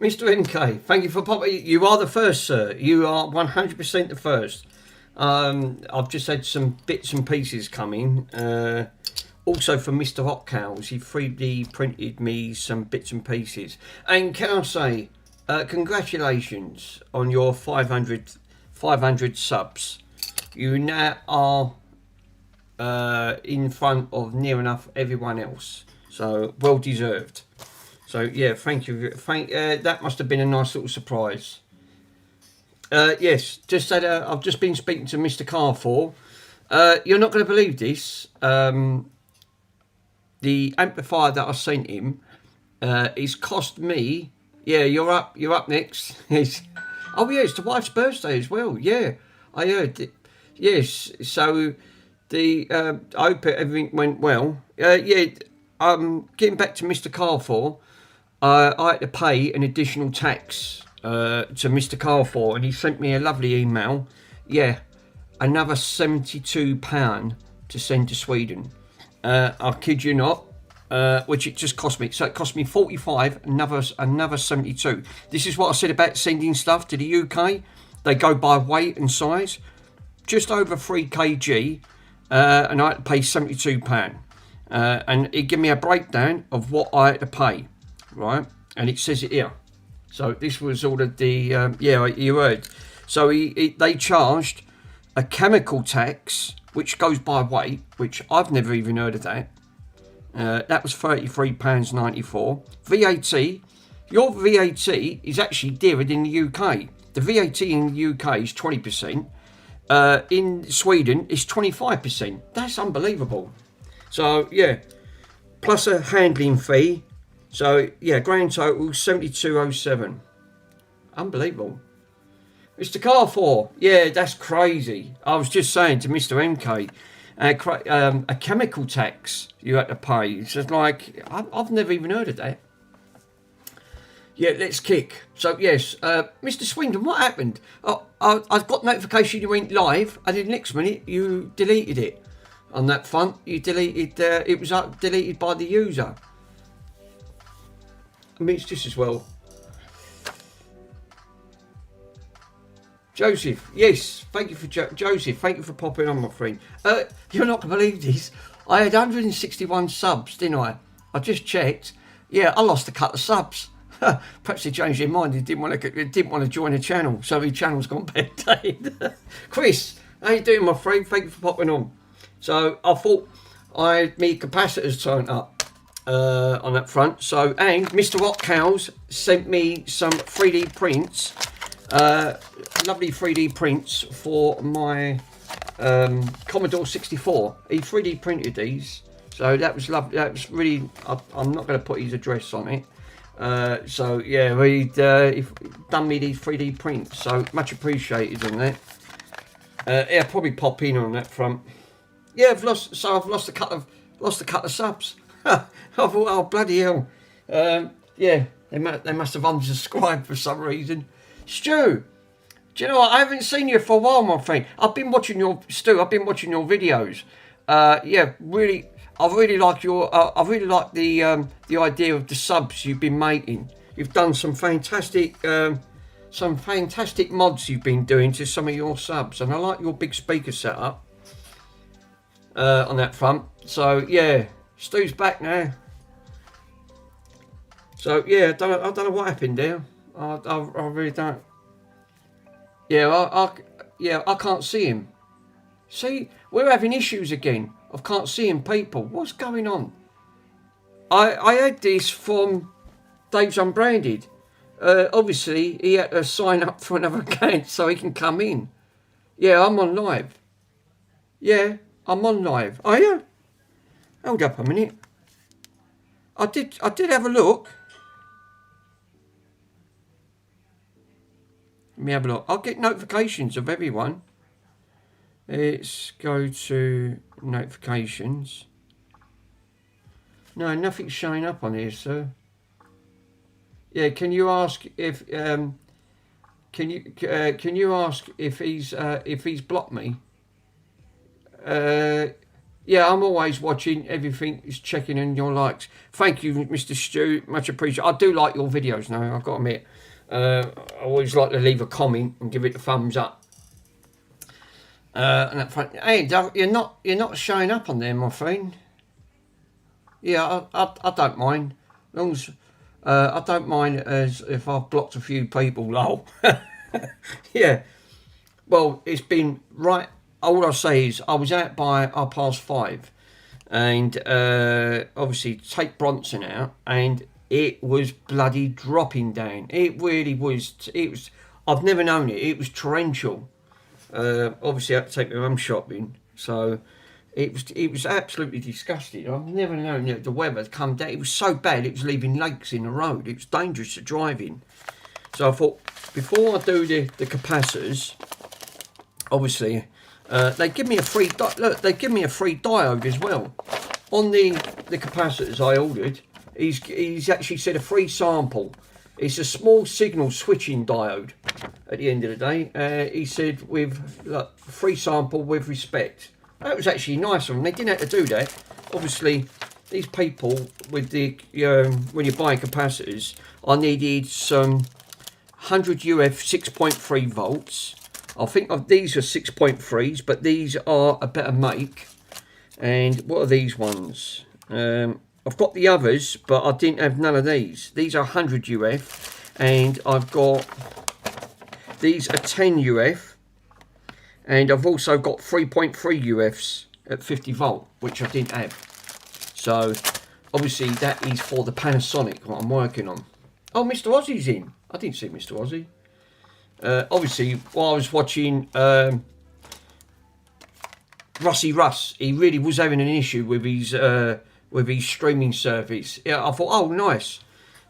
Mr. MK, thank you for popping. You are the first, sir. You are 100% the first. I've just had some bits and pieces coming. Also from Mr. Hot Cows, he 3D printed me some bits and pieces. And can I say, congratulations on your 500 subs. You now are in front of near enough everyone else. So well deserved. So yeah, thank you. That must have been a nice little surprise. Yes, just said I've just been speaking to Mr. Carfor. You're not going to believe this. The amplifier that I sent him is cost me. Yeah, you're up. You're up next. Oh yeah, it's the wife's birthday as well. Yeah, I heard. Yes. So I hope everything went well. Yeah. Getting back to Mr. Carfor. I had to pay an additional tax to Mr. Carfor, and he sent me a lovely email. Yeah, another £72 to send to Sweden. I kid you not, which it just cost me. So it cost me 45, another 72. This is what I said about sending stuff to the UK. They go by weight and size. Just over 3 kg, and I had to pay £72. And it gave me a breakdown of what I had to pay. Right, and it says it here. So this was all of the yeah, you heard. So they charged a chemical tax which goes by weight, which I've never even heard of that. That was £33.94. VAT, your VAT is actually dearer in the UK. The VAT in the UK is 20%. In Sweden, it's 25%. That's unbelievable. So yeah, plus a handling fee. So yeah, grand total 7207. Unbelievable. Mr. Carfor, yeah, that's crazy. I was just saying to Mr. MK, a chemical tax you had to pay. It's just like I've never even heard of that. Yeah, let's kick. So yes, Mr. Swindon, what happened? I got notification you went live, and then next minute you deleted it. On that front, you deleted. It was deleted by the user. I mean, it's just as well. Joseph, yes, thank you for Joseph. Thank you for popping on, my friend. You're not gonna believe this. I had 161 subs, didn't I? I just checked. Yeah, I lost a couple of subs. Perhaps they changed their mind. They didn't want to join the channel, so the channel's gone bad. Chris, how you doing, my friend? Thank you for popping on. So I thought me capacitors turned up. On that front. So, and Mr. Hot Cows sent me some 3D prints, lovely 3D prints for my Commodore 64. He 3D printed these, so that was lovely. That was really. I'm not going to put his address on it. So yeah, he'd done me these 3D prints, so much appreciated on that. Yeah, probably pop in on that front. Yeah, I've lost a couple of subs. I thought, oh bloody hell! Yeah, they must have unsubscribed for some reason. Stu, do you know what? I haven't seen you for a while, my friend. I've been watching your videos. Yeah, really, I really like the idea of the subs you've been making. You've done some fantastic mods you've been doing to some of your subs, and I like your big speaker setup on that front. So yeah. Stu's back now. So yeah, I don't know what happened there. I really don't. Yeah, I can't see him. See, we're having issues again of can't seeing people. What's going on? I had this from Dave's Unbranded. Obviously, he had to sign up for another account so he can come in. Yeah, I'm on live. Yeah, I'm on live. Are you? Hold up a minute. I did have a look. Let me have a look. I'll get notifications of everyone. Let's go to notifications. No, nothing's showing up on here, sir. Yeah, can you ask if can you ask if he's blocked me? Yeah, I'm always watching everything. Is checking in your likes. Thank you, Mr. Stu. Much appreciated. I do like your videos now. I've got to admit. I always like to leave a comment and give it a thumbs up. And that front, hey, you're not showing up on there, my friend. Yeah, I don't mind. As long as I don't mind as if I've blocked a few people. Lol. Yeah. Well, it's been right. All I say is I was out by 5:30, and obviously take Bronson out, and it was bloody dropping down. It really was. It was. I've never known it. It was torrential. Obviously, I had to take my mum shopping, so it was absolutely disgusting. I've never known the weather to come down. It was so bad. It was leaving lakes in the road. It was dangerous to drive in. So I thought before I do the capacitors, obviously, they give me a free look. They give me a free diode as well on the capacitors I ordered. He's actually said a free sample. It's a small signal switching diode. At the end of the day, he said with look, free sample with respect. That was actually nice of them. They didn't have to do that. Obviously, these people with the when you're buying capacitors, I needed some 100 UF 6.3 volts. I think these are 6.3s, but these are a better make. And what are these ones? I've got the others, but I didn't have none of these. These are 100 UF, and I've got these are 10 UF, and I've also got 3.3 UFs at 50 volt, which I didn't have. So obviously that is for the Panasonic what I'm working on. Oh, Mr. Ozzy's in. I didn't see Mr. Ozzy. Obviously, while I was watching Rusty Russ, he really was having an issue with his streaming service. Yeah, I thought, oh, nice.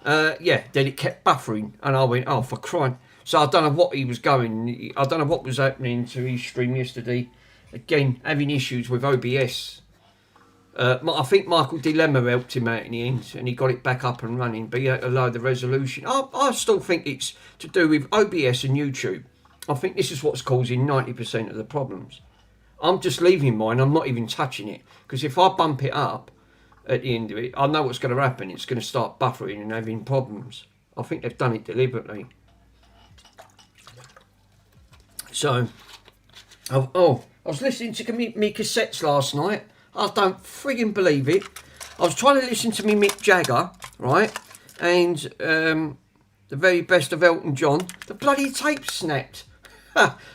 Yeah, then it kept buffering, and I went, oh, for crying. So I don't know what he was going. I don't know what was happening to his stream yesterday. Again, having issues with OBS. I think Michael Dilemma helped him out in the end, and he got it back up and running, but he had to lower the resolution. I still think it's to do with OBS and YouTube. I think this is what's causing 90% of the problems. I'm just leaving mine. I'm not even touching it, because if I bump it up at the end of it, I know what's going to happen. It's going to start buffering and having problems. I think they've done it deliberately. So, I was listening to me cassettes last night. I don't frigging believe it. I was trying to listen to me Mick Jagger, right? And the very best of Elton John. The bloody tape snapped.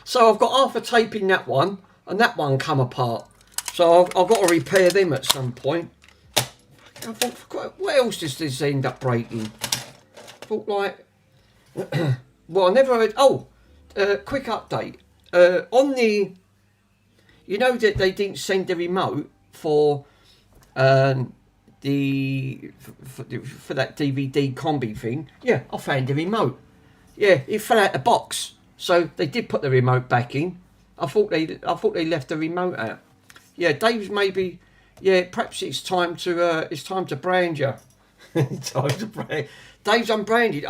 So I've got half a tape in that one, and that one come apart. So I've got to repair them at some point. I thought, what else does this end up breaking? I thought like, well, I never heard. Oh, quick update. On the, you know that they didn't send the remote for for that DVD combi thing. Yeah, I found the remote. Yeah, it fell out the box. So they did put the remote back in. I thought they left the remote out. Yeah, Dave's maybe. Yeah, perhaps it's time to brand you. Time to brand. Dave's unbranded.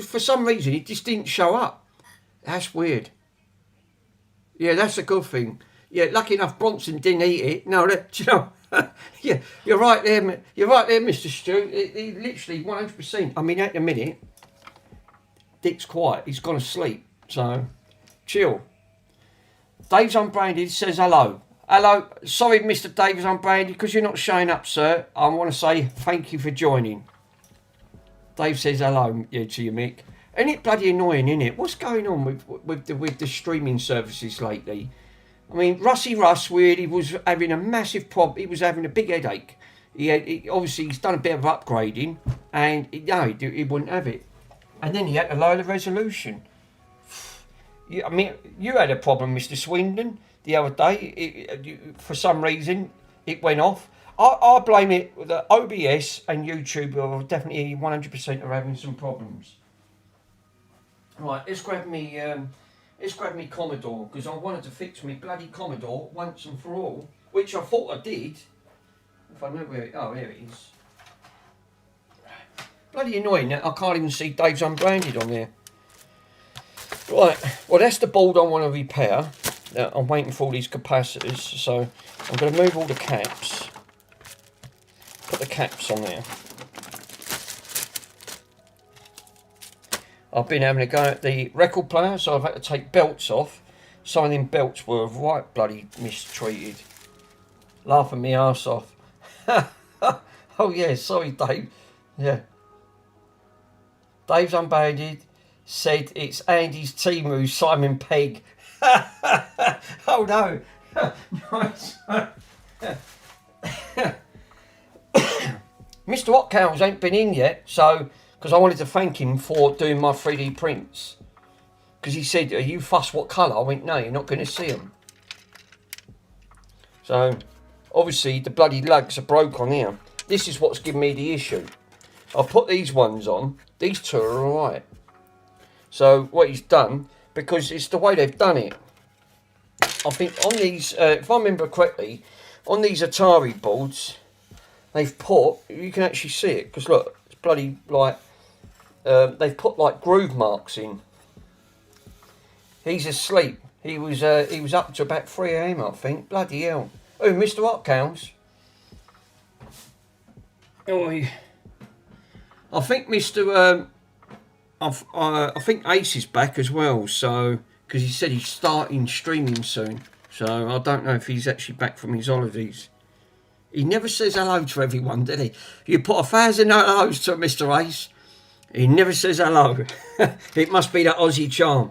For some reason he just didn't show up. That's weird. Yeah, that's a good thing. Yeah, lucky enough Bronson didn't eat it. No, you know. Yeah, you're right there. You're right there, Mr. Stu. He literally 100%. I mean, at the minute, Dick's quiet. He's gone to sleep. So, chill. Dave's unbranded. Says hello. Hello. Sorry, Mr. Dave's unbranded, because you're not showing up, sir. I want to say thank you for joining. Dave says hello to you, Mick. Ain't it bloody annoying, isn't it? What's going on with the streaming services lately? I mean, Rusty Russ really was having a massive problem. He was having a big headache. Obviously, he's done a bit of upgrading, and he wouldn't have it. And then he had to lower the resolution. I mean, you had a problem, Mr. Swindon, the other day. For some reason, it went off. I blame it with the OBS and YouTube are definitely 100% are having some problems. Right, let's grab me Commodore, because I wanted to fix me bloody Commodore once and for all, which I thought I did. If I know where it, oh, here it is. Bloody annoying that I can't even see Dave's unbranded on there. Right, well that's the board I want to repair. I'm waiting for all these capacitors, so I'm going to move all the caps. Put the caps on there. I've been having a go at the record player, so I've had to take belts off. Some of them belts were right bloody mistreated. Laughing my arse off. Oh yeah, sorry Dave. Yeah. Dave's Unbanded said it's Andy's Timu Simon Pegg. Oh no. Nice. Mr. Hotcows ain't been in yet, so because I wanted to thank him for doing my 3D prints. Because he said, are you fussed what colour? I went, no, you're not going to see them. So, obviously, the bloody lugs are broke on here. This is what's given me the issue. I put these ones on. These two are alright. So, what he's done, because it's the way they've done it. I think on these, if I remember correctly, on these Atari boards, they've put, you can actually see it, because look, it's bloody like, they've put like groove marks in. He's asleep. He was up to about 3 AM, I think. Bloody hell. Oh, Mr. Hotcows. Oh, I think Mr. I think Ace is back as well. So, because he said he's starting streaming soon. So I don't know if he's actually back from his holidays. He never says hello to everyone, did he? You put 1,000 hellos to Mr. Ace. He never says hello. It must be that Aussie charm.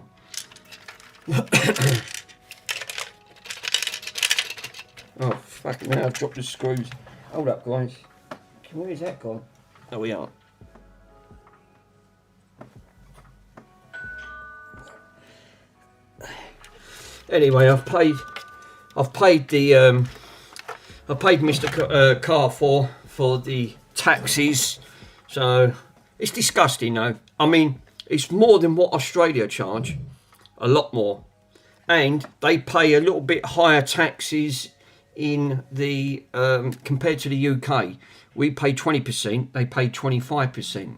Oh, fucking hell, I've dropped the screws. Hold up, guys. Where's that gone? Oh, we are. Anyway, I've paid Mr. Carr for the taxis. So, it's disgusting, though. I mean, it's more than what Australia charge. A lot more. And they pay a little bit higher taxes in the compared to the UK. We pay 20%, they pay 25%.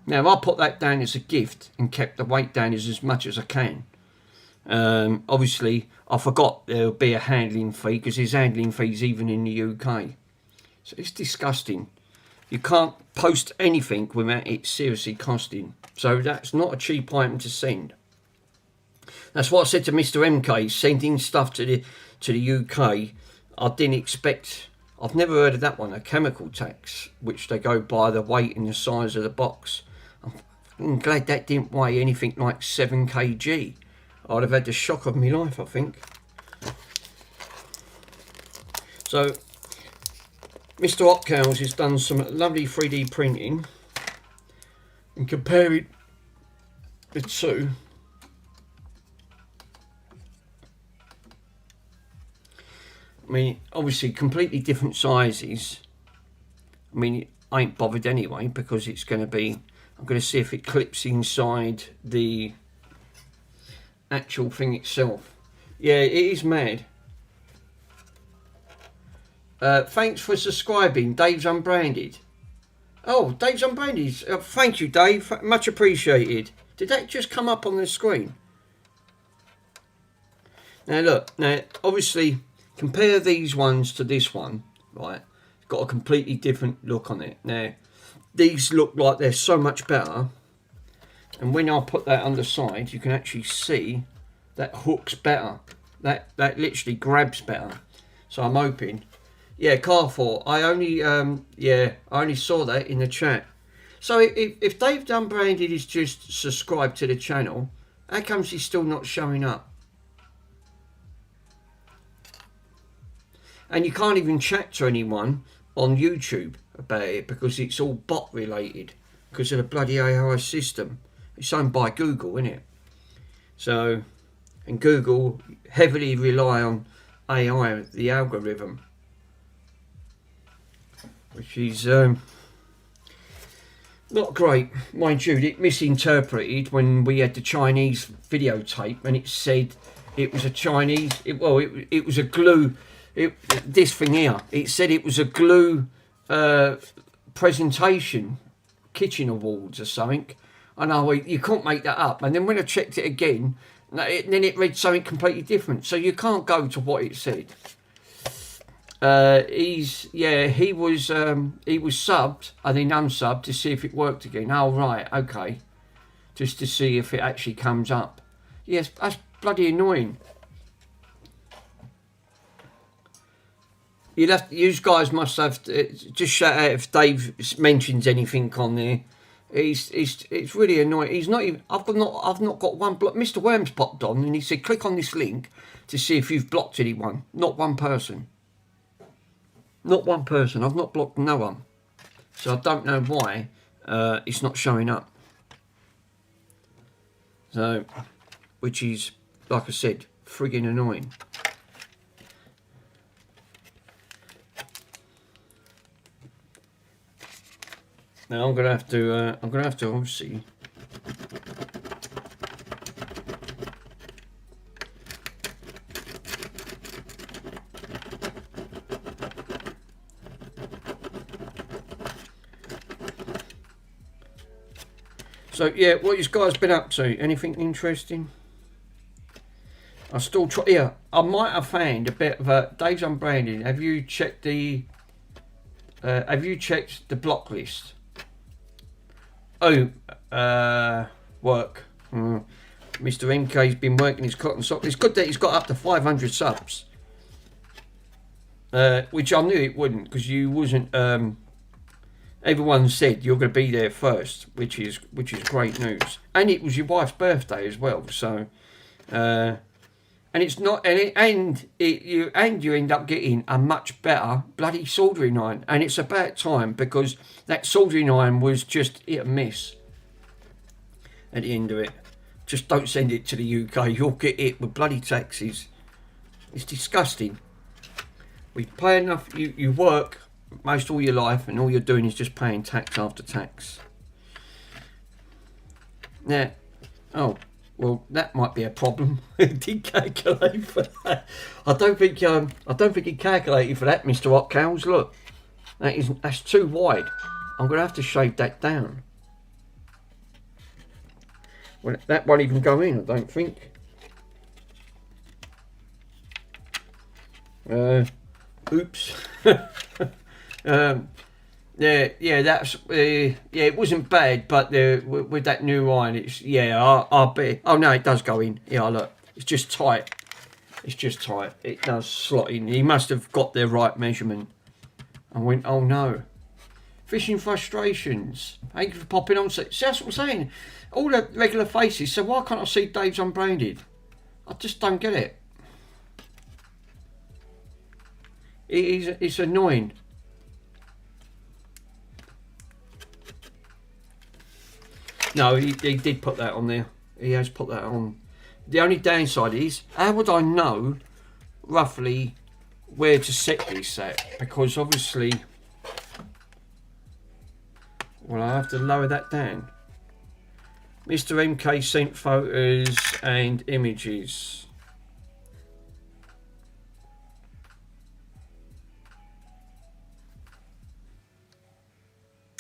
Now I put that down as a gift and kept the weight down as much as I can. Obviously I forgot there'll be a handling fee, because there's handling fees even in the UK. So it's disgusting. You can't post anything without it seriously costing. So that's not a cheap item to send. That's what I said to Mr. MK, sending stuff to the UK. I didn't expect, I've never heard of that one, a chemical tax, which they go by the weight and the size of the box. I'm glad that didn't weigh anything like 7 kg. I'd have had the shock of my life, I think. So, Mr. Hotcows has done some lovely 3D printing, and comparing the two, I mean, obviously completely different sizes. I mean, I ain't bothered anyway, because it's going to be, I'm going to see if it clips inside the actual thing itself. Yeah, it is mad. Thanks for subscribing, Dave's Unbranded. Oh, Dave's Unbranded. Thank you, Dave. Much appreciated. Did that just come up on the screen? Now look, now obviously compare these ones to this one, right? It's got a completely different look on it. Now, these look like they're so much better. And when I put that on the side, you can actually see that hooks better. That literally grabs better. So I'm hoping. Yeah, Carrefour. I only saw that in the chat. So if Dave Unbranded is just subscribed to the channel, how comes he's still not showing up? And you can't even chat to anyone on YouTube about it, because it's all bot related, because of the bloody AI system. It's owned by Google, isn't it? So, and Google heavily rely on AI, the algorithm, which is not great. Mind you, it misinterpreted when we had the Chinese videotape, and it said it was a Chinese, it was a glue, this thing here, it said it was a glue presentation, kitchen awards or something. I know, you couldn't make that up. And then when I checked it again, No, then it read something completely different. So you can't go to what it said. He was subbed and then unsubbed to see if it worked again. Oh right, okay, just to see if it actually comes up. Yes, that's bloody annoying. You guys must have just shout out if Dave mentions anything on there. It's really annoying. He's not even. I've not got one block. Mr. Worms popped on and he said click on this link to see if you've blocked anyone. Not one person. Not one person. I've not blocked no one. So I don't know why it's not showing up. So, which is, like I said, frigging annoying. Now I'm gonna have to obviously. So yeah, what you guys been up to? Anything interesting? I still try. Yeah, I might have found a bit of a Dave's Unbranding. Have you checked the? Have you checked the block list? Oh, work. Mr. MK's been working his cotton sock. It's good that he's got up to 500 subs. Which I knew it wouldn't, because you wasn't. Everyone said you're going to be there first, which is great news. And it was your wife's birthday as well, so. And it's not, you end up getting a much better bloody soldering iron, and it's about time, because that soldering iron was just hit and miss at the end of it. Just don't send it to the UK, you'll get it with bloody taxes. It's disgusting. We pay enough. You work most all your life, and all you're doing is just paying tax after tax. Now, oh. Well, that might be a problem. Did calculate for that? I don't think he calculated for that, Mr. Hotcows. Look, that's too wide. I'm going to have to shave that down. Well, that won't even go in, I don't think. Oops. Yeah, that's it wasn't bad, but with that new iron, it's I'll bet. Oh no, it does go in. Yeah, look, it's just tight. It's just tight. It does slot in. He must have got the right measurement. I went, oh no. Fishing frustrations. Thank you for popping on. See, that's what I'm saying. All the regular faces. So why can't I see Dave's Unbranded? I just don't get it. It's annoying. No, he did put that on there. He has put that on. The only downside is, how would I know roughly where to set this at? Because obviously, well, I have to lower that down. Mr. MK sent photos and images.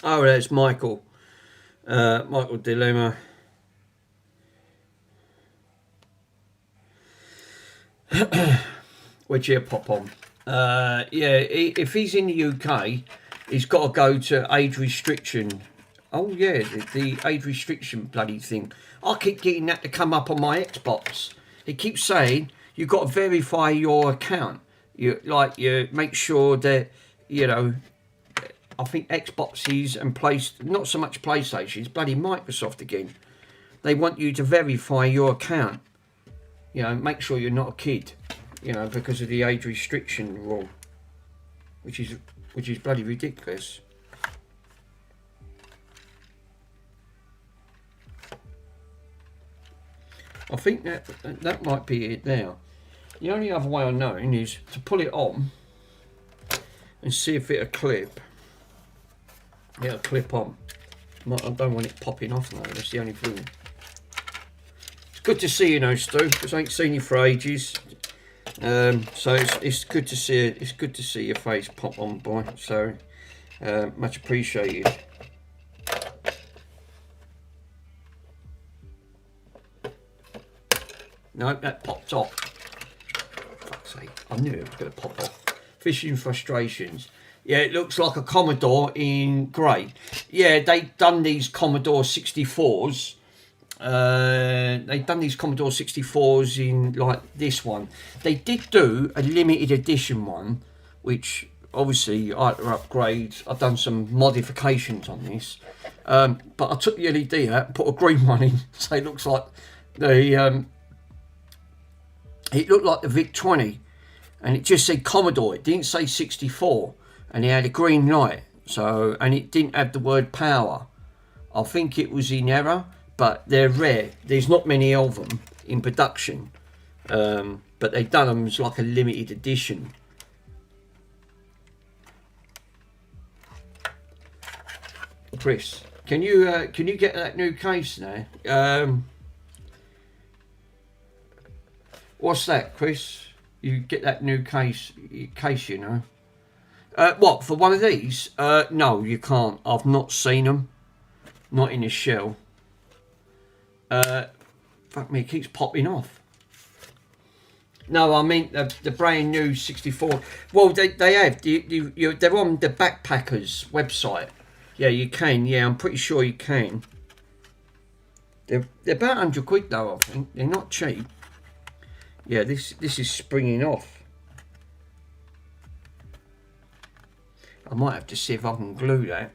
Oh, that's Michael. Michael Dilemma. Which he'll pop on. If he's in the UK, he's got to go to age restriction. Oh yeah, the age restriction bloody thing. I keep getting that to come up on my Xbox. It keeps saying you've got to verify your account. You make sure that I think Xboxes and not so much PlayStations, bloody Microsoft again. They want you to verify your account. Make sure you're not a kid. Because of the age restriction rule, which is bloody ridiculous. I think that might be it now. The only other way I know is to pull it on and see if it'll clip. It'll clip on. I don't want it popping off though, that's the only thing. It's good to see you, Stu, because I ain't seen you for ages. So it's good to see it. It's good to see your face pop on, boy. So much appreciated. No, that popped off. Fuck's sake, I knew it was going to pop off. Fishing Frustrations. Yeah, it looks like a Commodore in grey. Yeah, they done these Commodore 64s. They've done these Commodore 64s in like this one. They did do a limited edition one, which obviously I had to upgrade. I've done some modifications on this, but I took the LED out and put a green one in, so it looks like the Vic 20, and it just said Commodore. It didn't say 64, and it had a green light. So, and it didn't have the word power. I think it was in error, but they're rare. There's not many of them in production, but they've done them as like a limited edition. Chris, can you get that new case now? What's that, Chris? You get that new case, you know. What, for one of these? No, you can't. I've not seen them. Not in a shell. Fuck me, it keeps popping off. No, I mean the brand new 64. Well, they have. They're on the Backpackers website. Yeah, you can. Yeah, I'm pretty sure you can. They're about 100 quid though, I think. They're not cheap. Yeah, this is springing off. I might have to see if I can glue that.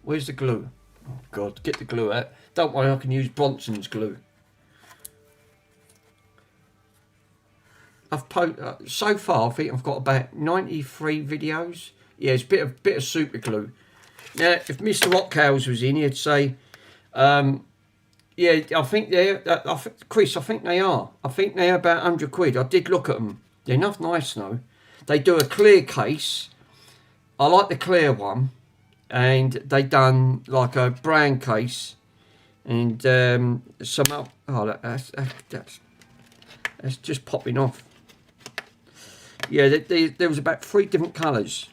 Where's the glue? Oh God, get the glue out. Don't worry, I can use Bronson's glue. So far, I think I've got about 93 videos. Yeah, it's a bit of super glue. Now, if Mr. Rockhouse was in, he'd say, yeah, I think Chris, I think they are. I think they're about 100 quid. I did look at them. They're enough nice though. They do a clear case. I like the clear one. And they done like a brown case. And some... Oh, that's just popping off. Yeah, there was about 3 different colours.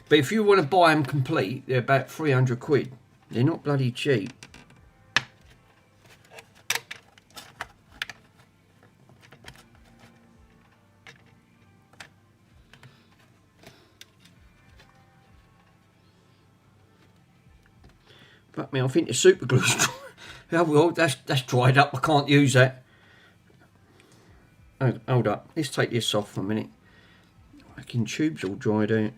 But if you want to buy them complete, they're about 300 quid. They're not bloody cheap. Fuck me, I think the super glue's oh well, that's dried up. I can't use that. Oh, hold up. Let's take this off for a minute. Fucking tube's all dried out.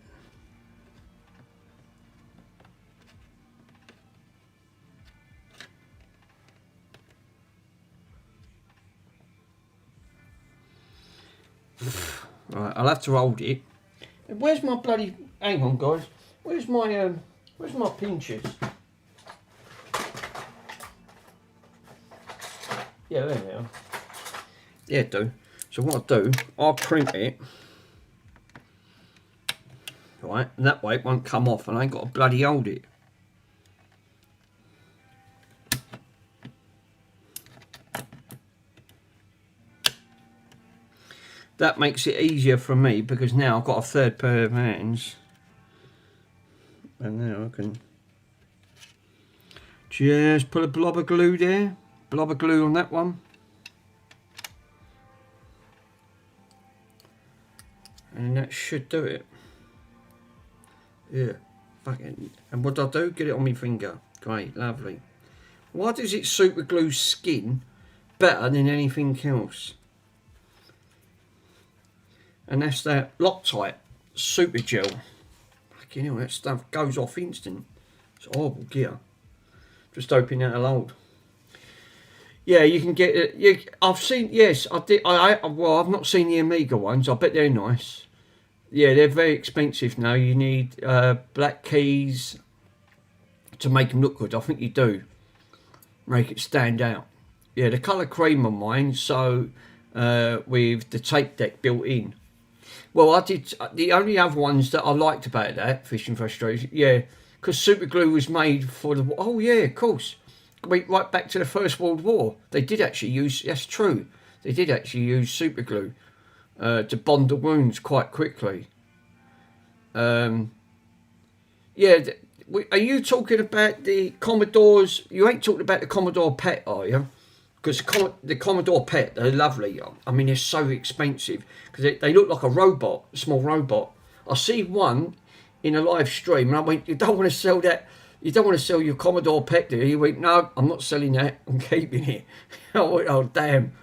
Right, I'll have to hold it. Where's my bloody... Hang on, guys. Where's my pinchers? Yeah, there they are. Yeah, do. So what I'll do, I'll print it. Right, and that way it won't come off and I ain't got to bloody hold it. That makes it easier for me because now I've got a third pair of hands. And now I can just put a blob of glue there. Blob of glue on that one. And that should do it. Yeah. Fucking. And what do I do? Get it on my finger. Great, lovely. Why does it super glue skin better than anything else? And that's that Loctite super gel. Fucking hell, that stuff goes off instant. It's horrible gear. Just open that load. Yeah, you can get it. Yeah, I've seen. Yes, I did. Well, I've not seen the Amiga ones. I bet they're nice. Yeah, they're very expensive now. You need black keys to make them look good. I think you do. Make it stand out. Yeah, the colour cream on mine. So with the tape deck built in. Well, I did. The only other ones that I liked about that Fishing Frustration, yeah, because super glue was made for the. Oh yeah, of course. Right back to the First World War. They did actually use. That's true. They did actually use super glue to bond the wounds quite quickly. Yeah, Are you talking about the Commodores? You ain't talking about the Commodore PET, are you? Because the Commodore PET, they're lovely. I mean, they're so expensive because they look like a robot, a small robot. I see one in a live stream, and I went, "You don't want to sell that? You don't want to sell your Commodore PET, do you?" He went, "No, I'm not selling that. I'm keeping it." I went, "Oh, damn."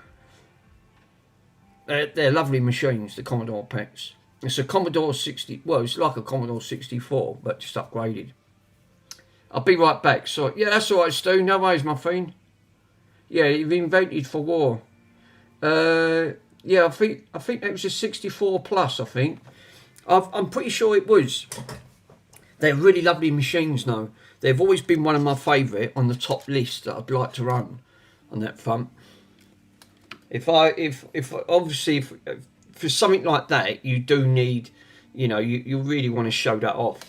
They're lovely machines, the Commodore PETs. It's a Commodore 60. Well, it's like a Commodore 64, but just upgraded. I'll be right back. So yeah, that's all right, Stu. No worries, my friend. Yeah, you've invented for war. Yeah, I think that was a 64 plus. I think I'm pretty sure it was. They're really lovely machines now. They've always been one of my favourite on the top list that I'd like to run on that front. If obviously for something like that, you do need, you really want to show that off.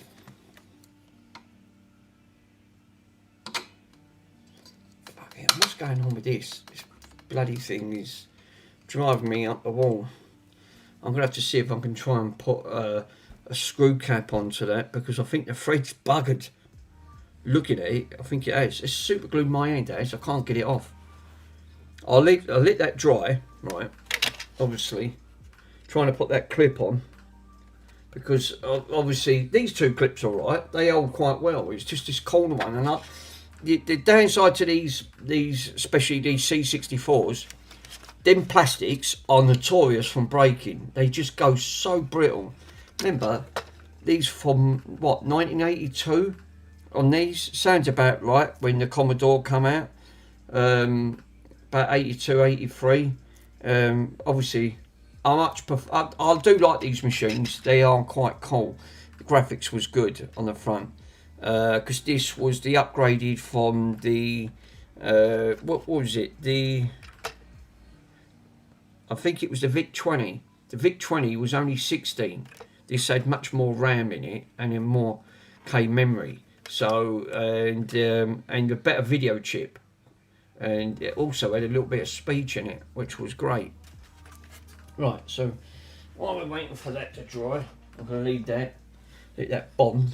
Okay, what's going on with this? This bloody thing is driving me up the wall. I'm gonna have to see if I can try and put a screw cap onto that, because I think the thread's buggered. Looking at it, I think it has. It's super glued my hand, has. I can't get it off. I'll let that dry, right? Obviously, trying to put that clip on, because obviously these two clips are right. They hold quite well. It's just this corner one, and the downside to these, especially these C64s, them plastics are notorious from breaking. They just go so brittle. Remember, these from what, 1982 on these? Sounds about right when the Commodore come out. About 82, 83. Obviously, I do like these machines. They are quite cool. The graphics was good on the front, because this was the upgraded from the what was it? I think it was the VIC 20. The VIC 20 was only 16. This had much more RAM in it and then more K memory. So and a better video chip. And it also had a little bit of speech in it, which was great. Right, so while we're waiting for that to dry, I'm going to leave that, let that bond.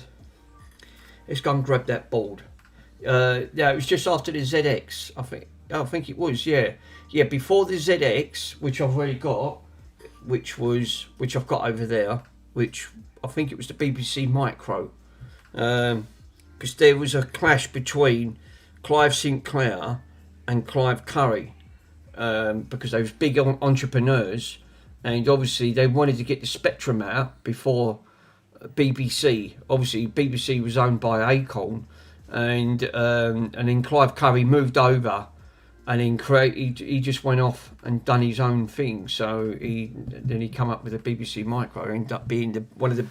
Let's go and grab that board. Yeah, it was just after the ZX, I think it was, yeah. Yeah, before the ZX, which I've already got, which I've got over there, which I think it was the BBC Micro. Because there was a clash between Clive Sinclair and Clive Curry, because they was big entrepreneurs, and obviously they wanted to get the Spectrum out before BBC. Obviously BBC was owned by Acorn, and then Clive Curry moved over, and then he just went off and done his own thing. So he come up with the BBC Micro, ended up being one of the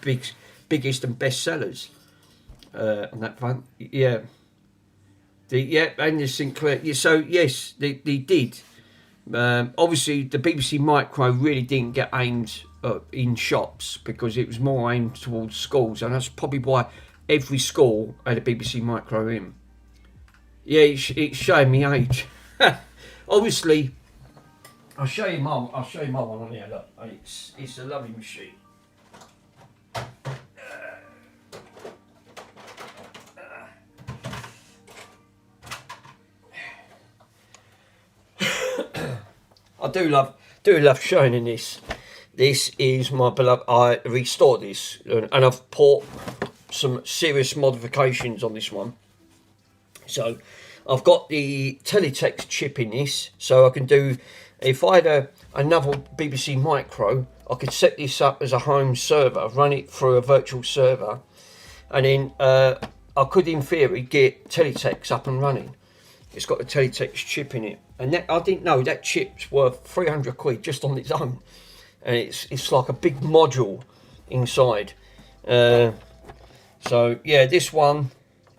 biggest and best sellers on that front. Yeah. And the Sinclair. Yeah, so yes, they did. Obviously, the BBC Micro really didn't get aimed in shops, because it was more aimed towards schools, and that's probably why every school had a BBC Micro in. Yeah, it's showing me age. Obviously, I'll show you my one on here. Look, it's a lovely machine. I do love showing in this. This is my beloved. I restored this, and I've put some serious modifications on this one. So I've got the teletext chip in this, so I can do. If I had another BBC Micro, I could set this up as a home server, run it through a virtual server, and then I could, in theory, get teletext up and running. It's got a teletext chip in it, and that, I didn't know that chip's worth 300 quid just on its own, and it's like a big module inside. So yeah, this one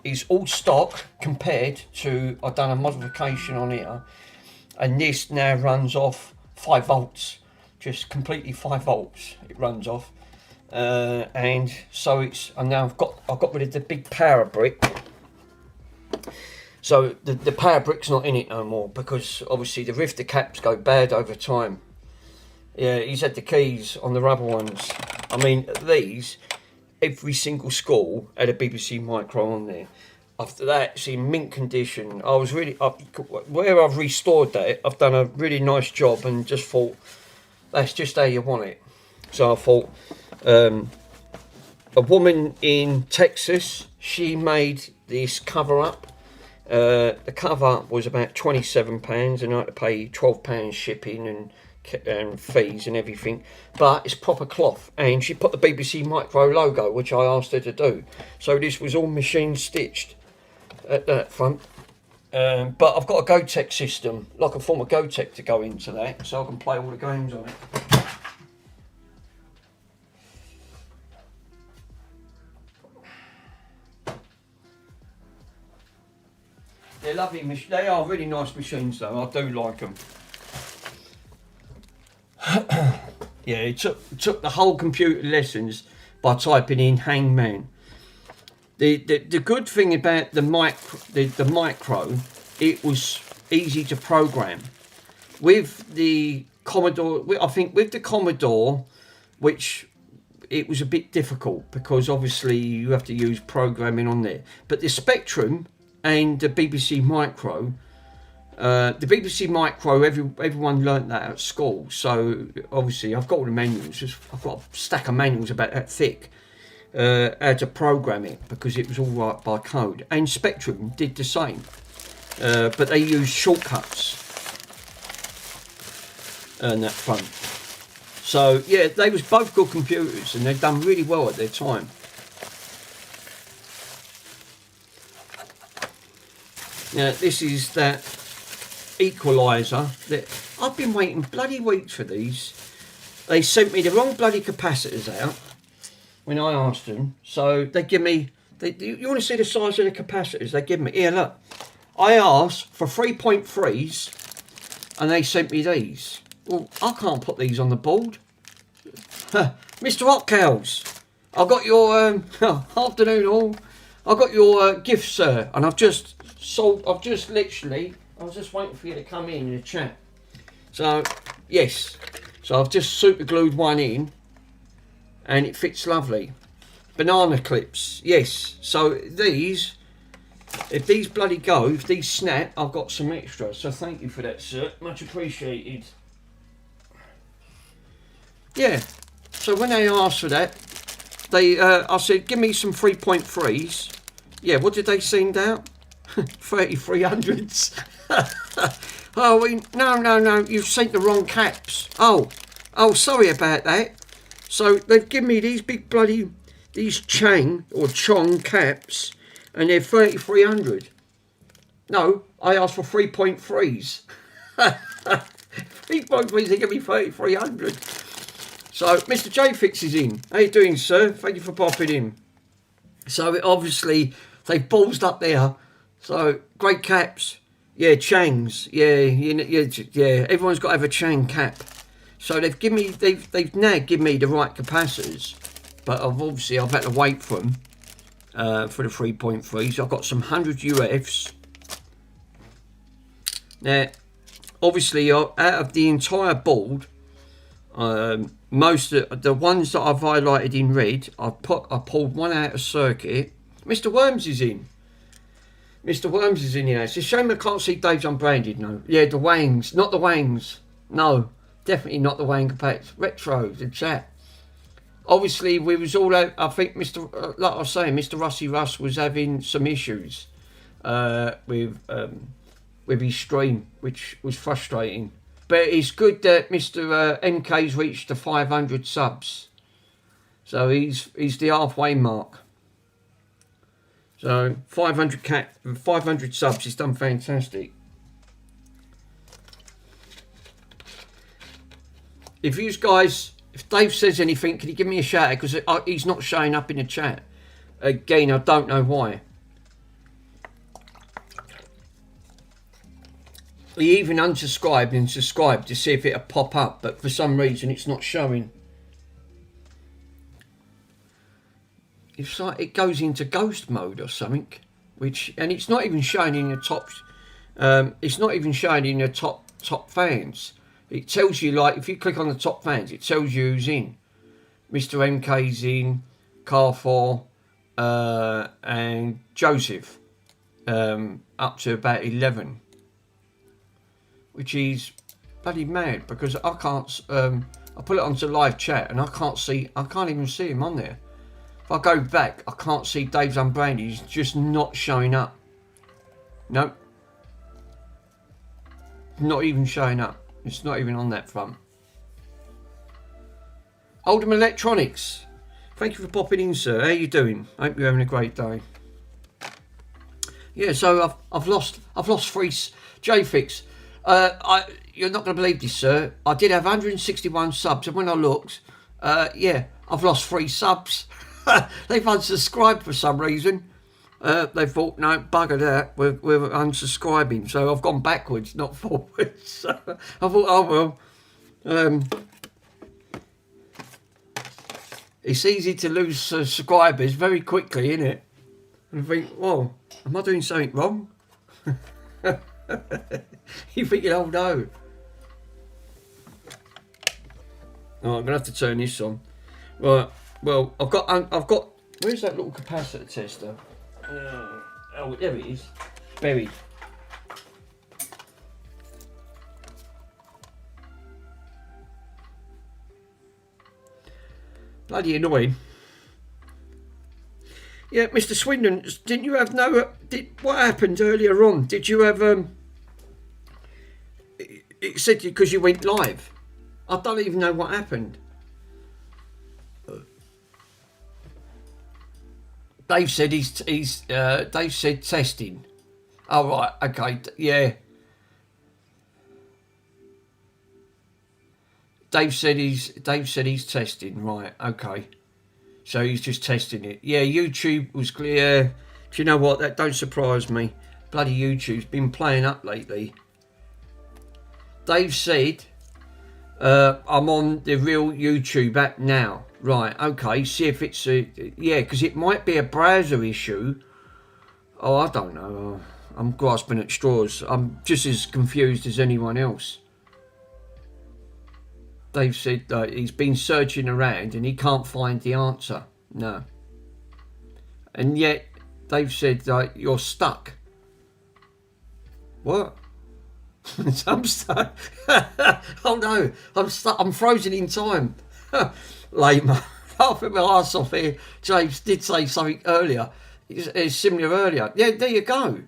is all stock compared to, I've done a modification on here, and this now runs off 5 volts, just completely 5 volts it runs off, and so and now I've got rid of the big power brick. So the power brick's not in it no more, because obviously the rifter caps go bad over time. Yeah, he's had the keys on the rubber ones. I mean, these, every single school had a BBC Micro on there. After that, it's in mint condition. I was really up where I've restored that. I've done a really nice job and just thought that's just how you want it. So I thought a woman in Texas, she made this cover up. The cover up was about £27, and I had to pay £12 shipping and fees and everything, but it's proper cloth, and she put the BBC Micro logo, which I asked her to do. So this was all machine stitched at that front, but I've got a GoTech system, like a form of GoTech, to go into that, so I can play all the games on it. They're lovely machines. They are really nice machines, though. I do like them. Yeah, it took the whole computer lessons by typing in Hangman. The good thing about the micro, it was easy to program. With the Commodore, I think with the Commodore, which it was a bit difficult because obviously you have to use programming on there. But the Spectrum and the BBC Micro, everyone learnt that at school. So obviously I've got all the manuals. I've got a stack of manuals about that thick. How to program it, because it was all right by code. And Spectrum did the same, but they used shortcuts on that front. So yeah, they was both good computers, and they'd done really well at their time. Now this is that equaliser that I've been waiting bloody weeks for these. They sent me the wrong bloody capacitors out when I asked them, so they give me, you want to see the size of the capacitors? They give me, here look, I asked for 3.3s and they sent me these. Well, I can't put these on the board. Mr. Hotcows, I got your, afternoon all, I got your gift, sir, and I was just waiting for you to come in the chat. So, yes, so I've just super glued one in, and it fits lovely. Banana clips, yes. So these, if these bloody go, if these snap, I've got some extra. So thank you for that, sir. Much appreciated. Yeah. So when they asked for that, I said, give me some 3.3s. Yeah. What did they send out? 3300s. Oh, no. You've sent the wrong caps. Oh, sorry about that. So they've given me these big bloody, these Chang or Chong caps, and they're 3300. No, I asked for 3.3s. 3.3s, they give me 3300. So Mr. J Fix is in. How you doing, sir? Thank you for popping in. So obviously they've ballsed up there. So great caps. Yeah, Changs. Yeah. Everyone's got to have a Chang cap. So they've now given me the right capacitors, but I've had to wait for them for the 3.3s. I've got some 100 UFs. Now, obviously, out of the entire board, most of the ones that I've highlighted in red, I pulled one out of circuit. Mr. Worms is in. Mr. Worms is in here. It's a shame I can't see Dave's unbranded. No, yeah, the Wangs, not the Wangs. No. Definitely not the Wayne Capats. Retro, the chat. Obviously, we was all out. I think like I was saying, Mr. Rusty Russ was having some issues with his stream, which was frustrating. But it's good that Mr. MK's reached the 500 subs. So he's the halfway mark. So 500 subs. He's done fantastic. If you guys, if Dave says anything, can you give me a shout out? Because he's not showing up in the chat. Again, I don't know why. He even unsubscribed and subscribed to see if it'll pop up, but for some reason it's not showing. It's like it goes into ghost mode or something, and it's not even showing in the top. It's not even showing in the top fans. It tells you, like, if you click on the top fans, it tells you who's in. Mr. MK's in, Carfor, and Joseph, up to about 11, which is bloody mad because I can't. I put it onto live chat and I can't even see him on there. If I go back, I can't see Dave's Unbranded. He's just not showing up. Nope. Not even showing up. It's not even on that front. Oldham Electronics. Thank you for popping in, sir. How you doing? I hope you're having a great day. Yeah, so I've lost 3 JFix. You're not going to believe this, sir. I did have 161 subs, and when I looked, yeah, I've lost 3 subs. They've unsubscribed for some reason. They thought, no, bugger that, we're unsubscribing. So I've gone backwards, not forwards. So I thought, oh well. It's easy to lose subscribers very quickly, isn't it? And I think, well, am I doing something wrong? You're thinking, oh no. Oh, I'm gonna have to turn this on. Right. Well, I've got. Where's that little capacitor tester? Oh, there it is. Buried. Bloody annoying. Yeah, Mr. Swindon, didn't you have what happened earlier on? Did you have it said because you went live. I don't even know what happened. Dave said Dave said testing. Oh right, okay, yeah. Dave said he's testing, right? Okay, so he's just testing it. Yeah, YouTube was clear. Do you know what? That don't surprise me. Bloody YouTube's been playing up lately. Dave said, I'm on the real YouTube app now. Right, okay, see if it's yeah, because it might be a browser issue. Oh, I don't know. I'm grasping at straws. I'm just as confused as anyone else. Dave said he's been searching around and he can't find the answer. No. And yet, Dave said you're stuck. What? I'm stuck. Oh no, I'm stuck. I'm frozen in time. Lame. Laughing my arse off here. James did say something earlier. It's similar earlier. Yeah, there you go.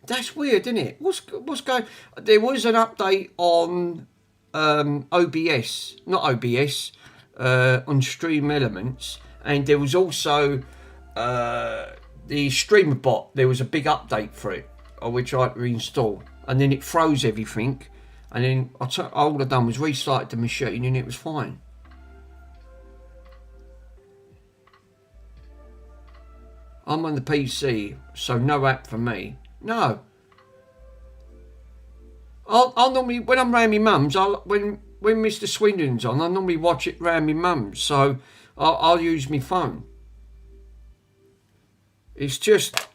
That's weird, isn't it? What's going? There was an update on OBS, not OBS, on Stream Elements, and there was also the Streamer bot. There was a big update for it, which I had to reinstall, and then it froze everything, and then all I done was restarted the machine, and it was fine. I'm on the PC, so no app for me. No. I'll normally, when I'm round my mum's, when Mr. Swindon's on, I normally watch it round my mum's, so I'll use my phone. It's just,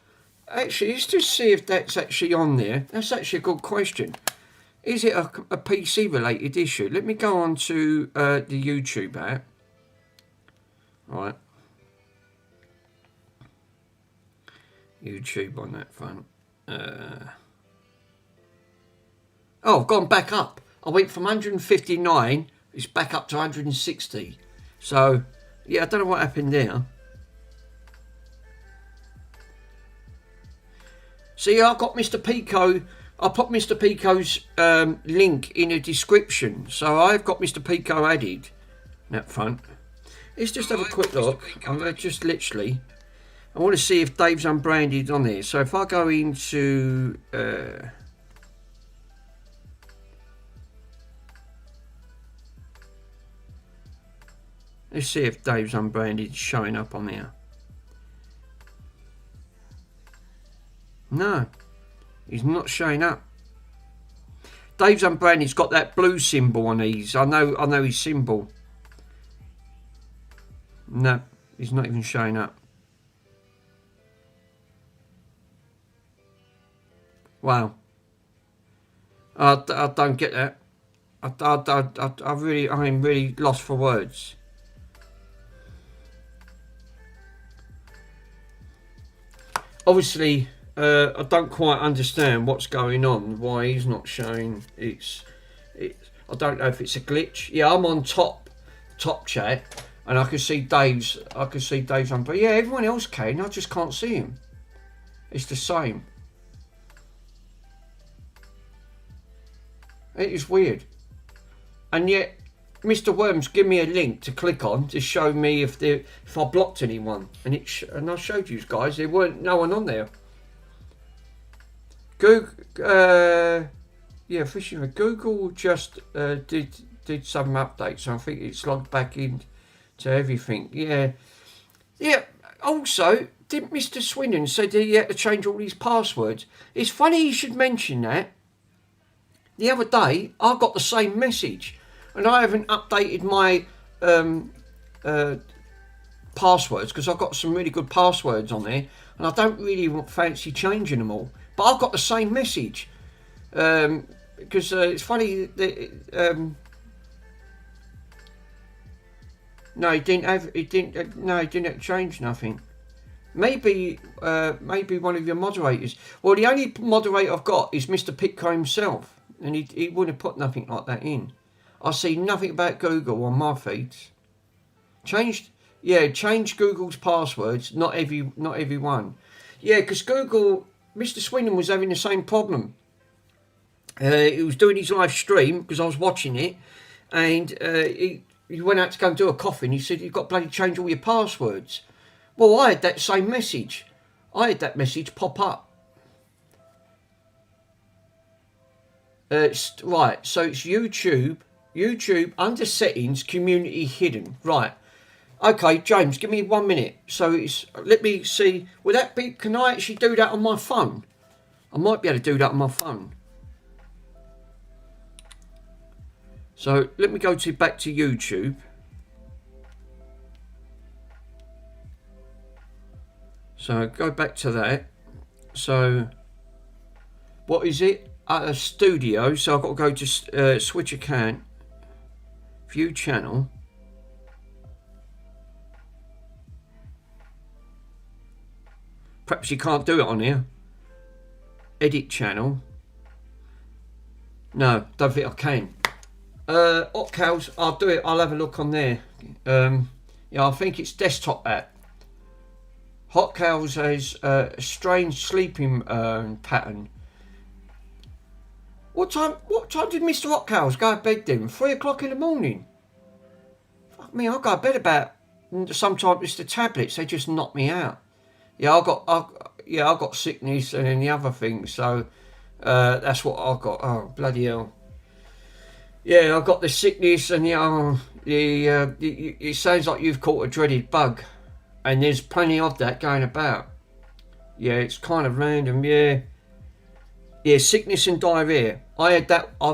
actually, let's just see if that's actually on there. That's actually a good question. Is it a PC related issue? Let me go on to the YouTube app. Right. YouTube on that front. Oh, I've gone back up. I went from 159, it's back up to 160. So, yeah, I don't know what happened there. See, I got Mr. Pico. I put Mr. Pico's link in the description. So I've got Mr. Pico added that front. Let's just have a quick look. I'm going to just literally... I want to see if Dave's Unbranded on there. So if I go into... let's see if Dave's Unbranded is showing up on there. No, he's not showing up. Dave's Unbranded's got that blue symbol on these. I know his symbol. No, he's not even showing up. Wow. I don't get that. I'm really lost for words. obviously, I don't quite understand what's going on. Why he's not showing? I don't know if it's a glitch. Yeah, I'm on top chat, and I can see Dave's. On, but yeah, everyone else can. I just can't see him. It's the same. It is weird, and yet Mr. Worms give me a link to click on to show me if I blocked anyone, and I showed you guys there weren't no one on there. Google, yeah, fishing. Google just did some updates. So I think it's logged back in to everything. Yeah. Also, didn't Mr. Swindon said he had to change all his passwords? It's funny you should mention that. The other day, I got the same message, and I haven't updated my passwords because I've got some really good passwords on there, and I don't really fancy changing them all. But I've got the same message because it's funny that no, he didn't change nothing. Maybe one of your moderators. Well, the only moderator I've got is Mr. Pitco himself. And he wouldn't have put nothing like that in. I see nothing about Google on my feeds. Change Google's passwords. Not everyone. Yeah, because Google, Mr. Swindon was having the same problem. He was doing his live stream because I was watching it, and he went out to go and do a coffee. And he said, "You've got to bloody change all your passwords." Well, I had that same message. I had that message pop up. Right, so it's YouTube under settings, community hidden. Right, okay, James, give me 1 minute. So let me see. Will that be? Can I actually do that on my phone? I might be able to do that on my phone. So let me go back to YouTube. So go back to that. So what is it? A studio, so I've got to go to switch account, view channel. Perhaps you can't do it on here. Edit channel. No, don't think I can. Hot cows, I'll do it. I'll have a look on there. Yeah, I think it's desktop app. Hot cows has a strange sleeping pattern. What time did Mr. Hotcows go to bed then? 3 o'clock in the morning? Fuck me, I go to bed about, sometimes it's the tablets, they just knock me out. Yeah, I got sickness and then the other thing, so that's what I got. Oh, bloody hell. Yeah, I got the sickness and it sounds like you've caught a dreaded bug. And there's plenty of that going about. Yeah, it's kind of random, yeah. Yeah, sickness and diarrhea. I've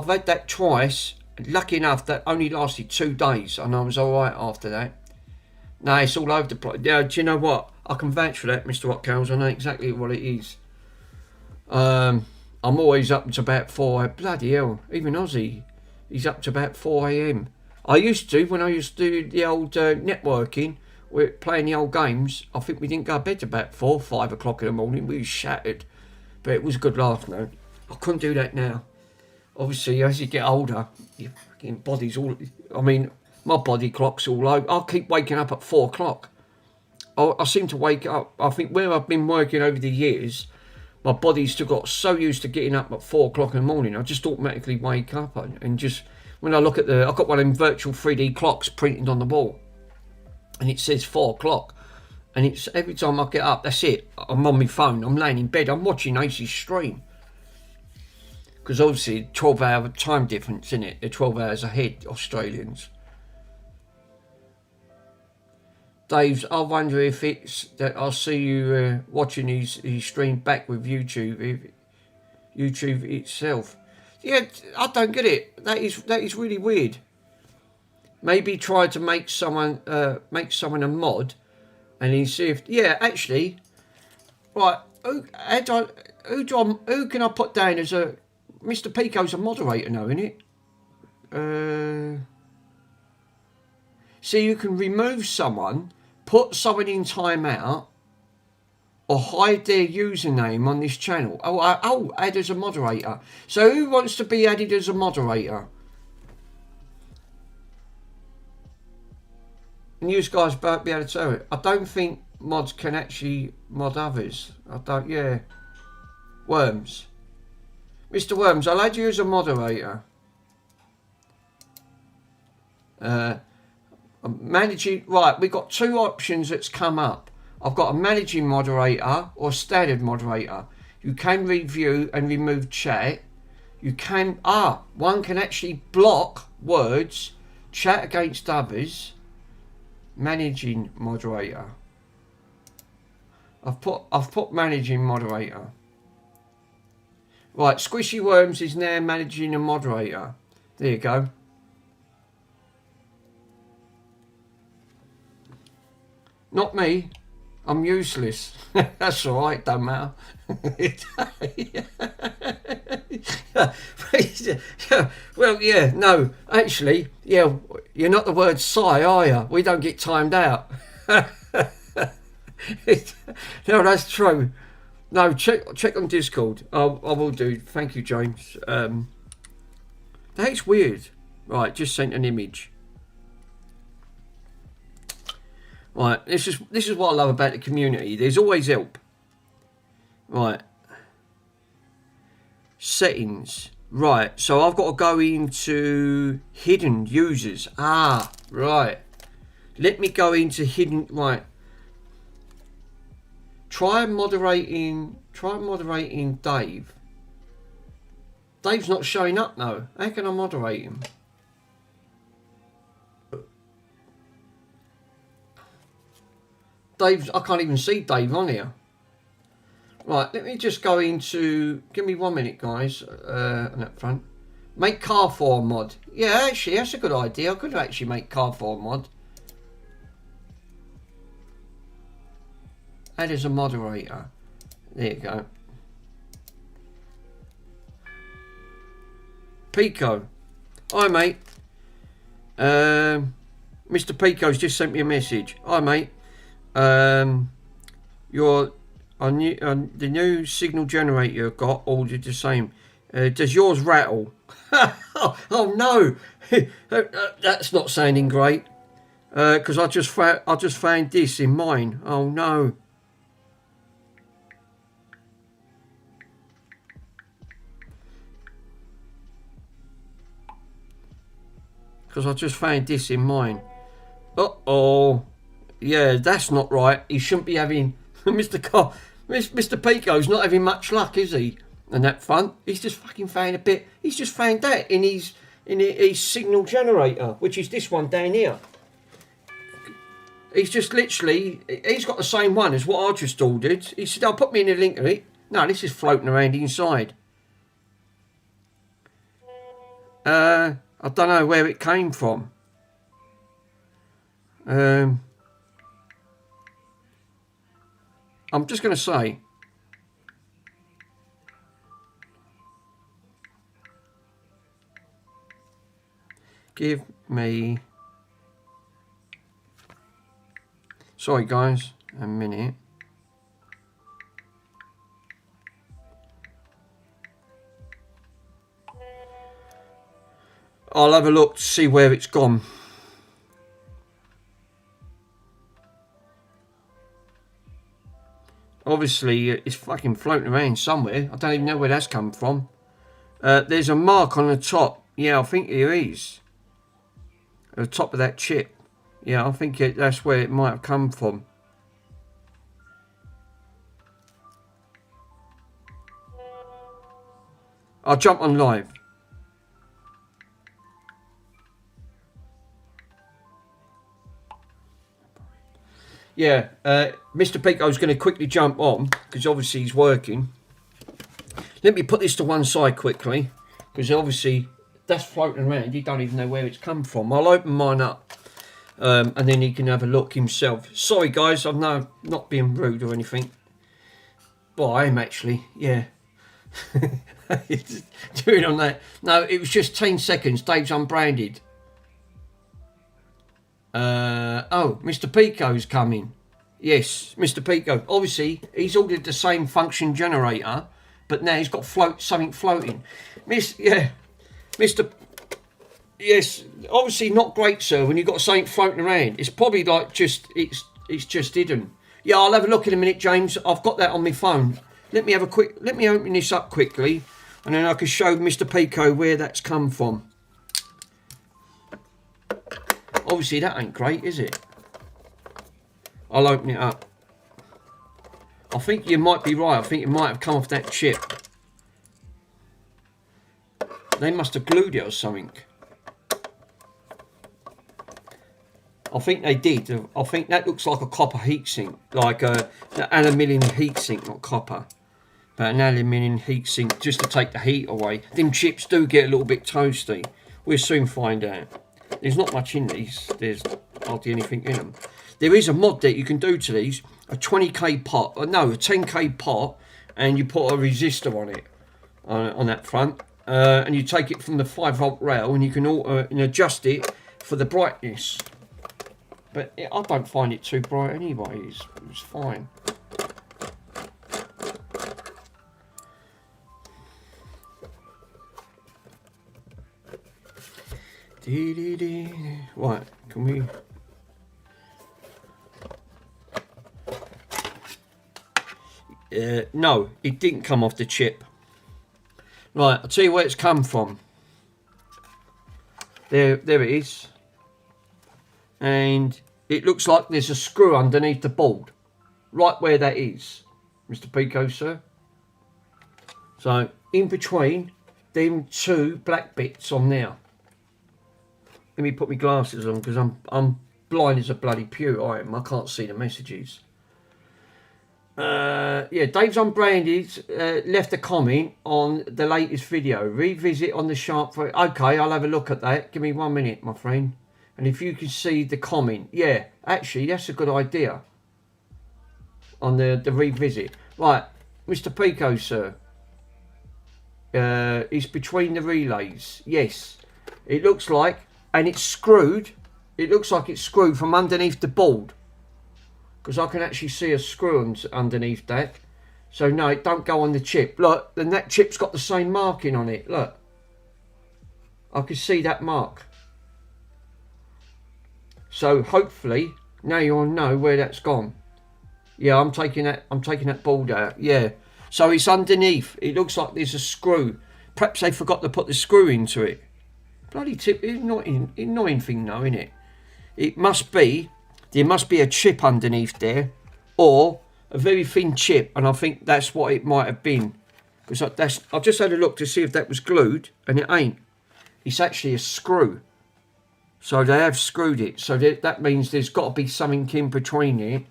had that twice. Lucky enough, that only lasted 2 days, and I was all right after that. No, it's all over the place. Yeah, do you know what? I can vouch for that, Mr. Hotcows. I know exactly what it is. I'm always up to about 4. Bloody hell, even Ozzy, he's up to about 4 a.m. I used to, when I used to do the old networking, we're playing the old games. I think we didn't go to bed about 4, 5 o'clock in the morning. We were shattered. But it was a good laugh, though. I couldn't do that now. Obviously, as you get older, your fucking body's all... I mean, my body clock's all over. I keep waking up at 4 o'clock. I seem to wake up... I think where I've been working over the years, my body's still got so used to getting up at 4 o'clock in the morning, I just automatically wake up and just... When I look at I've got one of them virtual 3D clocks printed on the wall, and it says 4 o'clock. And it's every time I get up, that's it. I'm on my phone, I'm laying in bed, I'm watching Ace's stream. Because obviously, 12-hour time difference, isn't it? They're 12 hours ahead, Australians. Dave's, I wonder if it's that I'll see you watching his stream back with YouTube itself. Yeah, I don't get it. That is really weird. Maybe try to make someone a mod. And then see if... Yeah, actually... Right, who can I put down as a... Mr. Pico's a moderator now, isn't it? See, you can remove someone, put someone in timeout, or hide their username on this channel. Oh, add as a moderator. So who wants to be added as a moderator? And you guys won't be able to tell it. I don't think mods can actually mod others. I don't, yeah. Worms. Mr. Worms, I'll add you as a moderator. Managing, right, we've got two options that's come up. I've got a managing moderator or standard moderator. You can review and remove chat. You can, one can actually block words, chat against others. Managing moderator. I've put managing moderator. Right, Squishy Worms is now managing a moderator. There you go. Not me. I'm useless. That's all right, don't matter. Well, yeah, no, actually, yeah, you're not the word sigh, are you? We don't get timed out. No, that's true. No, check on Discord. I will do. Thank you, James. That's weird. Right, just sent an image. Right, this is what I love about the community. There's always help. Right. Settings. Right, so I've got to go into hidden users. Right. Let me go into hidden. Right. Try moderating Dave. Dave's not showing up though. How can I moderate him? I can't even see Dave on here. Right, let me just go into, give me 1 minute guys, on that front. Make car 4 mod. Yeah, actually, that's a good idea. I could actually make car 4 mod. Add as a moderator. There you go. Pico. Hi, mate. Mr. Pico's just sent me a message. Hi, mate. The new signal generator got ordered the same. Does yours rattle? Oh no, that's not sounding great. Because I just found this in mine. Oh no. Because I just found this in mine. Uh-oh. Yeah, that's not right. He shouldn't be having Mr. Pico's not having much luck, is he? And that front, he's just fucking found a bit. He's just found that in his signal generator, which is this one down here. He's just literally, he's got the same one as what I just ordered. He said, "I'll put me in a link to it." No, this is floating around inside. I don't know where it came from. I'm just going to say, give me, sorry guys, a minute. I'll have a look to see where it's gone. Obviously, it's fucking floating around somewhere. I don't even know where that's come from. There's a mark on the top. Yeah, I think there is. At the top of that chip. Yeah, I think that's where it might have come from. I'll jump on live. Yeah, Mr. Pico's going to quickly jump on because obviously he's working. Let me put this to one side quickly because obviously that's floating around. You don't even know where it's come from. I'll open mine up and then he can have a look himself. Sorry guys, I'm not being rude or anything. Well, I am actually, yeah. Doing on that. No, it was just 10 seconds. Dave's unbranded. Oh, Mr. Pico's coming. Yes, Mr. Pico. Obviously, he's ordered the same function generator, but now he's got something floating. Yeah, Mr. Yes, obviously not great, sir. When you've got something floating around, it's probably like it's just hidden. Yeah, I'll have a look in a minute, James. I've got that on my phone. Let me open this up quickly, and then I can show Mr. Pico where that's come from. Obviously, that ain't great, is it? I'll open it up. I think you might be right. I think it might have come off that chip. They must have glued it or something. I think they did. I think that looks like a copper heatsink, like an aluminium heatsink, not copper, but an aluminium heatsink just to take the heat away. Them chips do get a little bit toasty. We'll soon find out. There's not much in these. There's hardly anything in them. There is a mod that you can do to these, a 20k pot, a 10k pot, and you put a resistor on it, on that front, and you take it from the 5-volt rail, and you can adjust it for the brightness. But I don't find it too bright anyway. It's fine. Right, can we... no, it didn't come off the chip. Right, I'll tell you where it's come from. There it is. And it looks like there's a screw underneath the board. Right where that is, Mr. Pico, sir. So, in between them two black bits on there. Let me put my glasses on because I'm blind as a bloody pew. I can't see the messages. Yeah, Dave's Unbranded left a comment on the latest video. Revisit on the sharp. Okay, I'll have a look at that. Give me 1 minute, my friend. And if you can see the comment, yeah, actually, that's a good idea. On the revisit. Right, Mr. Pico, sir. It's between the relays. Yes, it looks like, and it's screwed. It looks like it's screwed from underneath the board. Because I can actually see a screw underneath that. So no, it don't go on the chip. Look, then that chip's got the same marking on it. Look. I can see that mark. So hopefully, now you'll know where that's gone. Yeah, I'm taking that board out. Yeah. So it's underneath. It looks like there's a screw. Perhaps they forgot to put the screw into it. Bloody tip, it's not an annoying thing though, isn't it? It must be, there must be a chip underneath there, or a very thin chip, and I think that's what it might have been. Because I've just had a look to see if that was glued, and it ain't. It's actually a screw. So they have screwed it. So that means there's got to be something in between it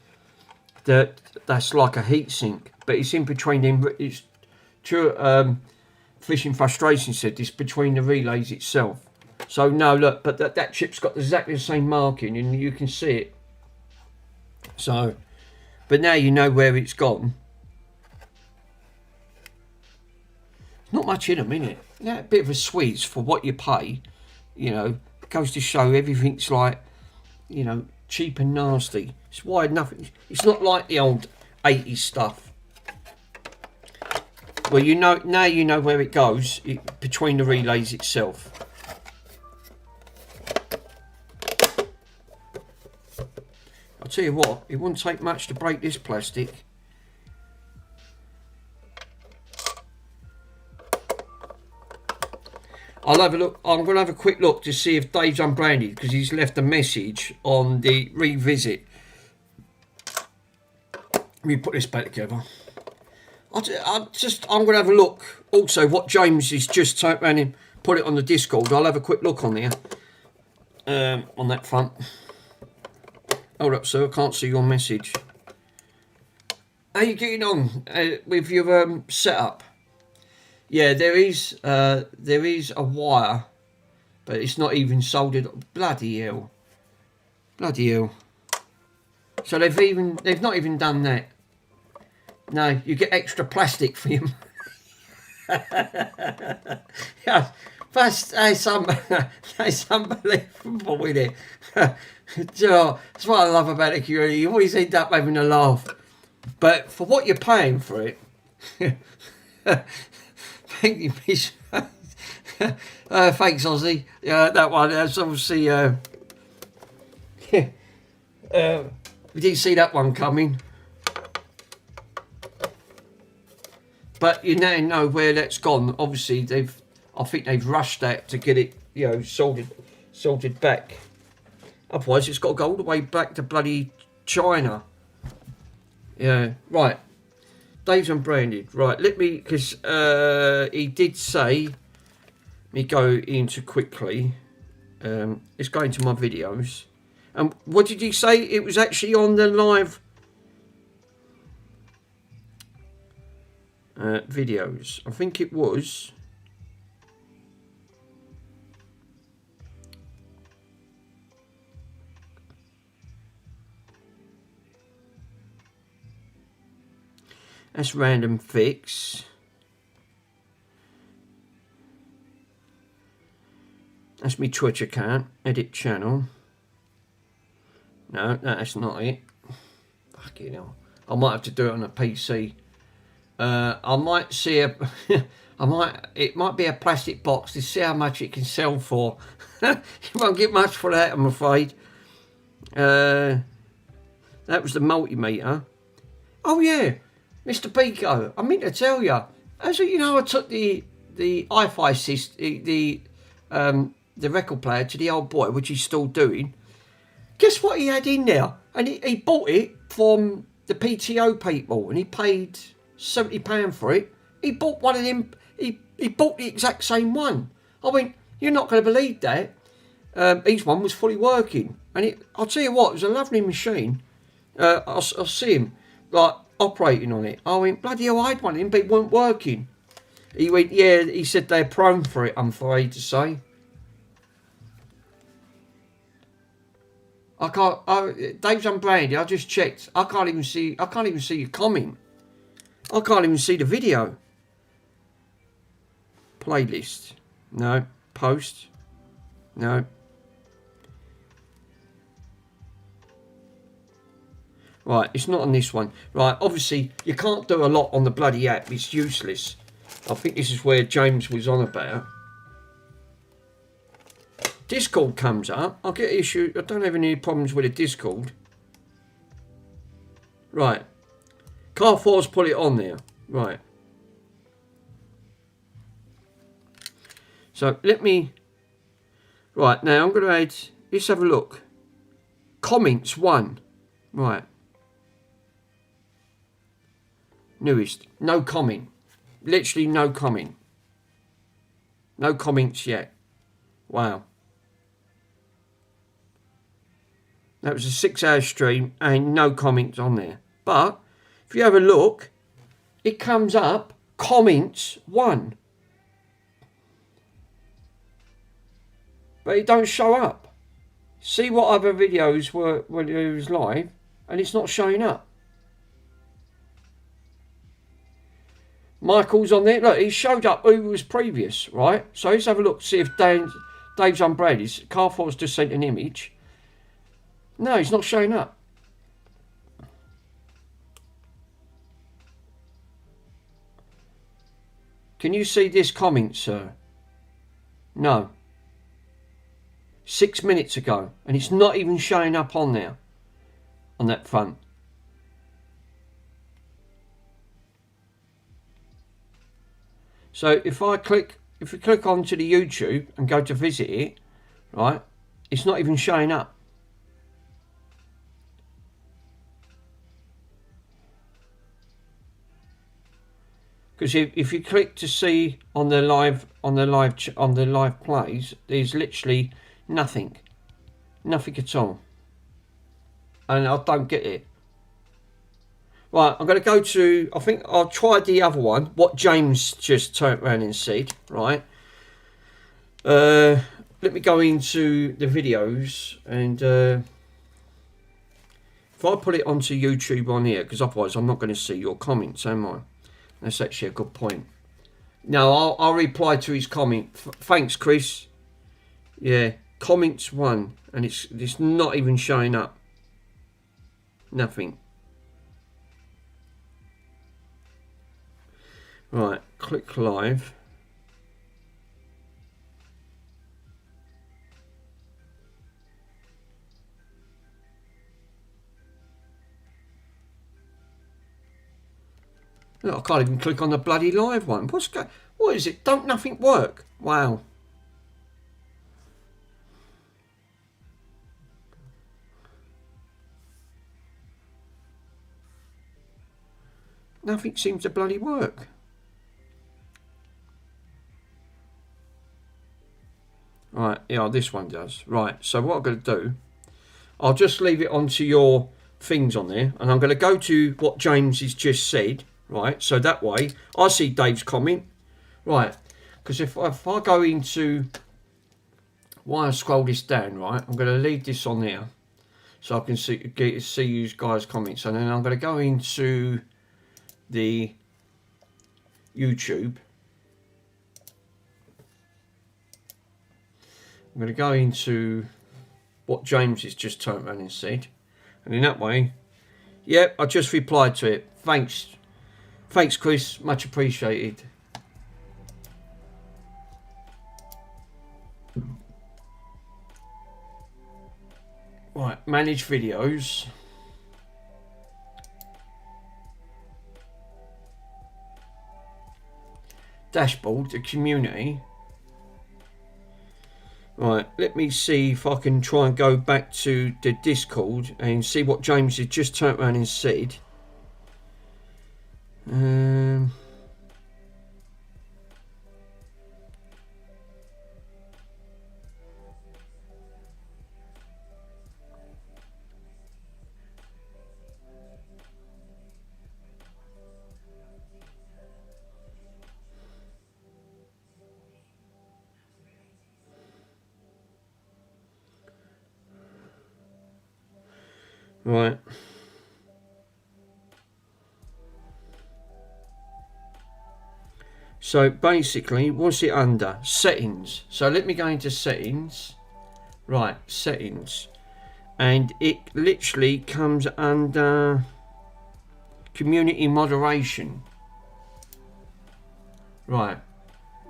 that's like a heatsink, but it's in between them. It's true. Fishing Frustration said it's between the relays itself. So no, look, but that chip's got exactly the same marking, and you can see it. So, but now you know where it's gone. Not much in them, innit? Yeah, a bit of a squeeze for what you pay. You know, goes to show everything's like, you know, cheap and nasty. It's wide nothing. It's not like the old 80s stuff. Well, you know, now you know where it goes, between the relays itself. I'll tell you what, it wouldn't take much to break this plastic. I'll have a look. I'm going to have a quick look to see if Dave's Unbranded, because he's left a message on the revisit. Let me put this back together. I'm going to have a look. Also, what James has just typed around and put it on the Discord. I'll have a quick look on there. On that front. Hold up, sir. I can't see your message. How you getting on with your setup? Yeah, there is a wire, but it's not even soldered. Bloody hell! Bloody hell! So they've not even done that. No, you get extra plastic for him. Yeah, That's, that's unbelievable, isn't it? You know, that's what I love about the community. You always end up having a laugh. But for what you're paying for it, thank you, Miss. Thanks, Ozzy. Yeah, that one. That's obviously. We didn't see that one coming. But you now know where that's gone. Obviously, I think they've rushed that to get it, you know, sorted back. Otherwise, it's got to go all the way back to bloody China. Yeah, right. Dave's unbranded. Right, let me, because he did say, let me go into quickly. Let's go into my videos. And what did you say? It was actually on the live videos. I think it was. That's random fix. That's my Twitch account. Edit channel. No, that's not it. Fucking hell. I might have to do it on a PC. I might see a... it might be a plastic box to see how much it can sell for. You won't get much for that, I'm afraid. That was the multimeter. Oh yeah, Mr. Pico, I meant to tell you. As you know, I took the hi-fi system, the record player to the old boy, which he's still doing. Guess what he had in there? And he bought it from the PTO people, and he paid £70 for it. He bought one of them. He bought the exact same one. I went, you're not going to believe that. His one was fully working, and I'll tell you what, it was a lovely machine. I'll see him like operating on it. I went, bloody hell, I had one of them, but it weren't working. He went, yeah. He said they're prone for it, I'm afraid to say. I can't. Dave's unbranded. I just checked. I can't even see your comment. I can't even see the video. Playlist. No. Post. No. Right, it's not on this one. Right, obviously you can't do a lot on the bloody app. It's useless. I think this is where James was on about. Discord comes up. I get issue. I don't have any problems with a Discord. Right. Car 4's put it on there. Right. So let me. Right, now I'm going to add. Let's have a look. Comments 1. Right. Newest. No comment. Literally no comment. No comments yet. Wow. That was a 6-hour stream and no comments on there. But if you have a look, it comes up comments 1. But it don't show up. See what other videos were when it was live, and it's not showing up. Michael's on there. Look, he showed up who was previous, right? So let's have a look, see if Dave's unbranded. Car4's just sent an image. No, he's not showing up. Can you see this comment, sir? No. 6 minutes ago, and it's not even showing up on there, on that front. So if we click onto the YouTube and go to visit it, right, it's not even showing up. Because if you click to see on the live plays, there's literally nothing at all, and I don't get it. Right, I'm going to go to. I think I'll try the other one. What James just turned around and said. Right. Let me go into the videos, and if I put it onto YouTube on here, because otherwise I'm not going to see your comments, am I? That's actually a good point. No, I'll reply to his comment. Thanks, Chris. Yeah, comments 1, and it's not even showing up. Nothing. Right, click live. Look, I can't even click on the bloody live one. What is it? Don't nothing work? Wow. Nothing seems to bloody work. Right, yeah, this one does. Right, so what I'm going to do, I'll just leave it onto your things on there, and I'm going to go to what James has just said, right? So that way, I see Dave's comment, right? Because if I go into, while I scroll this down, right, I'm going to leave this on there, so I can see you guys' comments, and then I'm going to go into the YouTube. I'm going to go into what James has just turned around and said, and in that way, yep, I just replied to it. Thanks, Chris, much appreciated. Right, manage videos. Dashboard, the community. Right, let me see if I can try and go back to the Discord and see what James had just turned around and said. Right. So basically, what's it under? Settings. So let me go into settings. Right, settings. And it literally comes under community moderation. Right.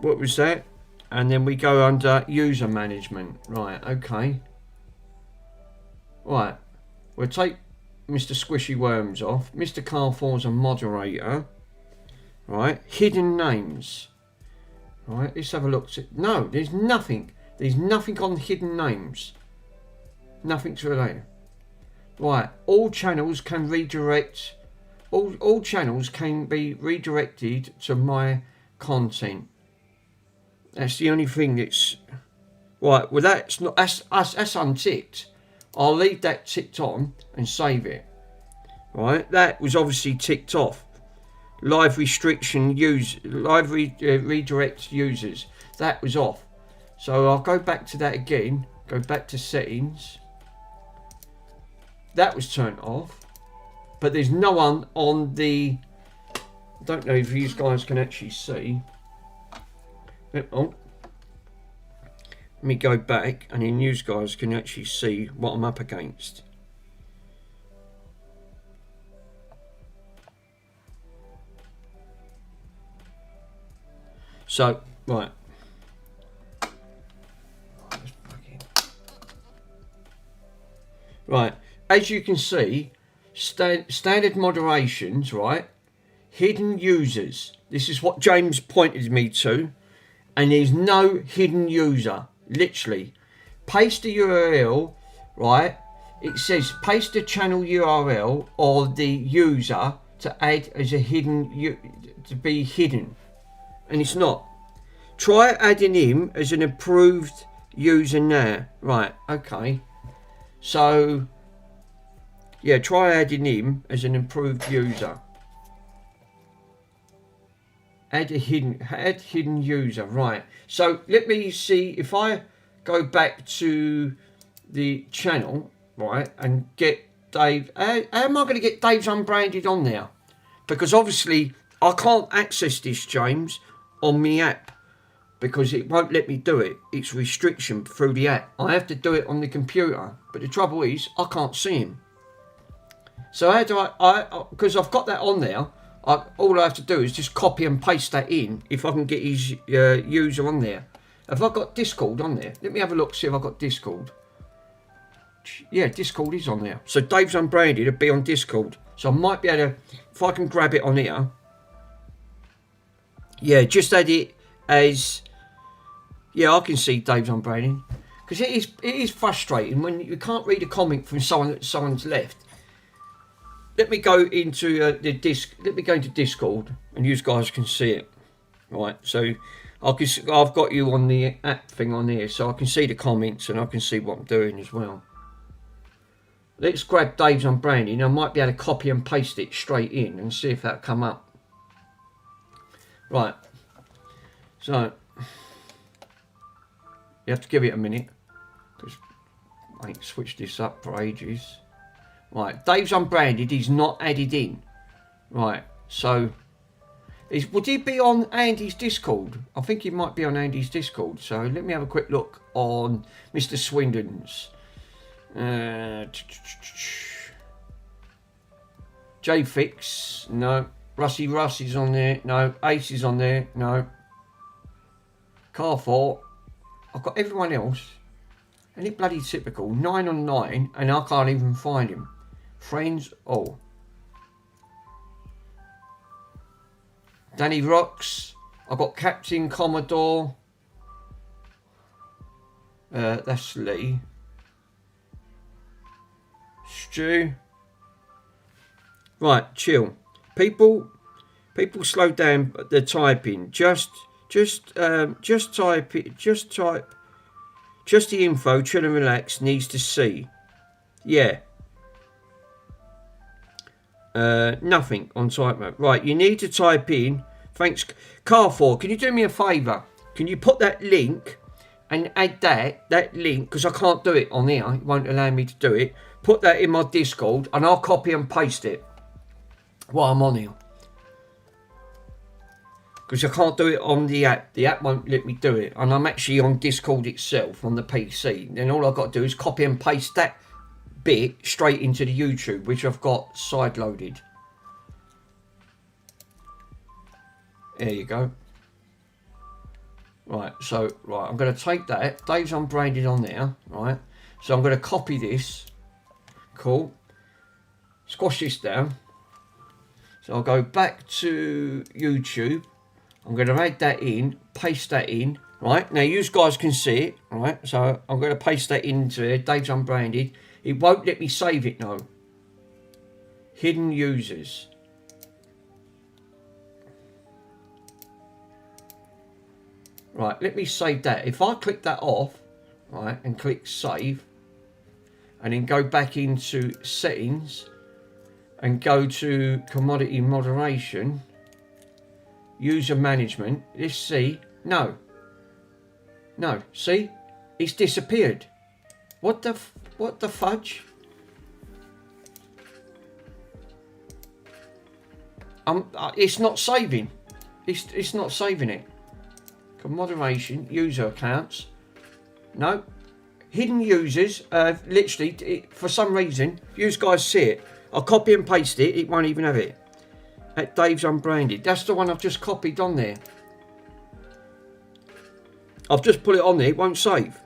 What was that? And then we go under user management. Right, okay. Right. We'll take Mr. Squishy Worms off. Mr. Carfor's a moderator. Right. Hidden names. Right. Let's have a look. No, there's nothing. There's nothing on hidden names. Nothing to relate. Right. All channels can redirect. All channels can be redirected to my content. That's the only thing that's right. Well, that's not. That's unticked. I'll leave that ticked on and save it. Right, that was obviously ticked off. Live restriction use, redirect users. That was off. So I'll go back to that again. Go back to settings. That was turned off. But there's no one on the. I don't know if you guys can actually see. Oh. Let me go back, and then you guys can actually see what I'm up against. So, right. Right, as you can see, standard moderations, right? Hidden users. This is what James pointed me to, and there's no hidden user. Literally, paste the URL, right? It says paste the channel URL or the user to add as a hidden, to be hidden, and it's not. Try adding him as an approved user now. Right, okay. So, yeah, try adding him as an approved user. Add hidden user, right. So let me see if I go back to the channel, right, and get Dave. How am I going to get Dave's Unbranded on there? Because obviously I can't access this, James, on my app because it won't let me do it. It's restriction through the app. I have to do it on the computer, but the trouble is I can't see him. So how do I because I've got that on there, all I have to do is just copy and paste that in if I can get his user on there. Have I got Discord on there? Let me have a look, see if I've got Discord. Yeah, Discord is on there. So Dave's Unbranded will be on Discord. So I might be able to, if I can grab it on here. Yeah, just add it as, yeah, I can see Dave's Unbranded. Because it is frustrating when you can't read a comment from someone's left. Let me go into let me go into Discord and you guys can see it. Right, so I've got you on the app thing on here, so I can see the comments and I can see what I'm doing as well. Let's grab Dave's Unbranded. I might be able to copy and paste it straight in and see if that'll come up. Right. So you have to give it a minute because I ain't switched this up for ages. Right, Dave's Unbranded is not added in. Right, so would he be on Andy's Discord? I think he might be on Andy's Discord. So let me have a quick look on Mr. Swindon's. J-Fix, no. Rusty Russ is on there, no. Ace is on there, no. Carfor, I've got everyone else. And it bloody typical, 9 on 9, and I can't even find him. Friends, oh. Danny Rocks, I've got Captain Commodore. That's Lee. Stu. Right, chill. People slow down the typing. Just type it. Just type. Just the info. Chill and relax. Needs to see. Yeah. Nothing on type mode. Right, you need to type in. Thanks, Carfor. Can you do me a favour? Can you put that link and add that link because I can't do it on here. It won't allow me to do it. Put that in my Discord and I'll copy and paste it while I'm on here. Because I can't do it on the app. The app won't let me do it. And I'm actually on Discord itself on the PC. Then all I've got to do is copy and paste that bit straight into the YouTube, which I've got side loaded. There you go. Right, so, right, I'm going to take that. Dave's Unbranded on there, right? So I'm going to copy this. Cool. Squash this down. So I'll go back to YouTube. I'm going to add that in, paste that in, right? Now, you guys can see it, right? So I'm going to paste that into there. Dave's Unbranded. It won't let me save it, no. Hidden users. Right, let me save that. If I click that off, right, and click save, and then go back into settings, and go to commodity moderation, user management, let's see, no, see, it's disappeared. What the fudge? It's not saving. It's not saving it. Moderation, user accounts. No. Hidden users. Literally, for some reason, you guys see it. I'll copy and paste it. It won't even have it. At Dave's Unbranded. That's the one I've just copied on there. I've just put it on there. It won't save.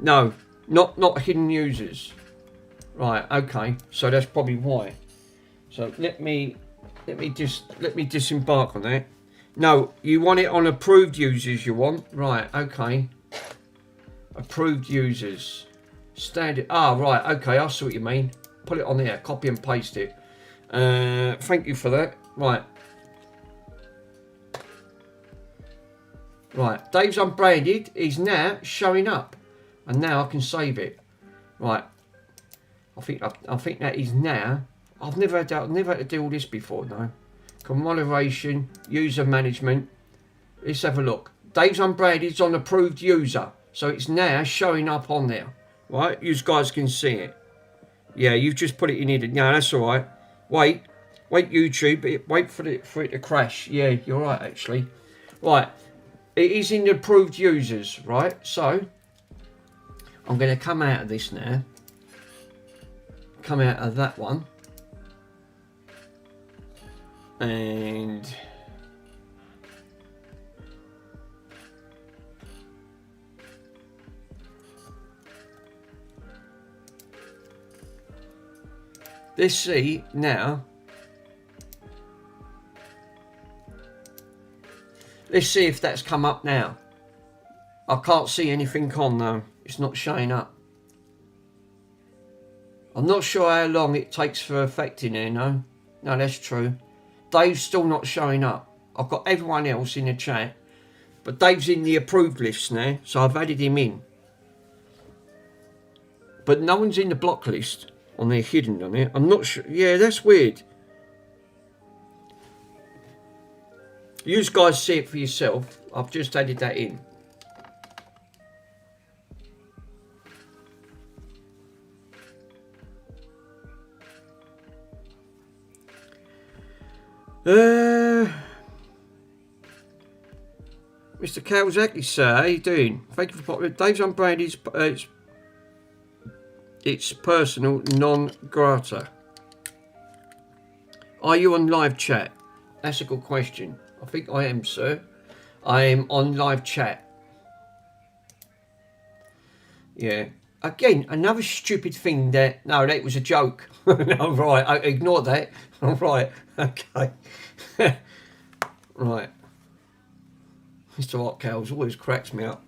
No. Not hidden users. Right. Okay. So that's probably why. So let me disembark on that. No, you want it on approved users, you want? Right, okay. Approved users. Standard. Ah, right, okay, I see what you mean. Put it on there, copy and paste it. Thank you for that. Right. Right, Dave's Unbranded is now showing up. And now I can save it. Right. I think that is now. I've never had to do all this before, no. Moderation, user management. Let's have a look. Dave's Unbranded is on approved user. So it's now showing up on there. Right? You guys can see it. Yeah, you've just put it in here. No, that's alright. Wait. Wait, YouTube. Wait for it to crash. Yeah, you're right, actually. Right. It is in the approved users, right? So, I'm going to come out of this now. Come out of that one. And... let's see now. Let's see if that's come up now. I can't see anything on though. It's not showing up. I'm not sure how long it takes for affecting it, no. No, that's true. Dave's still not showing up. I've got everyone else in the chat. But Dave's in the approved list now, so I've added him in. But no one's in the block list. On there hidden on it. I'm not sure. Yeah, that's weird. You guys see it for yourself. I've just added that in. Mr. Kawasaki, sir, how you doing? Thank you for popping. Dave's unbranded. It's personal, non grata. Are you on live chat? That's a good question. I think I am, sir. I am on live chat. Yeah. Again, another stupid thing that... no, that was a joke. No, right. I ignore that. All right. Okay. Right. Mr. Hot Cows always cracks me up.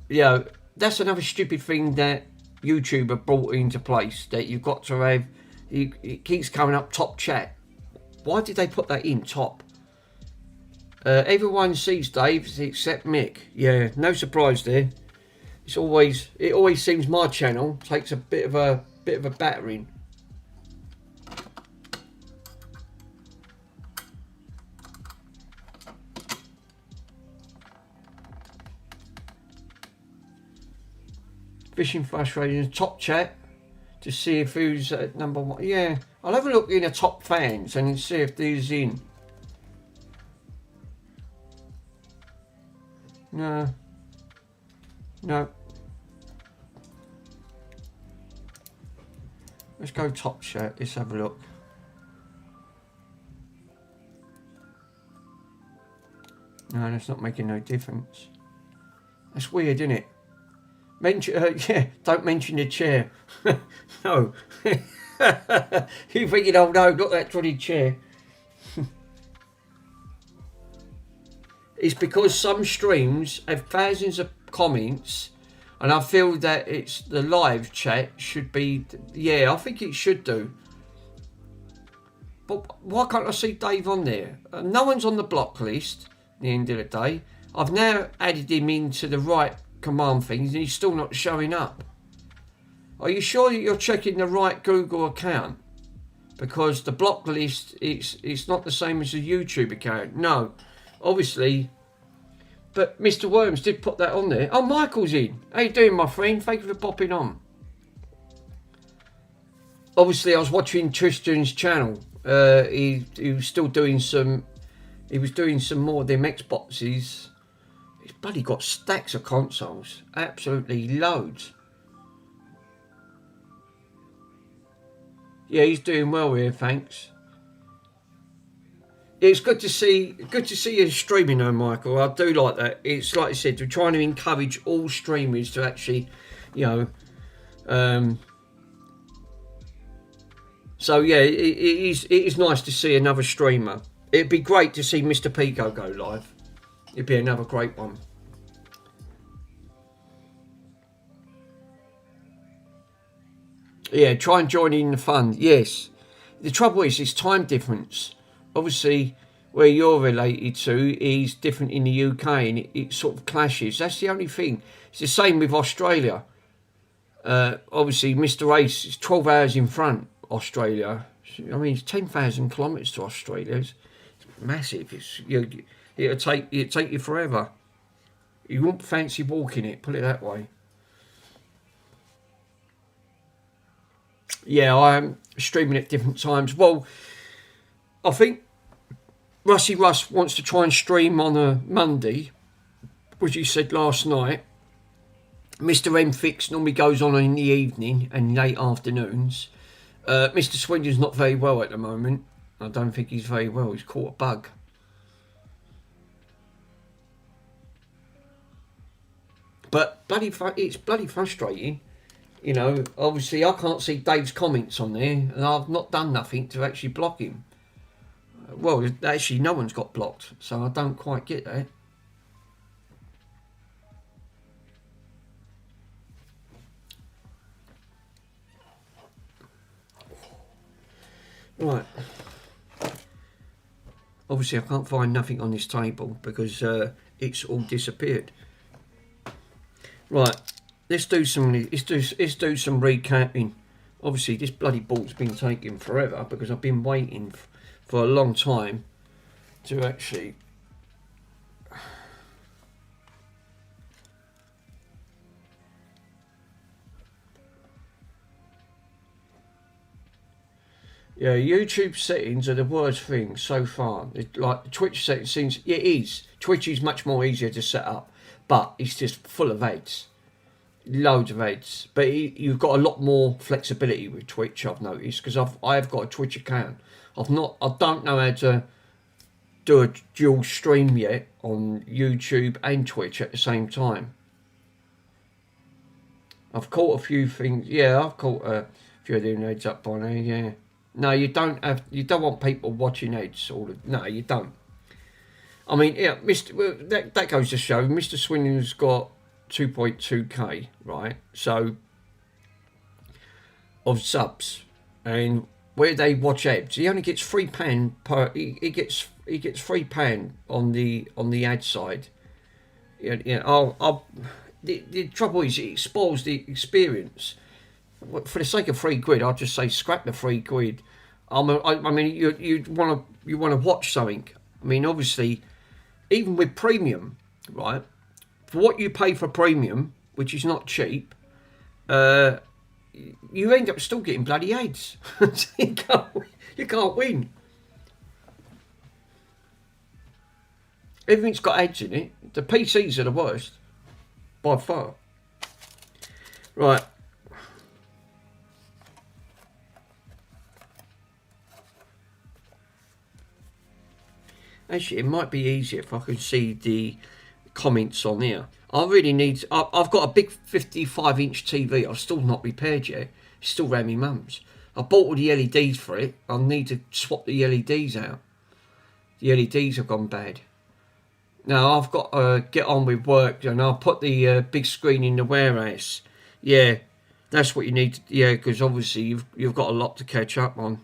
Yeah, that's another stupid thing that YouTube have brought into place, that you've got to have... it keeps coming up top chat. Why did they put that in top? Everyone sees Dave except Mick. Yeah, no surprise there. It always seems my channel takes a bit of a battering. Fishing frustrations, top chat to see if who's at number one. Yeah, I'll have a look in the top fans and see if these in. No. No. Let's go top chat. Let's have a look. No, that's not making no difference. That's weird, isn't it? Mention, yeah, don't mention the chair. No. You're thinking, oh no, not that bloody chair. It's because some streams have thousands of comments, and I feel that it's the live chat should be, yeah, I think it should do. But why can't I see Dave on there? No one's on the block list at the end of the day. I've now added him into the right command things and he's still not showing up. Are you sure that you're checking the right Google account? Because the block list, it's not the same as a YouTube account. No, obviously. But Mr. Worms did put that on there. Oh, Michael's in. How you doing, my friend? Thank you for popping on. Obviously, I was watching Tristan's channel. He was still doing some... he was doing some more of them Xboxes. He's bloody got stacks of consoles. Absolutely loads. Yeah, he's doing well here, thanks. It's good to see you streaming though, Michael. I do like that. It's like I said, we're trying to encourage all streamers to actually, you know, so yeah, it is nice to see another streamer. It'd be great to see Mr. Pico go live. It'd be another great one. Yeah, try and join in the fun. Yes. The trouble is, it's time difference. Obviously, where you're related to is different in the UK, and it sort of clashes. That's the only thing. It's the same with Australia. Obviously, Mr. Ace is 12 hours in front, Australia. I mean, it's 10,000 kilometres to Australia. It's massive. It'll take you forever. You won't fancy walking it, put it that way. Yeah, I'm streaming at different times. Well, I think Rusty Russ wants to try and stream on a Monday, which he said last night. Mr. M Fix normally goes on in the evening and late afternoons. Mr. Swindon's not very well at the moment. I don't think he's very well. He's caught a bug. But it's bloody frustrating. You know, obviously I can't see Dave's comments on there, and I've not done nothing to actually block him. Well, actually, no one's got blocked, so I don't quite get that. Right. Obviously, I can't find nothing on this table because it's all disappeared. Right. Let's do some recapping. Obviously, this bloody ball's been taking forever because I've been waiting for a long time to actually. Yeah, YouTube settings are the worst thing so far. Like the Twitch settings seems it is. Twitch is much more easier to set up, but it's just full of ads, loads of ads. But you've got a lot more flexibility with Twitch. I've noticed because I've got a Twitch account. I don't know how to do a dual stream yet on YouTube and Twitch at the same time. I've caught a few things. Yeah, I've caught a few of them ads up by now. Yeah. No, you don't want people watching ads no, you don't. I mean, yeah, that goes to show Mr. Swindon's got 2.2k, right? So of subs, and where they watch ads, he only gets £3 per. He gets £3 on the ad side. Yeah. The trouble is, it spoils the experience. For the sake of £3, I'll just say scrap the £3. I mean, you want to watch something. I mean, obviously, even with premium, right? For what you pay for premium, which is not cheap, you end up still getting bloody ads. you can't win. Everything's got ads in it. The PCs are the worst, by far. Right. Actually, it might be easier if I could see the comments on here. I've got a big 55-inch TV. I've still not repaired yet. It's still around my mum's. I bought all the LEDs for it. I'll need to swap the LEDs out. The LEDs have gone bad. Now I've got to get on with work, and I'll put the big screen in the warehouse. Yeah, that's what you need to. Yeah, because obviously you've got a lot to catch up on.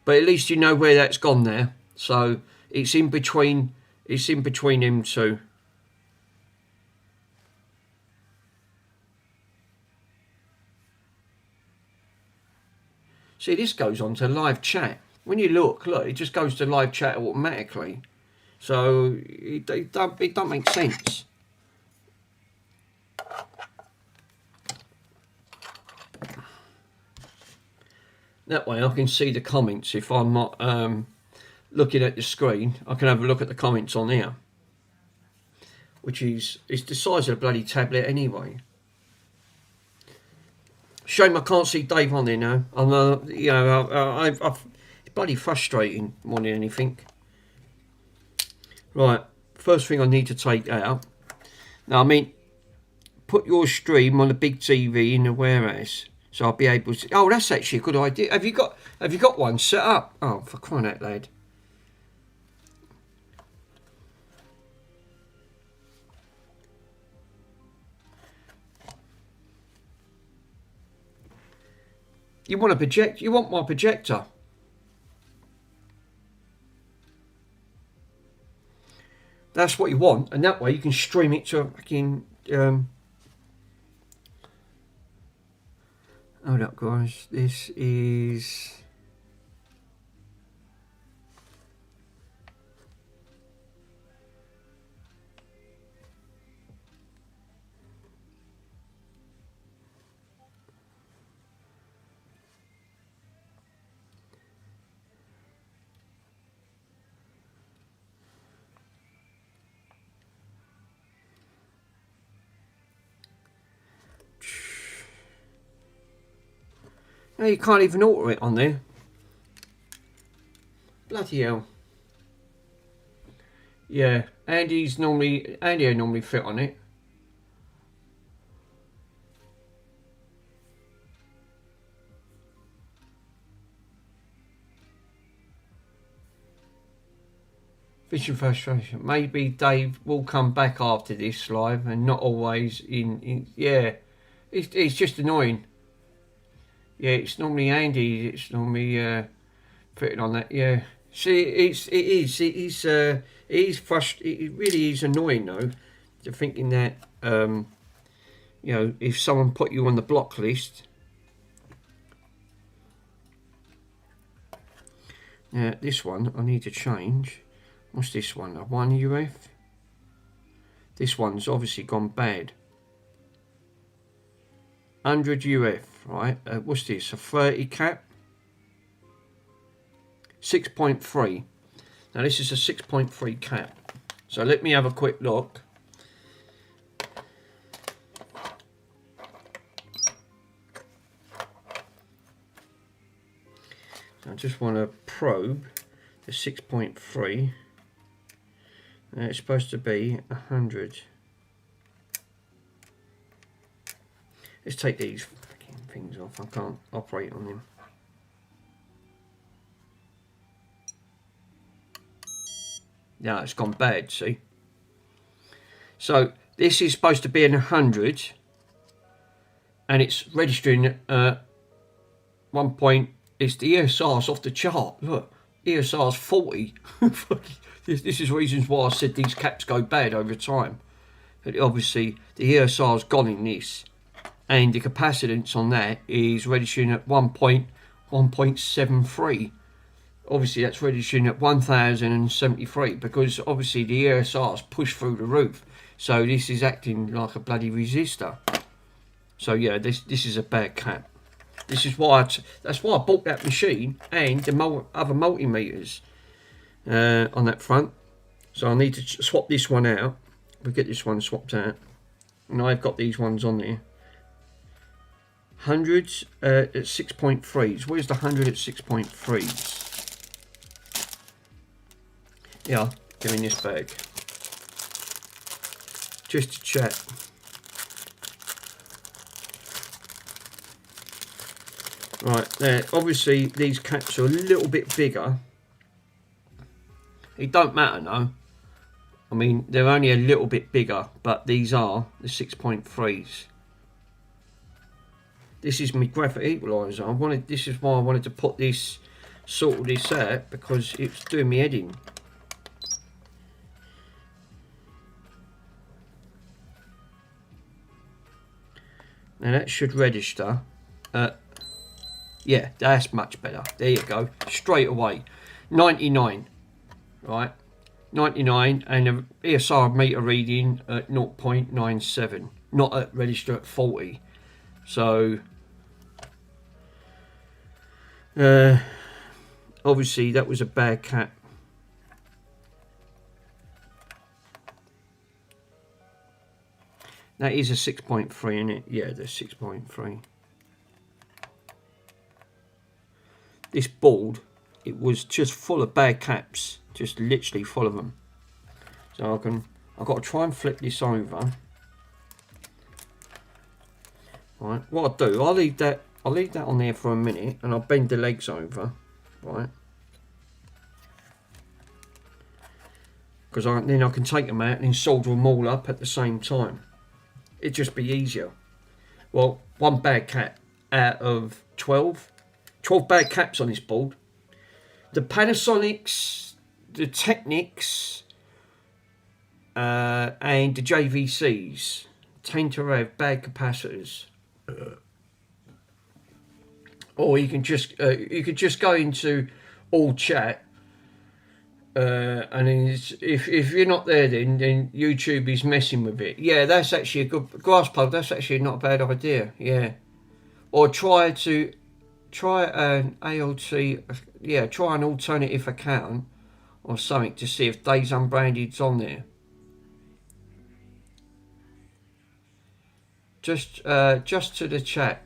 But at least you know where that's gone there. So it's in between them two. See, this goes on to live chat. When you look, it just goes to live chat automatically. So it don't make sense. That way I can see the comments. If I'm not looking at the screen, I can have a look at the comments on here. Which is, it's the size of a bloody tablet anyway. Shame I can't see Dave on there now. I know, it's bloody frustrating more than anything. Right, first thing I need to take out. Now, I mean, put your stream on the big TV in the warehouse. So I'll be able to. Oh, that's actually a good idea. Have you got one set up? Oh, for crying out loud! You want a project? You want my projector? That's what you want, and that way you can stream it to a fucking. Hold up, guys. This is. No, you can't even alter it on there. Bloody hell. Yeah, Andy normally fit on it. Fishing frustration. Maybe Dave will come back after this live and not always in yeah. It's just annoying. Yeah, it's normally Andy. It's normally fitting on that. Yeah. See, it really is annoying though. To thinking that you know, if someone put you on the block list. Now this one I need to change. What's this one? A 1 UF? This one's obviously gone bad. 100 UF, right? What's this? A 30 cap? 6.3. Now this is a 6.3 cap. So let me have a quick look. I just want to probe the 6.3. It's supposed to be 100. Let's take these fucking things off. I can't operate on them. Yeah, it's gone bad, see? So this is supposed to be in 100 and it's registering 1 point. It's the ESR's off the chart. Look, ESR's 40. This is reasons why I said these caps go bad over time. But obviously the ESR's gone in this, and the capacitance on that is registering at 1.73. Obviously that's registering at 1073 because obviously the ESR's pushed through the roof. So this is acting like a bloody resistor. So yeah, this is a bad cap. This is why that's why I bought that machine and the other multimeters on that front. So I need to swap this one out. We'll get this one swapped out. And I've got these ones on there. 100s at 6.3s. Where's the 100 at 6.3s? Yeah, they're in this bag. Just to chat. Right, there. Obviously these caps are a little bit bigger. It don't matter, no. I mean, they're only a little bit bigger, but these are the 6.3s. This is my graphic equalizer. This is why I wanted to put this, sort this out, because it's doing me head in. Now that should register. Yeah, that's much better. There you go. Straight away. 99. Right. 99 and the ESR meter reading at 0.97. Not at register at 40. So obviously that was a bad cap. That is a 6.3, isn't it? Yeah, the 6.3. This board, it was just full of bad caps, just literally full of them. So I've got to try and flip this over. Right, what I'll do, I'll leave that on there for a minute, and I'll bend the legs over, right? Because then I can take them out and solder them all up at the same time. It'd just be easier. Well, one bad cap out of 12 bad caps on this board. The Panasonics, the Technics, and the JVCs tend to have bad capacitors. Or you can just go into all chat, and then if you're not there, then YouTube is messing with it. Yeah, that's actually a good grass plug. That's actually not a bad idea. Yeah, or try an ALT. Yeah, try an alternative account or something to see if Days Unbranded's on there. Just to the chat.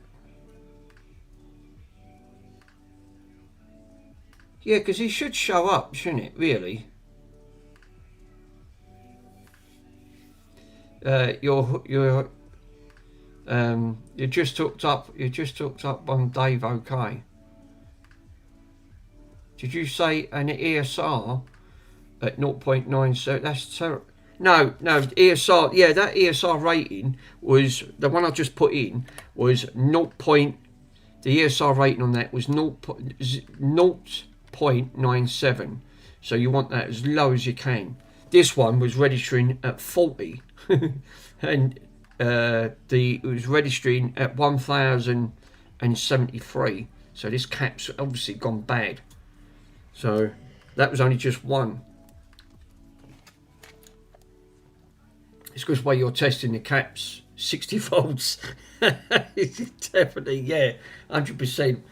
Yeah, because it should show up, shouldn't it? Really. You're just hooked up. You just hooked up on Dave. Okay. Did you say an ESR at 0.97? That's terrible. No, ESR. Yeah, that ESR rating was the one I just put in was 0. The ESR rating on that was 0.97. So you want that as low as you can. This one was registering at 40, and it was registering at 1,073. So this cap's obviously gone bad. So that was only just one. It's because where you're testing the caps, 60 volts. Definitely, yeah, 100%.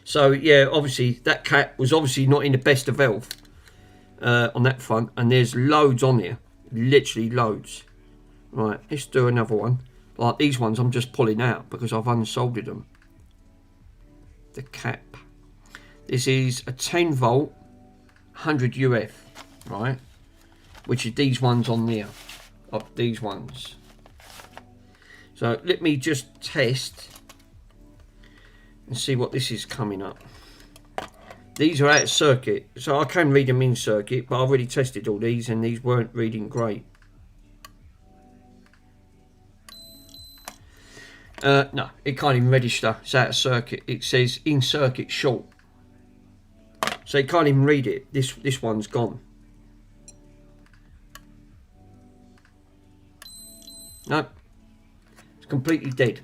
So yeah, obviously that cap was obviously not in the best of health on that front, and there's loads on there, literally loads. Right, let's do another one. Like these ones, I'm just pulling out because I've unsoldered them. The cap. This is a 10 volt, 100 UF, right? Which is these ones on there, up these ones. So let me just test and see what this is coming up. These are out of circuit, so I can read them in circuit, but I've already tested all these and these weren't reading great. No, it can't even register. It's out of circuit. It says in circuit short, so it can't even read it. This one's gone. No, it's completely dead.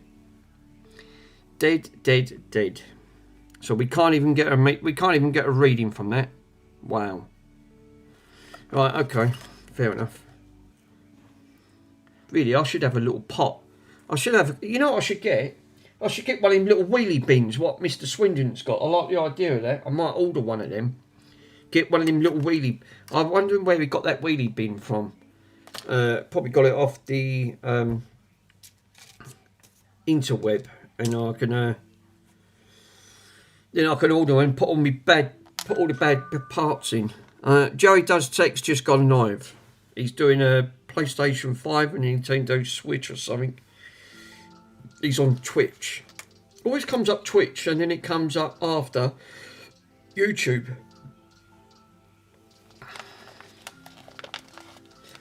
Dead. So we can't even get a reading from that. Wow. Right, okay, fair enough. Really, I should have a little pot. I should have. You know what I should get? I should get one of them little wheelie bins. What Mr. Swindon's got. I like the idea of that. I might order one of them. Get one of them little wheelie. I'm wondering where we got that wheelie bin from. Probably got it off the interweb, and I can then I can order and put all the bad parts in. Joey Does Tech's just gone live. He's doing a PlayStation 5 and Nintendo Switch or something. He's on Twitch. Always comes up Twitch and then it comes up after YouTube.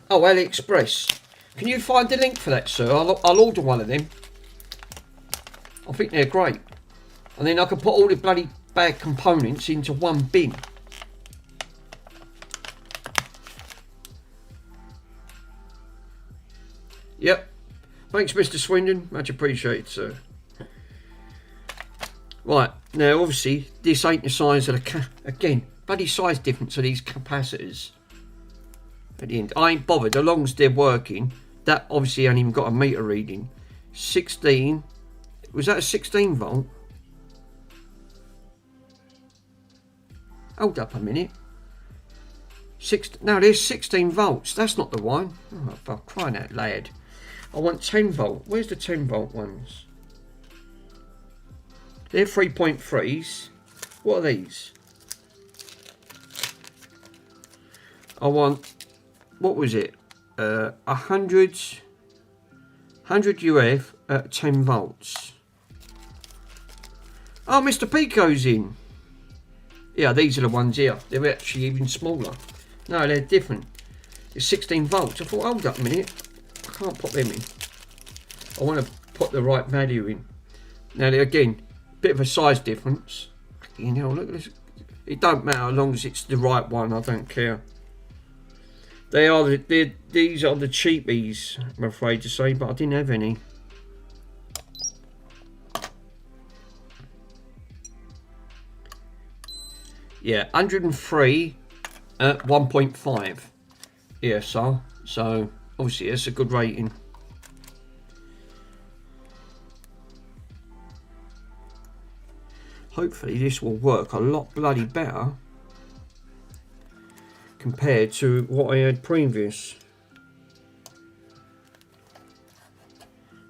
Oh, AliExpress. Can you find the link for that, sir? I'll order one of them. I think they're great. And then I can put all the bloody bad components into one bin. Yep. Thanks, Mr. Swindon. Much appreciated, sir. Right. Now, obviously, this ain't the size of the... Again, bloody size difference of these capacitors. At the end. I ain't bothered. As long as they're working. That obviously ain't even got a meter reading. 16... Was that a 16 volt? Hold up a minute. No, there's 16 volts. That's not the one. Oh, for crying out loud. I want 10 volt. Where's the 10 volt ones? They're 3.3s. What are these? I want, what was it? 100 UF at 10 volts. Oh, Mr. Pico's in. Yeah, these are the ones here. They're actually even smaller. No, they're different. It's 16 volts. I thought, hold up a minute. I can't put them in. I want to put the right value in. Now, again, bit of a size difference. You know, look at this. It don't matter as long as it's the right one. I don't care. These are the cheapies, I'm afraid to say, but I didn't have any. Yeah, 103 at 1.5 ESR. So obviously it's a good rating. Hopefully this will work a lot bloody better compared to what I had previous.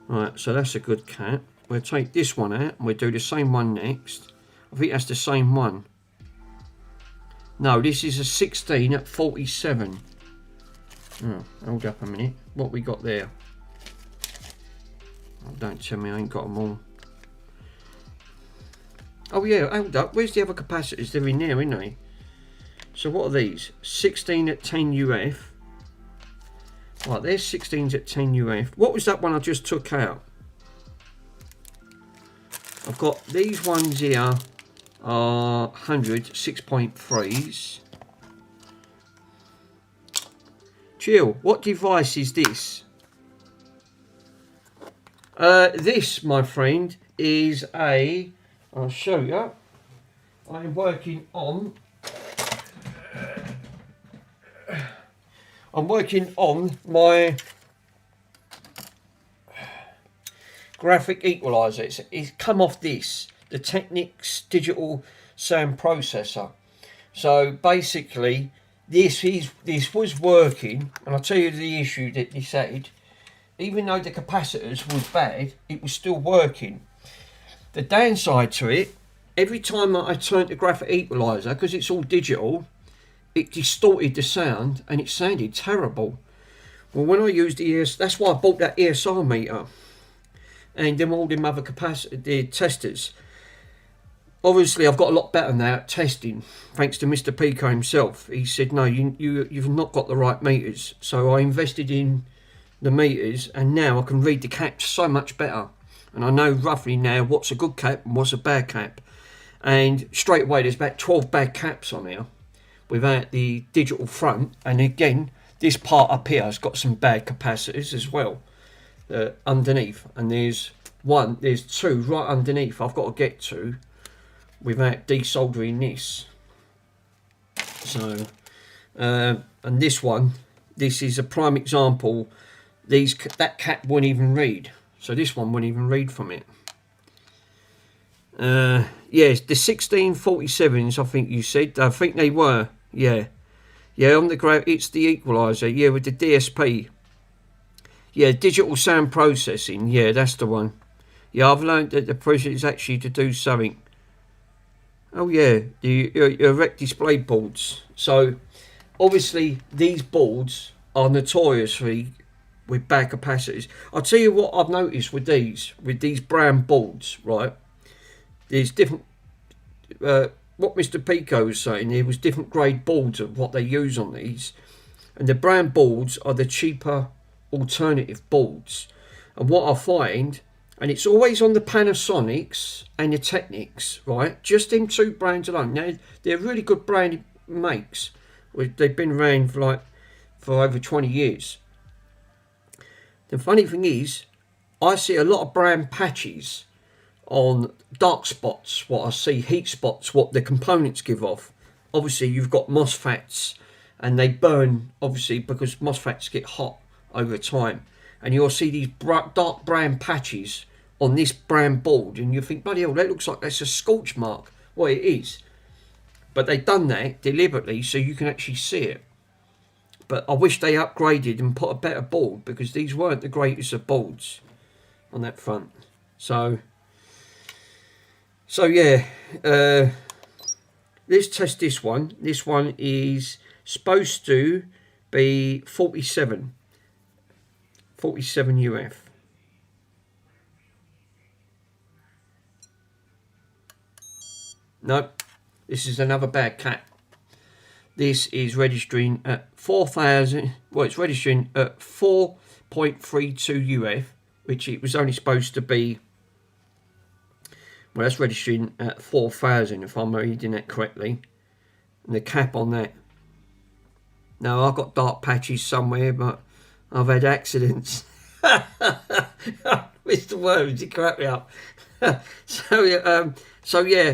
Right, so that's a good cat. we'll take this one out and we'll do the same one next. I think that's the same one. No, this is a 16 at 47. Oh, hold up a minute. What we got there? Oh, don't tell me I ain't got them all. Oh yeah, hold up. Where's the other capacitors? They're in there, aren't they? So what are these? 16 at 10 UF. Right, there's 16s at 10 UF. What was that one I just took out? I've got these ones here are 100 6.3s. Chill, what device is this? This, my friend, is a... I'll show you. I'm working on my graphic equalizer. It's come off this, the Technics digital sound processor. So basically this was working, and I'll tell you the issue that this had. Even though the capacitors was bad, it was still working. The downside to it, every time I turned the graphic equalizer, because it's all digital, it distorted the sound and it sounded terrible. Well, when I used the that's why I bought that ESR meter and then all them other the testers. Obviously, I've got a lot better now at testing, thanks to Mr. Pico himself. He said, no, you've not got the right meters. So I invested in the meters, and now I can read the caps so much better. And I know roughly now what's a good cap and what's a bad cap. And straight away, there's about 12 bad caps on here without the digital front. And again, this part up here has got some bad capacitors as well underneath. And there's two right underneath I've got to get to without desoldering this. So, and this one, this is a prime example. That cap won't even read. So this one won't even read from it. Yes, the 1647s, I think you said. I think they were. Yeah. Yeah, on the it's the equalizer. Yeah, with the DSP. Yeah, digital sound processing. Yeah, that's the one. Yeah, I've learned that the process is actually to do something. Oh yeah, the erect display boards. So obviously these boards are notoriously with bad capacitors. I'll tell you what I've noticed with these brand boards, right? There's different, what Mr. Pico was saying, there was different grade boards of what they use on these. And the brand boards are the cheaper alternative boards. And what I find, and it's always on the Panasonics and the Technics, right? Just them two brands alone. Now, they're really good brand makes. They've been around for over 20 years. The funny thing is, I see a lot of brand patches on dark spots, what I see heat spots, what the components give off. Obviously, you've got MOSFETs, and they burn, obviously, because MOSFETs get hot over time. And you'll see these dark brown patches on this brand board, and you think, bloody hell, that looks like that's a scorch mark. Well, it is. But they've done that deliberately so you can actually see it. But I wish they upgraded and put a better board, because these weren't the greatest of boards on that front. So yeah, let's test this one. This one is supposed to be 47 UF. Nope, this is another bad cap. This is registering at 4,000. Well, it's registering at 4.32 UF, which it was only supposed to be. Well, that's registering at 4,000 if I'm reading that correctly. And the cap on that. Now, I've got dark patches somewhere, but I've had accidents. Mr. Worms, he cracked me up. So yeah,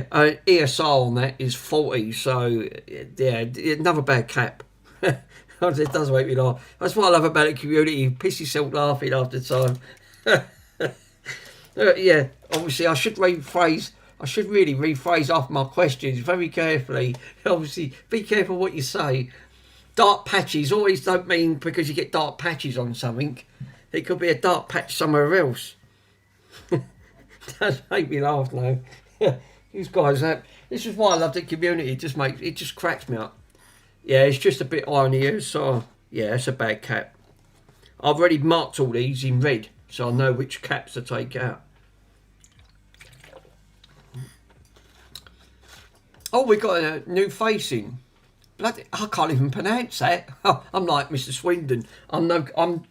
ESR on that is 40. So yeah, another bad cap. It does make me laugh. That's what I love about the community. You piss yourself laughing after time. Yeah, obviously I should really rephrase off my questions very carefully. Obviously, be careful what you say. Dark patches always don't mean because you get dark patches on something. It could be a dark patch somewhere else. Does make me laugh though. These guys, this is why I love the community. It just cracks me up. Yeah, it's just a bit high on the ears, so yeah, it's a bad cap. I've already marked all these in red, so I know which caps to take out. Oh, we got a new face in. Bloody, I can't even pronounce that. I'm like Mr. Swindon. I'm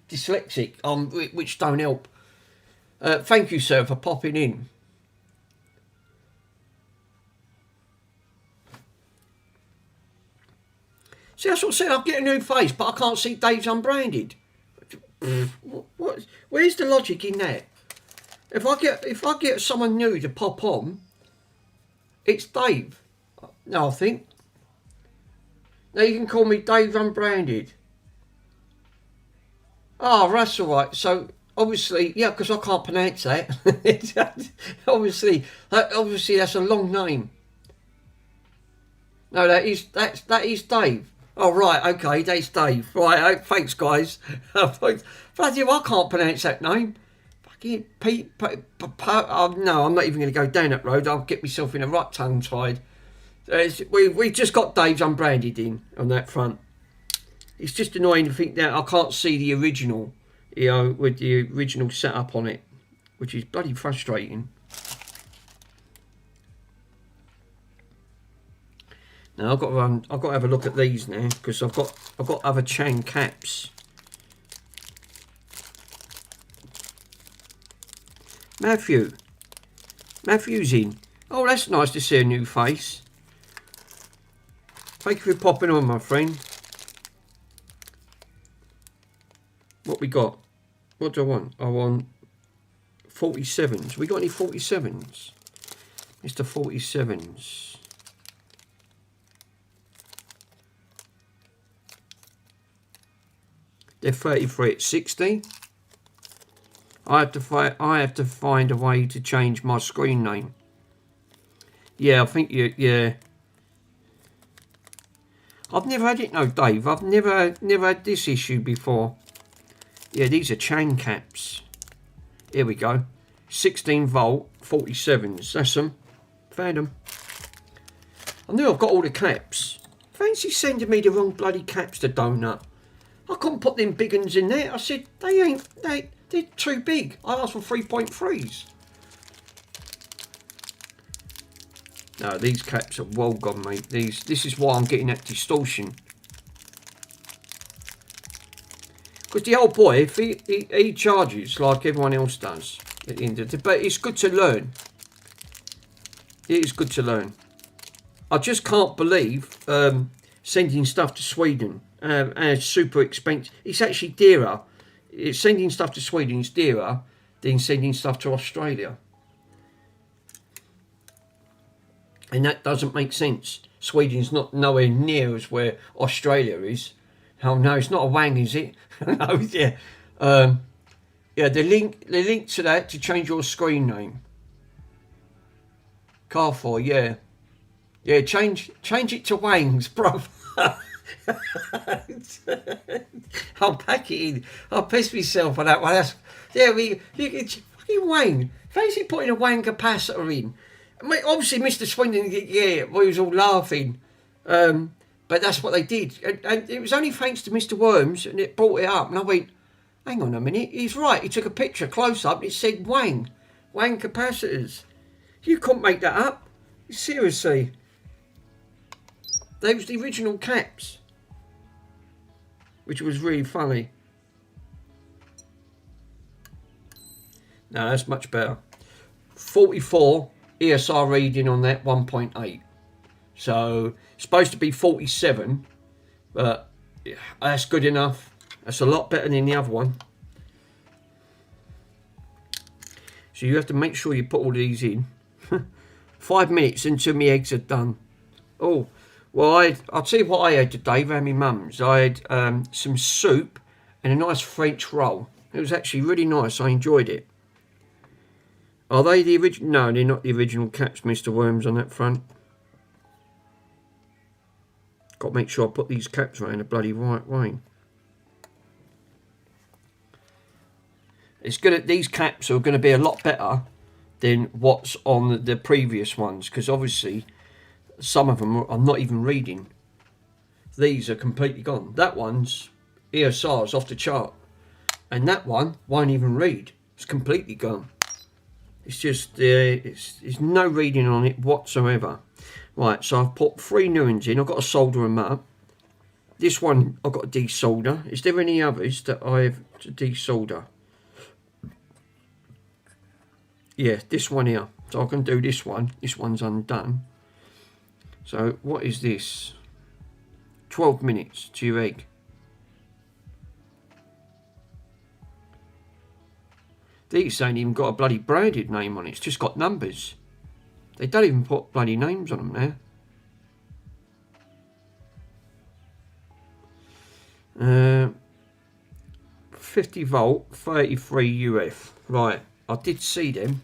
dyslexic. Which don't help. Thank you, sir, for popping in. See, that's what I said. I'll get a new face, but I can't see Dave's unbranded. What? Where's the logic in that? If I get someone new to pop on, it's Dave. No, I think. Now you can call me Dave Unbranded. Oh, that's all right. So obviously, yeah, because I can't pronounce that. obviously, that's a long name. No, that is Dave. Oh right, okay, that's Dave. Right, thanks guys. Bloody hell, I can't pronounce that name. Fucking Pete. No, I'm not even going to go down that road. I'll get myself in a right tongue tied. We just got Dave's Unbranded in on that front. It's just annoying to think that I can't see the original, with the original setup on it, which is bloody frustrating. Now I've got to have a look at these now because I've got other Chang caps. Matthew's in. Oh, that's nice to see a new face. Thank you for popping on, my friend. What we got? What do I want? I want 47s. We got any 47s? Mr. 47s. They're 33 at 60. I have to find a way to change my screen name. Yeah, I think yeah. I've never had it, no, Dave. I've never had this issue before. Yeah, these are chain caps. Here we go. 16 volt 47s. That's them. Found them. I knew I've got all the caps. Fancy sending me the wrong bloody caps to Donut. I couldn't put them big uns in there. I said they're too big. I asked for 3.3s. No, these caps are well gone, mate. This is why I'm getting that distortion. Because the old boy, if he charges like everyone else does at the end of the day, but it's good to learn. It is good to learn. I just can't believe sending stuff to Sweden and it's super expensive. It's actually dearer. Sending stuff to Sweden is dearer than sending stuff to Australia. And that doesn't make sense. Sweden's not nowhere near as where Australia is. Oh no, it's not a wang, is it? No, yeah. Yeah, the link to that to change your screen name. Carrefour, yeah. Yeah, change it to Wangs, bruv. I'll pack it in. I'll piss myself on that one. You can fucking Wang. Fancy putting a Wang capacitor in. Obviously, Mr. Swindon, yeah, we was all laughing. But that's what they did. And it was only thanks to Mr. Worms, and it brought it up. And I went, hang on a minute, he's right. He took a picture close up, and it said Wang capacitors. You couldn't make that up. Seriously. They was the original caps. Which was really funny. No, that's much better. 44 ESR reading on that, 1.8. So, it's supposed to be 47. But yeah, that's good enough. That's a lot better than the other one. So you have to make sure you put all these in. 5 minutes until my eggs are done. Oh, well, I'll tell you what I had today around my mum's. I had some soup and a nice French roll. It was actually really nice. I enjoyed it. Are they the original? No, they're not the original caps, Mr. Worms, on that front. Got to make sure I put these caps around the bloody right way. It's gonna. These caps are going to be a lot better than what's on the previous ones, because obviously some of them I'm not even reading. These are completely gone. That one's ESR's off the chart, and that one won't even read. It's completely gone. It's just it's no reading on it whatsoever. Right, so I've put 3 new ones in. I've got to solder them up. This one I've got to desolder. Is there any others that I have to desolder? Yeah, this one here. So I can do this one. This one's undone. So what is this? 12 minutes to your egg. These ain't even got a bloody branded name on it. It's just got numbers. They don't even put bloody names on them now. 50 volt, 33 UF. Right, I did see them.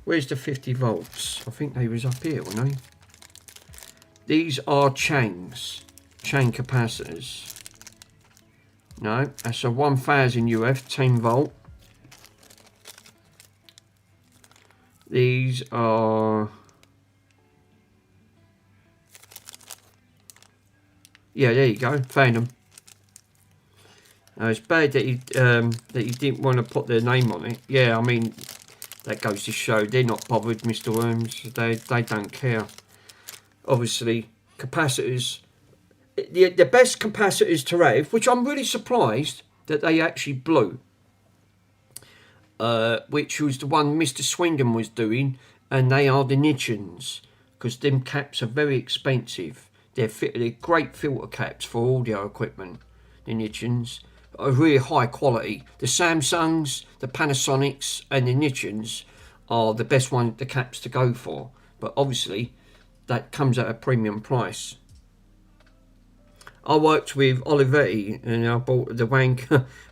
Where's the 50 volts? I think they was up here, weren't they? These are chain capacitors. No, that's a 1000 UF, 10 volt. These are, yeah, there you go, found them. It's bad that you didn't want to put their name on it. Yeah, I mean, that goes to show they're not bothered, Mr. Worms. They don't care. Obviously, capacitors, the best capacitors to have, which I'm really surprised that they actually blew, which was the one Mr. Swindon was doing, and they are the Nichens, because them caps are very expensive. They're great filter caps for audio equipment, the Nichens, are really high quality. The Samsungs, the Panasonics, and the Nichens are the best one, the caps to go for, but obviously that comes at a premium price. I worked with Olivetti and I bought the Wang.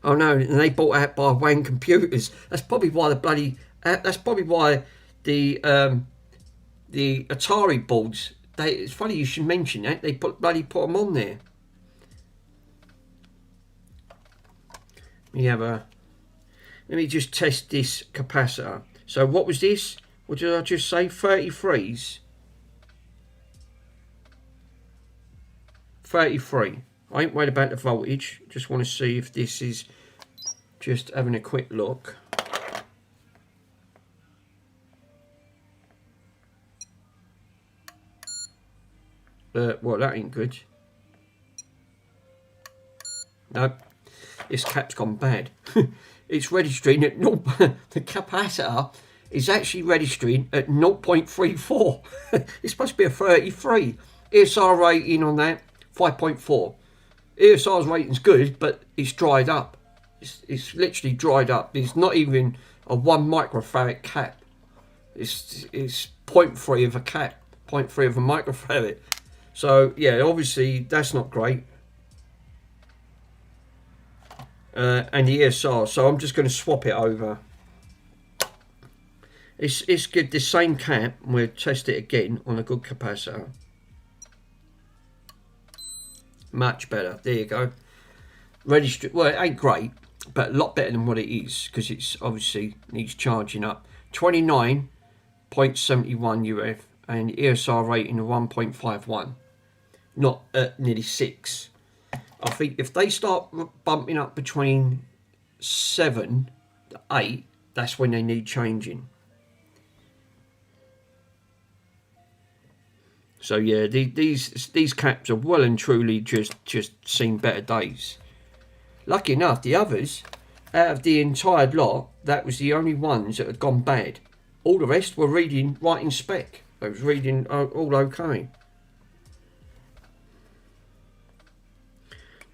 Oh no, and they bought out by Wang Computers. That's probably why the bloody. That's probably why the Atari boards. It's funny you should mention that. They put them on there. Let me just test this capacitor. So what was this? What did I just say? 33s. 33. I ain't worried about the voltage. Just want to see if this is, just having a quick look. Well, that ain't good. Nope. This cap's gone bad. It's registering at no. The capacitor is actually registering at 0.34. It's supposed to be a 33. ESR rating on that 5.4. ESR's rating's good, but it's dried up. It's literally dried up. It's not even a 1 microfarad cap. It's 0.3 of a cap, 0.3 of a microfarad. So yeah, obviously that's not great. And the ESR, so I'm just going to swap it over. It's good, the same cap. We'll test it again on a good capacitor. Much better. There you go. Registry. Well, it ain't great, but a lot better than what it is, because it's obviously needs charging up. 29.71 UF and ESR rating of 1.51. Not at nearly 6. I think if they start bumping up between 7 to 8, that's when they need changing. So yeah, these caps are well and truly just seen better days. Lucky enough, the others, out of the entire lot, that was the only ones that had gone bad. All the rest were reading right in spec. They was reading all okay.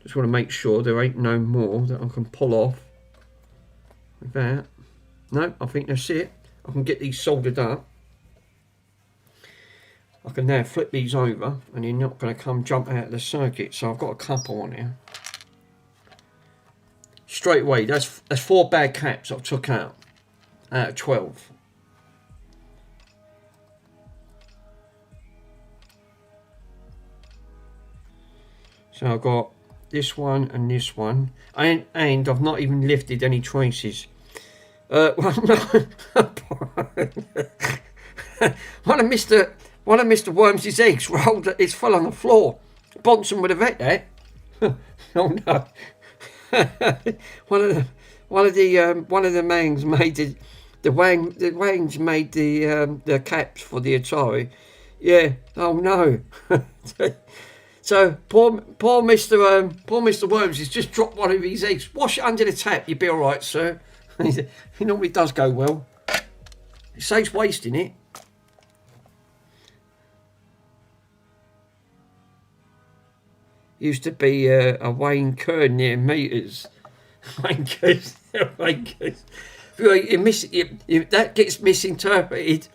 Just want to make sure there ain't no more that I can pull off with that. No, I think that's it. I can get these soldered up. I can now flip these over and you're not going to jump out of the circuit. So I've got a couple on here. Straight away, that's 4 bad caps I've took out of 12. So I've got this one and this one, and I've not even lifted any traces. Well, no. One of Mr. Worms's eggs rolled. It's fell on the floor. Bonson would have ate that. Oh no. one of the mangs made the Wangs made the caps for the Atari. Yeah. Oh no. So poor Mr. Worms has just dropped one of his eggs. Wash it under the tap. You'll be all right, sir. He normally does go well. It saves wasting it. Used to be a Wayne Kern near meters. Wayne Kern. That gets misinterpreted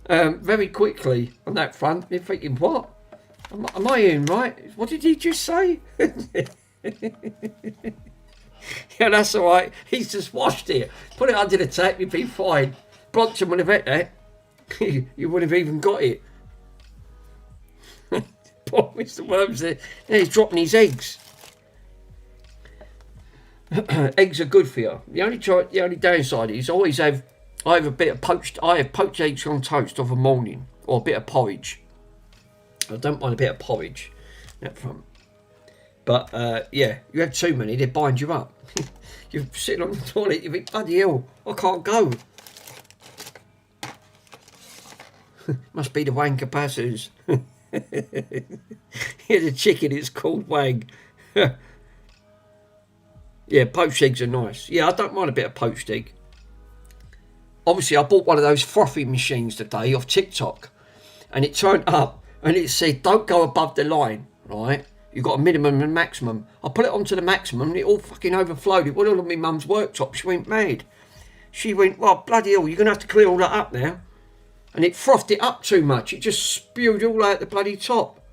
very quickly on that front. You're thinking, what? Am I in right? What did he just say? Yeah, that's all right. He's just washed it. Put it under the tap, you'd be fine. Bronson would have had that. You wouldn't have even got it. Poor Mr. Worms there. He's dropping his eggs. Eggs are good for you. The only downside is I have poached eggs on toast of a morning, or a bit of porridge. I don't mind a bit of porridge that front. But yeah, you have too many, they bind you up. You're sitting on the toilet, you think, bloody hell, I can't go. Must be the wanker passers. Here's a chicken, it's called Wang. Yeah, poached eggs are nice. Yeah, I don't mind a bit of poached egg. Obviously, I bought one of those frothy machines today off TikTok, and it turned up and it said, don't go above the line, right? You've got a minimum and maximum. I put it onto the maximum and it all fucking overflowed. It went all on my mum's worktop. She went mad. She went, well, bloody hell, you're going to have to clear all that up now. And it frothed it up too much. It just spewed all out the bloody top.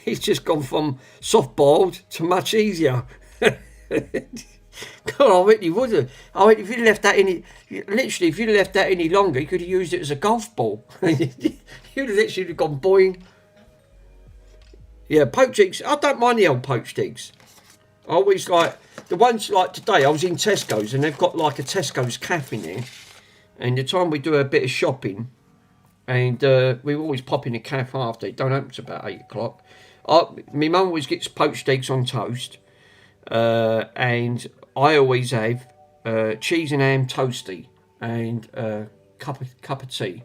It's just gone from soft-boiled to much easier. God, I really would have. I mean, if you'd left that literally, if you'd left that any longer, you could have used it as a golf ball. You'd have literally gone boing. Yeah, poached eggs. I don't mind the old poached eggs. I always like the ones like today. I was in Tesco's and they've got like a Tesco's cafe in there. And the time we do a bit of shopping, and we always pop in the cafe after. It don't open till about 8 o'clock. My mum always gets poached eggs on toast, and I always have cheese and ham toasty and cup of tea.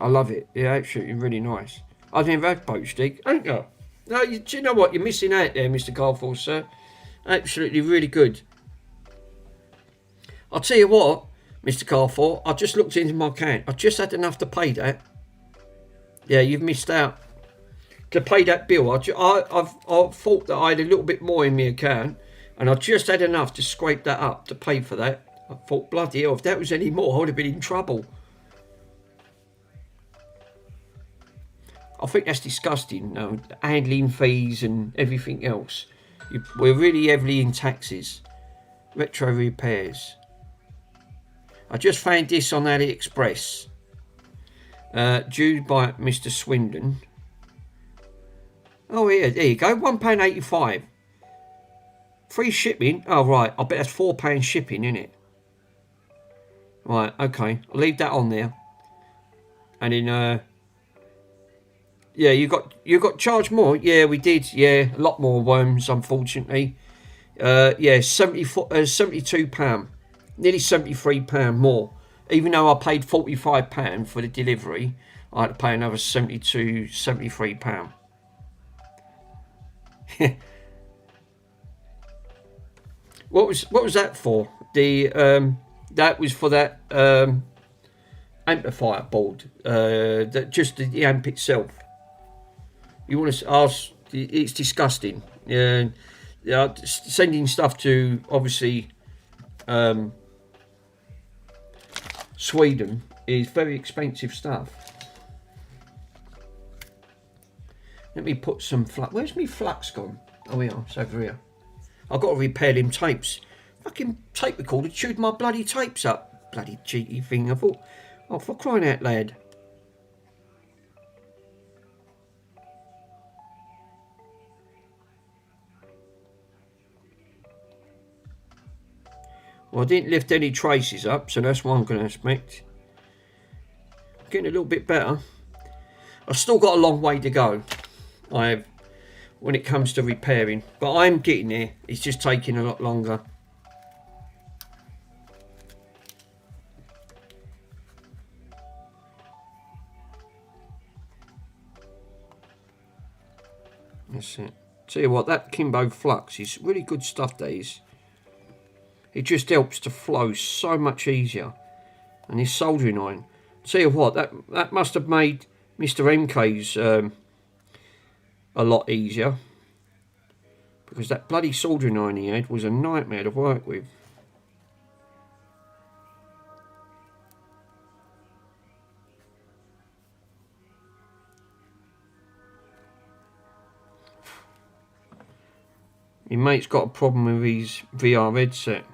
I love it. Yeah, absolutely really nice. I've never had poached egg, ain't you? No, do you know what? You're missing out there, Mr. Carforth, sir. Absolutely really good. I'll tell you what, Mr. Carforth, I just looked into my account. I just had enough to pay that. Yeah, you've missed out. To pay that bill, I thought that I had a little bit more in my account, and I just had enough to scrape that up to pay for that. I thought, bloody hell, if that was any more, I would have been in trouble. I think that's disgusting, handling fees and everything else. We're really heavily in taxes. Retro repairs. I just found this on AliExpress. Due by Mr. Swindon. Oh, yeah, there you go. £1.85. Free shipping. Oh, right. I bet that's £4 shipping, isn't it? Right, okay. I'll leave that on there. And then, yeah, you got charged more. Yeah, we did. Yeah, a lot more worms, unfortunately. Yeah, £72. Nearly £73 more. Even though I paid £45 for the delivery, I had to pay another £73. What was that for? That was for that amplifier board. That just the amp itself. You want to ask? It's disgusting. Sending stuff to obviously Sweden is very expensive stuff. Let me put some flux. Where's my flux gone? Oh, yeah, it's over here. I've got to repair them tapes. Fucking tape recorder chewed my bloody tapes up. Bloody cheeky thing. I thought, oh, for crying out loud. Well, I didn't lift any traces up, so that's one good aspect. Getting a little bit better. I've still got a long way to go. I have, when it comes to repairing, but I'm getting there. It's just taking a lot longer. That's it. Tell you what, that Kimbo Flux is really good stuff, that is. It just helps to flow so much easier. And this soldering iron. Tell you what, that must have made Mr. MK's a lot easier. Because that bloody soldering iron he had was a nightmare to work with. My mate's got a problem with his VR headset.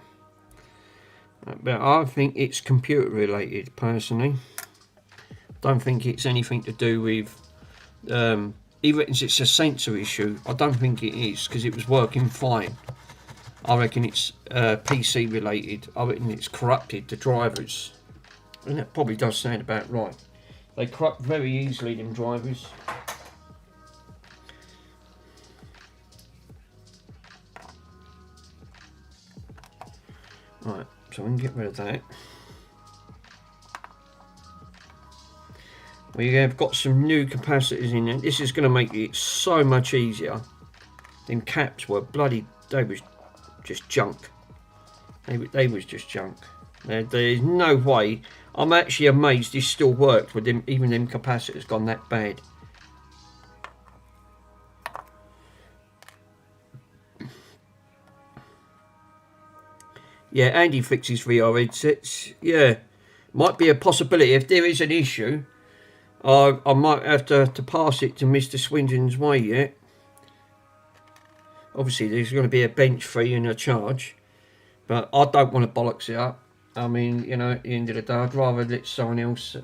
But I think it's computer related, personally. Don't think it's anything to do with... he reckons it's a sensor issue. I don't think it is, because it was working fine. I reckon it's PC related. I reckon it's corrupted the drivers. And that probably does sound about right. They corrupt very easily, them drivers. Right, so we can get rid of that. We have got some new capacitors in there. This is going to make it so much easier. Them caps were bloody, they was just junk. They was just junk. There's no way. I'm actually amazed this still worked with them, even them capacitors gone that bad. Yeah, Andy fixes VR headsets. Yeah, might be a possibility. If there is an issue, I might have to pass it to Mr. Swindon's way yet. Obviously, there's going to be a bench fee and a charge. But I don't want to bollocks it up. I mean, you know, at the end of the day, I'd rather let someone else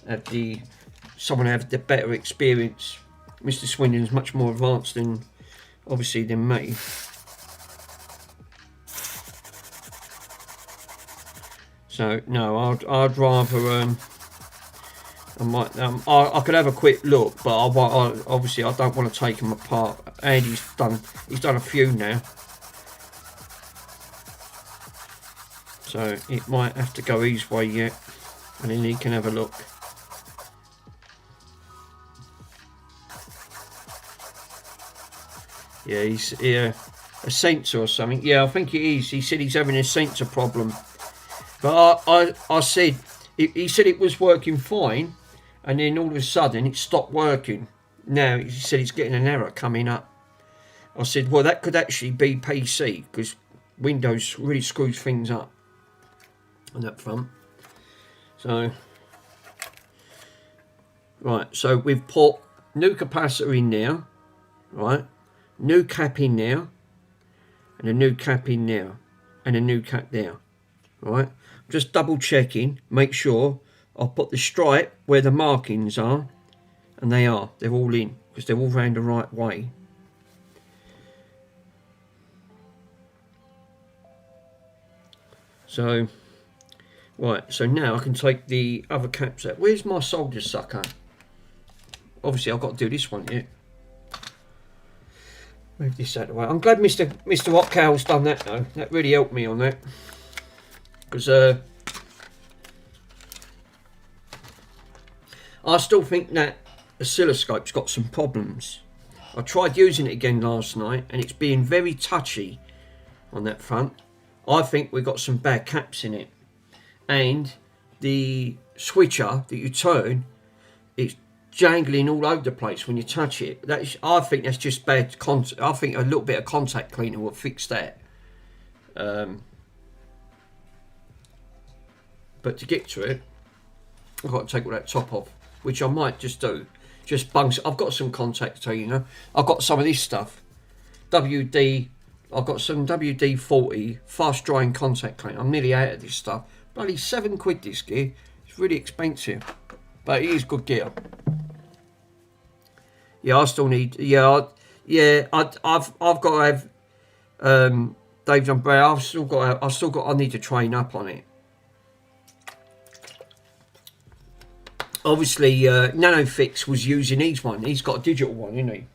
have the better experience. Mr. Swindon's much more advanced than, obviously, than me. So no, I'd rather I could have a quick look, but obviously I don't want to take them apart. And he's done a few now, so it might have to go his way yet, and then he can have a look. Yeah, he's a sensor or something. Yeah, I think it is. He said he's having a sensor problem. But I said, he said it was working fine, and then all of a sudden it stopped working. Now he said he's getting an error coming up. I said, well, that could actually be PC, because Windows really screws things up on that front. So, right, so we've put new capacitor in there, right, new cap in there, and a new cap in there, and a new cap there, right. Just double checking, make sure I put the stripe where the markings are, and they're all in, because they're all round the right way. So, right, so now I can take the other caps out. Where's my solder sucker? Obviously I've got to do this one yet. Move this out of the way. I'm glad Mr. Hotcow's done that though. That really helped me on that. Because I still think that oscilloscope's got some problems. I tried using it again last night and it's being very touchy on that front. I think we've got some bad caps in it. And the switcher that you turn, it's jangling all over the place when you touch it. I think that's just bad contact. I think a little bit of contact cleaner will fix that. But to get to it, I've got to take all that top off, which I might just do. Just bungs. I've got some contact cleaner. I've got some of this stuff. I've got some WD-40 fast drying contact cleaner. I'm nearly out of this stuff. Bloody £7 this gear. It's really expensive, but it is good gear. Yeah, I still need. I've got to have Dave's umbrella. I need to train up on it. Obviously, NanoFix was using his one. He's got a digital one, isn't he?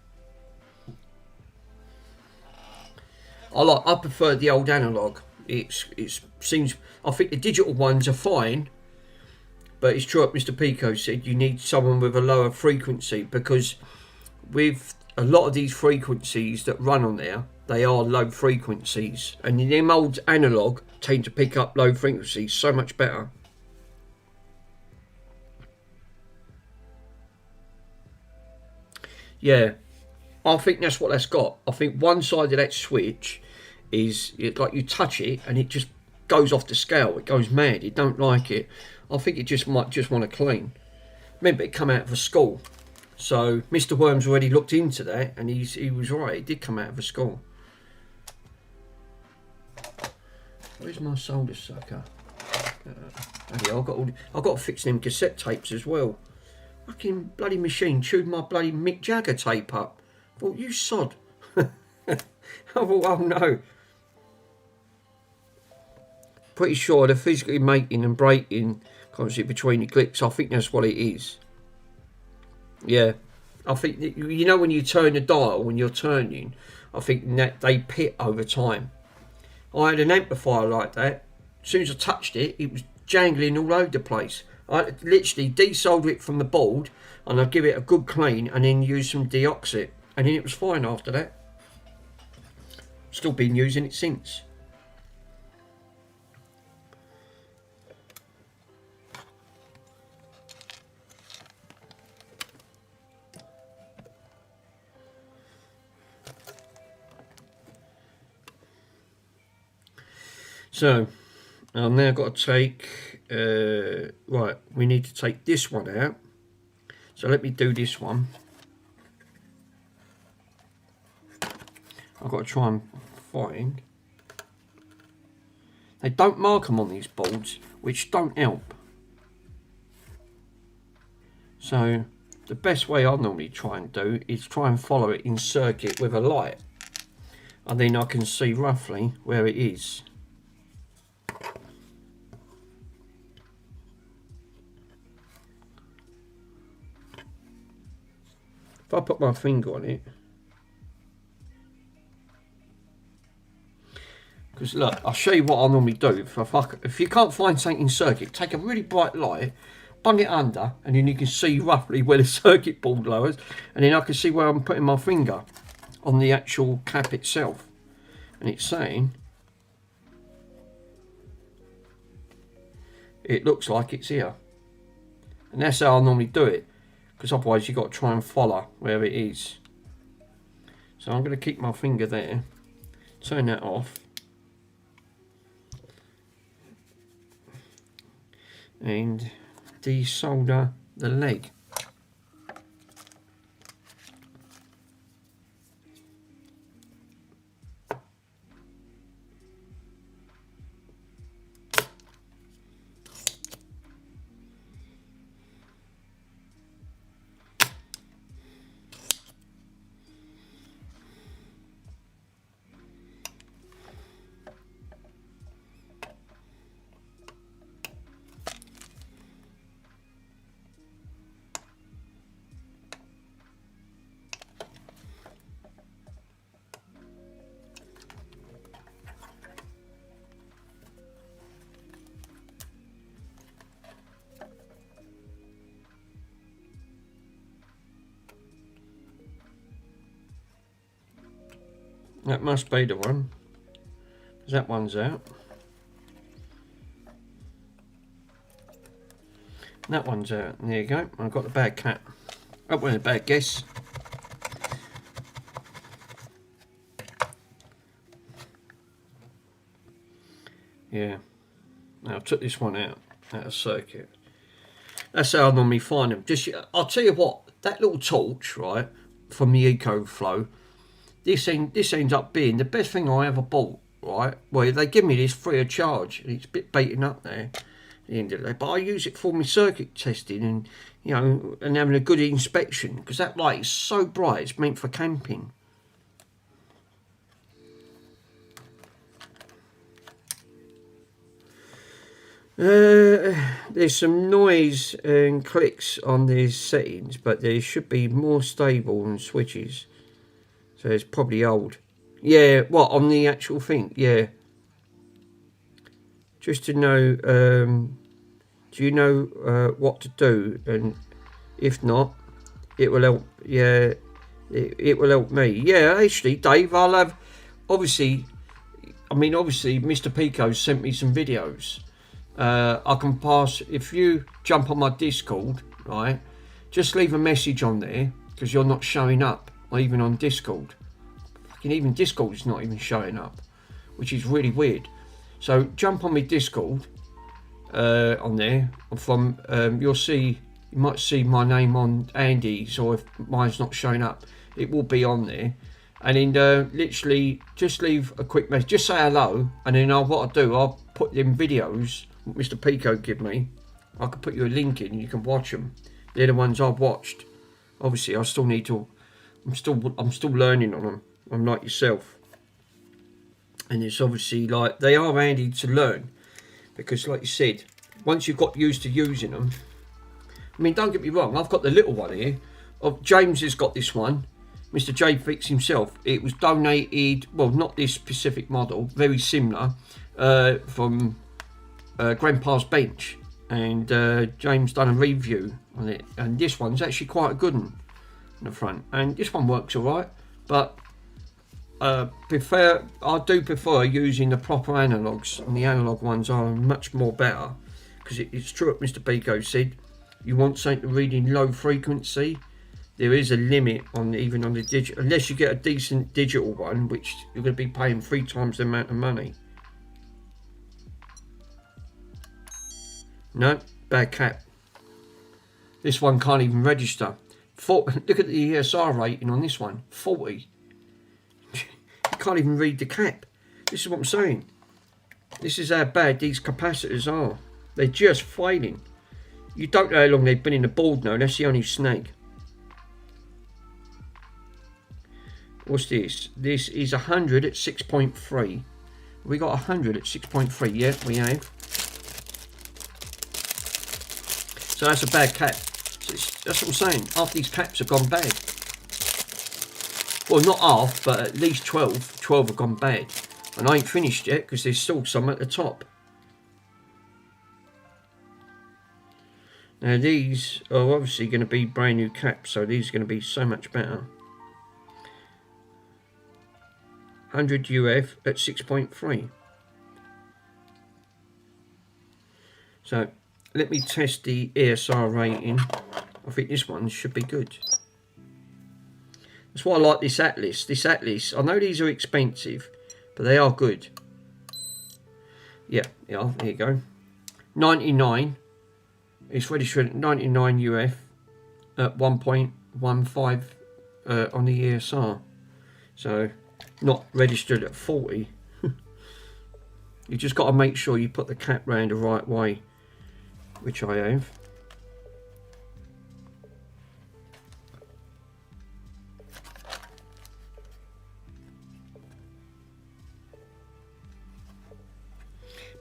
I prefer the old analog. It seems. I think the digital ones are fine, but it's true what Mr. Pico said. You need someone with a lower frequency, because with a lot of these frequencies that run on there, they are low frequencies, and them old analog tend to pick up low frequencies so much better. Yeah, I think that's what that's got. I think one side of that switch is like you touch it and it just goes off the scale. It goes mad. It don't like it. I think it just might just want to clean. Remember, it come out of a school, so Mr. Worms already looked into that, and he was right. It did come out of a school. Where's my solder sucker? I've got to fix them cassette tapes as well. Fucking bloody machine chewed my bloody Mick Jagger tape up. Thought, you sod. I thought, oh no. Pretty sure the physically mating and breaking constantly between the clicks, I think that's what it is. Yeah. I think, you know when you turn the dial, when you're turning, I think that they pit over time. I had an amplifier like that. As soon as I touched it, it was jangling all over the place. I literally desoldered it from the board, and I'd give it a good clean and then use some deoxit, and then it was fine after that. Still been using it since. So I've now got to take, right, we need to take this one out. So let me do this one. I've got to try and find. They don't mark them on these boards, which don't help. So the best way I normally try and do is try and follow it in circuit with a light. And then I can see roughly where it is. If I put my finger on it, because look, I'll show you what I normally do. If you can't find something in circuit, take a really bright light, bung it under, and then you can see roughly where the circuit board lowers, and then I can see where I'm putting my finger on the actual cap itself, and it's saying it looks like it's here, and that's how I normally do it. Because otherwise you've got to try and follow where it is. So I'm going to keep my finger there, turn that off, and desolder the leg. That must be the one, because that one's out. That one's out. There you go. I've got the bad cat. That wasn't a bad guess. Yeah. Now I took this one out of circuit. That's how I normally find them. I'll tell you what, that little torch, right, from the EcoFlow, this ends up being the best thing I ever bought, right? Well, they give me this free of charge, and it's a bit beaten up there at the end of the day, but I use it for my circuit testing and, you know, and having a good inspection, because that light is so bright, it's meant for camping. There's some noise and clicks on these settings, but they should be more stable than switches. So it's probably old. Yeah, what, on the actual thing? Yeah. Just to know, do you know what to do? And if not, it will help. Yeah, it will help me. Yeah, actually, Dave, I'll have, obviously, obviously, Mr. Pico's sent me some videos. I can pass, if you jump on my Discord, right, just leave a message on there, because you're not showing up, or even on Discord. Fucking even Discord is not even showing up, which is really weird. So jump on my Discord, on there, from, you'll see, you might see my name on Andy's, or if mine's not showing up, it will be on there. And then literally just leave a quick message, just say hello, and then what I'll do, I'll put them videos Mr. Pico give me. I can put you a link in, you can watch them. They're the ones I've watched. Obviously I still need to, I'm still learning on them. I'm like yourself. And it's obviously like, they are handy to learn, because like you said, once you've got used to using them, I mean, don't get me wrong, I've got the little one here. James has got this one, Mr. J Fix himself. It was donated, well, not this specific model, very similar, from Grandpa's Bench. And James done a review on it. And this one's actually quite a good one in the front. And this one works alright, but I do prefer using the proper analogues, and the analogue ones are much more better, because it's true what Mr. Pico said. You want something to read in low frequency, there is a limit on even on the digital, unless you get a decent digital one, which you're going to be paying 3 times the amount of money. No, bad cap. This one can't even register. Look at the ESR rating on this one, 40. You can't even read the cap. This is what I'm saying. This is how bad these capacitors are. They're just failing. You don't know how long they've been in the board now. That's the only snag. What's this? This is 100 at 6.3. We got 100 at 6.3. Yeah, we have. So that's a bad cap. That's what I'm saying. Half these caps have gone bad. Well, not half, but at least 12. 12 have gone bad. And I ain't finished yet, because there's still some at the top. Now these are obviously going to be brand new caps, so these are going to be so much better. 100 UF at 6.3. So let me test the ESR rating. I think this one should be good. That's why I like this Atlas. This Atlas, I know these are expensive, but they are good. Yeah, there you go. 99. It's registered at 99 UF at 1.15 on the ESR. So not registered at 40. You just got to make sure you put the cap round the right way, which I have.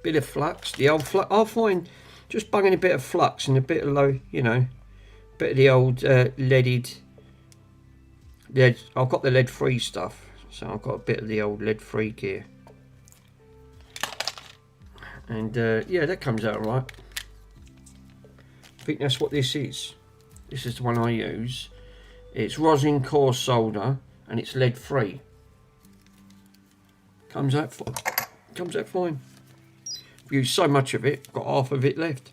Bit of flux, the old flux. I'll find just bunging a bit of flux and a bit of low, you know, bit of the old leaded. Lead. I've got the lead-free stuff, so I've got a bit of the old lead-free gear. And yeah, that comes out right. I think that's what this is. This is the one I use. It's rosin core solder and it's lead-free. Comes out fine. I've used so much of it, got half of it left.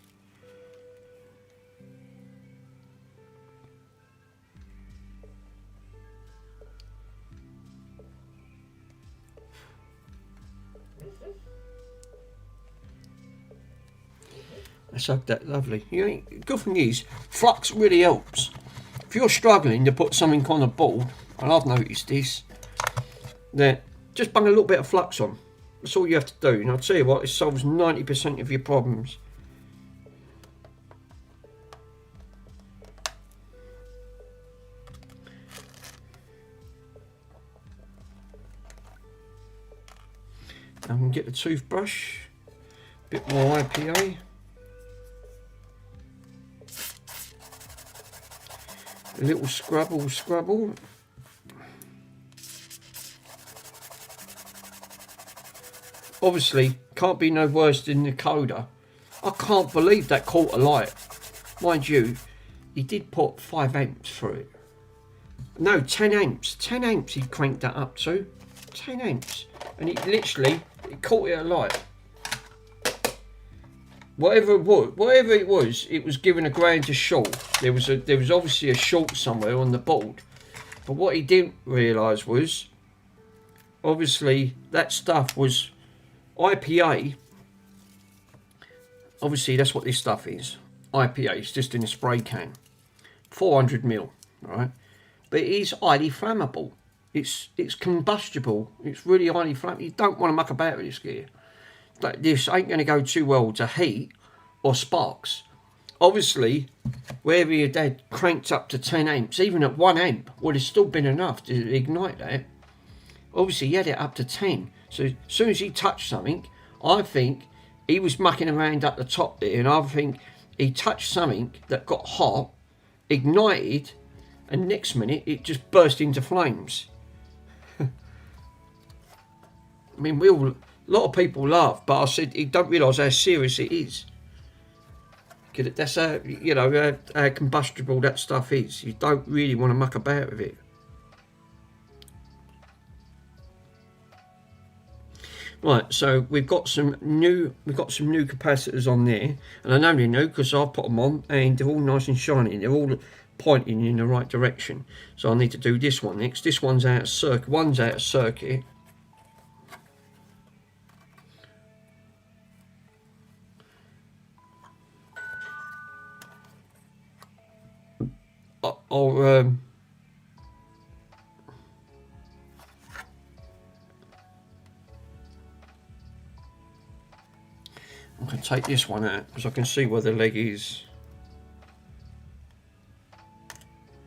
That's that lovely. You know, good thing is, flux really helps. If you're struggling to put something on a board, and I've noticed this, that just bung a little bit of flux on. That's all you have to do. And I'll tell you what, it solves 90% of your problems. I can get the toothbrush, a bit more IPA. A little scrubble. Obviously, can't be no worse than the Coda. I can't believe that caught a light. Mind you, he did put 5 amps through it. No, 10 amps. 10 amps he cranked that up to. 10 amps. And it caught it alight. Whatever it was, it was giving a grand a short. There was obviously a short somewhere on the board. But what he didn't realise was, obviously, that stuff was IPA. Obviously, that's what this stuff is. IPA, it's just in a spray can. 400ml, right? But it is highly flammable. It's combustible. It's really highly flammable. You don't want to muck about with this gear. This ain't going to go too well to heat or sparks. Obviously, wherever your dad cranked up to 10 amps, even at 1 amp, would have still been enough to ignite that. Obviously, he had it up to 10. So as soon as he touched something, I think he was mucking around at the top there, and I think he touched something that got hot, ignited, and next minute it just burst into flames. I mean, a lot of people laugh, but I said you don't realise how serious it is. That's how, you know, how combustible that stuff is. You don't really want to muck about with it. Right, so we've got some new capacitors on there, and I know they're new because I've put them on, and they're all nice and shiny. They're all pointing in the right direction. So I need to do this one next. This one's out of circuit. One's out of circuit. I'm going to take this one out because I can see where the leg is.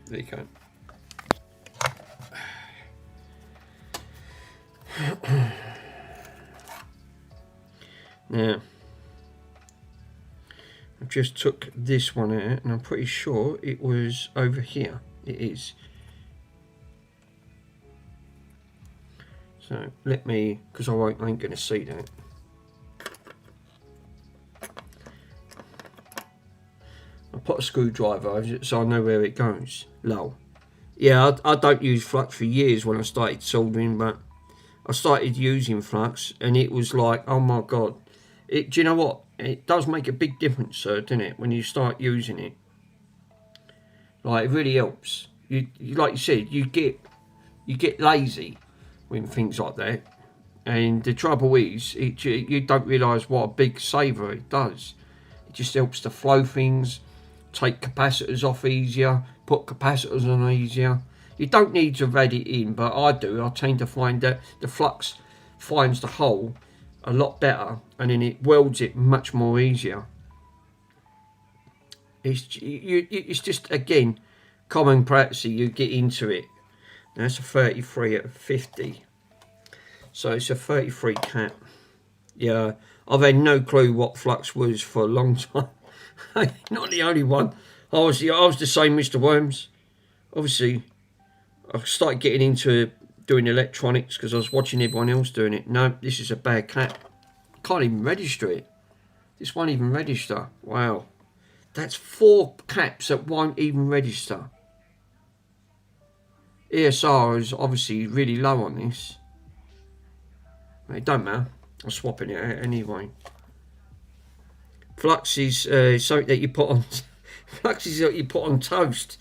There you go. Now, I just took this one out, and I'm pretty sure it was over here. It is. So let me, because I ain't going to see that. I put a screwdriver over it so I know where it goes. Lol. Yeah, I don't use flux for years when I started soldering, but I started using flux, and it was like, oh my god. Do you know what? It does make a big difference, sir, doesn't it, when you start using it? Like, it really helps. You like you said, you get lazy when things like that, and the trouble is, you don't realise what a big saver it does. It just helps to flow things, take capacitors off easier, put capacitors on easier. You don't need to add it in, but I do. I tend to find that the flux finds the hole a lot better, and then it welds it much more easier. It's just, again, common practice. You get into it. That's a 33 at 50, so it's a 33 cap. Yeah, I've had no clue what flux was for a long time. Not the only one. I was the same, Mr. Worms. Obviously, I started getting into doing electronics because I was watching everyone else doing it. No, this is a bad cap. Can't even register it. This won't even register. Wow. That's 4 caps that won't even register. ESR is obviously really low on this. It don't matter. I'm swapping it out anyway. Flux is something that you put on. Flux is what you put on toast.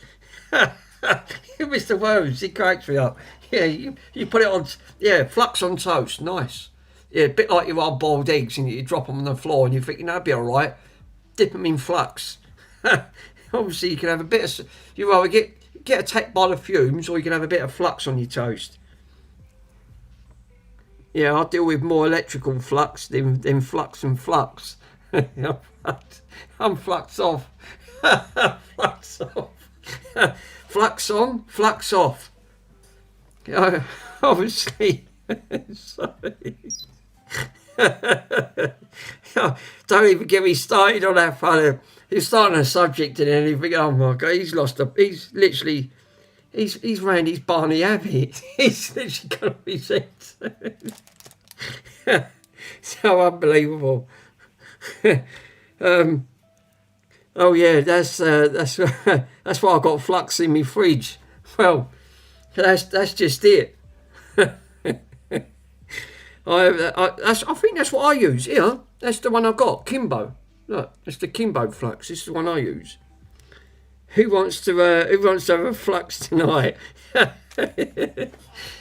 Mr. Worms, he cracks me up. Yeah, you put it on. Yeah, flux on toast. Nice. Yeah, a bit like your hard boiled eggs, and you drop them on the floor, and you think, that'd be all right. Dip them in flux. Obviously, you can have a bit of. You rather get attacked by the fumes, or you can have a bit of flux on your toast. Yeah, I deal with more electrical flux than flux and flux. I'm flux off. Flux off. Flux on, flux off. Obviously. Sorry. Don't even get me started on that fella. He's starting a subject and then you think, oh my God, he's literally, he's ran his Barney habit. He's literally gonna be said. So unbelievable. Oh yeah, that's why I got flux in my fridge. Well, that's just it. I think that's what I use. Here, that's the one I got. Kimbo. Look, that's the Kimbo flux. This is the one I use. Who wants to have a flux tonight?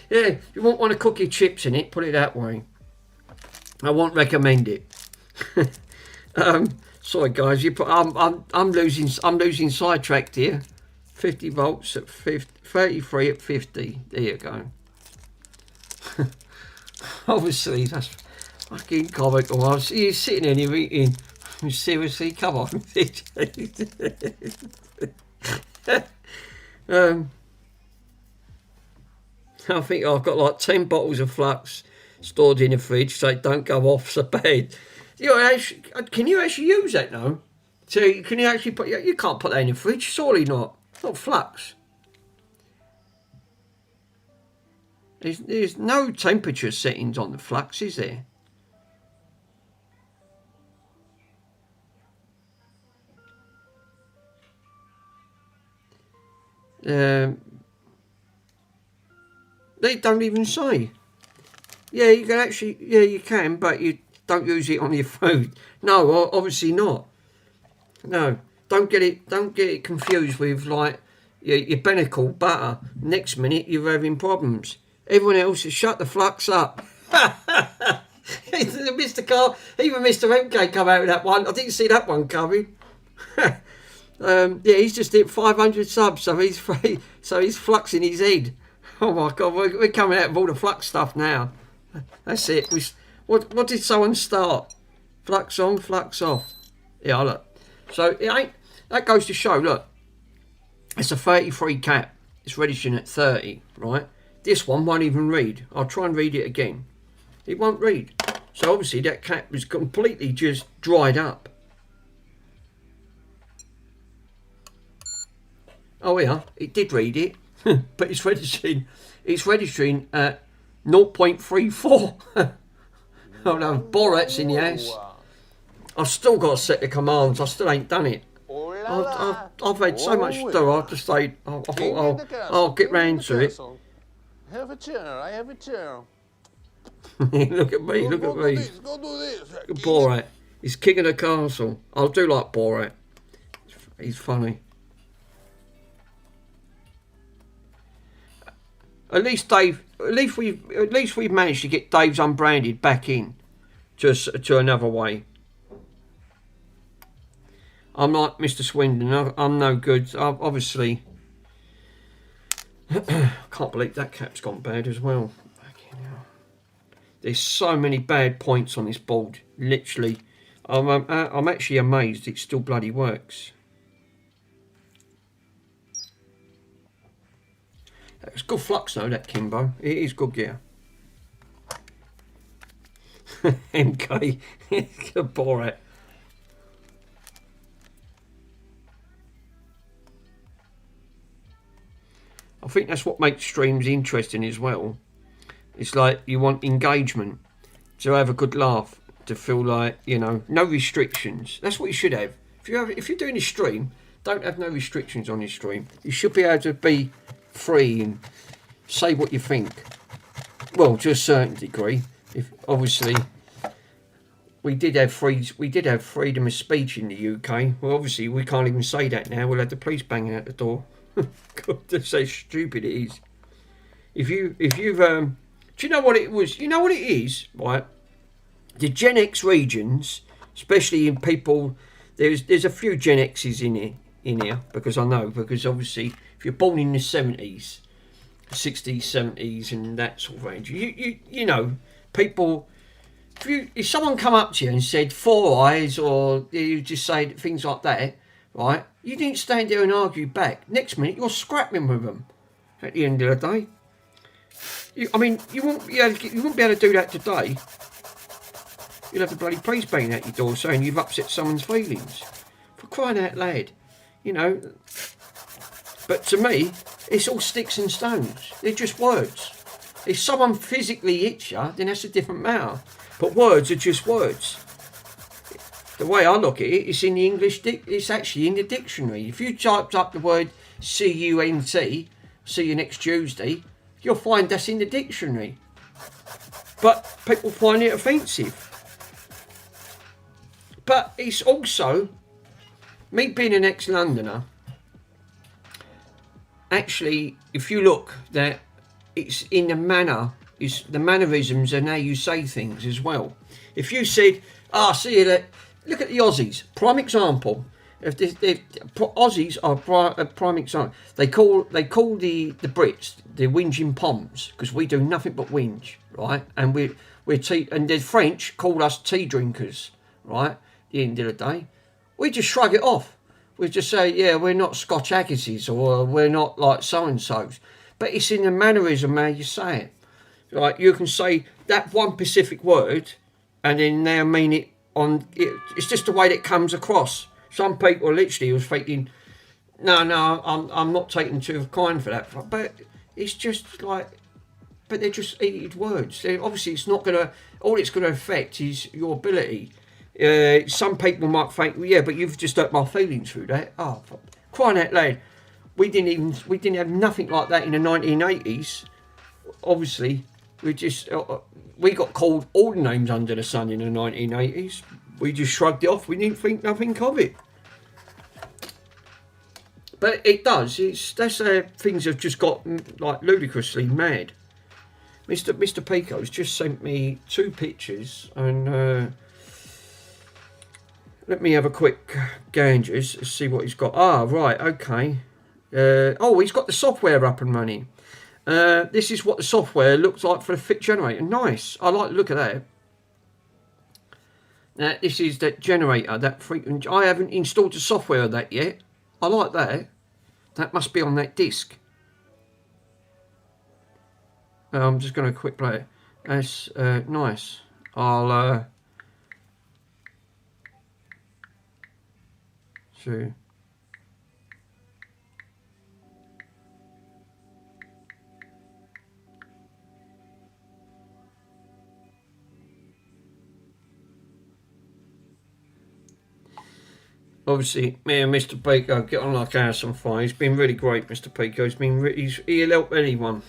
Yeah, you won't want to cook your chips in it. Put it that way. I won't recommend it. Sorry guys, I'm losing sidetracked here. 50 volts at 33 at 50. There you go. Obviously, that's fucking comical. I see you sitting there and you're eating. Seriously, come on. I think I've got like 10 bottles of flux stored in the fridge so it don't go off the bed. Can you actually use that now? So can you actually put? You can't put that in the fridge, surely not. It's not flux. There's no temperature settings on the flux, is there? They don't even say. Yeah, you can actually. Yeah, you can, but you don't use it on your food. No, obviously not. No, don't get it confused with like your Bennecle butter. Next minute you're having problems. Everyone else has shut the flux up. Mr. Carr, even Mr. MK come out with that one. I didn't see that one coming. Yeah, he's just hit 500 subs, so he's fluxing his head. Oh my God, we're coming out of all the flux stuff now. That's it. What did someone start? Flux on, flux off. Yeah, look. So it ain't. That goes to show. Look, it's a 33 cap. It's registering at 30, right? This one won't even read. I'll try and read it again. It won't read. So obviously that cap was completely just dried up. Oh yeah, it did read it, but it's registering. It's registering at 0.34. Oh no, Borat's in the house. I've still got to set the commands. I still ain't done it. I've had so much to do. I just I thought I'll get round to it. Have a chair. I have a chair. Look at me. Look at me. Go do this. Borat. He's king of the castle. I do like Borat. He's funny. At least we've managed to get Dave's Unbranded back in to another way. I'm like Mr. Swindon. I'm no good. Obviously, can't believe that cap's gone bad as well. There's so many bad points on this board. Literally, I'm actually amazed it still bloody works. It's good flux though, that Kimbo. It is good gear. MK, good Borat. I think that's what makes streams interesting as well. It's like you want engagement, to have a good laugh, to feel like, you know, no restrictions. That's what you should have. If you're doing a stream, don't have no restrictions on your stream. You should be able to be free and say what you think. Well, to a certain degree. If obviously we did have freedom of speech in the UK. Well, obviously we can't even say that now. We'll have the police banging at the door. God, that's how stupid it is. If you've do you know what it was? You know what it is, right? The Gen X regions, especially in people, there's a few Gen X's in here because I know, because obviously if you're born in the 70s, 60s, 70s and that sort of range, you know, people, if someone come up to you and said 4 eyes, or you just say things like that, right? You didn't stand there and argue back. Next minute you're scrapping with them at the end of the day. I mean, you won't be able to do that today. you'll have the bloody police banging at your door saying you've upset someone's feelings. For crying out loud, you know. But to me, it's all sticks and stones. They're just words. If someone physically hits you, then that's a different matter. But words are just words. The way I look at it, it's in the English. It's actually in the dictionary. If you typed up the word C-U-N-T, see you next Tuesday, you'll find that's in the dictionary. But people find it offensive. But it's also, me being an ex-Londoner, actually, if you look, that it's in the manner, it's the mannerisms and how you say things as well. If you said, see you later, look at the Aussies, prime example. If Aussies are a prime example, they call the Brits the whinging poms because we do nothing but whinge, right? And we're tea, and the French call us tea drinkers, right? At the end of the day, we just shrug it off. We just say, yeah, we're not Scotch Aggises or we're not like so and so's, but it's in the mannerism how you say it. Like you can say that one specific word, and then now mean it on. It's just the way that it comes across. Some people literally was thinking, no, I'm not taking too kind for that. But it's just like, but they're just heated words. Obviously, it's not gonna. All it's gonna affect is your ability. Some people might think, well, yeah, but you've just hurt my feelings through that. Oh, crying out loud! We didn't have nothing like that in the 1980s. Obviously, we got called all the names under the sun in the 1980s. We just shrugged it off. We didn't think nothing of it. But it does. That's things have just got like ludicrously mad. Mr. Pico's just sent me 2 pictures, and let me have a quick gangers to see what he's got. Right, okay. He's got the software up and running. This is what the software looks like for the fit generator. Nice. I like the look at that. Now, this is that generator, that frequent. I haven't installed the software of that yet. I like that. That must be on that disc. I'm just going to quick play it. That's nice. I'll see. Obviously, me and Mr. Pico get on like house on fire. He's been really great, Mr. Pico. He'll help anyone.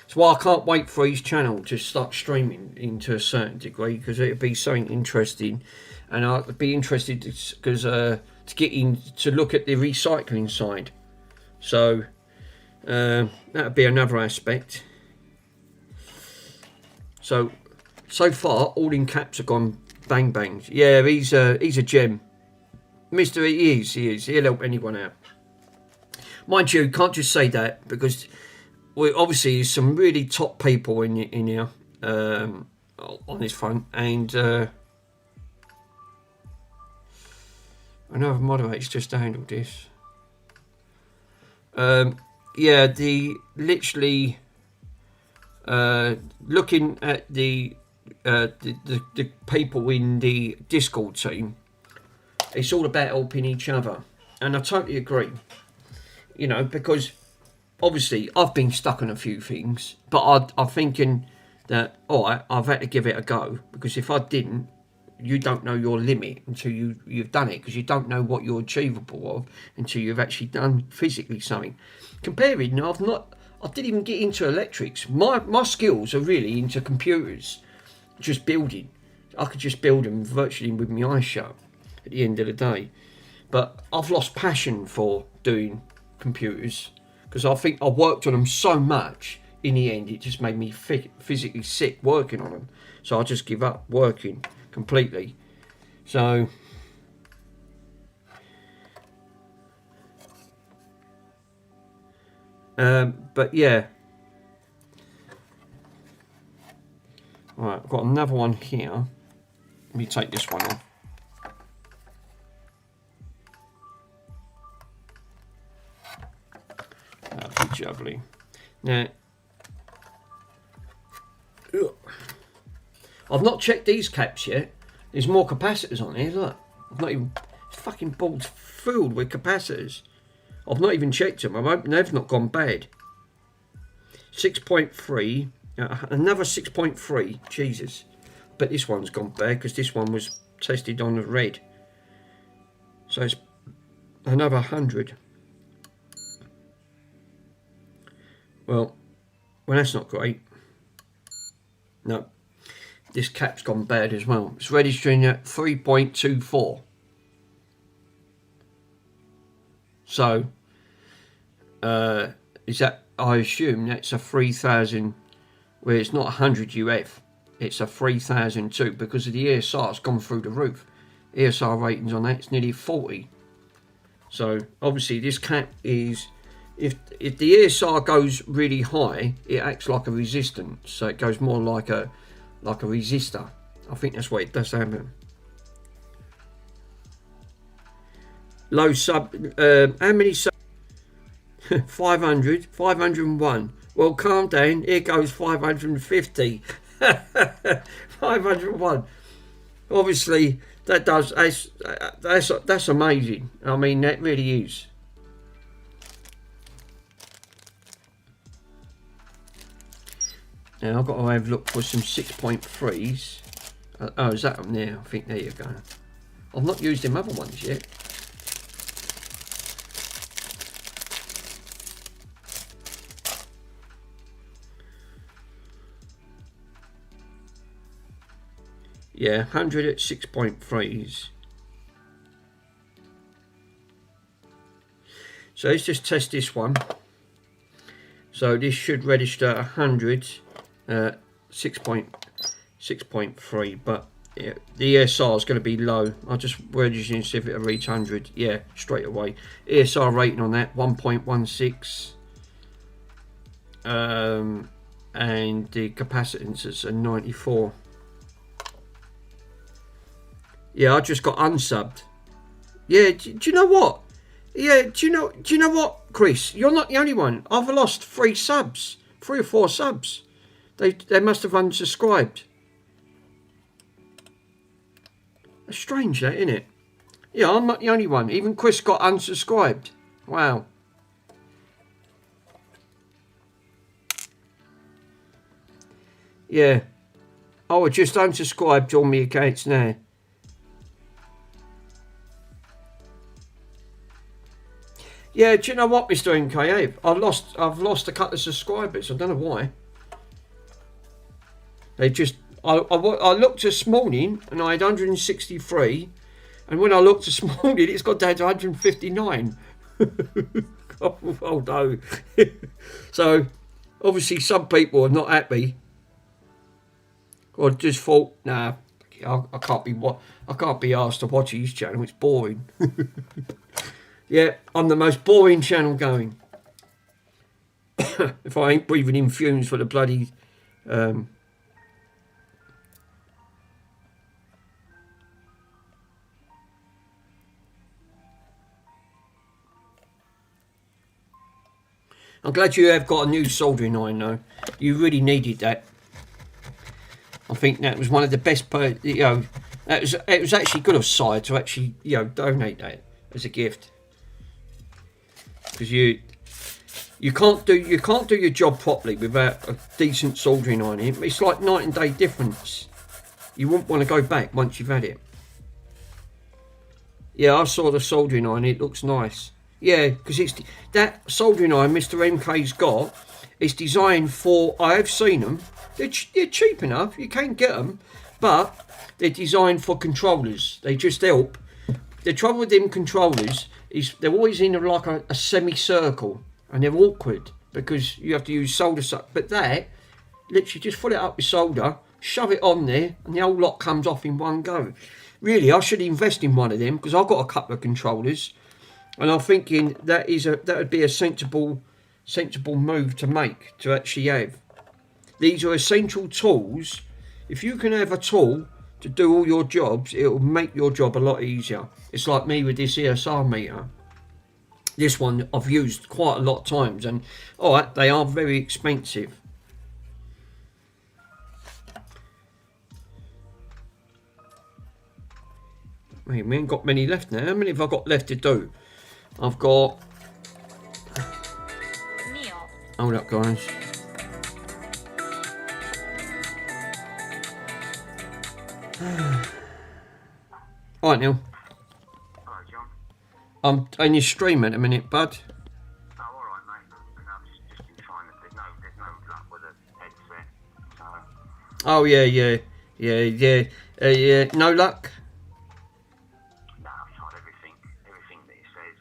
That's why I can't wait for his channel to start streaming into a certain degree, because it'll be something interesting, and I'd be interested to get in to look at the recycling side. So that'd be another aspect. So far, all in caps have gone bang bangs. Yeah, he's a gem. Mr. He is. He'll help anyone out. Mind you, can't just say that, because we obviously there's some really top people in here on this front, and another moderator's just handled this. Yeah, literally looking at the people in the Discord team. It's all about helping each other, and I totally agree. You know, because obviously I've been stuck on a few things, but I'm thinking that I've had to give it a go, because if I didn't, you don't know your limit until you've done it, because you don't know what you're achievable of until you've actually done physically something. Comparing, I didn't even get into electrics. My skills are really into computers, just building. I could just build them virtually with my eyes shut at the end of the day. But I've lost passion for doing computers, because I think I worked on them so much, in the end it just made me physically sick working on them. So I just give up working completely. So but yeah, right, I've got another one here. Let me take this one off. That'd be jubbly. Now, I've not checked these caps yet, There's more capacitors on here, look. I've not even... This fucking board's filled with capacitors. I've not even checked them. They've not gone bad. 6.3. Another 6.3. Jesus. But this one's gone bad because this one was tested on the red. So it's another 100. Well, that's not great. No. This cap's gone bad as well. It's registering at 3.24. So, is that, I assume that's a 3000, where it's not 100 UF, it's a 3002 because of the ESR, it's gone through the roof. ESR ratings on that, it's nearly 40. So, obviously this cap is, if the ESR goes really high, it acts like a resistance. So it goes more like a resistor. I think that's what it does happen. Low sub, how many sub? 500, 501. Well, calm down. Here goes 550. 501. Obviously, that's amazing. I mean, that really is. Now I've got to have a look for some 6.3s. Oh, is that them there? I think there you go. I've not used them other ones yet. Yeah, 100 at 6.3s. So let's just test this one. So this should register 100, 6.3, but yeah, the ESR is going to be low. I'll just register and see if it'll reach 100. Yeah, straight away. ESR rating on that 1.16. And the capacitance is a 94. Yeah, I just got unsubbed. Yeah, do you know what? Yeah, do you know what, Chris? You're not the only one. I've lost 3 subs, 3 or 4 subs. They must have unsubscribed. That's strange, that, isn't it? Yeah, I'm not the only one. Even Chris got unsubscribed. Wow. Yeah. Oh, I just unsubscribed on my accounts now. Yeah, do you know what, Mr. NKA? I've lost a couple of subscribers. I don't know why. They just... I looked this morning and I had 163, and when I looked this morning it's got down to 159. Oh no. So obviously some people are not happy. Or just thought, nah, I can't be asked to watch his channel, it's boring. Yeah, I'm the most boring channel going. If I ain't breathing in fumes for the bloody... I'm glad you have got a new soldering iron though. You really needed that. I think that was one of the best, it was actually good of Si to actually, donate that as a gift. Because you can't do your job properly without a decent soldering iron. It's like night and day difference. You wouldn't want to go back once you've had it. Yeah, I saw the soldering iron. It looks nice. Yeah, because it's that soldering iron Mr. MK's got. It's designed for. I have seen them. They're cheap enough. You can get them, but they're designed for controllers. They just help. The trouble with them controllers is they're always in like a semicircle, and they're awkward because you have to use solder. But that, literally just fill it up with solder, shove it on there, and the whole lot comes off in one go. Really, I should invest in one of them because I've got a couple of controllers, and I'm thinking that would be a sensible move to make, to actually have. These are essential tools. If you can have a tool to do all your jobs, it will make your job a lot easier. It's like me with this ESR meter. This one I've used quite a lot of times, and alright, they are very expensive. We ain't got many left now. How many have I got left to do? I've got... Hold up, guys. Alright, Neil. Hello, John. I'm on your stream at a minute, bud. Oh, all right, mate. I've just been trying to. There's no luck with a headset. So. Oh, yeah. No luck? No, I've tried everything that it says.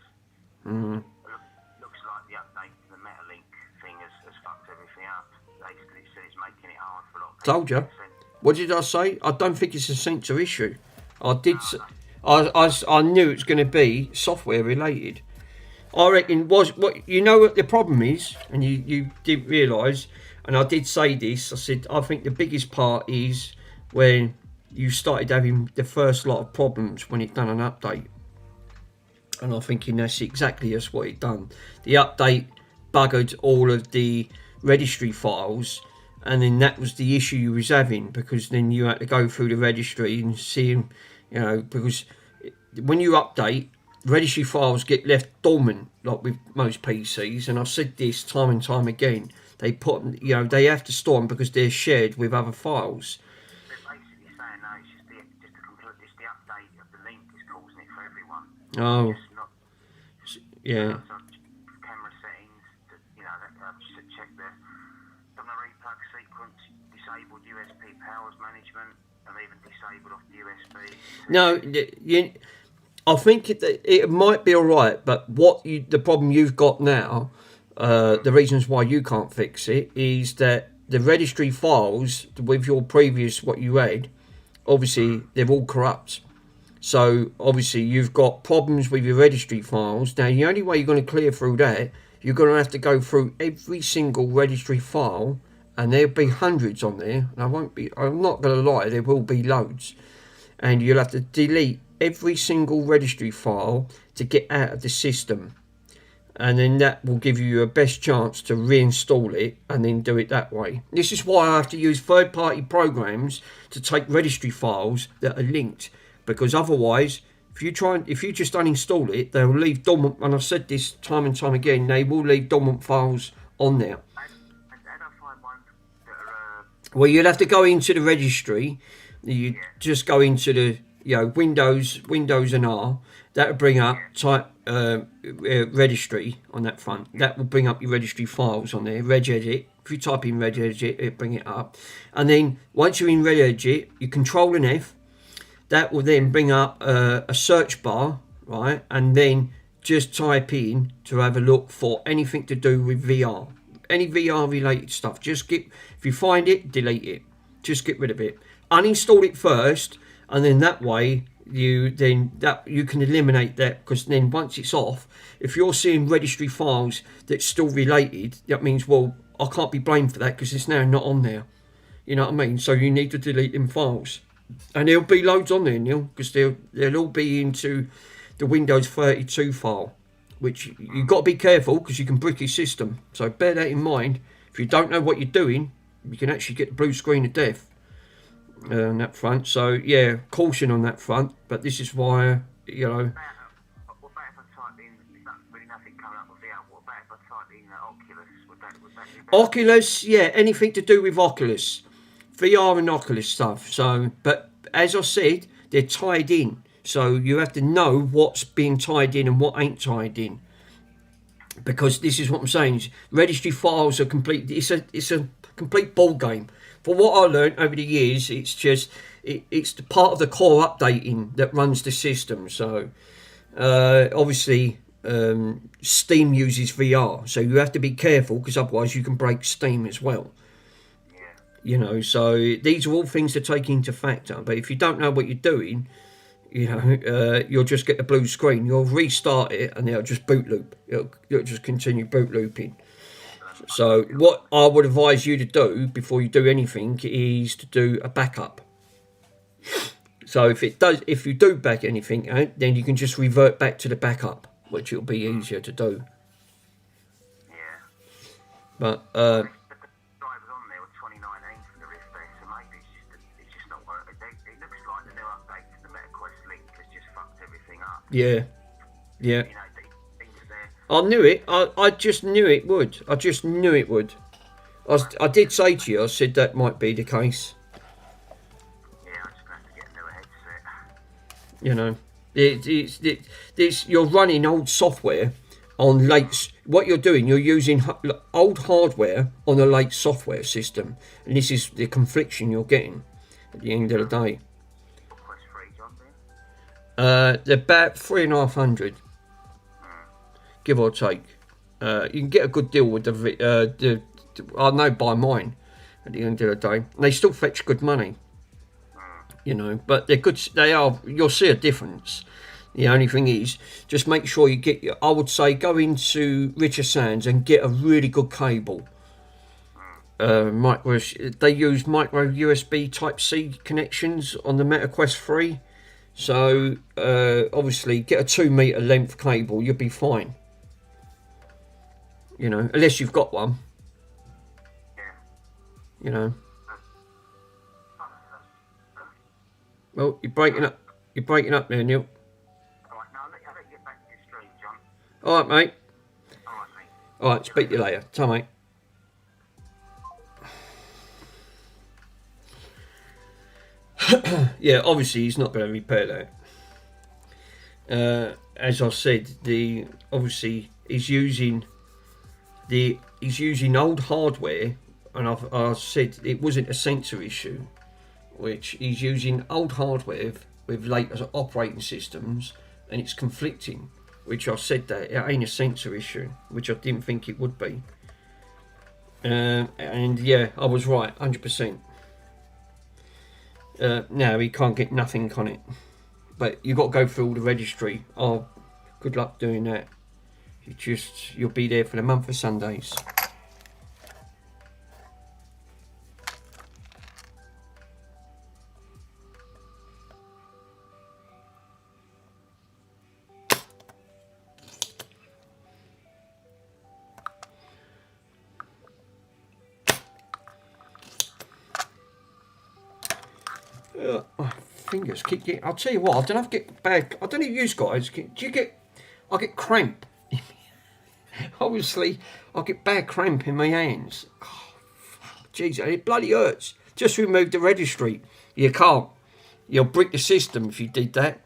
Looks like the update to the MetaLink thing has fucked everything up. Basically, it says it's making it hard for a lot of people. Told you. What did I say? I don't think it's a sensor issue. I knew it was going to be software related. I reckon what you know what the problem is, and you didn't realise, and I did say this. I said I think the biggest part is when you started having the first lot of problems when it done an update, and I'm thinking that's what it done. The update buggered all of the registry files. And then that was the issue you was having, because then you had to go through the registry and see, because when you update, registry files get left dormant, like with most PCs. And I've said this time and time again. They they have to store them because they're shared with other files. They're basically saying no, it's the update of the link is causing it for everyone. Oh, yeah. Camera settings, just check the. On the replug sequence, disabled USB powers management, and even disabled off the USB. No, I think it might be all right, but the problem you've got now, the reasons why you can't fix it is that the registry files with your previous what you had, obviously they're all corrupt. So obviously you've got problems with your registry files. Now the only way you're going to clear through that, you're going to have to go through every single registry file, and there'll be hundreds on there. And I'm not going to lie, there will be loads. And you'll have to delete every single registry file to get out of the system. And then that will give you a best chance to reinstall it and then do it that way. This is why I have to use third-party programs to take registry files that are linked. Because otherwise, if you just uninstall it, they'll leave dormant, and I've said this time and time again, they will leave dormant files on there. Well, you'll have to go into the registry. You just go into the Windows and R. That'll bring up type registry on that front. That will bring up your registry files on there. Regedit. If you type in Regedit, it'll bring it up. And then once you're in Regedit, you control an F. That will then bring up a search bar, right? And then just type in to have a look for anything to do with VR. Any VR related stuff. If you find it, delete it. Just get rid of it. Uninstall it first, and then that way you can eliminate that, because then once it's off, if you're seeing registry files that's still related, that means, well, I can't be blamed for that because it's now not on there. You know what I mean? So you need to delete them files. And there'll be loads on there, Neil, because they'll all be into the Windows 32 file, which you've got to be careful because you can brick your system. So bear that in mind. If you don't know what you're doing, you can actually get the blue screen of death on that front. So, yeah, caution on that front. But this is why, What about if I type in, there's really nothing coming up with VR, what about if I type in Oculus? Would that be better? Oculus, yeah, anything to do with Oculus. VR and Oculus stuff. So, but as I said, they're tied in. So you have to know what's being tied in and what ain't tied in. Because this is what I'm saying. Registry files are complete. It's a complete ball game. For what I learned over the years, it's the part of the core updating that runs the system. So obviously Steam uses VR, so you have to be careful because otherwise you can break Steam as well. So these are all things to take into factor. But if you don't know what you're doing, you'll just get the blue screen. You'll restart it and it'll just boot loop. It'll just continue boot looping. So what I would advise you to do before you do anything is to do a backup. So if you do back anything out, then you can just revert back to the backup, which will be easier to do. Yeah. But Yeah. Yeah. You know, into there. I knew it. I just knew it would. I just knew it would. I did say to you, I said that might be the case. Yeah, I'm just going to have to get a new headset. You know, it's you're running old software on late. What you're doing, you're using old hardware on a late software system, and this is the confliction you're getting at the end of the day. Quest 3, John, there? They're about 3,500, give or take. You can get a good deal with the I know by mine at the end of the day. They still fetch good money, you know, but they're good. They are. You'll see a difference. The only thing is, just make sure you get. I would say go into Richard Sands and get a really good cable. They use micro USB Type C connections on the Meta Quest 3, so obviously get a 2 meter length cable. You'll be fine. You know, unless you've got one. You know. Well, you're breaking up. You're breaking up there, Neil. Alright, now I'll let you get back to your stream, John. All right, mate. Alright, mate. All right, speak to you later. Ta, mate. Yeah, obviously he's not going to repair that. As I said, obviously he's using old hardware, and I said it wasn't a sensor issue, which he's using old hardware with later operating systems, and it's conflicting. Which I said that it ain't a sensor issue, which I didn't think it would be. And yeah, I was right, 100%. Now he can't get nothing on it, but you got to go through all the registry. Oh, good luck doing that. You'll be there for the month of Sundays. My fingers keep getting. I'll tell you what. I don't know if I get bad. I don't know if you guys. Do you get? I get cramp. Obviously, I get bad cramp in my hands. Oh, jeez, it bloody hurts. Just remove the registry. You can't. You'll break the system if you did that.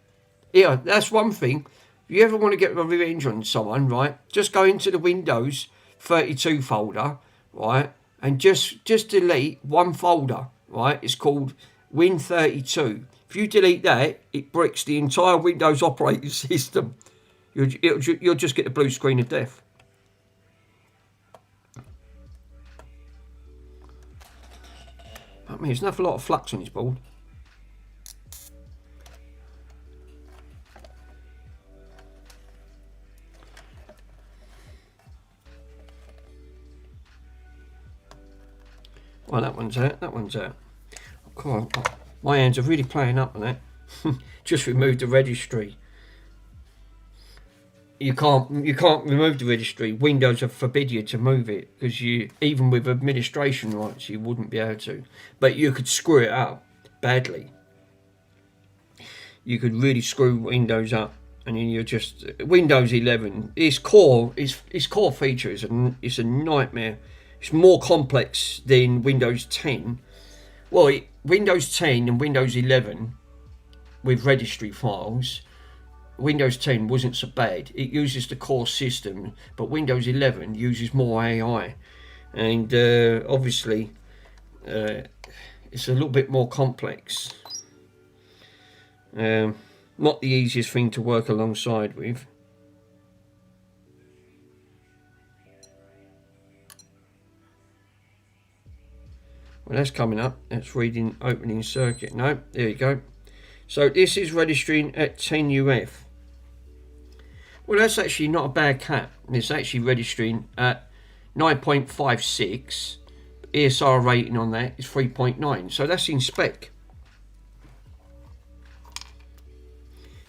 Yeah, that's one thing. If you ever want to get revenge on someone, right? Just go into the Windows 32 folder, right, and just delete one folder, right? It's called Win32. If you delete that, it bricks the entire Windows operating system. You'll just get the blue screen of death. I mean, there's an awful lot of flux on his board. Well, that one's out. That one's out. Oh, come on. My hands are really playing up on that. Just remove the registry. You can't remove the registry. Windows have forbid you to move it because even with administration rights you wouldn't be able to. But you could screw it up badly. You could really screw Windows up, and then you're just Windows 11. Its core features, and it's a nightmare. It's more complex than Windows 10. Well, Windows 10 and Windows 11 with registry files. Windows 10 wasn't so bad. It uses the core system, but Windows 11 uses more AI, and obviously it's a little bit more complex. Not the easiest thing to work alongside with. Well, that's coming up. That's reading opening circuit. No, there you go. So this is registering at 10 UF. Well, that's actually not a bad cap. It's actually registering at 9.56. ESR rating on that is 3.9. So that's in spec.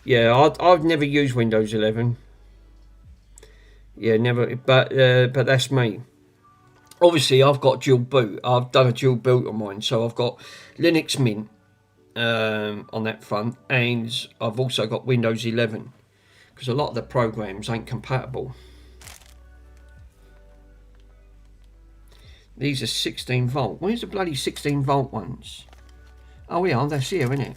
Yeah, I've never used Windows 11. Yeah, never. But that's me. Obviously, I've got dual boot. I've done a dual boot on mine, so I've got Linux Mint on that front, and I've also got Windows 11. because a lot of the programs ain't compatible. These are 16 volt. Where's the bloody 16 volt ones? Oh yeah, that's here, isn't it?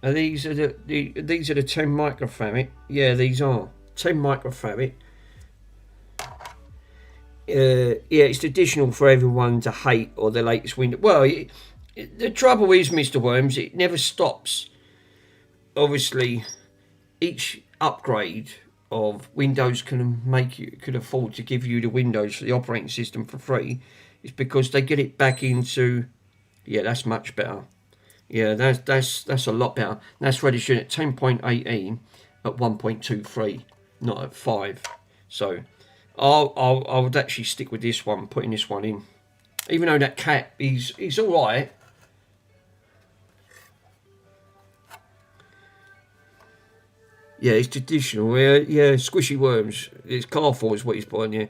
These are the these are the 10 microfarad. Yeah, these are 10 microfarad. Yeah, it's traditional for everyone to hate or the latest Windows. Well, the trouble is, Mr. Worms, it never stops. Obviously, each upgrade of Windows could afford to give you the Windows for the operating system for free. It's because they get it back into. Yeah, that's much better. Yeah, that's a lot better. That's registered at 10.18 at 1.23, not at 5. So I would actually stick with this one, putting this one in. Even though that cat he's all right. Yeah, it's traditional. Yeah, squishy worms. It's Carrefour is what he's buying here.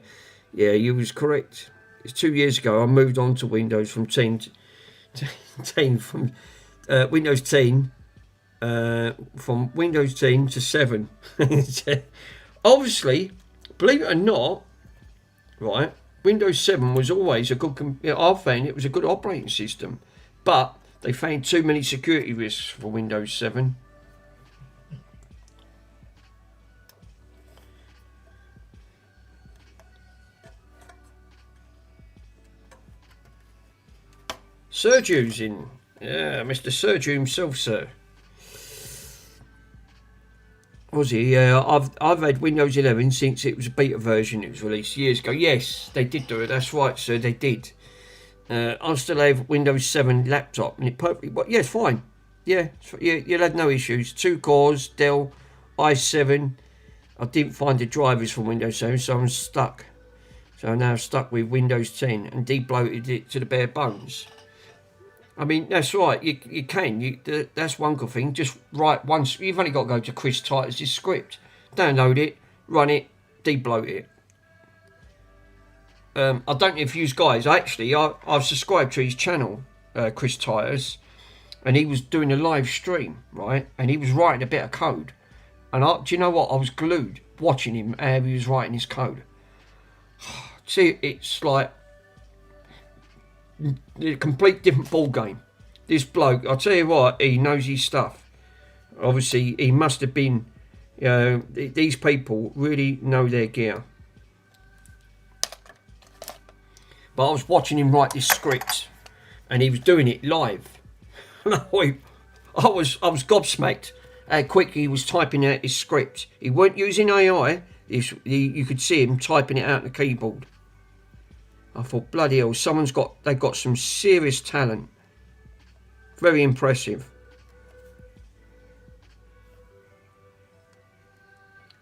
Yeah, you was correct. It's 2 years ago. I moved on to Windows from 10 from Windows 10 from Windows 10 to 7. Obviously, believe it or not, right? Windows 7 was always a good. I found it was a good operating system, but they found too many security risks for Windows 7. Sergio's in. Yeah, Mr. Sergio himself, sir. Was he? Yeah, I've had Windows 11 since it was a beta version. It was released years ago. Yes, they did do it. That's right, sir. They did. I still have Windows 7 laptop, and it perfectly. But yeah, it's fine. Yeah, you'll have no issues. 2 cores, Dell, i7. I didn't find the drivers for Windows 7, so I'm stuck. So I'm now stuck with Windows 10 and debloated it to the bare bones. I mean, that's right. You can. That's one good thing. Just write once. You've only got to go to Chris Titus' script, download it, run it, debloat it. I don't know if you guys. I've subscribed to his channel, Chris Titus, and he was doing a live stream, right? And he was writing a bit of code, and do you know what? I was glued watching him how he was writing his code. See, it's like a complete different ball game. This bloke, I'll tell you what, he knows his stuff. Obviously, he must have been. These people really know their gear. But I was watching him write this script, and he was doing it live. I was gobsmacked how quick he was typing out his script. He weren't using AI. You could see him typing it out on the keyboard. I thought, bloody hell, they've got some serious talent. Very impressive.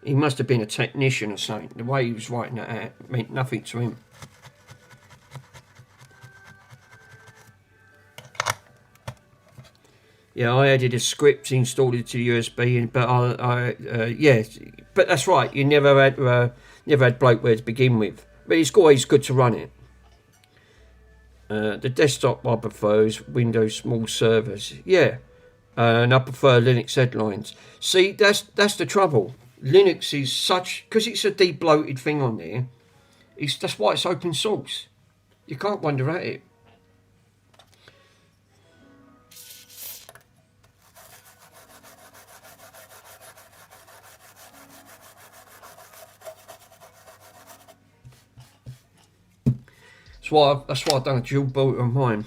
He must have been a technician or something. The way he was writing that out meant nothing to him. Yeah, I added a script, installed it to the USB, but but that's right. You never had bloatware to begin with, but it's always good to run it. The desktop I prefer is Windows small servers. Yeah, and I prefer Linux headlines. See, that's the trouble. Linux is because it's a debloated thing on there. That's why it's open source. You can't wonder at it. That's why I've done a dual boot on mine.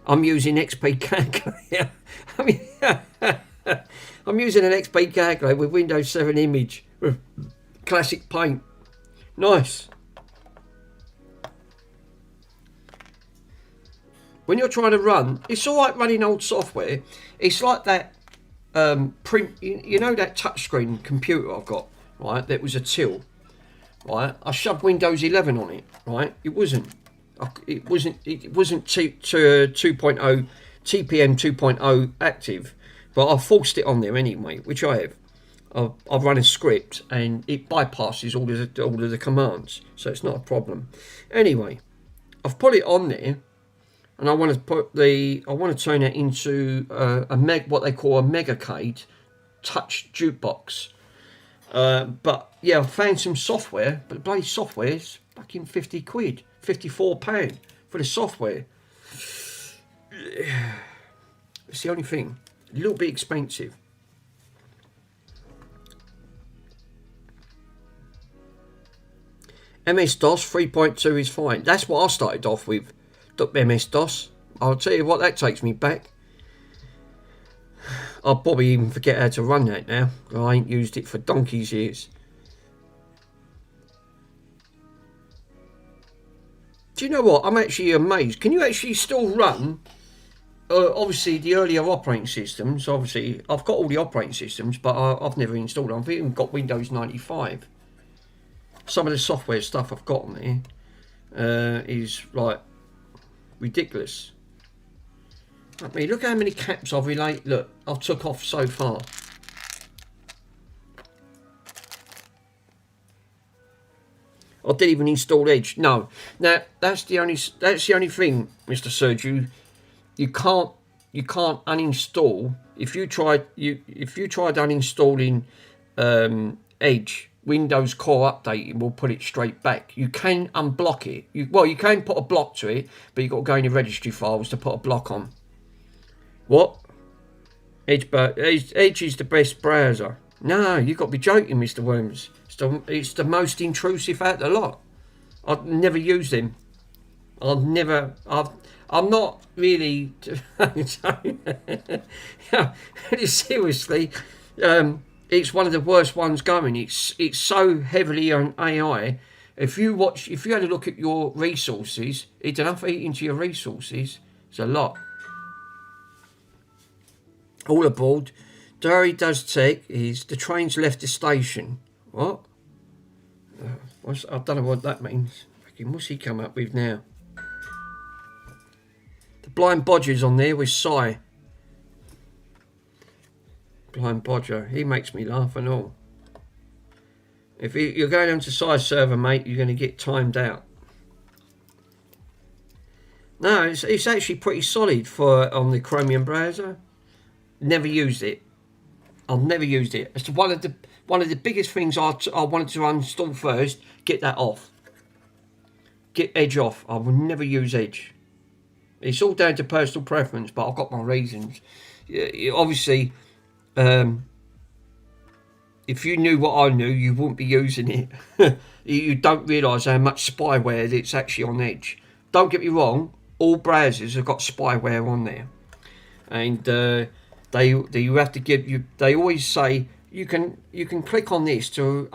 I'm using XP calculator. I'm using an XP calculator with Windows 7 image with classic paint. Nice. When you're trying to run, it's all right running old software. It's like that print. You know that touchscreen computer I've got, right? That was a till. Right, I shoved Windows 11 on it. Right, it wasn't 2.0 TPM 2.0 active, but I forced it on there anyway, which I have. I've run a script and it bypasses all of the commands, so it's not a problem. Anyway, I've put it on there, and I want to turn it into what they call a megacade touch jukebox. But yeah, I found some software, but the bloody software is fucking 50 quid, £54 for the software. It's the only thing. A little bit expensive. MS-DOS 3.2 is fine. That's what I started off with. MS-DOS. I'll tell you what, that takes me back. I'll probably even forget how to run that now. I ain't used it for donkey's years. Do you know what? I'm actually amazed. Can you actually still run, obviously, the earlier operating systems? Obviously, I've got all the operating systems, but I've never installed them. I've even got Windows 95. Some of the software stuff I've got on there is, like, ridiculous. I mean, look how many caps I've took off so far. I didn't even install Edge. No. Now that's the only thing, Mr. Sergio. You can't uninstall if you tried uninstalling Edge. Windows Core Updating will put it straight back. You can unblock it. You can put a block to it, but you've got to go in your registry files to put a block on. What? Edge is the best browser. No, you've got to be joking, Mr. Worms. It's the most intrusive out of the lot. I've never used them. I'm not really... Seriously, it's one of the worst ones going. It's so heavily on AI. If you had a look at your resources, it's enough eating to your resources. It's a lot. All aboard. Diary does tech is the train's left the station. What? I don't know what that means. What's he come up with now? The blind bodger's on there with Cy. Blind bodger. He makes me laugh and all. If you're going onto Cy's server, mate, you're going to get timed out. No, it's actually pretty solid on the Chromium browser. Never used it. I've never used it. It's one of the biggest things I wanted to uninstall first. Get that off. Get Edge off. I will never use Edge. It's all down to personal preference, but I've got my reasons. Obviously, if you knew what I knew, you wouldn't be using it. You don't realise how much spyware that's actually on Edge. Don't get me wrong. All browsers have got spyware on there, and you have to give you. They always say you can click on this to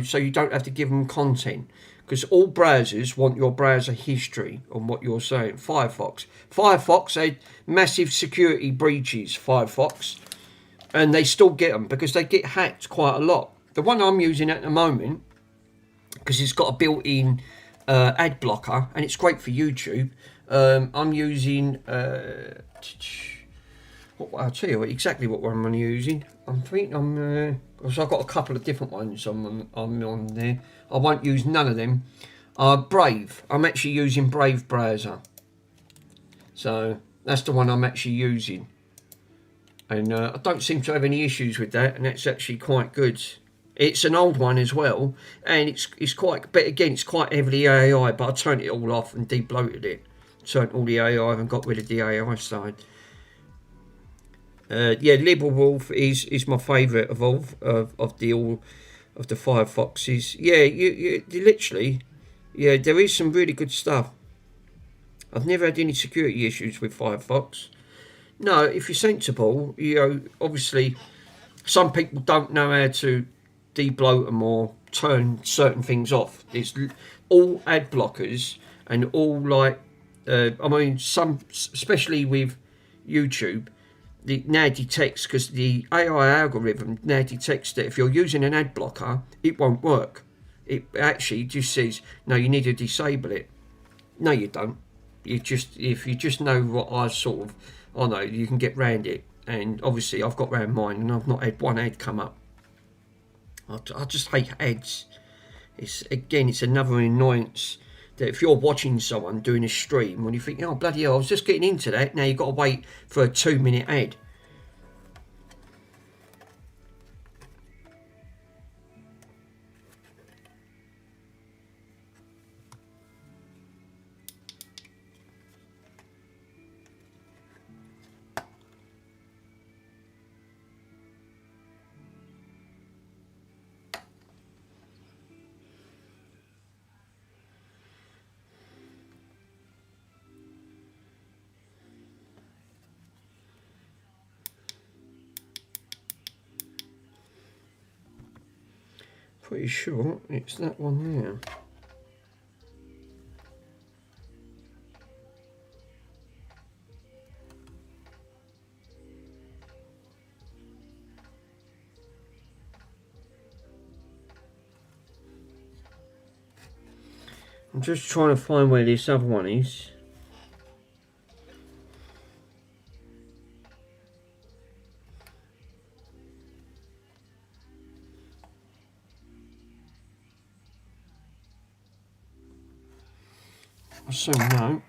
so you don't have to give them content, because all browsers want your browser history on what you're saying. Firefox had massive security breaches. Firefox, and they still get them because they get hacked quite a lot. The one I'm using at the moment, because it's got a built-in ad blocker and it's great for YouTube. I'm using. I'll tell you exactly what one I'm using. So I've got a couple of different ones I'm on there. I won't use none of them. Brave. I'm actually using Brave browser. So that's the one I'm actually using. And I don't seem to have any issues with that, and that's actually quite good. It's an old one as well, and it's quite, but again, it's quite heavily AI, but I turned it all off and de-bloated it. Turned all the AI and got rid of the AI side. LibreWolf is my favourite of all of the Firefoxes. Yeah, you literally, yeah, there is some really good stuff. I've never had any security issues with Firefox. No, if you're sensible, obviously, some people don't know how to de-bloat them or turn certain things off. It's all ad blockers and all some, especially with YouTube. It now detects, because the AI algorithm now detects that if you're using an ad blocker, it won't work. It actually just says, no, you need to disable it. No, you don't. If you just know what I know, you can get round it. And obviously I've got round mine and I've not had one ad come up. I just hate ads. It's another annoyance. That if you're watching someone doing a stream, when you think, oh bloody hell, I was just getting into that, now you've got to wait for a 2-minute ad. pretty sure it's that one there. I'm just trying to find where this other one is. So no.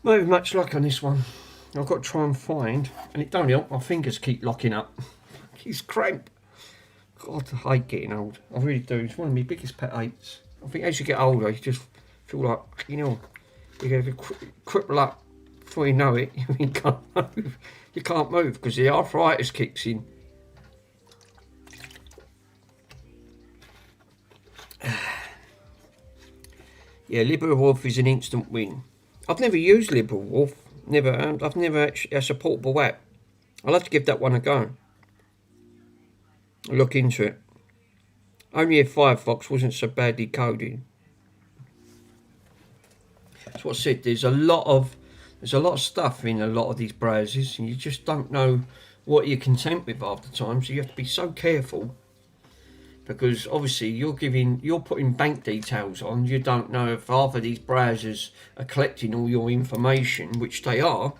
Not having much luck on this one. I've got to try and find, and it don't help, my fingers keep locking up. It's cramp. God, I hate getting old. I really do. It's one of my biggest pet hates. I think as you get older, you just feel like, you know, you're going to cripple up before you know it. You can't move. You can't move because the arthritis kicks in. Yeah, LibreWolf is an instant win. I've never used LibreWolf. I've never actually a supportable app. I'll have to give that one a go. Look into it. Only if Firefox wasn't so badly coded. That's what I said. There's a lot of stuff in a lot of these browsers, and you just don't know what you're content with half the time. So you have to be so careful, because obviously you're putting bank details on. You don't know if half of these browsers are collecting all your information, which they are.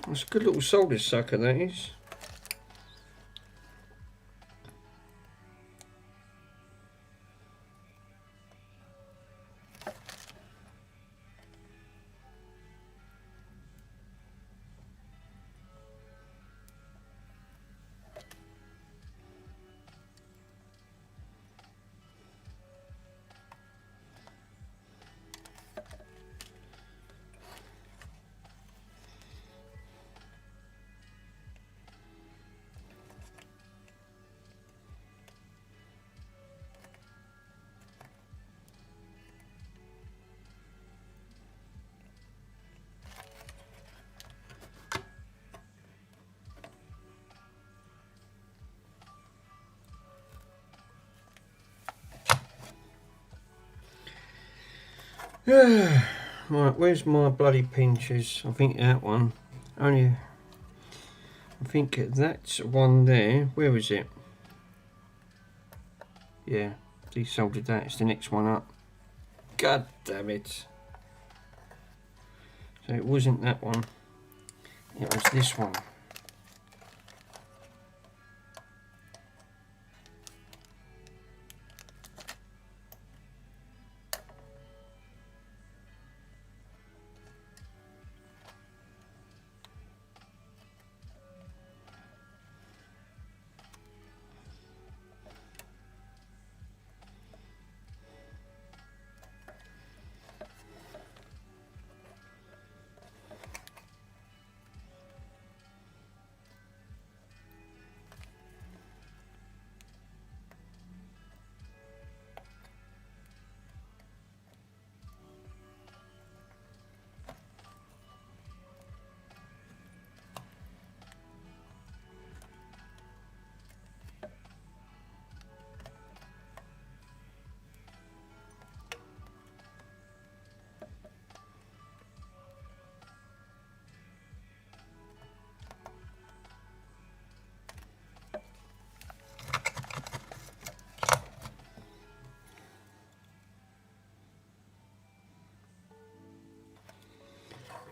It's a good little solder sucker, that is. Right, where's my bloody pinches? I think that one. I think that's one there. Where is it? Yeah, desoldered that. It's the next one up. God damn it. So it wasn't that one, it was this one.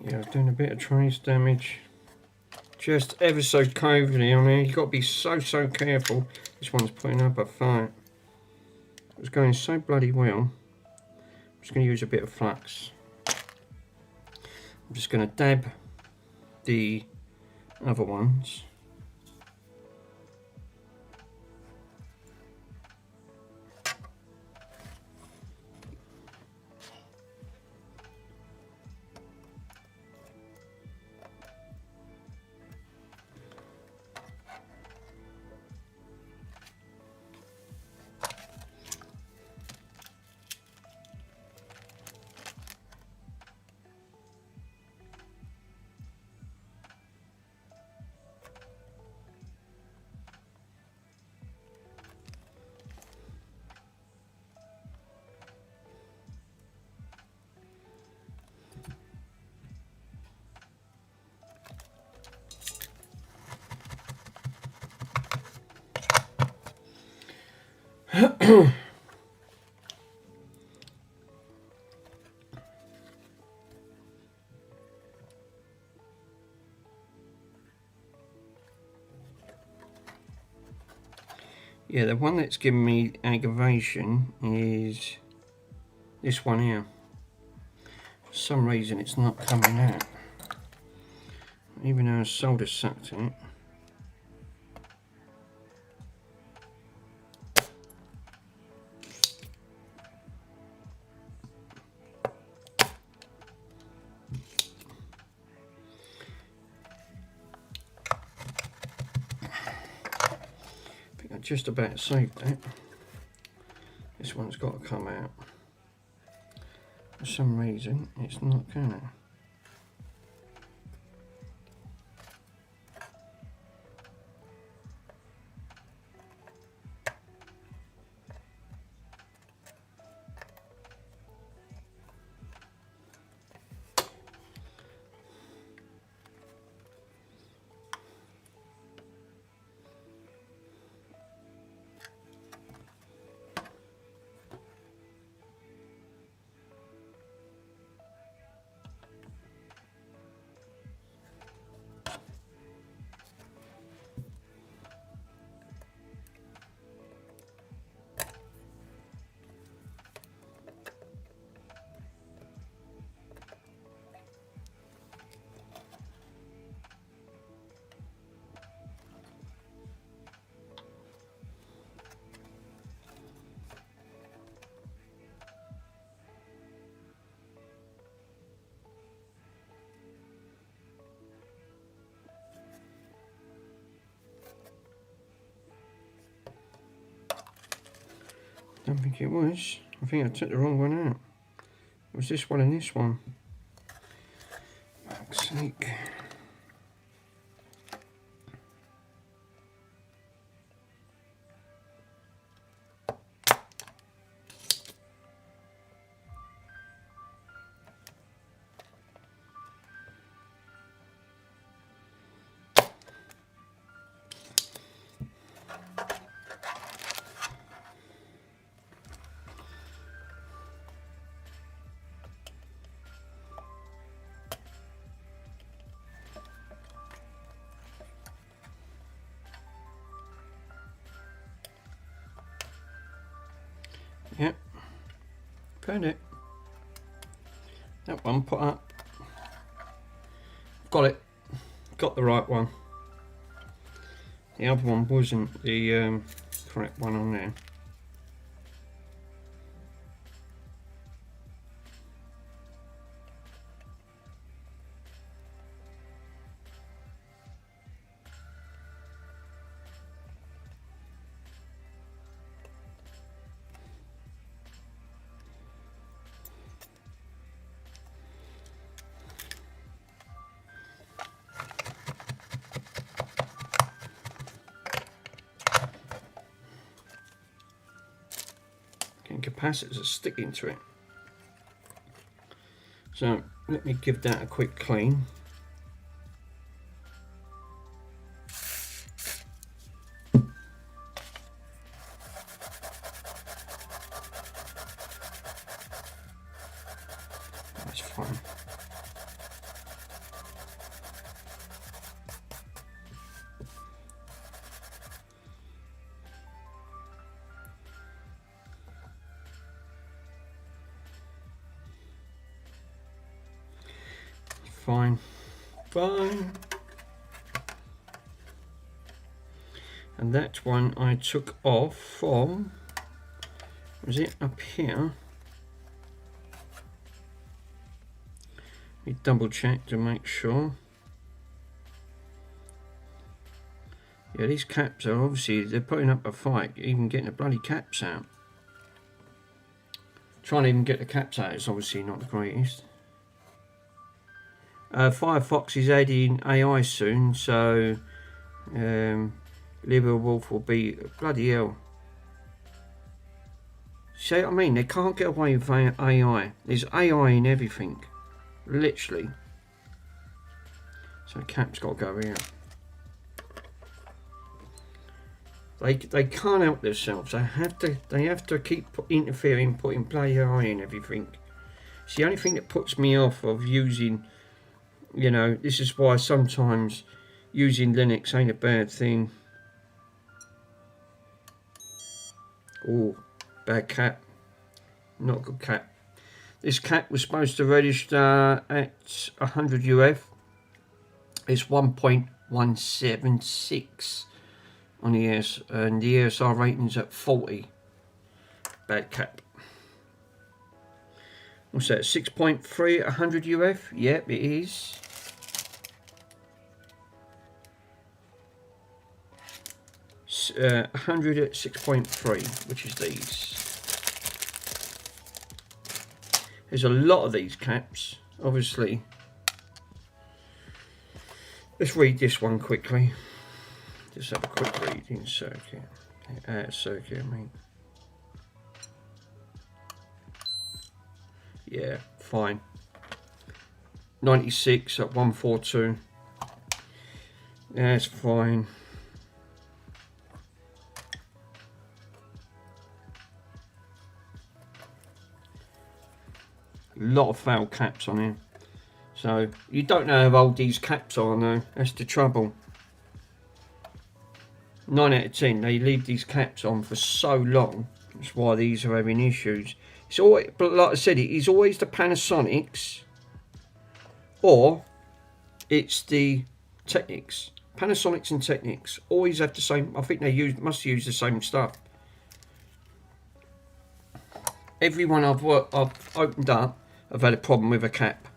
Yeah, I was doing a bit of trace damage. Just ever so covely on here. You've got to be so careful. This one's putting up a fight. It was going so bloody well. I'm just going to use a bit of flux. I'm just going to dab the other ones. Yeah, the one that's giving me aggravation is this one here. For some reason it's not coming out. Even though I solder sucked it. Just about saved that. This one's got to come out. For some reason, it's not gonna. Don't think it was. I think I took the wrong one out. It was this one and this one. Fuck's sake. Found it. That one put up. Got it. Got the right one. The other one wasn't the correct one on there. Capacitors are sticking to it, so let me give that a quick clean. That's fine. Fine. And that one I took off from, was it up here? Let me double check to make sure. Yeah, these caps are obviously, they're putting up a fight, even getting the bloody caps out. Trying to even get the caps out is obviously not the greatest. Firefox is adding AI soon, so Wolf will be bloody hell. See what I mean? They can't get away with AI. There's AI in everything, literally. So the cap's got to go here. They can't help themselves. They have to keep interfering, putting bloody AI in everything. It's the only thing that puts me off of using. You know, this is why sometimes using Linux ain't a bad thing. Oh, bad cap. Not a good cap. This cap was supposed to register at 100 UF. It's 1.176 on the ES, and the ESR rating's at 40. Bad cap. What's that? 6.3 at 100 UF? Yep, it is. 100 at 6.3, which is these. There's a lot of these caps, obviously. Let's read this one quickly. Just have a quick read in circuit. Circuit, I mean. Yeah, fine. 96 at 142. That's fine. A lot of foul caps on here. So you don't know how old these caps are though. That's the trouble. 9 out of 10. They leave these caps on for so long. That's why these are having issues. It's always, but like I said, it is always the Panasonics, or it's the Technics. Panasonics and Technics always have the same. I think they must use the same stuff. Everyone I've opened up, I've had a problem with a cap.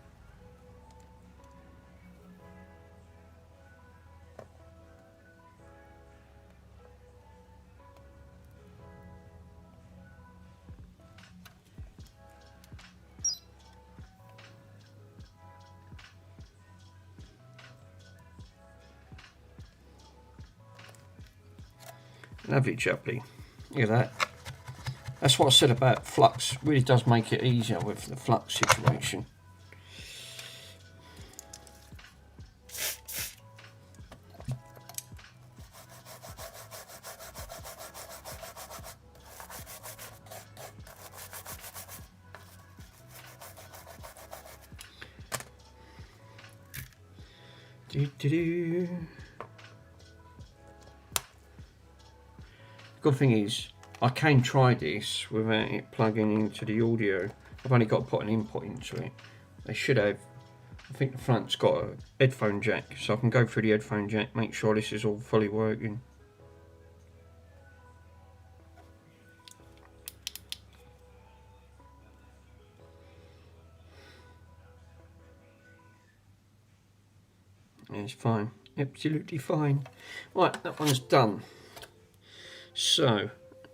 Lovely jubbly. Look at that. That's what I said about flux. It really does make it easier with the flux situation. Good thing is, I can try this without it plugging into the audio. I've only got to put an input into it. They should have, I think the front's got a headphone jack, so I can go through the headphone jack, make sure this is all fully working. It's fine, absolutely fine. Right, that one's done. So,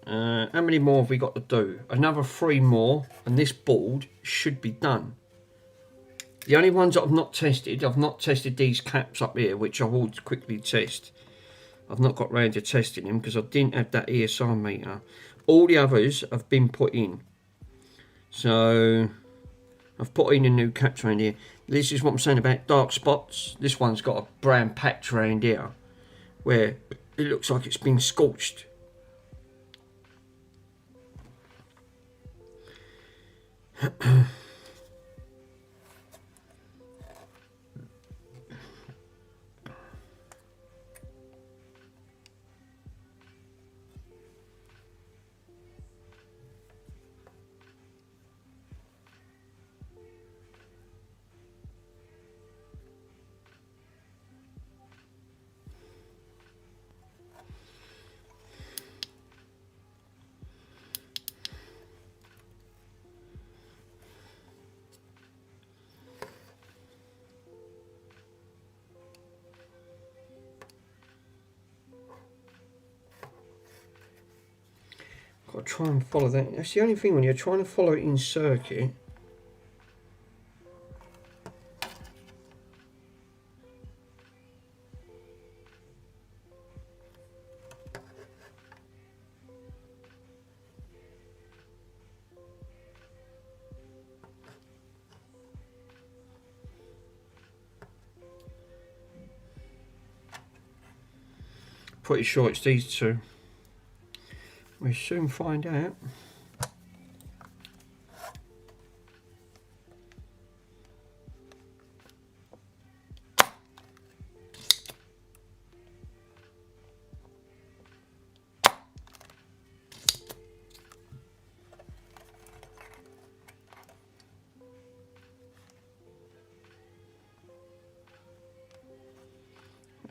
how many more have we got to do? Another 3 more, and this board should be done. The only ones that I've not tested these caps up here, which I will quickly test. I've not got round to testing them because I didn't have that ESR meter. All the others have been put in. So, I've put in a new caps around here. This is what I'm saying about dark spots. This one's got a brown patch around here where it looks like it's been scorched. Got to try and follow that. That's the only thing when you're trying to follow it in circuit. Pretty sure it's these two. We'll soon find out.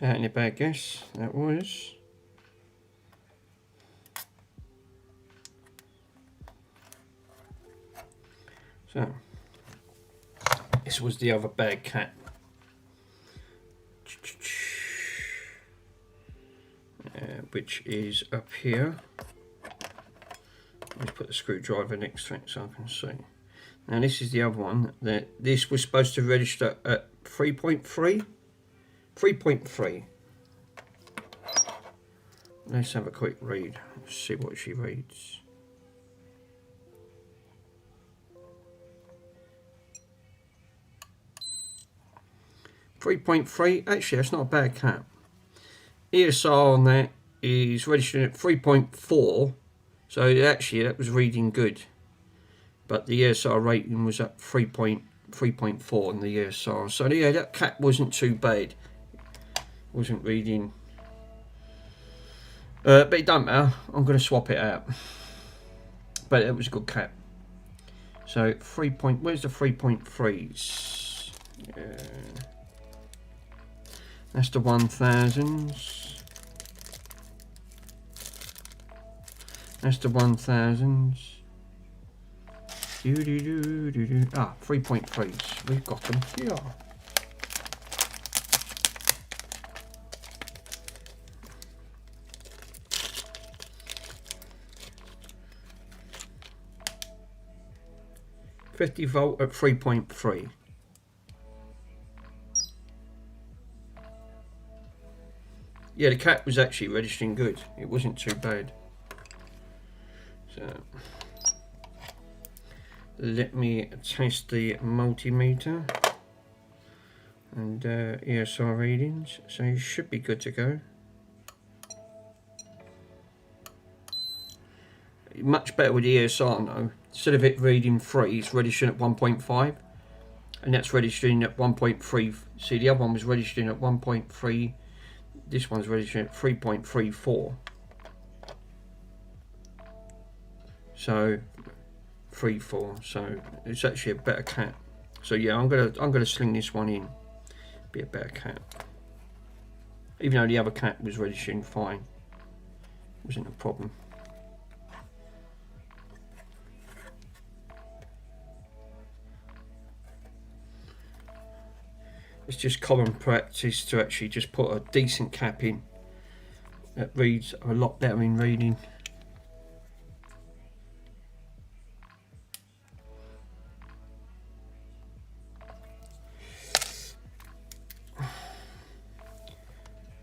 Out in a bad guess, that was. So, this was the other bag cap. Which is up here. Let's put the screwdriver next to it so I can see. Now this is the other one. That this was supposed to register at 3.3. 3.3. Let's have a quick read. Let's see what she reads. 3.3, actually that's not a bad cap. ESR on that is registering at 3.4, so actually that was reading good. But the ESR rating was at 3.4 on the ESR. So yeah, that cap wasn't too bad. Wasn't reading. But it don't matter, I'm going to swap it out. But it was a good cap. So where's the 3.3s? That's the 1000s. That's the 1000s. Ah, 3.3s. We've got them here. .50 volt at 3.3. Yeah, the cap was actually registering good. It wasn't too bad. So let me test the multimeter and ESR readings. So you should be good to go. Much better with the ESR now. Instead of it reading 3, it's registering at 1.5, and that's registering at 1.3. See, the other one was registering at 1.3. This one's registering at 3.34. So 3-4. So it's actually a better cap. So yeah, I'm gonna sling this one in. Be a better cap. Even though the other cap was registering fine, wasn't a problem. It's just common practice to actually just put a decent cap in that reads a lot better in reading.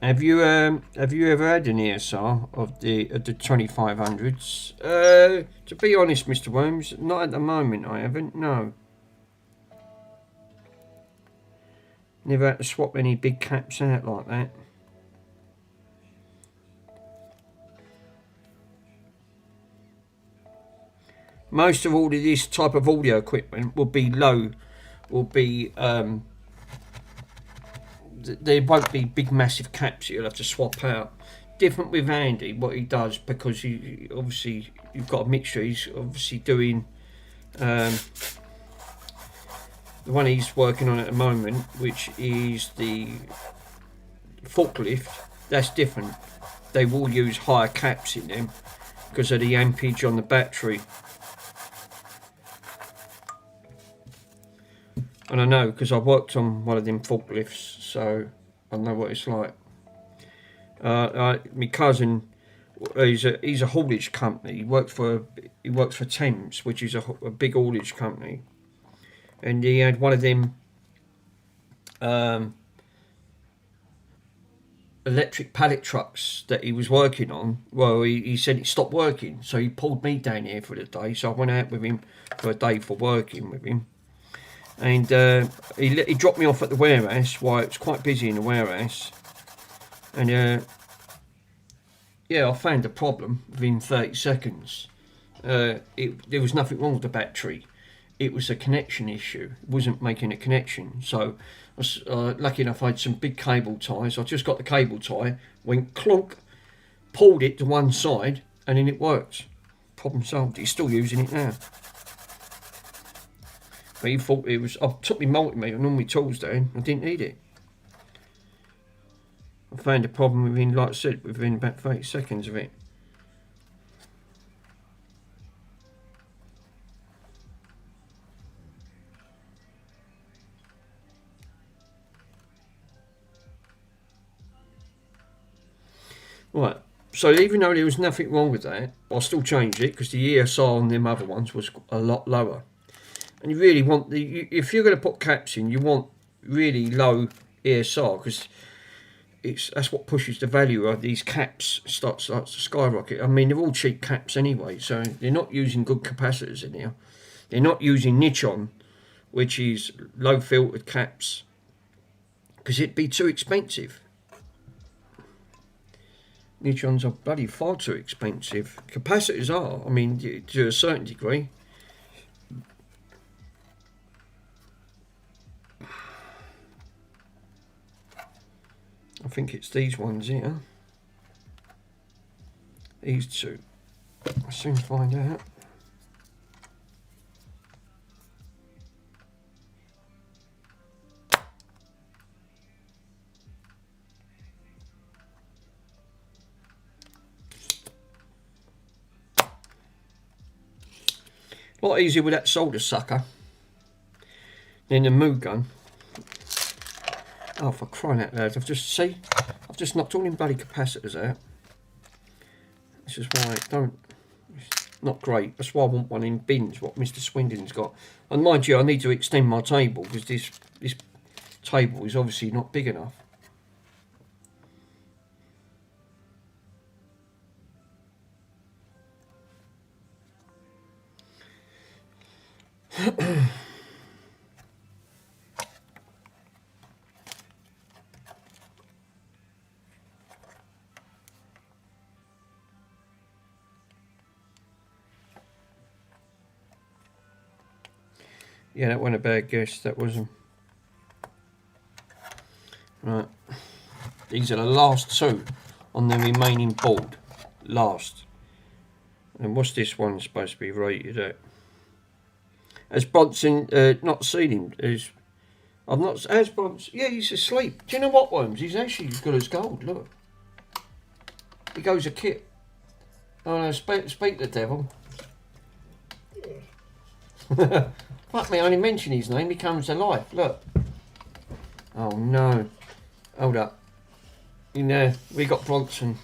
Have you ever had an ESR of the 2500s? To be honest, Mr. Worms, not at the moment. I haven't. No. Never had to swap any big caps out like that. Most of all of this type of audio equipment will be low, will be there won't be big massive caps that you'll have to swap out. Different with Andy, what he does, because he obviously, you've got a mixture. He's obviously doing the one he's working on at the moment, which is the forklift. That's different. They will use higher caps in them because of the ampage on the battery. And I know because I worked on one of them forklifts, so I know what it's like. My cousin, he's a haulage company. He works for Thames, which is a big haulage company, and he had one of them electric pallet trucks that he was working on. Well, he said it stopped working, so he pulled me down here for the day. So I went out with him for a day for working with him. And he dropped me off at the warehouse while it was quite busy in the warehouse. And yeah, I found the problem within 30 seconds. There was nothing wrong with the battery. It was a connection issue. It wasn't making a connection. So I was lucky enough I had some big cable ties. I just got the cable tie, went clonk, pulled it to one side, and then it worked. Problem solved. He's still using it now. But he thought it was. I took my multimeter and all my tools down. I didn't need it. I found a problem within, like I said, within about 30 seconds of it. Right. So even though there was nothing wrong with that, I'll still change it because the ESR on them other ones was a lot lower. And you really want if you're going to put caps in, you want really low ESR because that's what pushes the value of these caps starts to skyrocket. I mean, they're all cheap caps anyway, so they're not using good capacitors in here. They're not using Nichon, which is low filtered caps, because it'd be too expensive. Nichons are bloody far too expensive. Capacitors are, I mean, to a certain degree. I think it's these ones here. These two. I'll soon find out. A lot easier with that solder sucker than the Moo gun. Oh, for crying out loud, I've just knocked all them bloody capacitors out. This is why it's not great. That's why I want one in bins, what Mr. Swindon's got. And mind you, I need to extend my table because this table is obviously not big enough. Yeah, that wasn't a bad guess, that wasn't. Right. These are the last two on the remaining board. Last. And what's this one supposed to be rated at? Has Bronson not seen him? I've not. Has Bronson? Yeah, he's asleep. Do you know what, Worms? He's actually as good as gold. Look, he goes a kit. Oh no, speak the devil. Fuck me, I only mention his name, he comes to life. Look. Oh no. Hold up. In there, we got Bronson.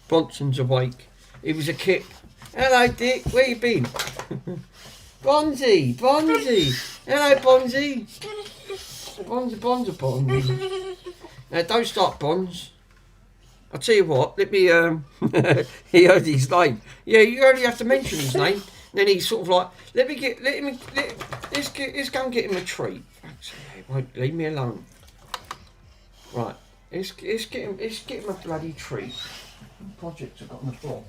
Bronson's awake. He was a kit. Hello, Dick. Where you been? Bonzi. Hello, Bonzi. Bonzi. Now, don't start, Bonds. I'll tell you what. Let me. He heard his name. Yeah, you only have to mention his name. Then he's sort of like, let's go and get him a treat. He won't leave me alone. Right. Let's get him a bloody treat. Projects I've got on the floor.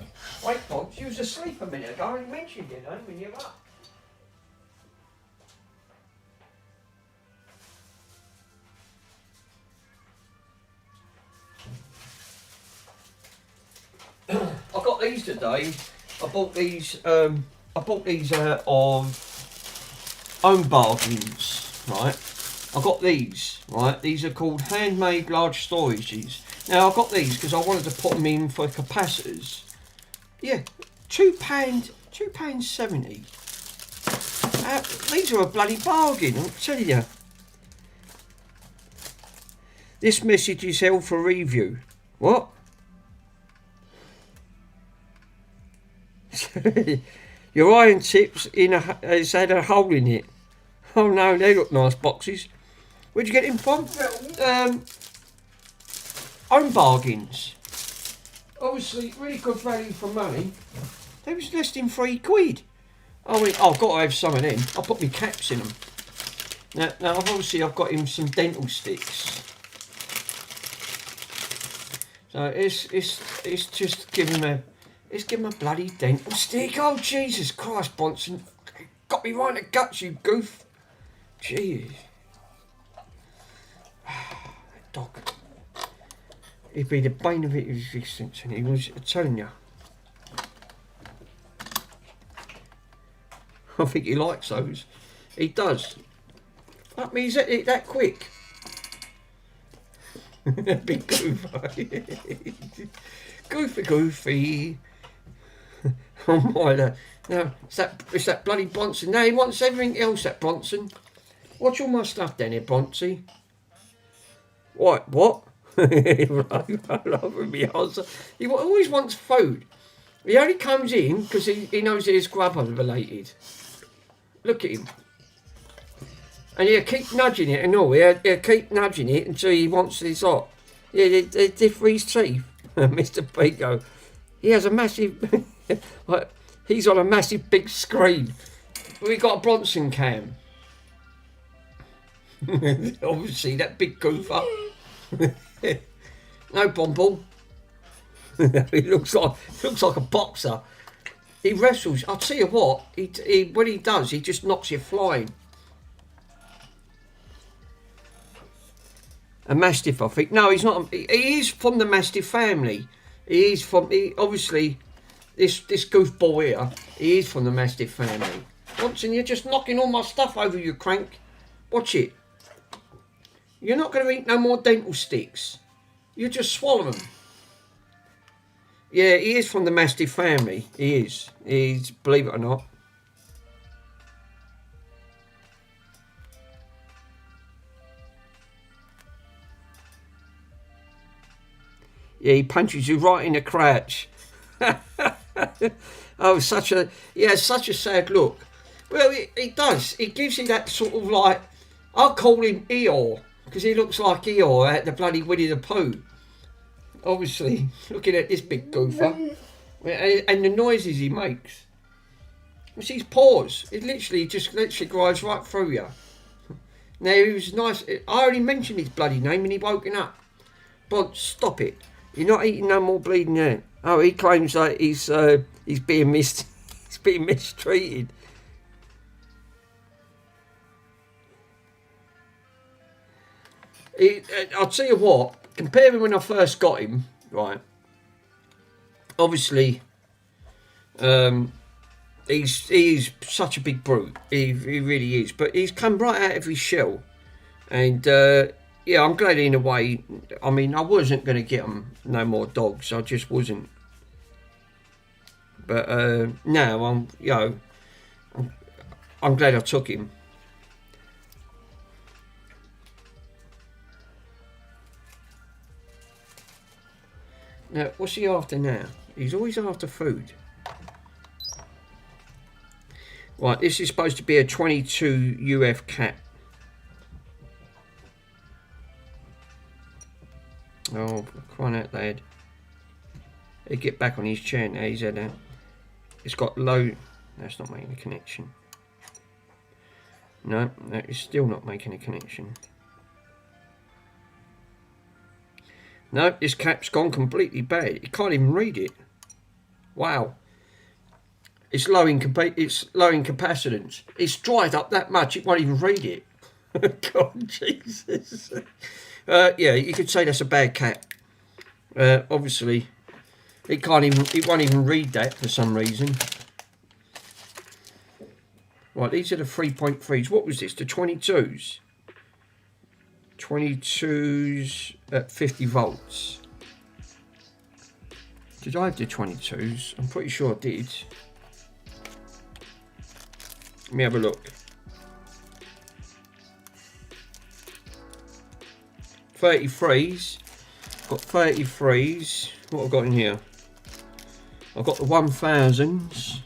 Wait, Bob, you was asleep a minute ago. I only mentioned you, though, when you're up. I got these today. I bought these of Own Bargains, right? I got these, right? These are called handmade large storages. Now I got these because I wanted to put them in for capacitors. Yeah, £2.70. These are a bloody bargain, I'm telling you. This message is held for review. What? Your iron tips has had a hole in it. Oh no, they look nice boxes. Where'd you get them from? Own Bargains. Obviously, really good value for money. They was less than £3. I went, I've got to have some of them. I put my caps in them. Now I've got him some dental sticks. So it's just give him a bloody dental stick. Oh Jesus Christ, Bronson, got me right in the guts, you goof. Jeez. That dog. He'd be the bane of his existence, and he was telling you. I think he likes those. He does. Fuck me, is that quick? Big goof. Goofy. Oh my, no, it's that bloody Bronson. Now he wants everything else, that Bronson. What's all my stuff down here, Bronson? What? He always wants food. He only comes in because he knows his grub related. Look at him. And he'll keep nudging it and all. He'll keep nudging it until he wants his lot. Yeah, they're for his teeth. Mr. Pico. He has a massive... he's on a massive big screen. We got a Bronson cam. Obviously, that big goof up. No Bomble. He looks like a boxer. He wrestles. I'll tell you what. He when he does, he just knocks you flying. A Mastiff, I think. No, he's not. He is from the Mastiff family. He is from. Obviously, this goofball here. He is from the Mastiff family. Watson, you're just knocking all my stuff over, you crank. Watch it. You're not going to eat no more dental sticks. You just swallow them. Yeah, he is from the Mastiff family. He is. He's, believe it or not. Yeah, he punches you right in the crotch. Oh, such a sad look. Well, he does. He gives you that sort of like, I'll call him Eeyore, because he looks like Eeyore at the bloody Winnie the Pooh. Obviously, looking at this big goofer. And the noises he makes. It's his paws. It literally glides right through you. Now, he was nice. I only mentioned his bloody name and he woken up. But stop it. You're not eating no more bleeding there. Oh, he claims that he's being mistreated. I'll tell you what, comparing when I first got him, right, obviously, he's such a big brute. He really is. But he's come right out of his shell, and yeah, I'm glad in a way. I mean, I wasn't going to get him no more dogs. I just wasn't. But now I'm glad I took him. Now, what's he after now? He's always after food. Right, this is supposed to be a 22 UF cat. Oh, crying out loud. He'll get back on his chair now. He's had a... It's got low... That's not making a connection. No, that is still not making a connection. No, this cap's gone completely bad. You can't even read it. Wow. It's low in capacitance. It's dried up that much it won't even read it. God, Jesus. Yeah, you could say that's a bad cat. Obviously, it won't even read that for some reason. Right, these are the 3.3s. What was this? The 22s. 22s at 50 volts. Did I have the 22s? I'm pretty sure I did. Let me have a look. 33s. Got 33s. What have I got in here? I've got the 1000s.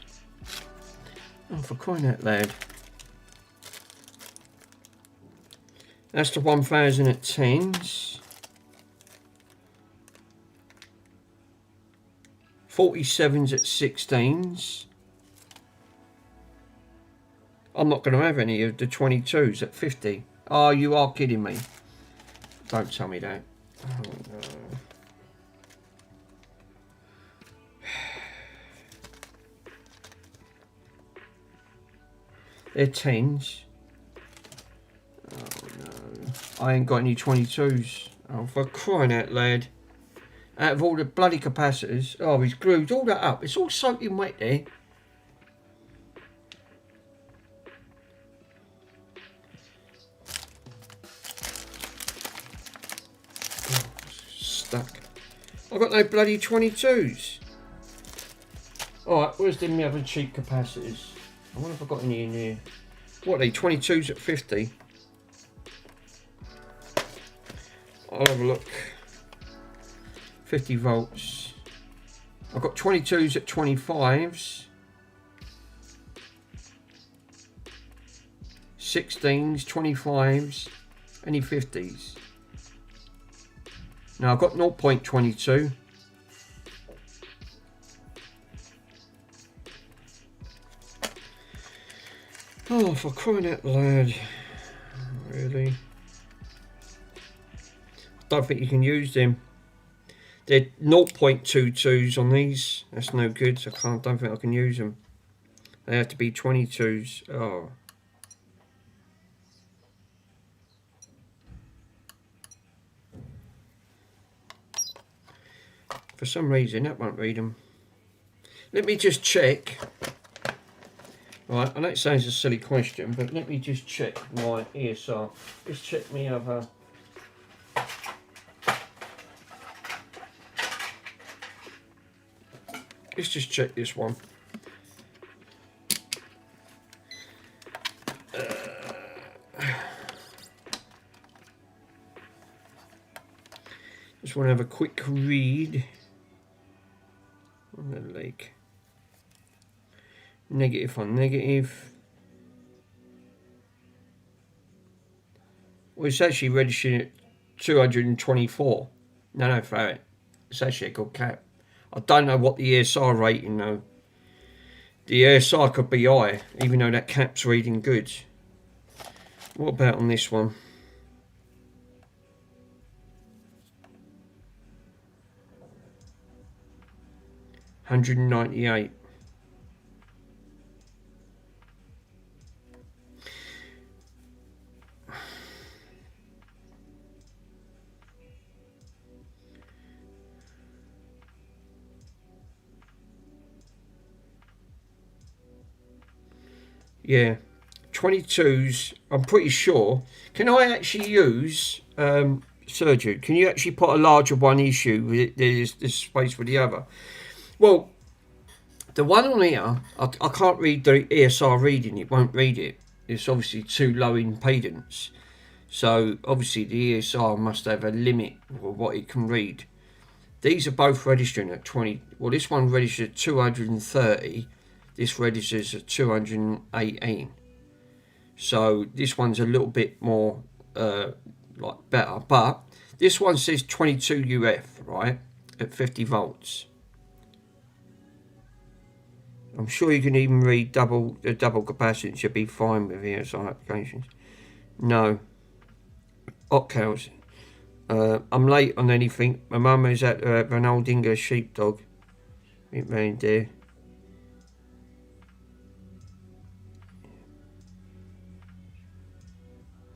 Oh, for crying out loud. That's the 1000 at 10s. 47s at 16s. I'm not going to have any of the 22s at 50. Oh, you are kidding me. Don't tell me that. Oh, no. They're 10s. Oh, no. I ain't got any 22s. Oh, for crying out loud. Out of all the bloody capacitors. Oh, he's glued all that up. It's all soaking wet there. Stuck. I've got no bloody 22s. Alright, where's the other cheap capacitors? I wonder if I've got any in here. What are they? 22s at 50? I'll have a look. 50 volts. I've got 22s at 25s. 16s, 25s, any 50s. Now I've got 0.22. Oh, for crying out loud. Really? I don't think you can use them. They're 0.22s on these. That's no good. So don't think I can use them. They have to be 22s. Oh. For some reason that won't read them. Let me just check. Right, I know it sounds a silly question, but let me just check my ESR. Just check me other. Let's just check this one. Just want to have a quick read on the lake. Negative on negative. Well, it's actually registered at 224. No, throw it. It's actually a good cap. I don't know what the ESR rating though. The ESR could be high, even though that cap's reading good. What about on this one? $198. Yeah, 22s. I'm pretty sure. Can I actually use Sergio? Can you actually put a larger one issue with there's space for the other? Well, the one on here, I can't read the ESR reading. It won't read it. It's obviously too low impedance. So obviously the ESR must have a limit of what it can read. These are both registering at 20. Well, this one registers at 230. This registers at 218. So this one's a little bit more like better. But this one says 22 UF, right, at 50 volts. I'm sure you can even read the double capacitance. You'll be fine with ESR applications. No. Ockels. I'm late on anything. My mum is at an old English sheepdog. It rained there.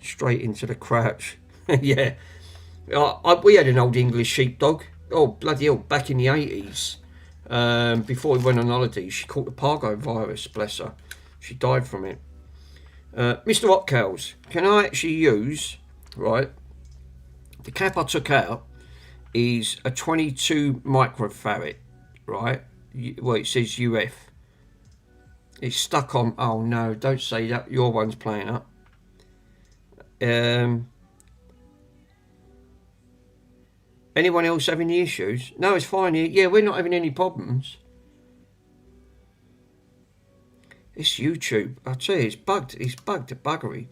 Straight into the crouch. Yeah. We had an old English sheepdog. Oh, bloody hell, back in the 80s. Before we went on holiday, she caught the Pargo virus, bless her. She died from it. Mr. Ockels, can I actually use, right, the cap I took out is a 22 microfarad, right? Well, it says UF. It's stuck on, oh no, don't say that, your one's playing up. Anyone else having any issues? No, it's fine here. Yeah, we're not having any problems. It's YouTube. I tell you, it's bugged. It's bugged to buggery.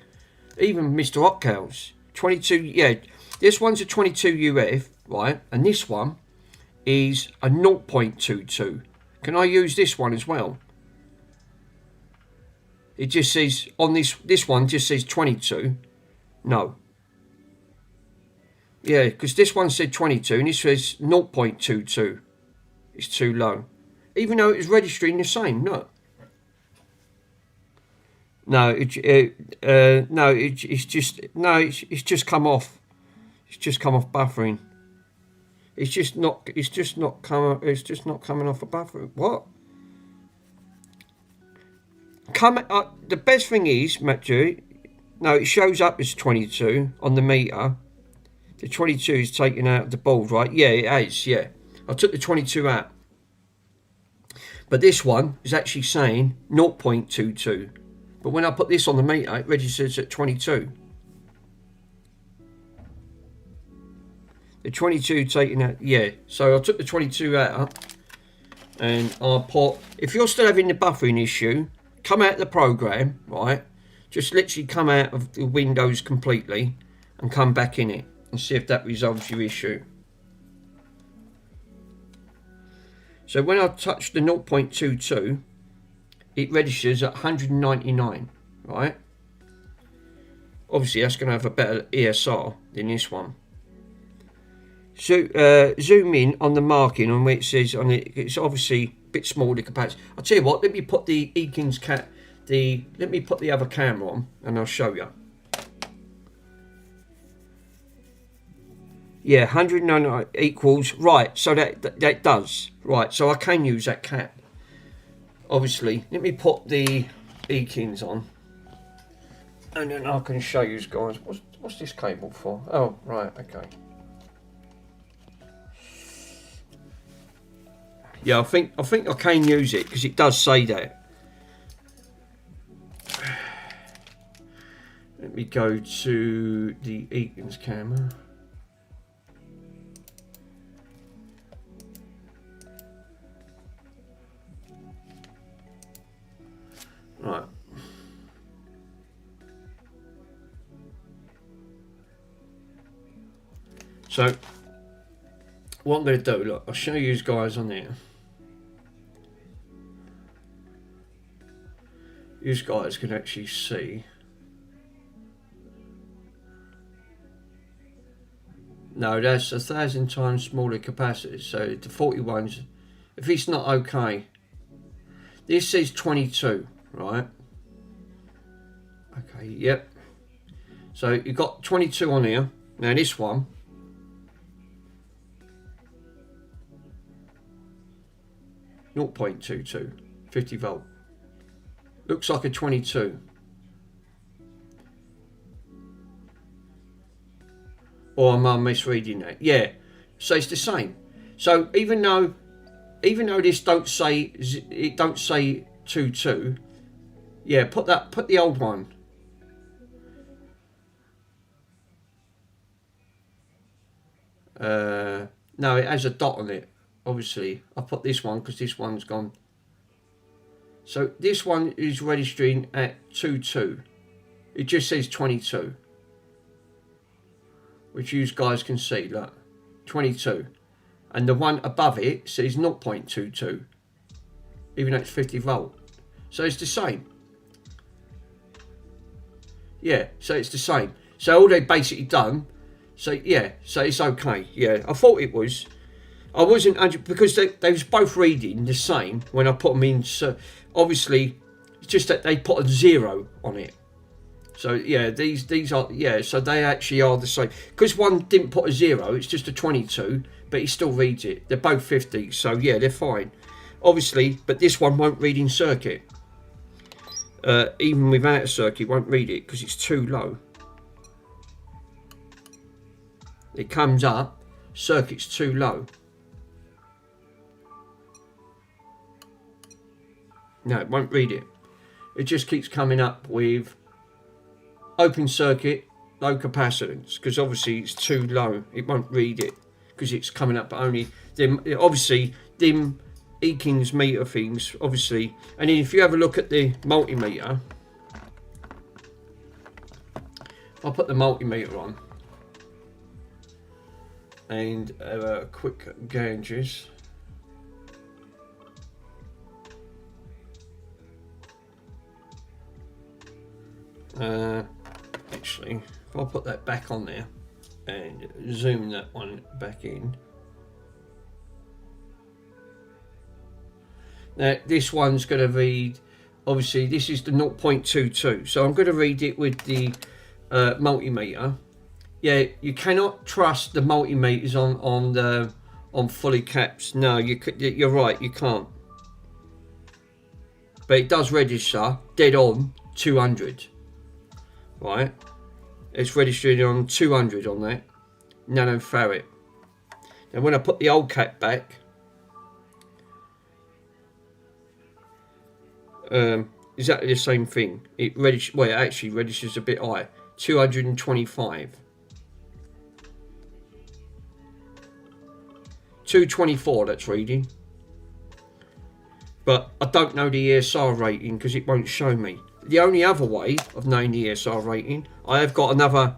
Even Mr. Ockels. 22, yeah. This one's a 22 UF, right? And this one is a 0.22. Can I use this one as well? It just says, on this one just says 22. No. Yeah, because this one said 22 and this says 0.22. It's too low. Even though it was registering the same, no. No, it's just come off. It's just come off buffering. It's just not coming off a buffer. What? The best thing is, Matthew, no, it shows up as 22 on the meter. The 22 is taken out of the board, right? Yeah, it is, yeah. I took the 22 out. But this one is actually saying 0.22. But when I put this on the meter, it registers at 22. The 22 taken out, yeah. So I took the 22 out. And I put, if you're still having the buffering issue, come out of the program, right? Just literally come out of the Windows completely and come back in it. And see if that resolves your issue. So when I touch the 0.22, it registers at 199, right? Obviously, that's going to have a better ESR than this one. So zoom in on the marking on where it says on it. It's obviously a bit smaller capacity. I'll tell you what. Let me put the Eakins let me put the other camera on, and I'll show you. Yeah, 199 equals, right, so that does, right, so I can use that cap, obviously. Let me put the Eakins on, and then I can show you guys, what's this cable for? Oh, right, okay. Yeah, I think I can use it, because it does say that. Let me go to the Eakins camera. Right. So, what I'm going to do, look, I'll show you guys on there. You guys can actually see. No, that's 1,000 times smaller capacity. So the 41s, if it's not okay, this says 22. Right. Okay, yep. So you've got 22 on here. Now this one. .22, 50 volt. Looks like a 22. Or am I misreading that? Yeah. So it's the same. So even though this don't say 22, yeah, put the old one. No, it has a dot on it. Obviously, I put this one because this one's gone. So this one is registering at 22. It just says 22, which you guys can see. Look, 22, and the one above it says 0.22, even though it's 50 volt. So it's the same. Yeah, so it's the same. So all they've basically done. So yeah, so it's okay. Yeah, I thought it was. I wasn't because they was both reading the same when I put them in. So obviously, it's just that they put a 0 on it. So yeah, these are, yeah. So they actually are the same. Because one didn't put a 0, it's just a 22, but he still reads it. They're both 50, so yeah, they're fine. Obviously, but this one won't read in circuit. Even without a circuit, won't read it because it's too low. It comes up, circuit's too low. No, it won't read it. It just keeps coming up with open circuit, low capacitance, because obviously it's too low. It won't read it because it's coming up only them. Obviously, them Ekins meter things, obviously. And then if you have a look at the multimeter, I'll put the multimeter on and quick gauges. Actually, if I put that back on there and zoom that one back in. Now this one's going to read, obviously this is the 0.22, so I'm going to read it with the multimeter. Yeah, you cannot trust the multimeters on fully caps. No, you're right, you can't. But it does register dead on 200. Right, it's registered on 200 on that nanofarad. Now when I put the old cap back, exactly the same thing. It actually registers a bit higher, 225. 224 that's reading. But I don't know the ESR rating because it won't show me. The only other way of knowing the ESR rating, I have got another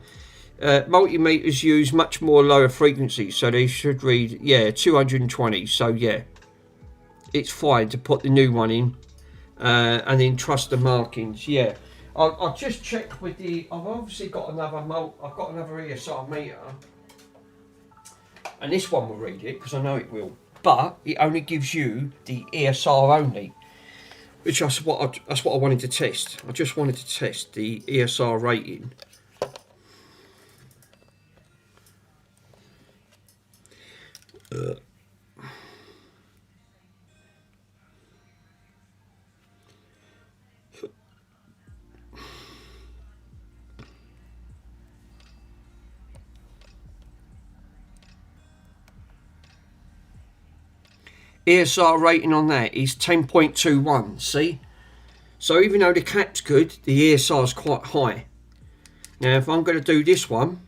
multimeters use much more lower frequencies, so they should read, yeah, 220. So yeah, it's fine to put the new one in and then trust the markings. Yeah, I'll just check with the. I've obviously got another I've got another ESR meter, and this one will read it because I know it will. But it only gives you the ESR only. Which that's what I wanted to test. I just wanted to test the ESR rating. ESR rating on that is 10.21. See? So even though the cap's good, the ESR is quite high. Now if I'm going to do this one,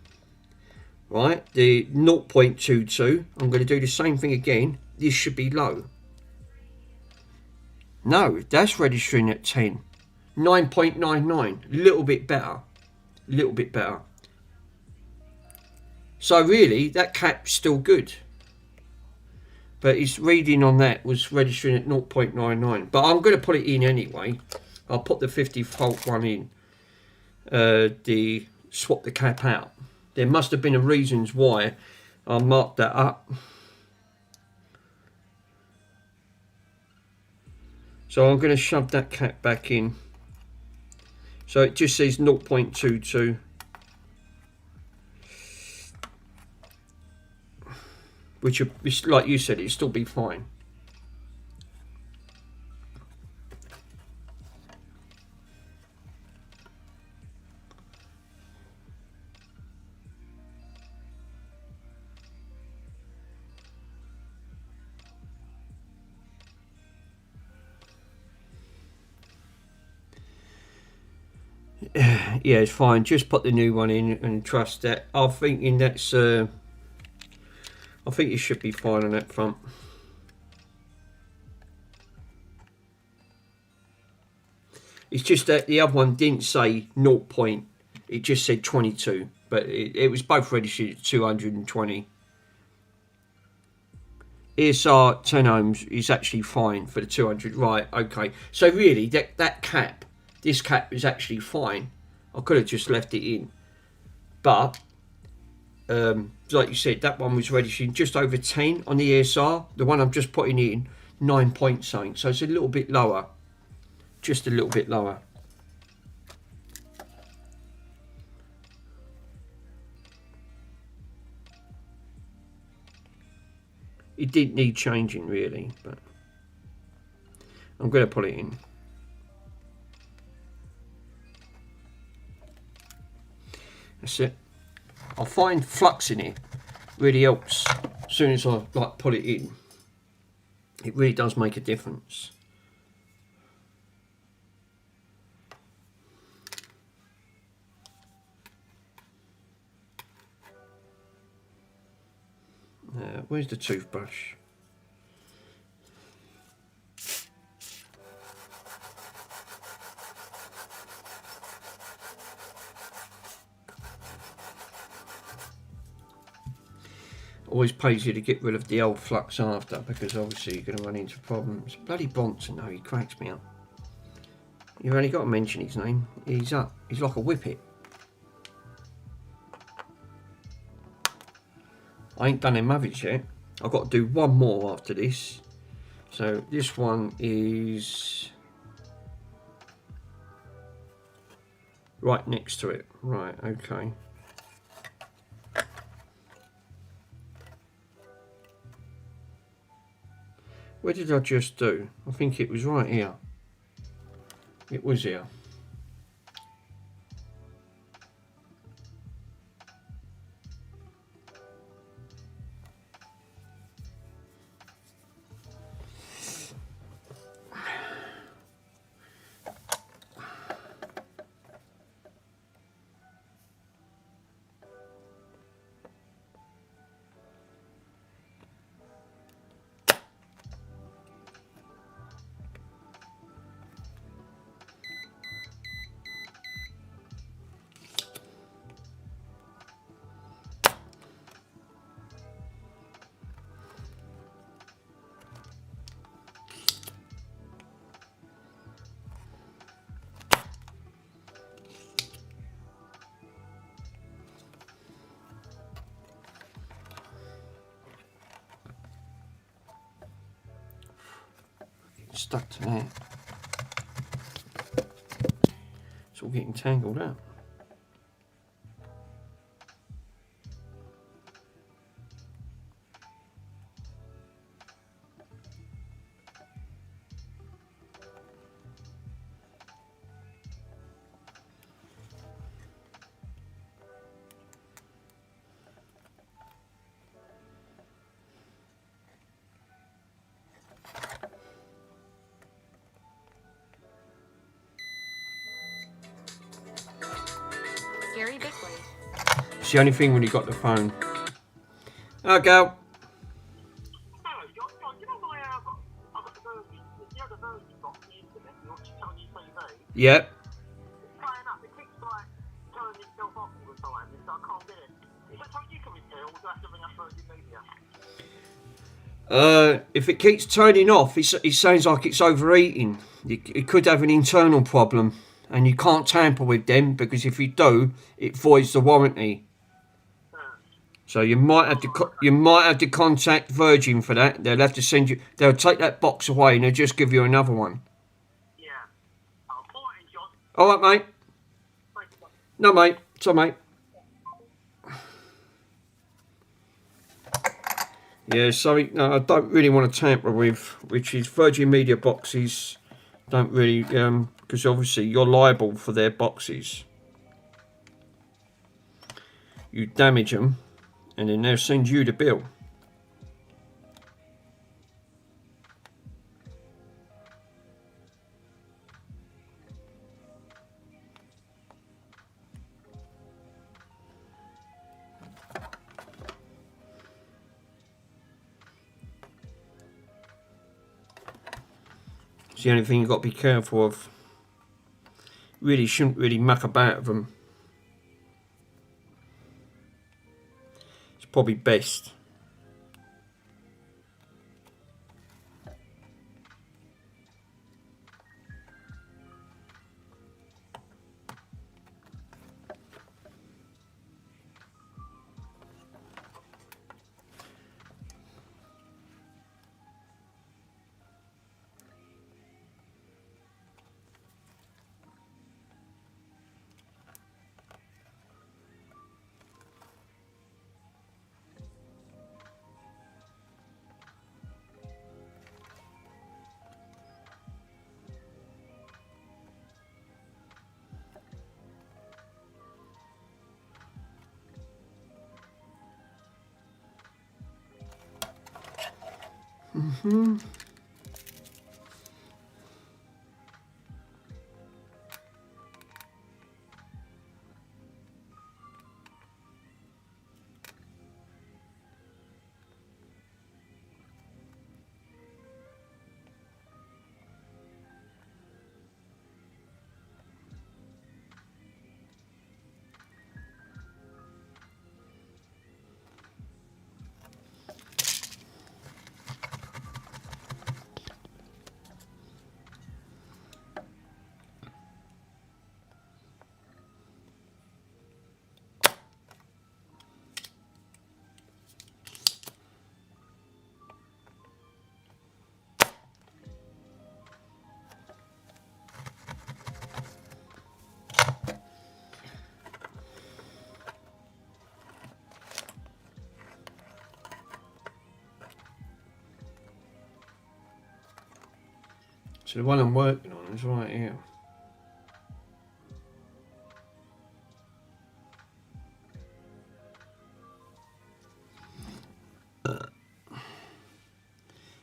right, the 0.22, I'm going to do the same thing again. This should be low. No, that's registering at 10. 9.99, a little bit better. A little bit better. So really, that cap's still good. But its reading on that was registering at 0.99. But I'm going to put it in anyway. I'll put the 50 volt one in. Swap the cap out. There must have been a reasons why I marked that up. So I'm going to shove that cap back in. So it just says 0.22. Which, like you said, it'll still be fine. Yeah, it's fine. Just put the new one in and trust that. I'm thinking that's. I think you should be fine on that front. It's just that the other one didn't say 0 point. It just said 22, but it was both registered at 220. ESR 10 ohms is actually fine for the 200. Right, okay. So really, that cap, this cap is actually fine. I could have just left it in. But, like you said, that one was registered just over 10 on the ESR. The one I'm just putting in, 9 point something. So it's a little bit lower. Just a little bit lower. It didn't need changing really, but I'm going to put it in. That's it. I find flux in it really helps. As soon as I like put it in, it really does make a difference. Where's the toothbrush? Always pays you to get rid of the old flux after, because obviously you're going to run into problems. Bloody Bronson, though, he cracks me up. You've only got to mention his name. He's up. He's like a whippet. I ain't done them others yet. I've got to do one more after this. So this one is right next to it. Right, okay. Where did I just do? I think it was right here. It was here. Stuck to that. It's all getting tangled up. It's the only thing when you got the phone. Oh, go. Yep. If it keeps turning off, it sounds like it's overheating. It could have an internal problem, and you can't tamper with them, because if you do, it voids the warranty. So you might have to contact Virgin for that. They'll have to send you. They'll take that box away and they'll just give you another one. Yeah. John. All right, mate. No, mate. So, mate. Yeah, something no, I don't really want to tamper with, which is Virgin Media boxes. Don't really, because obviously you're liable for their boxes. You damage them, and then they'll send you the bill. It's the only thing you've got to be careful of. Really shouldn't really muck about with them. It's probably best. So the one I'm working on is right here.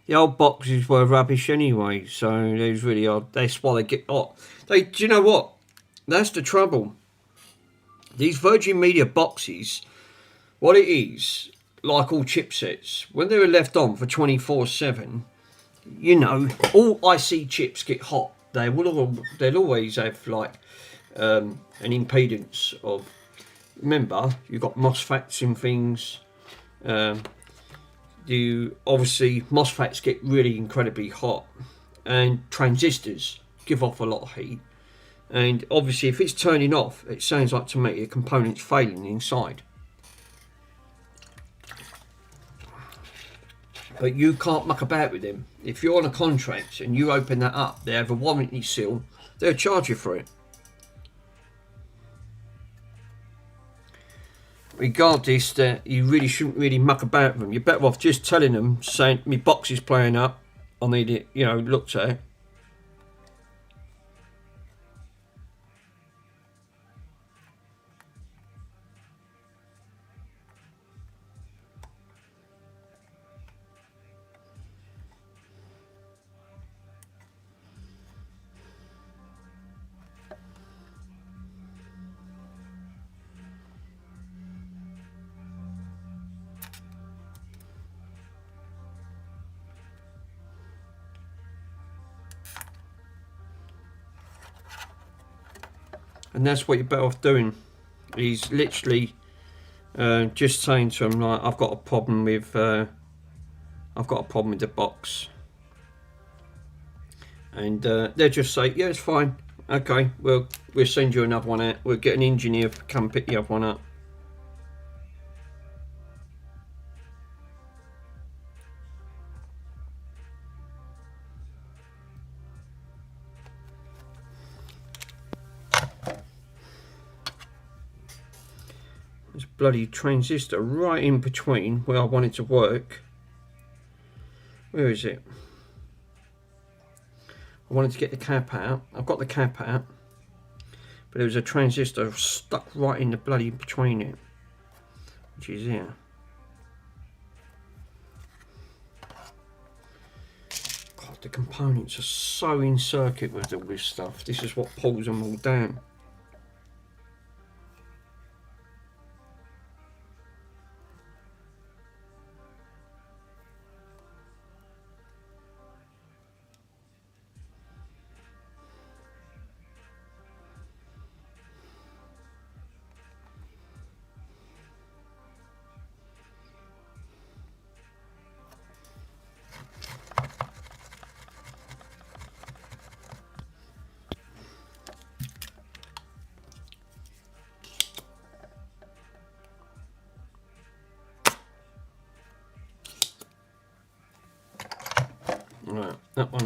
The old boxes were rubbish anyway, so those really are. That's why they get hot. Do you know what? That's the trouble. These Virgin Media boxes, what it is, like all chipsets, when they were left on for 24/7, you know, all IC chips get hot. They'll always have like an impedance of. Remember, you've got MOSFETs and things. Obviously MOSFETs get really incredibly hot, and transistors give off a lot of heat. And obviously, if it's turning off, it sounds like to me a component's failing inside. But you can't muck about with them. If you're on a contract and you open that up, they have a warranty seal, they'll charge you for it. Regardless, that you really shouldn't really muck about with them. You're better off just telling them, saying, my box is playing up, I need it, you know, looked at. And that's what you're better off doing. Is literally just saying to them, like, I've got a problem with the box, and they'll just say, yeah, it's fine. Okay, we'll send you another one out. We'll get an engineer to come pick the other one up. There's a bloody transistor right in between where I wanted to work. Where is it? I wanted to get the cap out. I've got the cap out, but there was a transistor stuck right in the bloody between it, which is here. God, the components are so in circuit with all this stuff. This is what pulls them all down.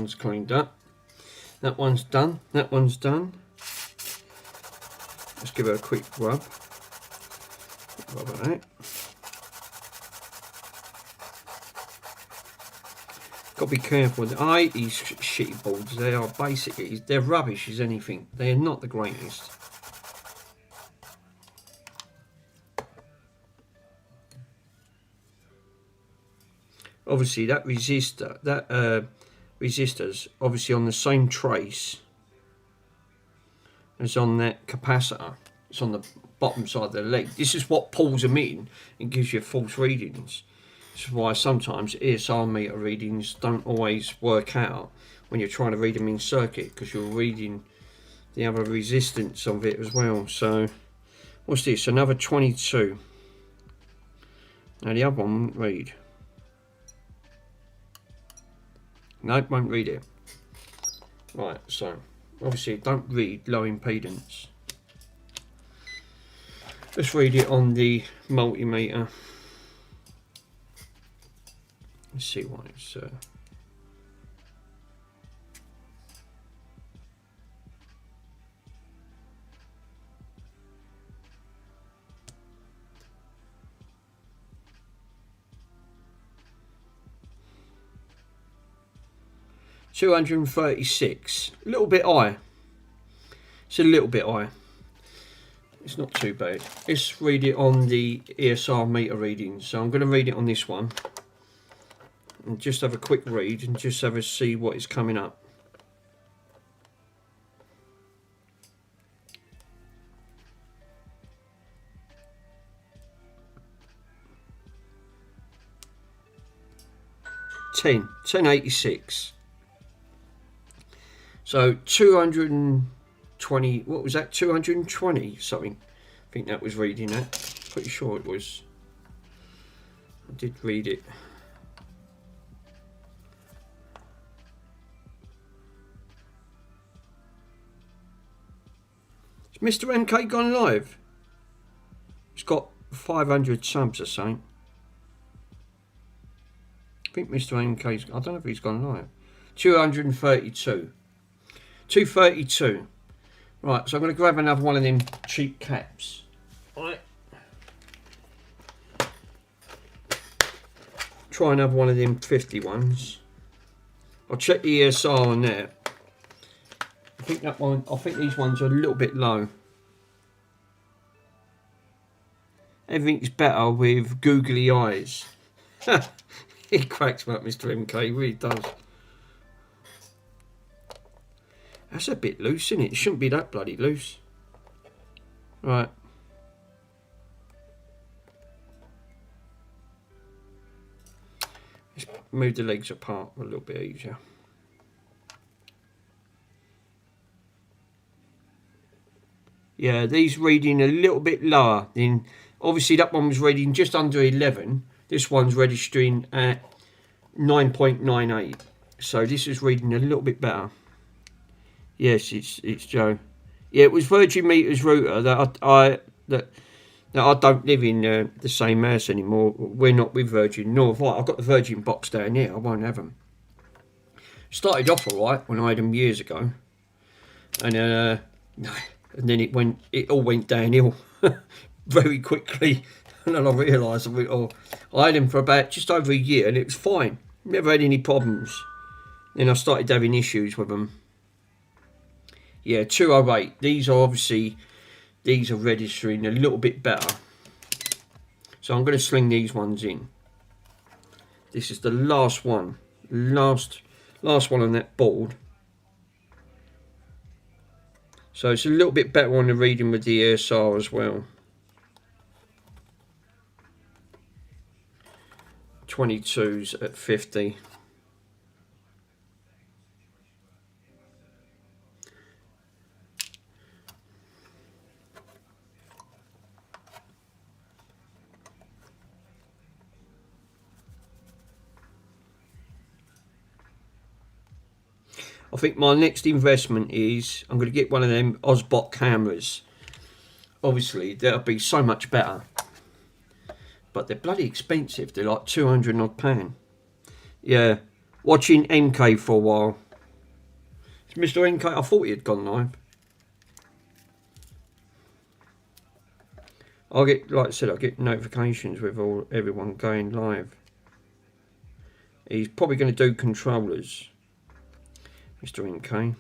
one's cleaned up. That one's done. That one's done. Let's give her a quick rub. Rub it out. Got to be careful. I hate these shitty boards. They are basically, they're rubbish as anything. They are not the greatest. Obviously that resistor's obviously on the same trace as on that capacitor. It's on the bottom side of the leg. This is what pulls them in and gives you false readings. This is why sometimes ESR meter readings don't always work out when you're trying to read them in circuit, because you're reading the other resistance of it as well. So what's this? Another 22. Now the other one won't read. No, won't read it. Right, so obviously it don't read low impedance. Let's read it on the multimeter. Let's see what it's 236. A little bit high. It's a little bit high. It's not too bad. Let's read it on the ESR meter readings. So I'm going to read it on this one and just have a quick read and just have a see what is coming up. $10.86. So 220, what was that, 220 something, I think that was reading that, pretty sure it was, I did read it. Has Mr. MK gone live? He's got 500 subs or something. I think Mr. MK's, I don't know if he's gone live. 232. 232. Right, so I'm going to grab another one of them cheap caps. Right. Try another one of them 50 ones. I'll check the ESR on there. I think that one, I think these ones are a little bit low. Everything's better with googly eyes. He cracks me up, Mr. MK, he really does. That's a bit loose, isn't it? It shouldn't be that bloody loose. Right. Let's move the legs apart a little bit easier. Yeah, these reading a little bit lower than, obviously that one was reading just under 11. This one's registering at 9.98. So this is reading a little bit better. Yes, it's Joe. Yeah, it was Virgin Meters router that I don't live in the same house anymore. We're not with Virgin, nor have I. I've got the Virgin box down here. I won't have them. Started off alright when I had them years ago, and then it all went downhill very quickly. And then I realised I had them for about just over a year, and it was fine. Never had any problems. Then I started having issues with them. Yeah, 208. These are registering a little bit better. So I'm going to sling these ones in. This is the last one. Last one on that board. So it's a little bit better on the reading with the ESR as well. 22s at 50. I think my next investment is I'm going to get one of them Osbot cameras. Obviously, that'll be so much better. But they're bloody expensive. They're like £200 odd. Yeah, watching MK for a while. It's Mr. NK. I thought he had gone live. I get, like I said, I get notifications with everyone going live. He's probably going to do controllers, Mr. NK.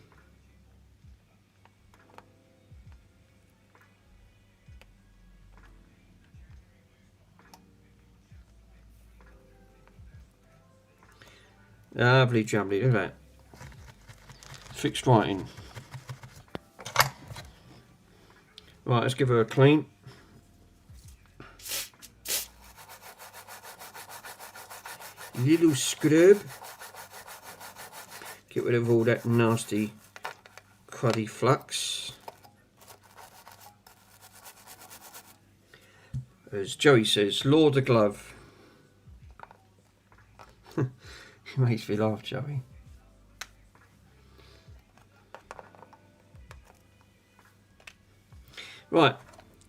Lovely jubbly, look at that. Fixed right in. Right, let's give her a clean. Little scrub. Get rid of all that nasty cruddy flux. As Joey says, Lord the glove. He makes me laugh, Joey. Right,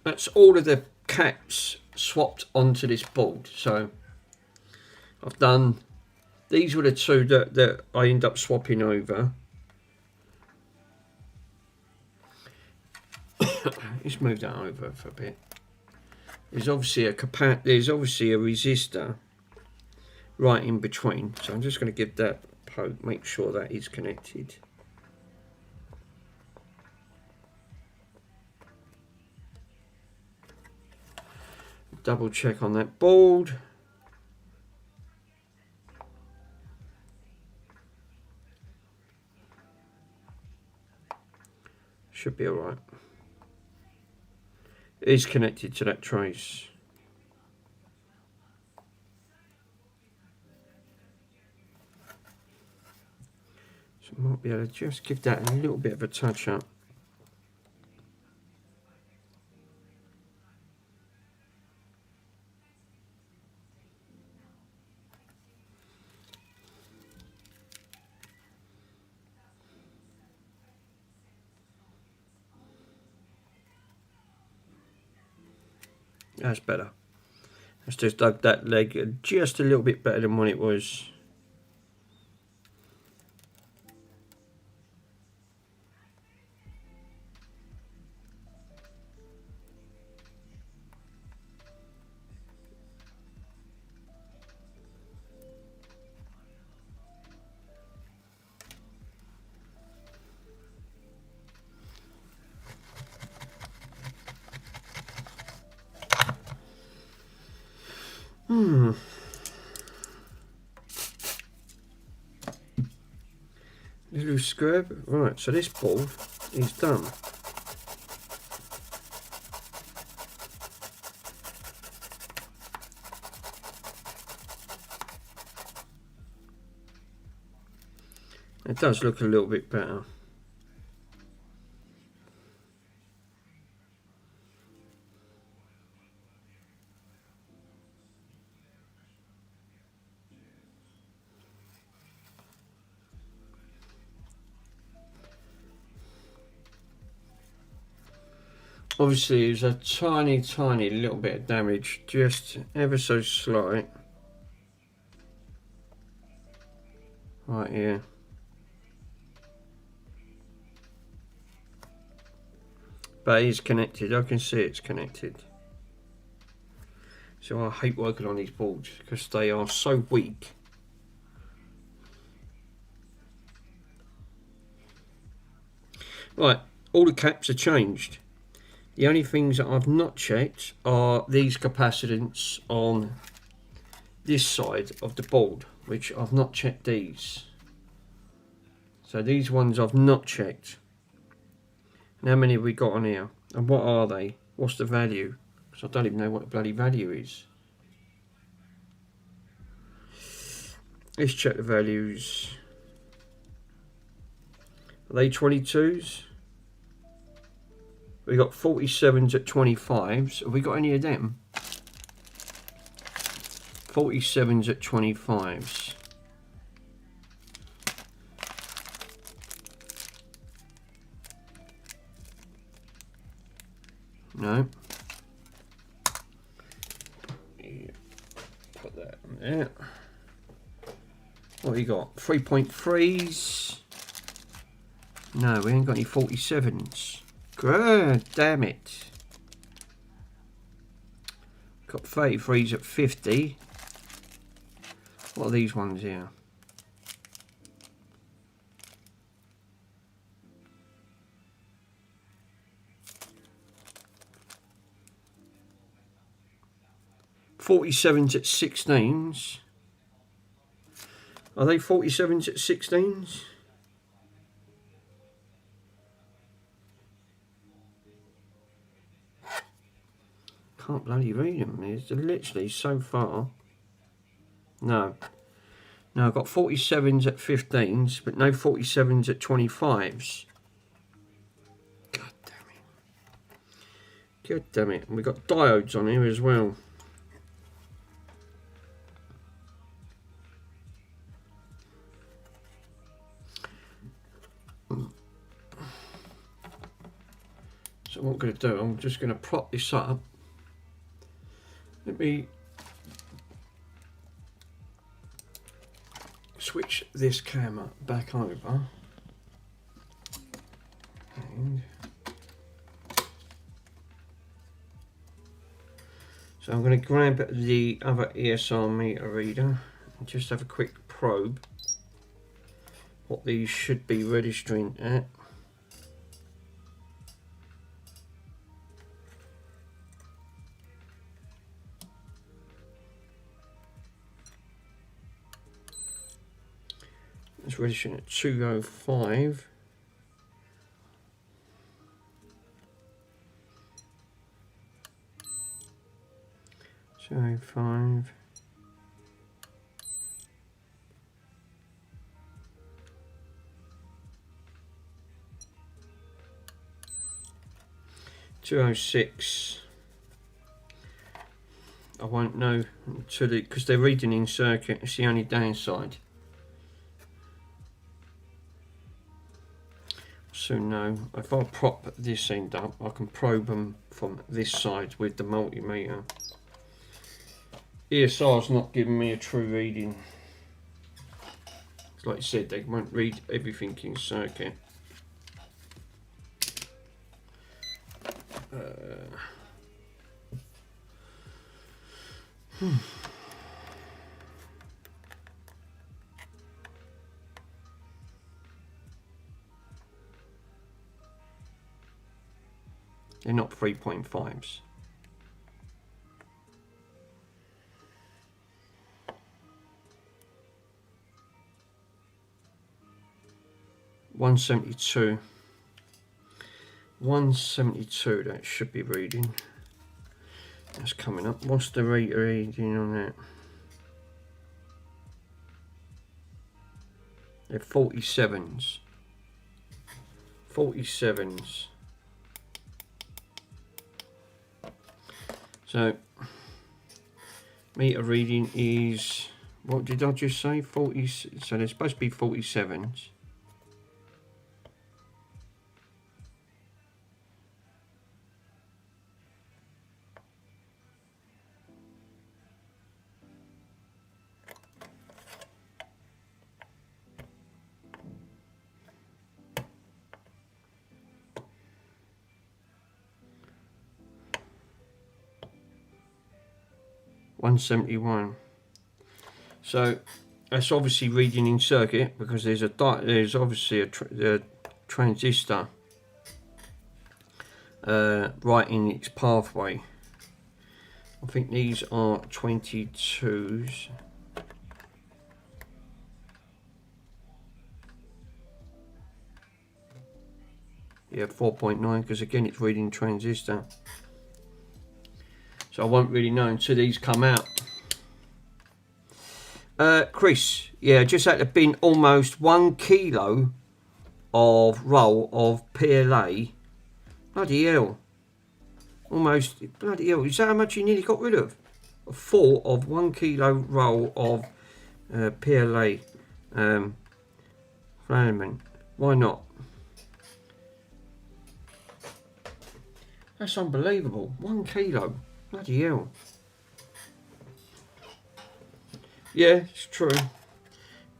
that's all of the caps swapped onto this board. So I've done, these were the two that I end up swapping over. Let's move that over for a bit. There's obviously a resistor right in between, so I'm just going to give that a poke, make sure that is connected. Double check on that board. Should be alright. It is connected to that trace. So I might be able to just give that a little bit of a touch up. That's better. Let's just dug that leg just a little bit better than what it was. Little scrub. Right, so this board is done. It does look a little bit better. Obviously, there's a tiny little bit of damage, just ever so slight. Right here. But it is connected, I can see it's connected. So I hate working on these boards because they are so weak. Right, all the caps are changed. The only things that I've not checked are these capacitance on this side of the board, which I've not checked these. So these ones I've not checked. And how many have we got on here? And what are they? What's the value? Because I don't even know what the bloody value is. Let's check the values. Are they 22s? We got 47s at 25s. Have we got any of them? 47s at 25s. No. Yeah. Put that in there. What have you got? 3.3s. No, we ain't got any 47s. God damn it. Got 33s at 50. What are these ones here? .47s at 16s. Are they 47s at 16s? Can't bloody read them. It's literally so far. No. No, I've got 47s at 15s, but no 47s at 25s. God damn it. God damn it. And we've got diodes on here as well. So what I'm going to do, I'm just going to prop this up. Let me switch this camera back over. And so I'm going to grab the other ESR meter reader and just have a quick probe what these should be registering at. It's registering at 205. So 5. .206. I won't know until because they're reading in circuit. It's the only downside. So no, if I prop this end up, I can probe them from this side with the multimeter. ESR's not giving me a true reading. Like you said, they won't read everything in circuit. They're not 3.5s. .172. 172, that should be reading. That's coming up. What's the rate reading on that? They're 47s. 47s. So meter reading is, what did I just say? 40. So they're supposed to be 47s. .171. So that's obviously reading in circuit because there's obviously a transistor right in its pathway. I think these are 22s. Yeah, 4.9 because again it's reading transistor. So I won't really know until these come out. Chris, yeah, just had to bin almost 1 kilo of roll of PLA. Bloody hell. Almost, bloody hell. Is that how much you nearly got rid of? A full of 1 kilo roll of PLA filament. Why not? That's unbelievable. 1 kilo. Bloody hell. Yeah, it's true.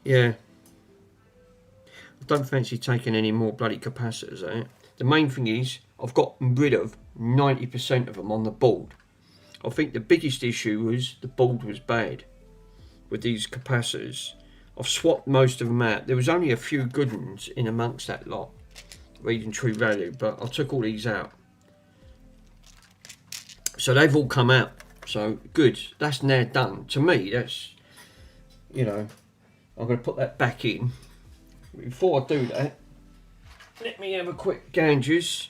Yeah. I don't fancy taking any more bloody capacitors out. The main thing is, I've got rid of 90% of them on the board. I think the biggest issue was the board was bad with these capacitors. I've swapped most of them out. There was only a few good ones in amongst that lot, reading true value, but I took all these out. So they've all come out. So good. That's now done. To me, that's, you know, I'm going to put that back in. Before I do that, let me have a quick gauges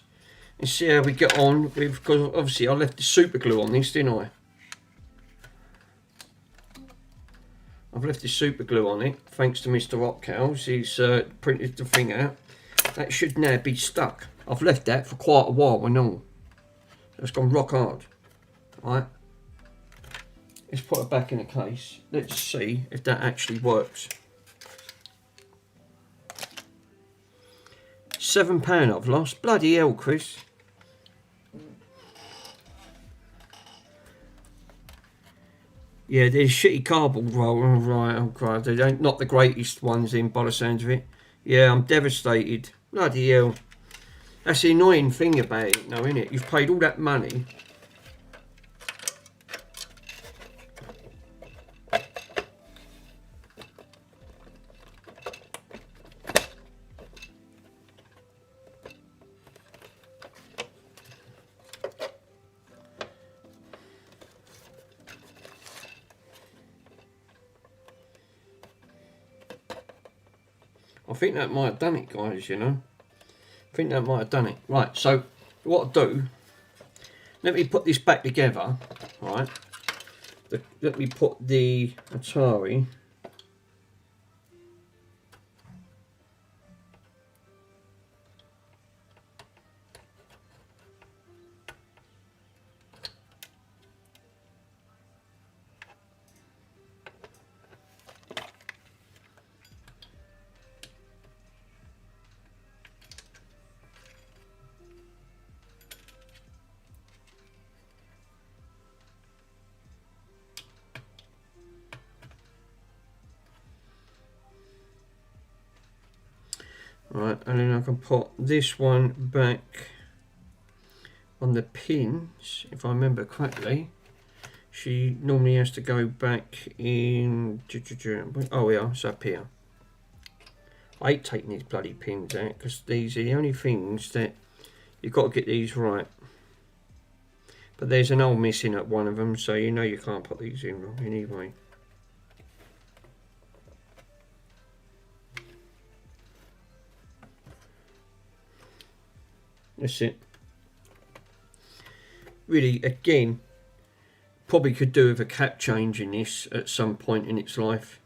and see how we get on with, because obviously I left the super glue on this, didn't I? I've left the super glue on it, thanks to Mr. Rockhouse. He's printed the thing out. That should now be stuck. I've left that for quite a while and all. It's gone rock hard. Right. Let's put it back in the case. Let's see if that actually works. £7 I've lost. Bloody hell, Chris. Yeah, they're shitty cardboard roll. Right, oh God, they ain't not the greatest ones in by the sounds of it. Yeah, I'm devastated. Bloody hell. That's the annoying thing about it now, isn't it? You've paid all that money. I think that might have done it, guys, you know. I think that might have done it. Right, so what I'll do, let me put this back together, right. Let me put the Atari. Right, and then I can put this one back on the pins, if I remember correctly. She normally has to go back in. Oh yeah, it's up here. I hate taking these bloody pins out because these are the only things that you've got to get these right. But there's an hole missing at one of them, so you know you can't put these in wrong anyway. That's it. Really, again, probably could do with a cap change in this at some point in its life.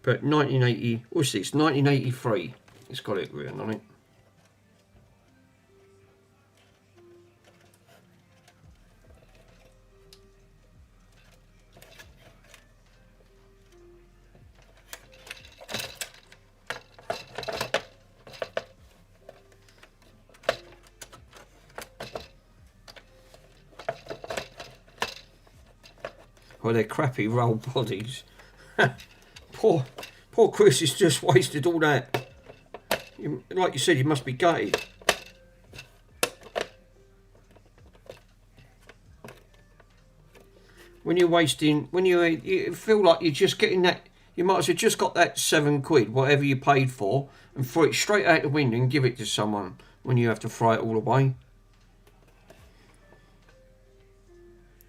But 1980, what's this? 1983. It's got it written on it. Well, they're crappy roll bodies. poor Chris has just wasted all that. Like you said, you must be gutted. When you're wasting, you feel like you're just getting that, you might as well just got that £7, whatever you paid for, and throw it straight out the window and give it to someone when you have to throw it all away.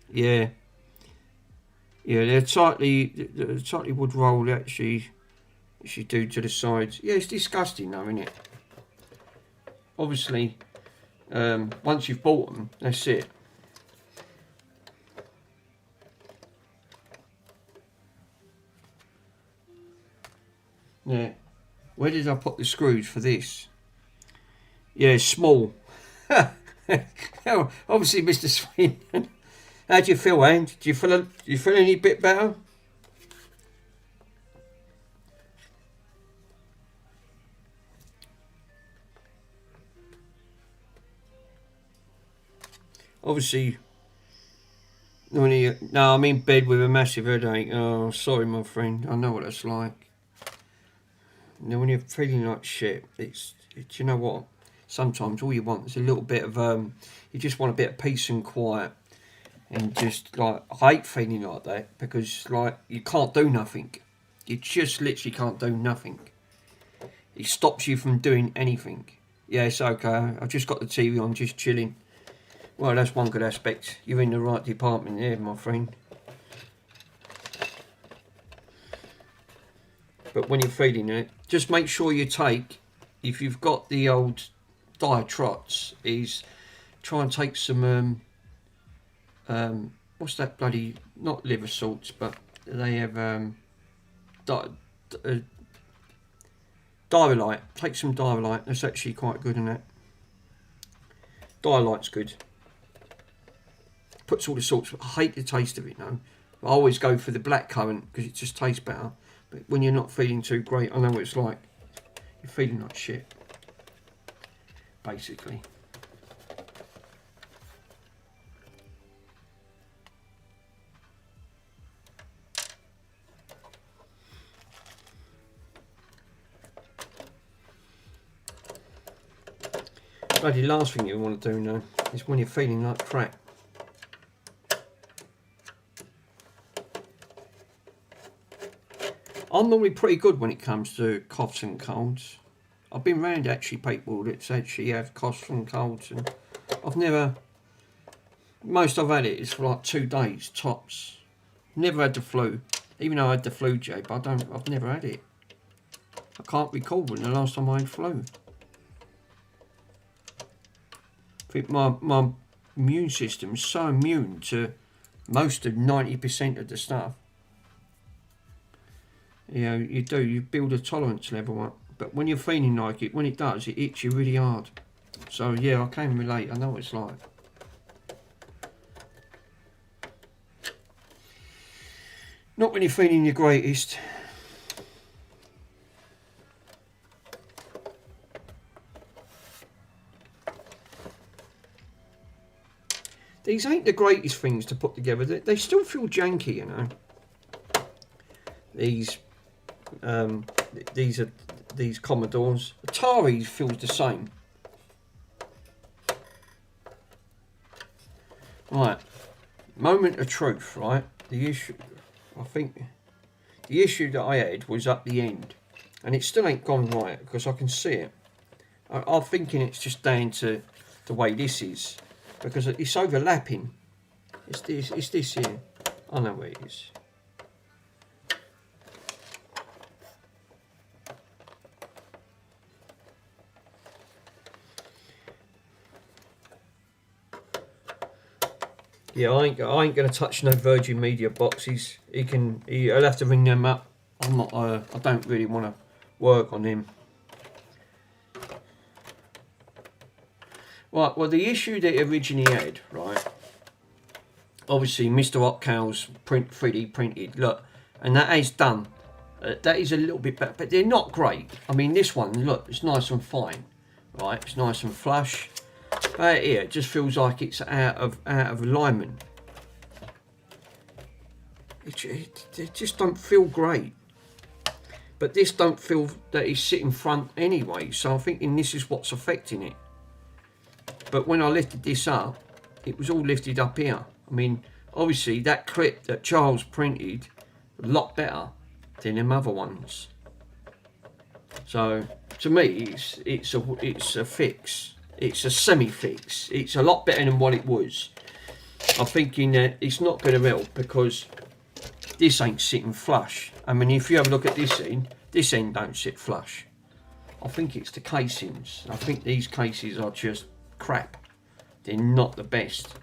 Yeah. Yeah, they're tightly wood roll actually do to the sides. Yeah, it's disgusting though, isn't it? Obviously, once you've bought them, that's it. Yeah. Where did I put the screws for this? Yeah, small. Obviously, Mr. Swindon. How do you feel, Ange? Do you feel any bit better? Obviously, no, I'm in bed with a massive headache. Oh, sorry, my friend. I know what it's like. And then when you're feeling like shit, do you know what? Sometimes all you want is a little bit of you just want a bit of peace and quiet, and just like I hate feeling like that because like you can't do nothing. You just literally can't do nothing. It stops you from doing anything. Yeah, it's okay. I've just got the TV on, just chilling. Well, that's one good aspect. You're in the right department there, my friend. But when you're feeling it, just make sure you take, if you've got the old diatrots, is try and take some, what's that bloody, not liver salts, but they have, Dialite. Take some Dialite. That's actually quite good in that. Dialite's good. Puts all the salts. I hate the taste of it now. I always go for the blackcurrant because it just tastes better. But when you're not feeling too great, I know what it's like. You're feeling like shit. Basically. Bloody last thing you want to do now is when you're feeling like crap. I'm normally pretty good when it comes to coughs and colds. I've been around actually people that actually have coughs and colds, and I've never. Most I've had it is for like 2 days tops. Never had the flu, even though I had the flu jab. I've never had it. I can't recall when the last time I had flu. I think my immune system's so immune to most of 90% of the stuff. You know, you build a tolerance level up. But when you're feeling like it, when it does, it hits you really hard. So yeah, I can relate. I know what it's like. Not when you're feeling your greatest. These ain't the greatest things to put together. They still feel janky, you know. These are these Commodores. Atari feels the same. Right, moment of truth. Right, the issue. I think the issue that I had was at the end, and it still ain't gone right because I can see it. I'm thinking it's just down to the way this is, because it's overlapping. It's this here. I know where it is. Yeah, I ain't gonna touch no Virgin Media boxes. I'll have to ring them up. I'm not. I don't really want to work on him. Right. Well, the issue that it originally had, right. Obviously, Mr. Hotcow's 3D printed. Look, and that is done. That is a little bit better, but they're not great. I mean, this one, look, it's nice and fine, right? It's nice and flush. Right here, it just feels like it's out of alignment. It just don't feel great. But this don't feel that it's sitting front anyway, so I'm thinking this is what's affecting it. But when I lifted this up, it was all lifted up here. I mean, obviously that clip that Charles printed, a lot better than them other ones. So to me, it's a fix. It's a semi-fix. It's a lot better than what it was. I'm thinking that it's not going to help because this ain't sitting flush. I mean, if you have a look at this end don't sit flush. I think it's the casings. I think these cases are just crap. They're not the best.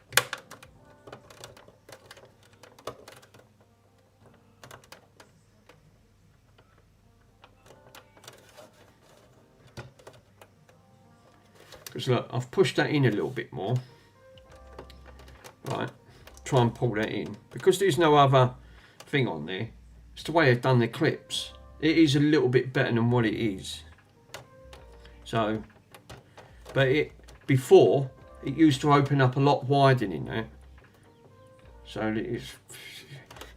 Because look, I've pushed that in a little bit more. Right, try and pull that in. Because there's no other thing on there, it's the way they've done the clips. It is a little bit better than what it is. So, but before, it used to open up a lot wider in that. So it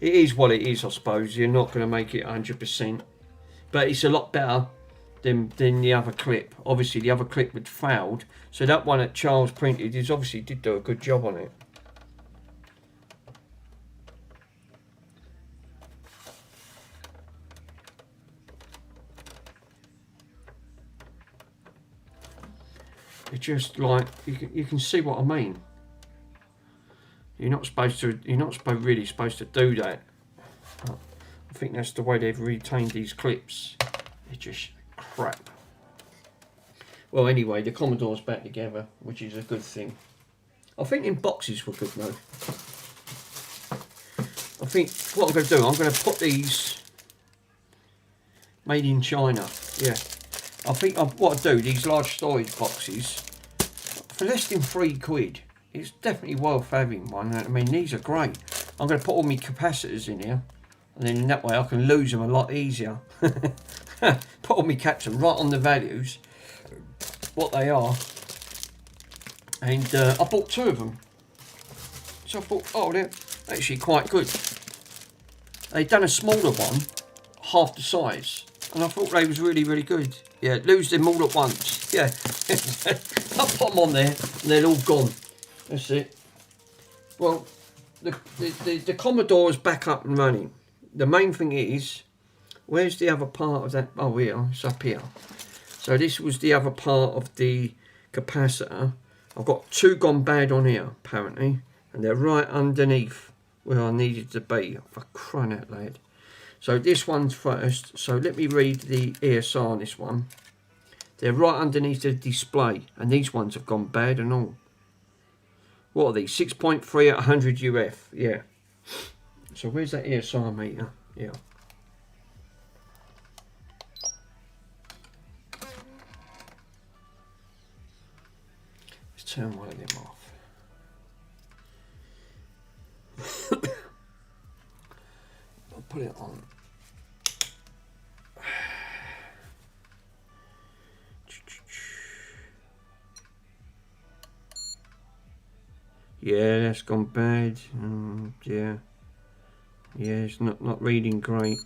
is what it is, I suppose. You're not going to make it 100%. But it's a lot better than the other clip. Obviously the other clip had failed, so that one that Charles printed is obviously did do a good job on it. It's just like you can see what I mean. You're not really supposed to do that. But I think that's the way they've retained these clips. It's just crap. Well, anyway, the Commodore's back together, which is a good thing. I think in boxes were good though. I think what I'm going to do, I'm going to put these made in China. Yeah. I think what I do, these large storage boxes, for less than £3, it's definitely worth having one. I mean, these are great. I'm going to put all my capacitors in here, and then in that way I can lose them a lot easier. Put all my caps right on the values, what they are. And I bought 2 of them. So I thought, oh, they're actually quite good. They'd done a smaller one, half the size, and I thought they was really good. Yeah, lose them all at once. Yeah, I put them on there and they're all gone. That's it. Well, the Commodore is back up and running. The main thing is, where's the other part of that? Oh, here, it's up here. So this was the other part of the capacitor. I've got 2 gone bad on here, apparently, and they're right underneath where I needed to be. For crying out loud. So this one's first. So let me read the ESR on this one. They're right underneath the display, and these ones have gone bad and all. What are these? 6.3 at 100 UF. Yeah. So where's that ESR meter? Yeah. Let's turn one of them off. I'll put it on. Yeah, that's gone bad. Yeah, it's not reading great.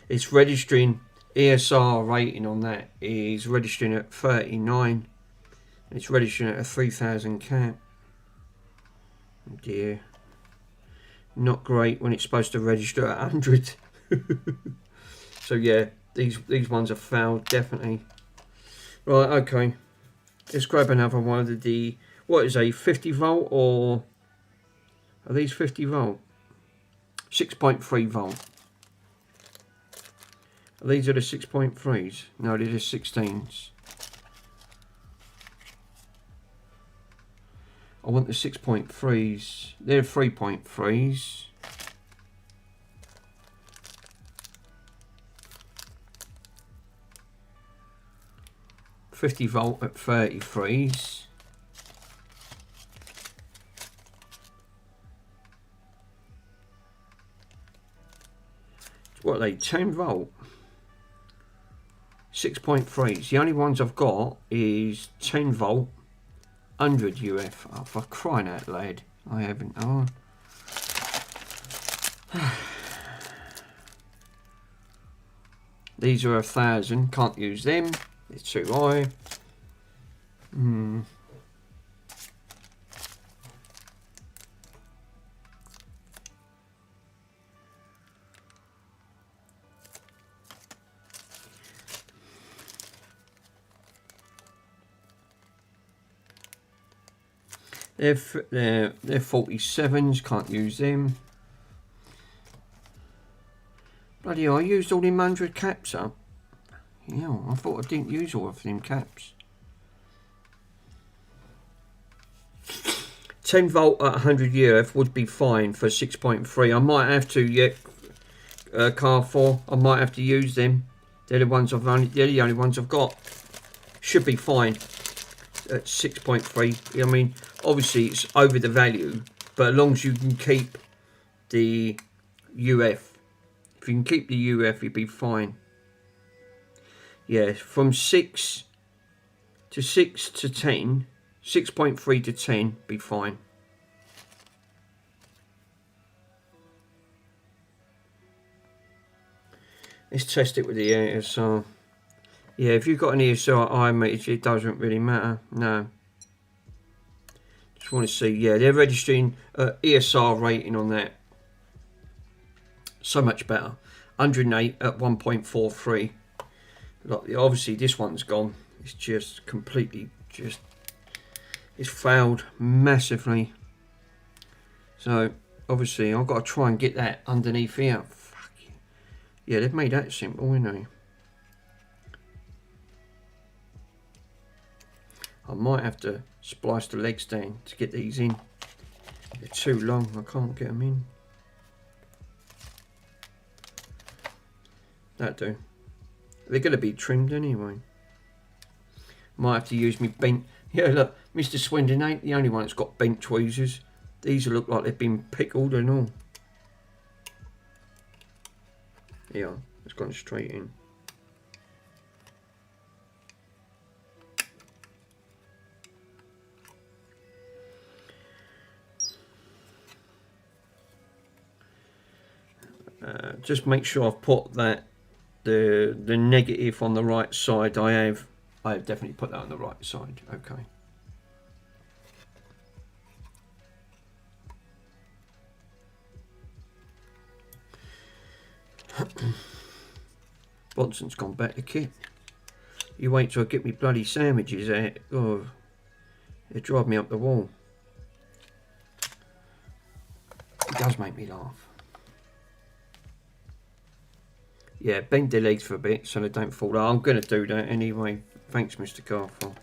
It's registering, ESR rating on that is registering at 39. And it's registering at a 3000 cap. Oh dear. Not great when it's supposed to register at 100. So yeah, these ones have failed, definitely. Right, okay. Let's grab another one of the... What is a 50 volt, or are these 50 volt? 6.3 volt. These are the 6.3s. No, they're the 16s. I want the 6.3s. They're 3.3s. £50 at 33s. What are they? 10 volt. 6.3s. The only ones I've got is 10 volt, 100 UF. Oh, for crying out loud. I haven't. Oh. These are 1000. Can't use them. It's too high. They're 47s, can't use them. Bloody hell, I used all them 100 caps up. Yeah, I thought I didn't use all of them caps. 10 volt at 100 UF would be fine for 6.3. I might have to, car 4. I might have to use them. They're the ones they're the only ones I've got. Should be fine at 6.3. I mean, obviously it's over the value, but as long as you can keep the UF, if you can keep the UF, you'll be fine. Yeah, from 6 to 10, 6.3 to 10, be fine. Let's test it with the ASR. Yeah, if you've got an ESRI meter, it doesn't really matter. No. Just want to see. Yeah, they're registering ESR rating on that. So much better. 108 at 1.43. Like, obviously, this one's gone. It's just completely it's failed massively. So obviously, I've got to try and get that underneath here. Fuck yeah, they've made that simple, haven't they? I might have to splice the legs down to get these in. They're too long. I can't get them in. That do. They're going to be trimmed anyway. Might have to use me bent. Yeah, look, Mr. Swindon ain't the only one that's got bent tweezers. These look like they've been pickled and all. Yeah, it's gone straight in. Just make sure I've put that the negative on the right side. I have definitely put that on the right side. Okay. Bonson's gone back to kit. You wait till I get me bloody sandwiches out. Oh, it drive me up the wall. It does make me laugh. Yeah, bend their legs for a bit so they don't fall down. I'm going to do that anyway. Thanks, Mr. Carful.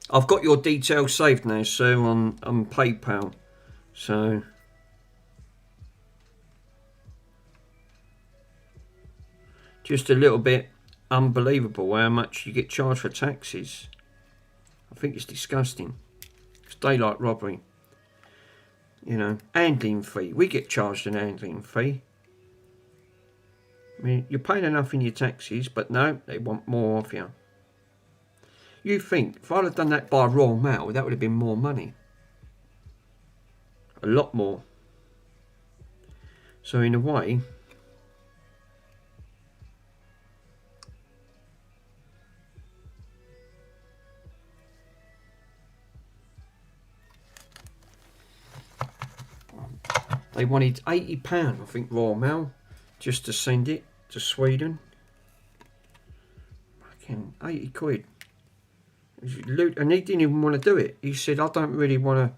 I've got your details saved now, sir, on PayPal. So just a little bit unbelievable how much you get charged for taxes. I think it's disgusting. It's daylight robbery. You know, handling fee. We get charged an handling fee. I mean, you're paying enough in your taxes, but no, they want more off you. You think, if I'd have done that by Royal Mail, that would have been more money. A lot more. So in a way, they wanted £80, I think, Royal Mail, just to send it to Sweden. Fucking 80 quid. And he didn't even want to do it. He said, I don't really want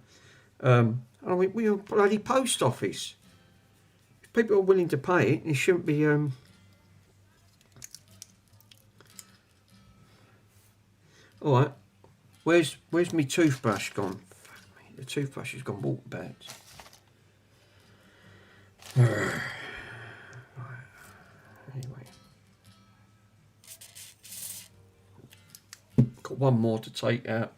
to. I went, we're a bloody post office. If people are willing to pay it, it shouldn't be. Alright. Where's my toothbrush gone? Fuck me, the toothbrush has gone water bad. Anyway. Got one more to take out.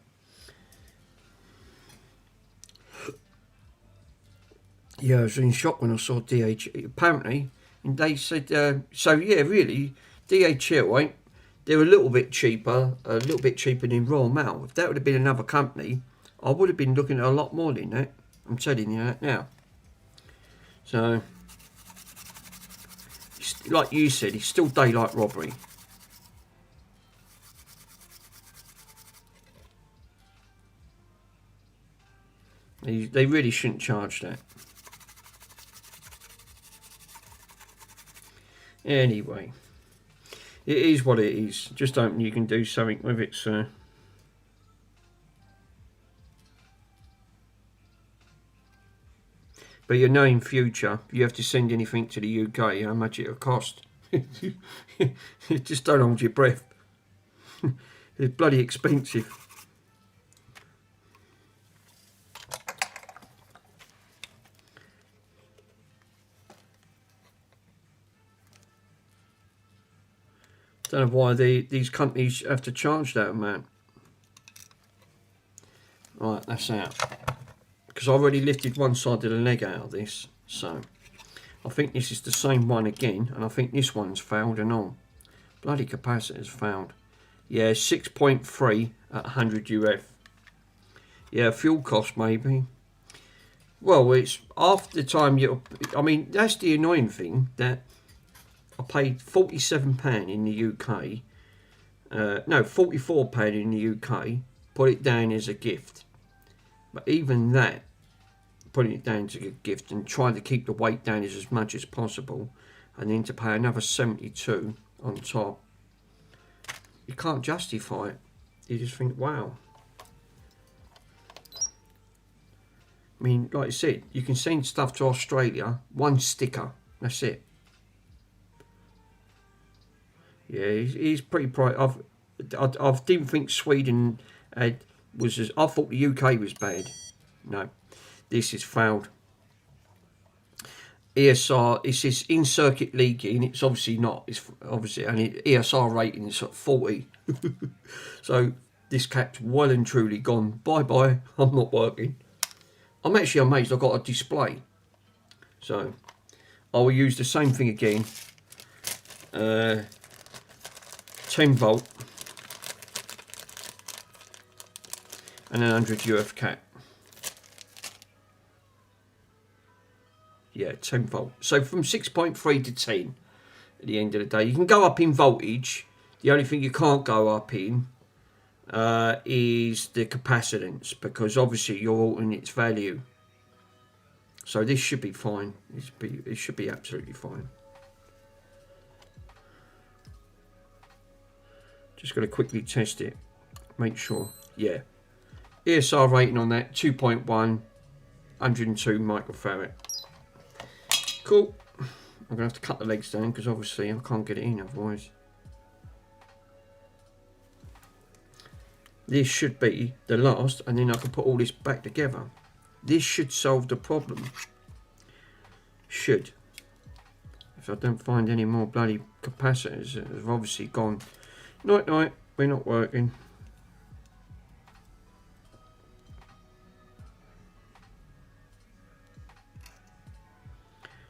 Yeah, I was in shock when I saw DHL. Apparently, and they said, so yeah, really, DHL, ain't they're a little bit cheaper than Royal Mail. If that would have been another company, I would have been looking at a lot more than that. I'm telling you that now. So, like you said, it's still daylight robbery. They really shouldn't charge that. Anyway, it is what it is. Just hoping you can do something with it, sir. But you know, in future, if you have to send anything to the UK, how much it'll cost. Just don't hold your breath. It's bloody expensive. Don't know why these companies have to charge that amount. Right, that's out. Because I already lifted one side of the leg out of this. So, I think this is the same one again. And I think this one's failed and all. Bloody capacitor's failed. Yeah, 6.3 at 100 UF. Yeah, fuel cost maybe. Well, it's after the time you... I mean, that's the annoying thing, that I paid £47 in the UK No, £44 in the UK. Put it down as a gift. But even that, putting it down as a gift and trying to keep the weight down as much as possible, and then to pay another 72 on top, you can't justify it. You just think, wow. I mean, like I said, you can send stuff to Australia, one sticker, that's it. Yeah, he's pretty bright. I didn't think Sweden was as. I thought the UK was bad. No, this has failed. ESR, it says in circuit leaking. It's obviously not. It's obviously, and ESR rating is at 40. So this cat's well and truly gone. Bye bye. I'm not working. I'm actually amazed I got a display. So I will use the same thing again. 10 volt and 100 UF cat. Yeah, 10 volt. So from 6.3 to 10 at the end of the day. You can go up in voltage. The only thing you can't go up in is the capacitance, because obviously you're altering its value. So this should be fine. It should be absolutely fine. Just got to quickly test it. Make sure. Yeah. ESR rating on that 2.1, 102 microfarad. Cool. I'm going to have to cut the legs down because obviously I can't get it in otherwise. This should be the last, and then I can put all this back together. This should solve the problem. Should. If I don't find any more bloody capacitors that have obviously gone. Night night, we're not working.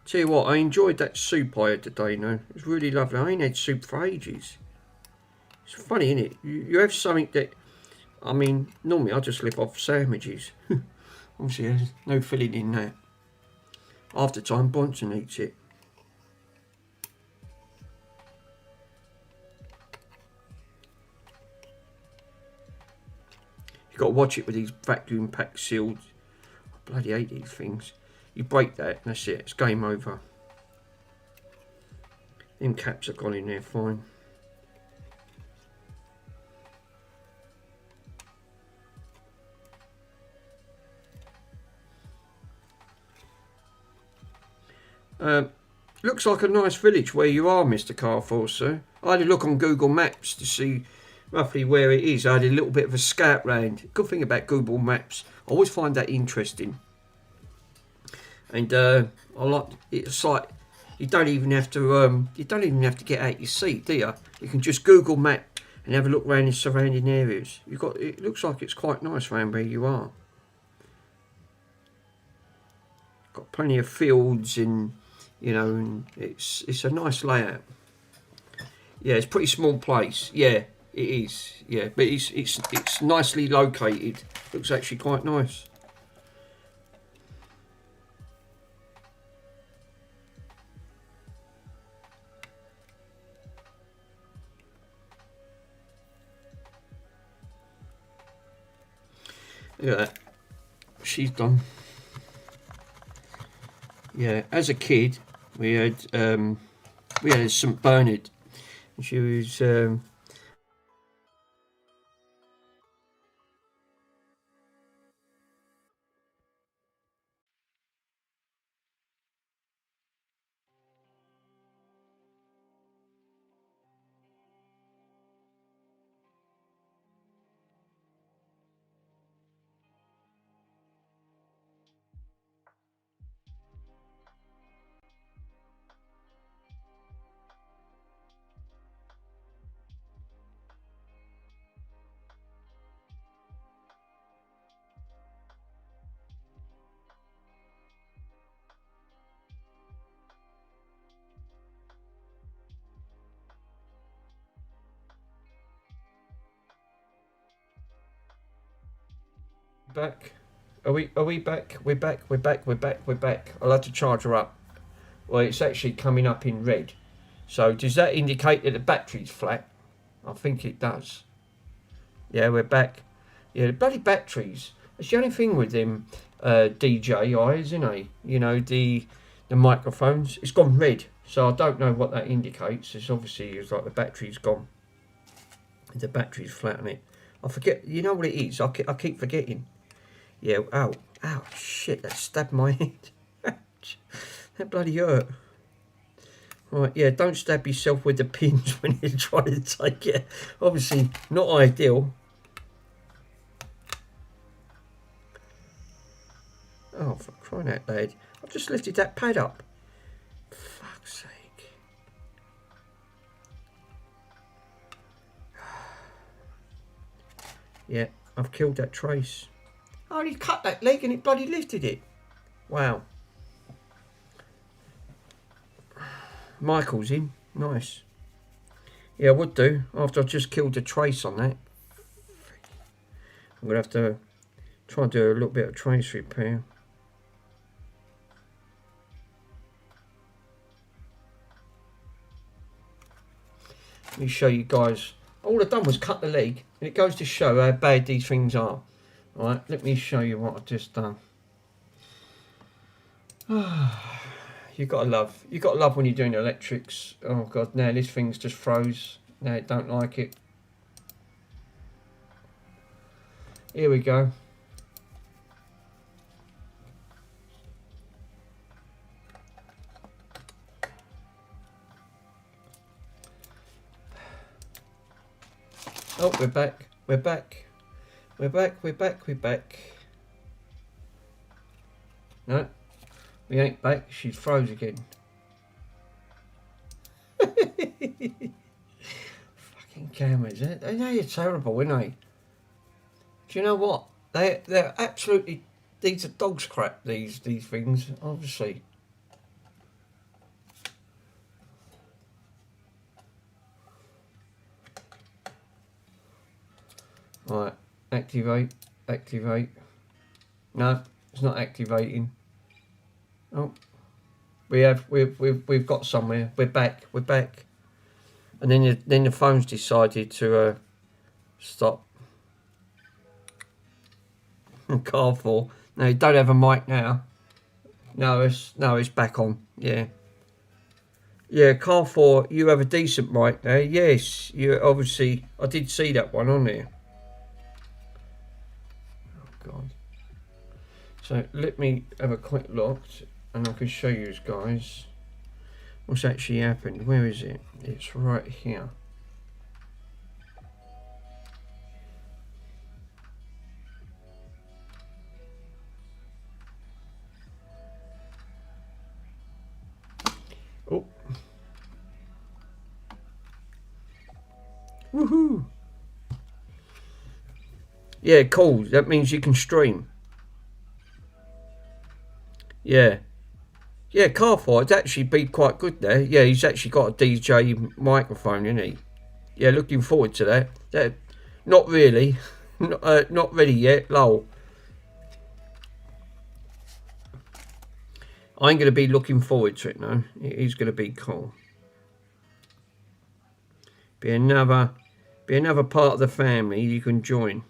Tell you what, I enjoyed that soup I had today, no? It was really lovely. I ain't had soup for ages. It's funny, isn't it? You have something that, I mean, normally I just live off sandwiches. Obviously there's no filling in that. After time, Bonson eats it. You've got to watch it with these vacuum pack sealed. I bloody hate these things. You break that, and that's it. It's game over. Them caps have gone in there fine. Looks like a nice village where you are, Mr. Carforce, sir. I had a look on Google Maps to see roughly where it is. I had a little bit of a scout round. Good thing about Google Maps, I always find that interesting. And I like it's like you don't even have to get out your seat, do you? You can just Google Map and have a look around the surrounding areas. It looks like it's quite nice around where you are. Got plenty of fields and and it's a nice layout. Yeah, it's a pretty small place. Yeah, it is. Yeah, but it's nicely located. Looks actually quite nice. Look at that. She's done. Yeah, as a kid, we had a St Bernard. She was back. Are we back? We're back. I'll have to charge her up. Well, it's actually coming up in red. So does that indicate that the battery's flat? I think it does. Yeah, we're back. Yeah, the bloody batteries. It's the only thing with them DJIs, isn't it? You know, the microphones. It's gone red, so I don't know what that indicates. It's obviously it's like the battery's gone. The battery's flat on it. I forget. You know what it is? I keep forgetting. Yeah. Ow. Ow. Shit. That stabbed my head. That bloody hurt. Right. Yeah. Don't stab yourself with the pins when you're trying to take it. Obviously, not ideal. Oh, for crying out loud. I've just lifted that pad up. Fuck's sake. Yeah, I've killed that trace. I only cut that leg and it bloody lifted it. Wow. Michael's in. Nice. Yeah, I would do. After I just killed the trace on that. I'm going to have to try and do a little bit of trace repair. Let me show you guys. All I've done was cut the leg, and it goes to show how bad these things are. Right, let me show you what I've just done. You gotta love when you're doing electrics. Oh god, now this thing's just froze. Now it don't like it. Here we go. Oh, we're back. We're back. We're back. We're back. We're back. No, we ain't back. She's froze again. Fucking cameras. They're terrible, aren't they? Do you know what? They're absolutely. These are dog's crap. These things, obviously. Right, activate. No, it's not activating. Oh, we've got somewhere. We're back. And then the phone's decided to stop. Car 4. No, you don't have a mic now. No, it's back on. Yeah. Yeah, car 4. You have a decent mic there. Yes, you obviously. I did see that one on there. God. So let me have a quick look and I can show you guys what's actually happened. Where is it? It's right here. Oh. Woohoo! Yeah, cool. That means you can stream. Yeah. Yeah, Car4, it'd actually be quite good there. Yeah, he's actually got a DJ microphone, isn't he? Yeah, looking forward to that. Not really. Not ready yet, lol. I ain't going to be looking forward to it, no. It is going to be cool. Be another part of the family you can join.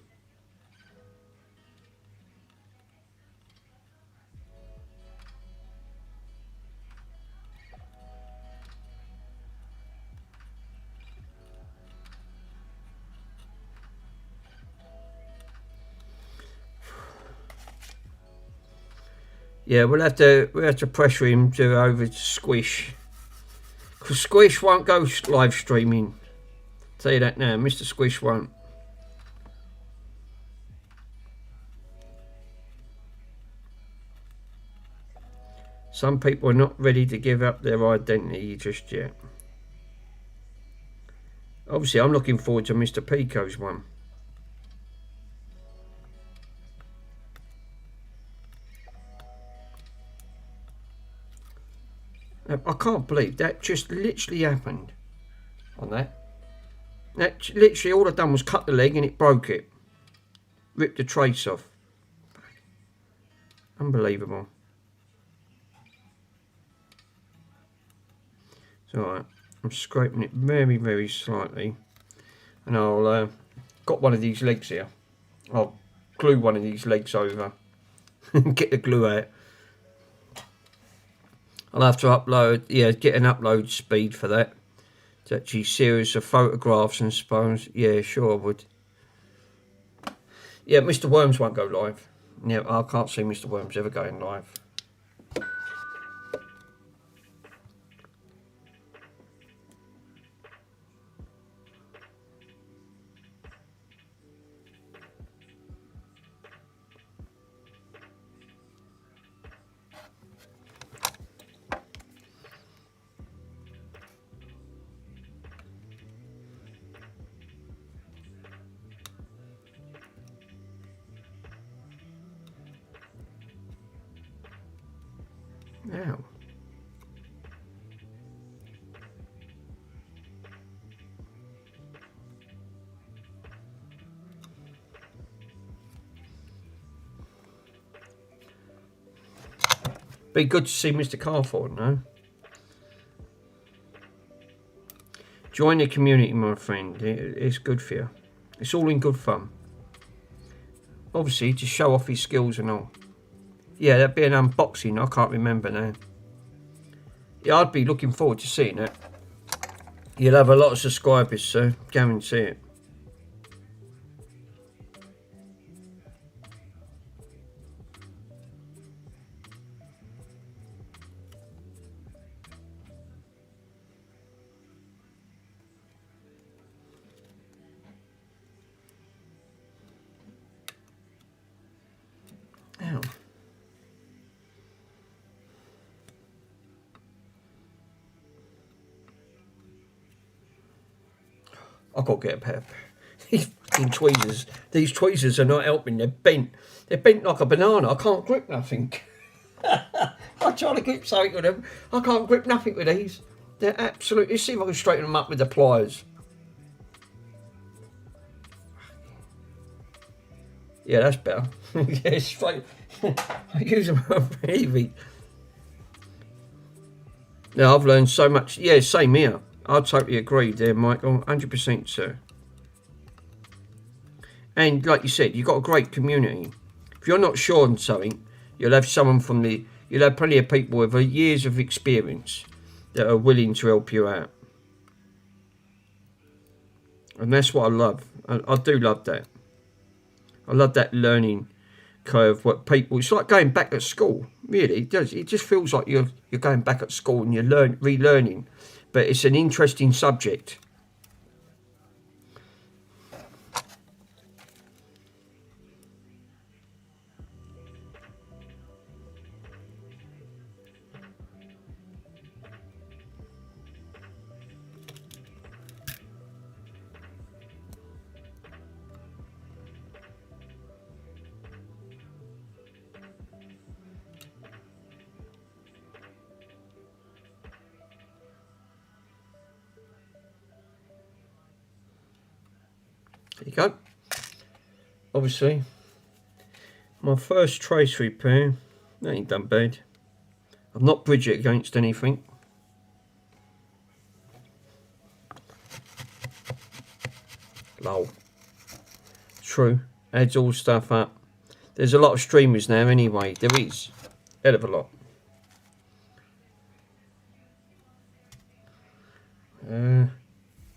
Yeah, we'll have to pressure him to over to Squish, because Squish won't go live streaming. I'll tell you that now, Mr. Squish won't. Some people are not ready to give up their identity just yet. Obviously, I'm looking forward to Mr. Pico's one. I can't believe that just literally happened on that. That literally all I've done was cut the leg and it broke it. Ripped the trace off. Unbelievable. It's alright. I'm scraping it very, very slightly. and I'll got one of these legs here. I'll glue one of these legs over and get the glue out. I'll have to upload, yeah, get an upload speed for that. It's actually series of photographs and suppose. Yeah, sure I would. Yeah, Mr. Worms won't go live. Yeah, I can't see Mr. Worms ever going live. Now. Be good to see Mr. Carford, no? Join the community, my friend. It's good for you. It's all in good fun. Obviously, to show off his skills and all. Yeah, that'd be an unboxing. I can't remember now. Yeah, I'd be looking forward to seeing it. You'll have a lot of subscribers, so guarantee it. Ow. I've got to get a pair of these fucking tweezers. These tweezers are not helping. They're bent. They're bent like a banana. I can't grip nothing. I'm trying to grip something with them. I can't grip nothing with these. They're absolutely... Let's see if I can straighten them up with the pliers. Yeah, that's better. Yeah, straight. I use them heavy. Now, I've learned so much. Yeah, same here. I totally agree there, Michael. 100%, sir. And like you said, you've got a great community. If you're not sure on something, you'll have someone from the... You'll have plenty of people with years of experience that are willing to help you out. And that's what I love. I do love that. I love that learning curve. What people... It's like going back at school. Really, it does. It just feels like you're going back at school and you're relearning. But it's an interesting subject. There you go. Obviously, my first trace repair. That ain't done bad. I've not bridged it against anything. Lol. True. Adds all stuff up. There's a lot of streamers now anyway. There is. Hell of a lot. How am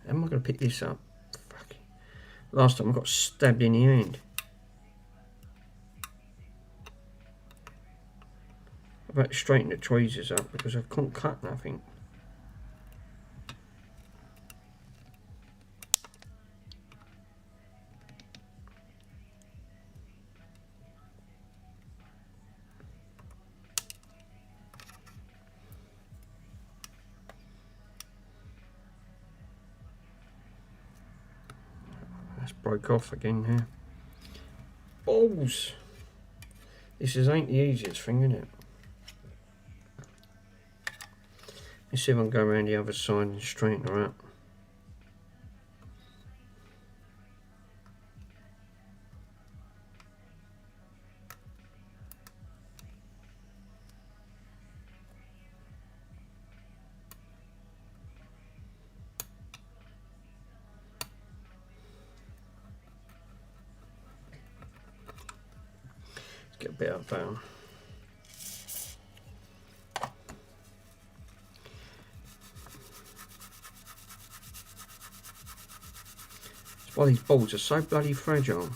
I going to pick this up? Last time I got stabbed in the hand. I've had to straighten the tweezers up because I couldn't cut nothing. Broke off again here. Balls! This ain't the easiest thing, is it? Let's see if I can go around the other side and straighten her up. get a bit up there. That's why these balls are so bloody fragile.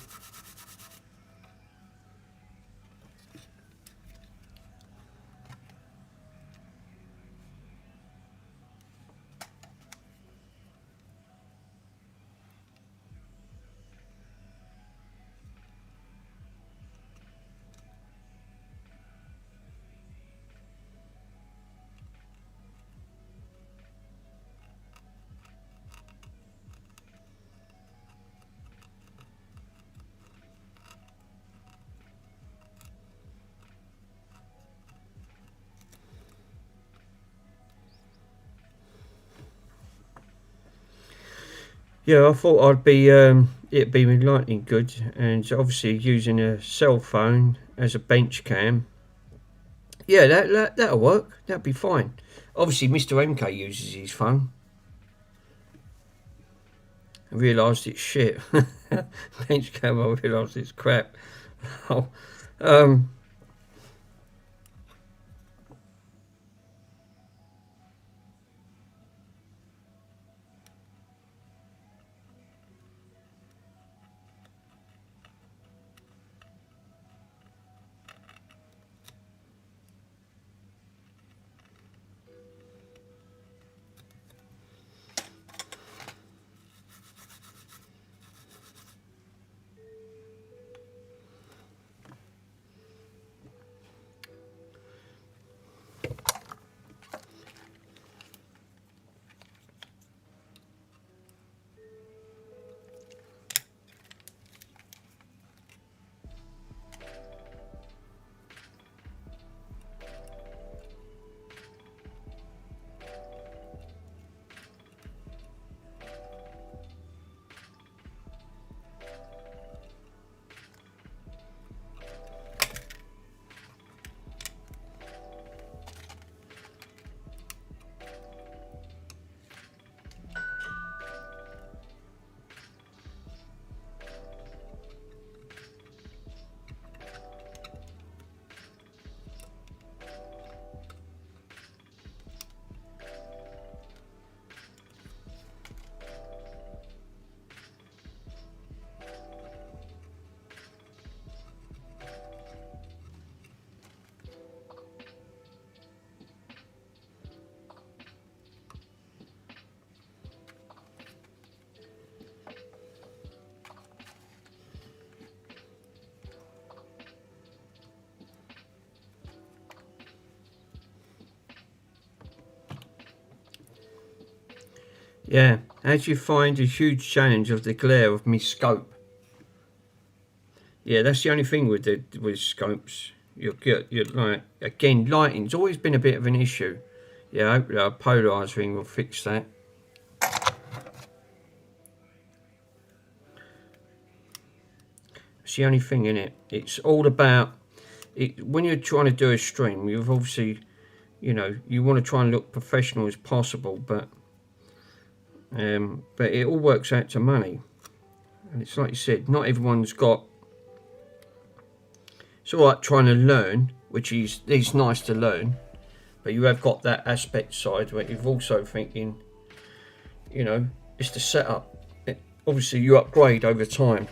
Yeah, I thought I'd be it'd be lightning good, and obviously using a cell phone as a bench cam. Yeah, that'll work. That'll be fine. Obviously, Mr. MK uses his phone. I realised it's shit. Bench cam. I realised it's crap. Oh, yeah. How do you find a huge challenge of the glare of my scope? Yeah, that's the only thing with scopes. You're like, again, lighting's always been a bit of an issue. Yeah, I hope the polarising will fix that. It's the only thing in it. It's all about it. When you're trying to do a stream, you've obviously, you know, you want to try and look professional as possible, but it all works out to money. And it's like you said, not everyone's got. It's all right trying to learn, which is nice to learn, but you have got that aspect side where you've also thinking, you know, it's the setup. Obviously, you upgrade over time.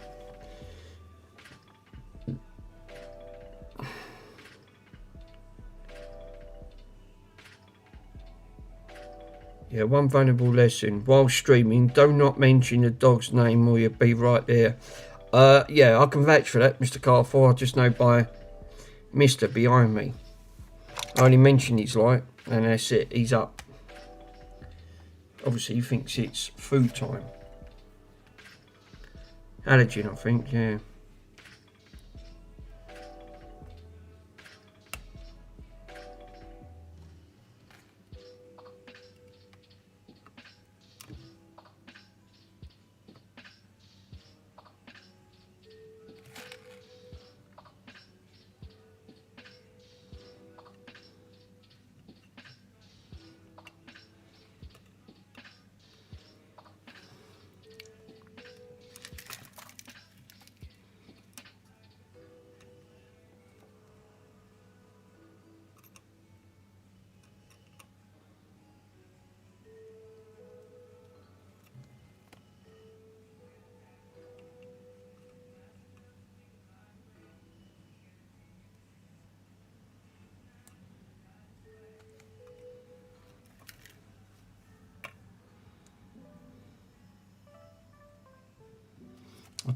Yeah, one valuable lesson while streaming: do not mention the dog's name, or you'll be right there. Yeah, I can vouch for that, Mr. Carfor. I just know by Mr. behind me. I only mention his light, and that's it. He's up. Obviously, he thinks it's food time. Allergen, I think. Yeah.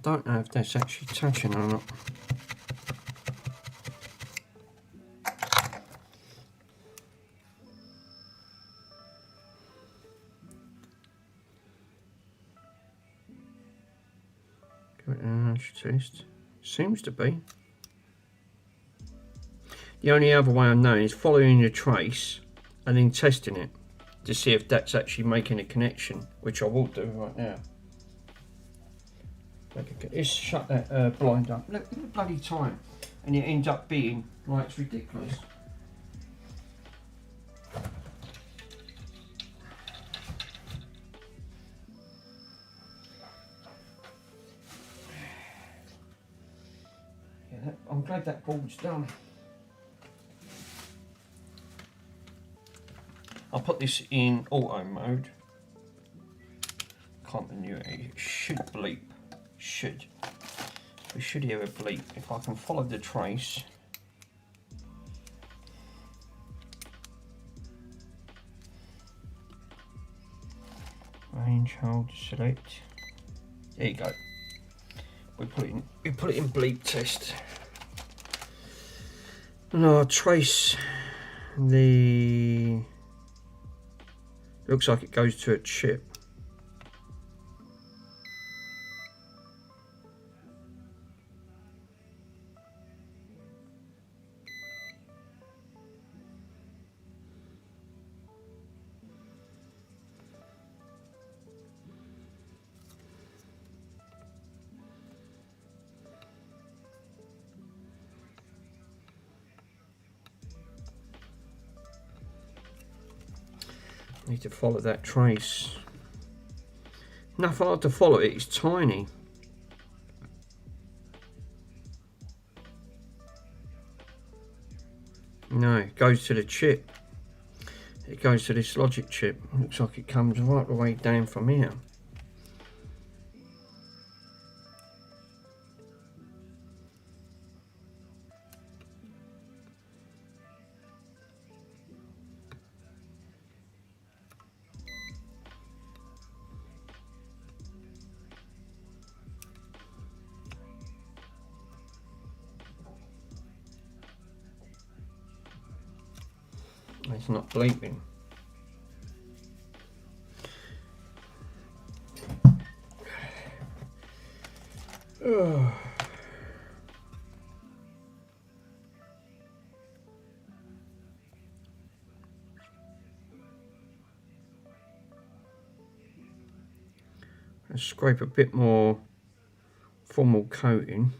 don't know if that's actually touching or not. Give it an arch test. Seems to be. The only other way of knowing is following the trace and then testing it to see if that's actually making a connection, which I will do right now. Let's shut that blind up. Look at the bloody time, and it ends up being like it's ridiculous. Yeah, I'm glad that board's done. I'll put this in auto mode. Continuity. It should bleep. Should. We should hear a bleep. If I can follow the trace. Range, hold, select. There you go. We put it in bleep test. And I'll trace the. Looks like it goes to a chip. Need to follow that trace. Enough hard to follow it, it's tiny. No, it goes to the chip. It goes to this logic chip. Looks like it comes right the way down from here. It's not bleeping. Oh. Let's scrape a bit more formal coating.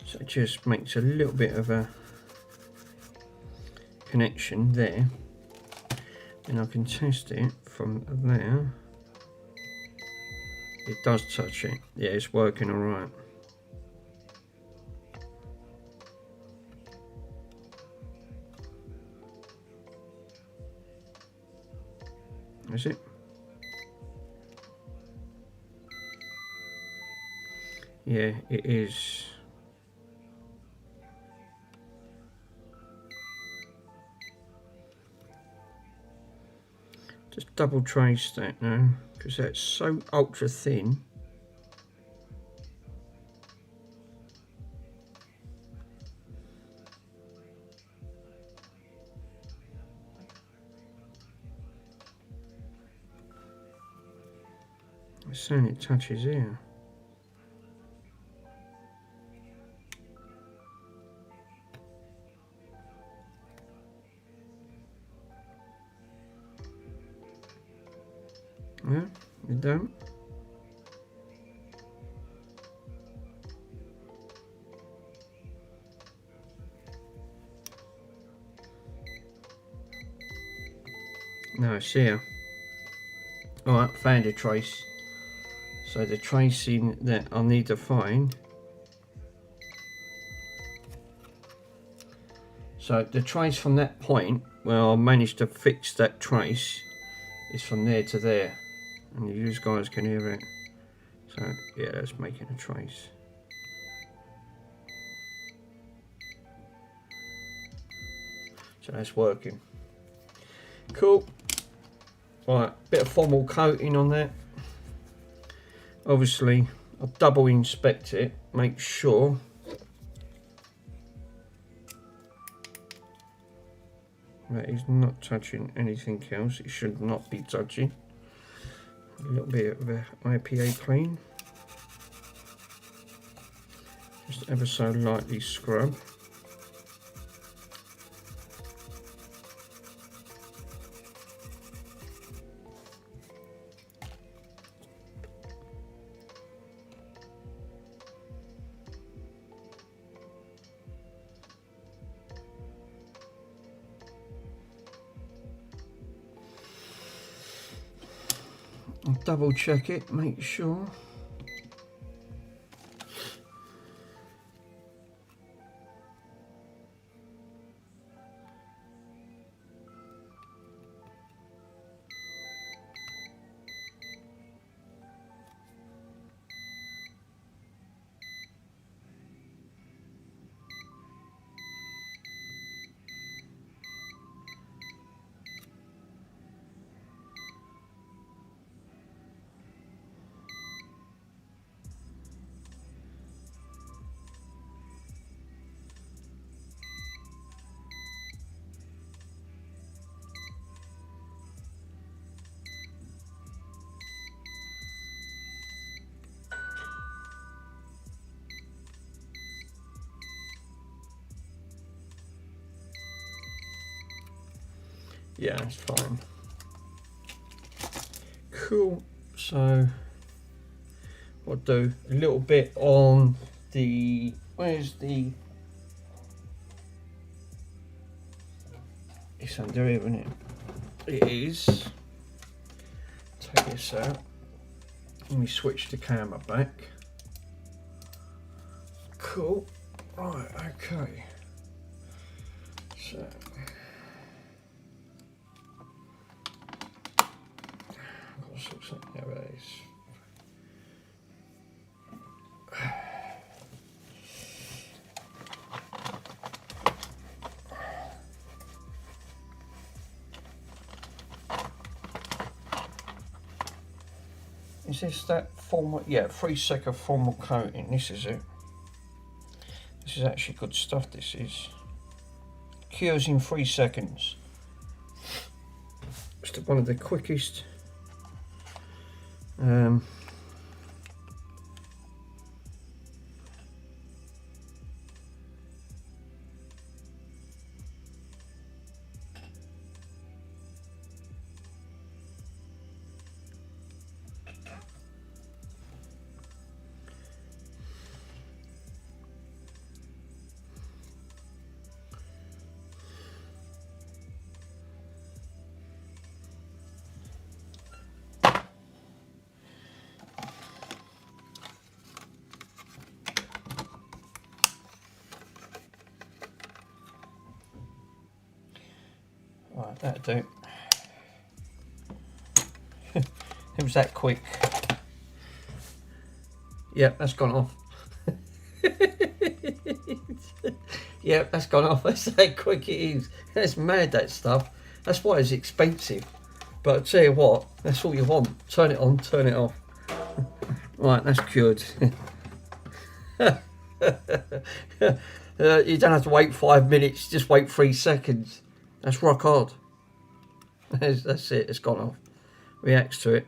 So it just makes a little bit of a connection there. And I can test it from there. It does touch it. Yeah, it's working all right. Is it? Yeah, it is. Just double trace that now, because that's so ultra thin. It's saying it touches here. Yeah, you don't. No, it's here. Alright, found a trace. So the tracing that I need to find. So the trace from that point where I managed to fix that trace is from there to there. And you guys can hear it. So yeah, that's making a trace. So that's working. Cool. Right, bit of formal coating on that. Obviously, I'll double inspect it, make sure. That is not touching anything else. It should not be touching. A little bit of a IPA clean. Just ever so lightly scrub. I'll double check it, make sure. Yeah, that's fine. Cool. So I'll do a little bit on the, where's the, it's under here, isn't it? It is. Take this out. Let me switch the camera back. Cool. Right, okay. So there it is. Is this that formal? Yeah, 3-second formal coating. This is it. This is actually good stuff. This is. Cures in 3 seconds. It's one of the quickest. Right, that'll do. It was that quick. Yep, that's gone off. Yep, that's gone off. That's how quick it is. That's mad, that stuff. That's why it's expensive. But I'll tell you what, that's all you want. Turn it on, turn it off. Right, that's cured. You don't have to wait 5 minutes, just wait 3 seconds. That's rock hard. That's it, it's gone off. Reacts to it.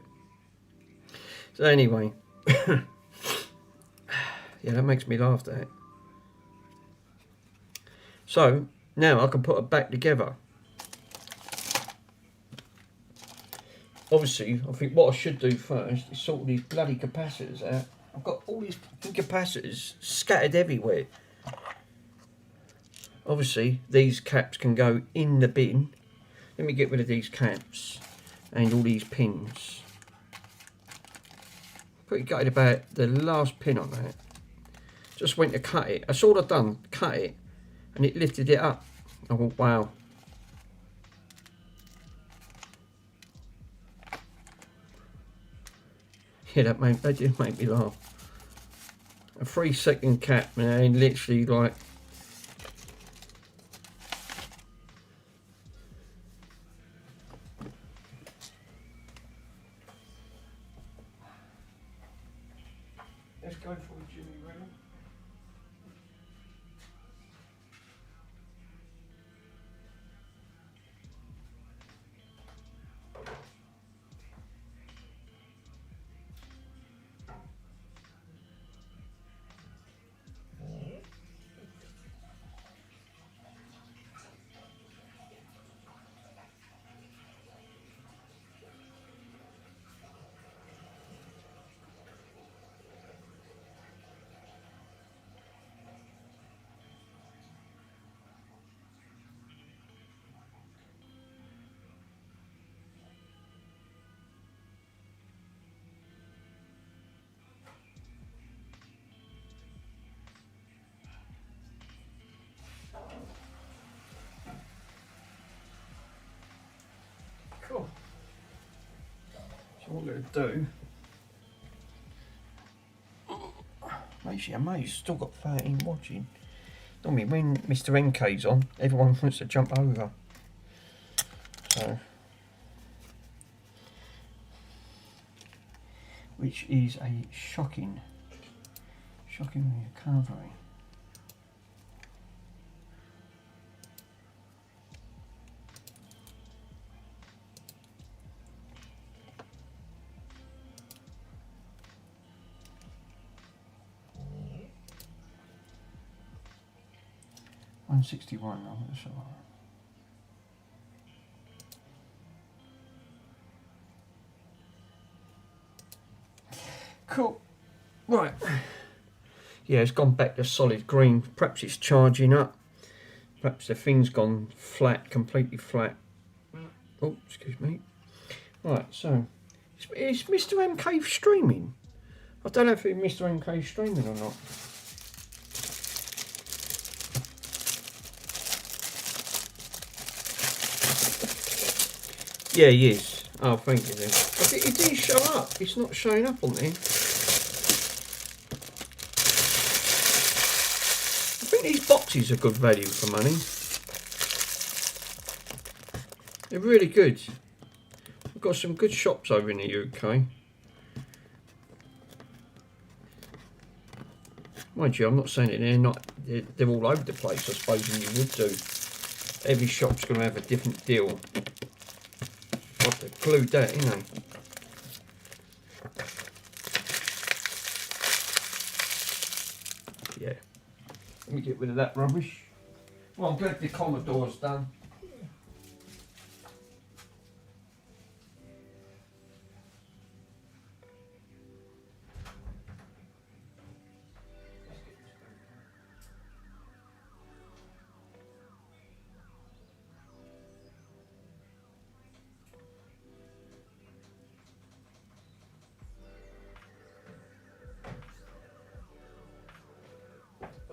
So anyway. Yeah, that makes me laugh, that. So, now I can put it back together. Obviously, I think what I should do first is sort these bloody capacitors out. I've got all these capacitors scattered everywhere. Obviously, these caps can go in the bin. Let me get rid of these caps and all these pins. Pretty gutted about the last pin on that. Just went to cut it. That's all I've done, cut it, and it lifted it up. I thought, wow. Yeah, that did make me laugh. A 3-second cap, man, literally like. go for Jimmy Ready. Cool. So what we're going to do, actually I'm amazed, still got 13 watching. Normally when Mr. NK's on, everyone wants to jump over. So, which is a shocking recovery. $161. Oh, that's all right. Cool. Right. Yeah, it's gone back to solid green. Perhaps it's charging up. Perhaps the thing's gone flat, completely flat. Oh, excuse me. Right, so is Mr. MK streaming? I don't know if Mr. MK is streaming or not. Yeah, he is. Oh, thank you then. It didn't show up. It's not showing up on there. I think these boxes are good value for money. They're really good. We've got some good shops over in the UK. Mind you, I'm not saying that they're all over the place, I suppose, and you would do. Every shop's going to have a different deal. What, they've glued that, you know. Yeah. Let me get rid of that rubbish. Well, I'm glad the Commodore's done.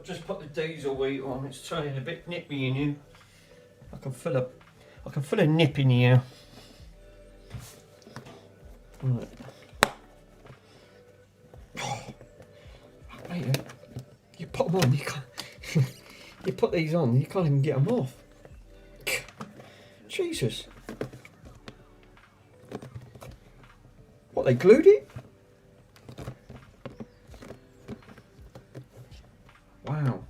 Just put the diesel heat on. It's turning a bit nippy in here. I can feel a nip in here. Right. Oh, mate, you put them on. You can't. You put these on. You can't even get them off. Jesus. What, they glued it? Wow.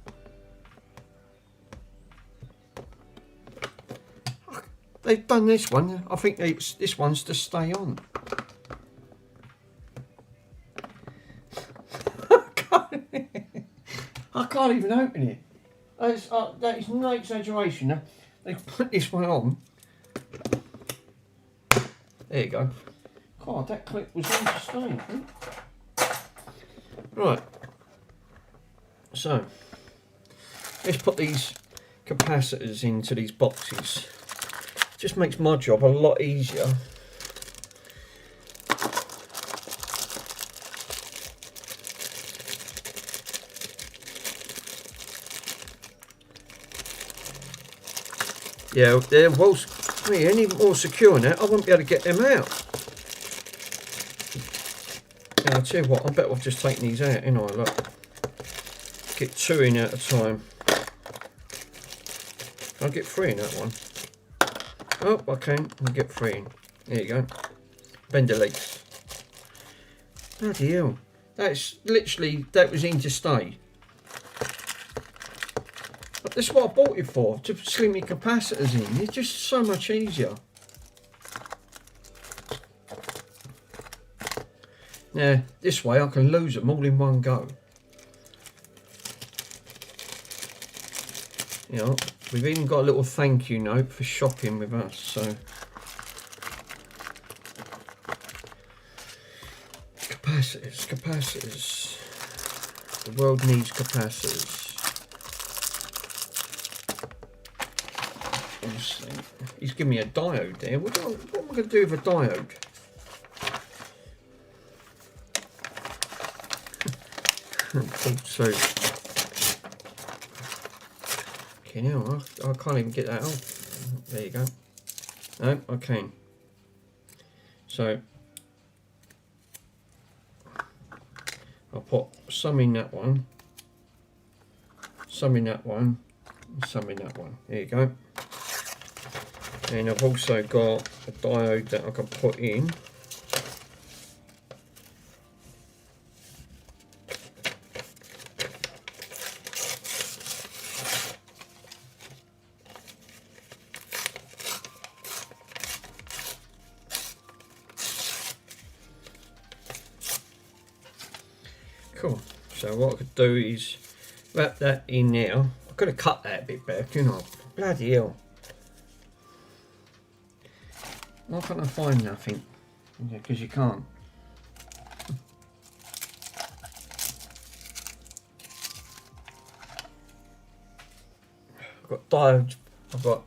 They've done this one. I think this one's to stay on. I can't even open it. That is no exaggeration. They've put this one on. There you go. God, that clip was on to stay. Right. So, let's put these capacitors into these boxes. Just makes my job a lot easier. Yeah, they're well, any more secure than that, I won't be able to get them out. Yeah, I'll tell you what, I bet I've just taken these out, ain't I? Look. Get 2 in at a time. I'll get 3 in that one. Oh, I can. I'll get 3 in. There you go. Bend the legs. Bloody hell. That's literally, that was in to stay. That's what I bought it for, to slim your capacitors in. It's just so much easier. Now, this way I can lose them all in one go. You know, we've even got a little thank you note for shopping with us, so. Capacitors, capacitors. The world needs capacitors. Honestly, he's giving me a diode there. What am I going to do with a diode? So, okay, now I can't even get that off. There you go. No, I can. So, I'll put some in that one, some in that one, and some in that one. There you go. And I've also got a diode that I can put in. Cool. So what I could do is wrap that in now. I could have cut that a bit better, couldn't I? Bloody hell. Why can't I find nothing? Yeah, because you can't. I've got diodes, I've got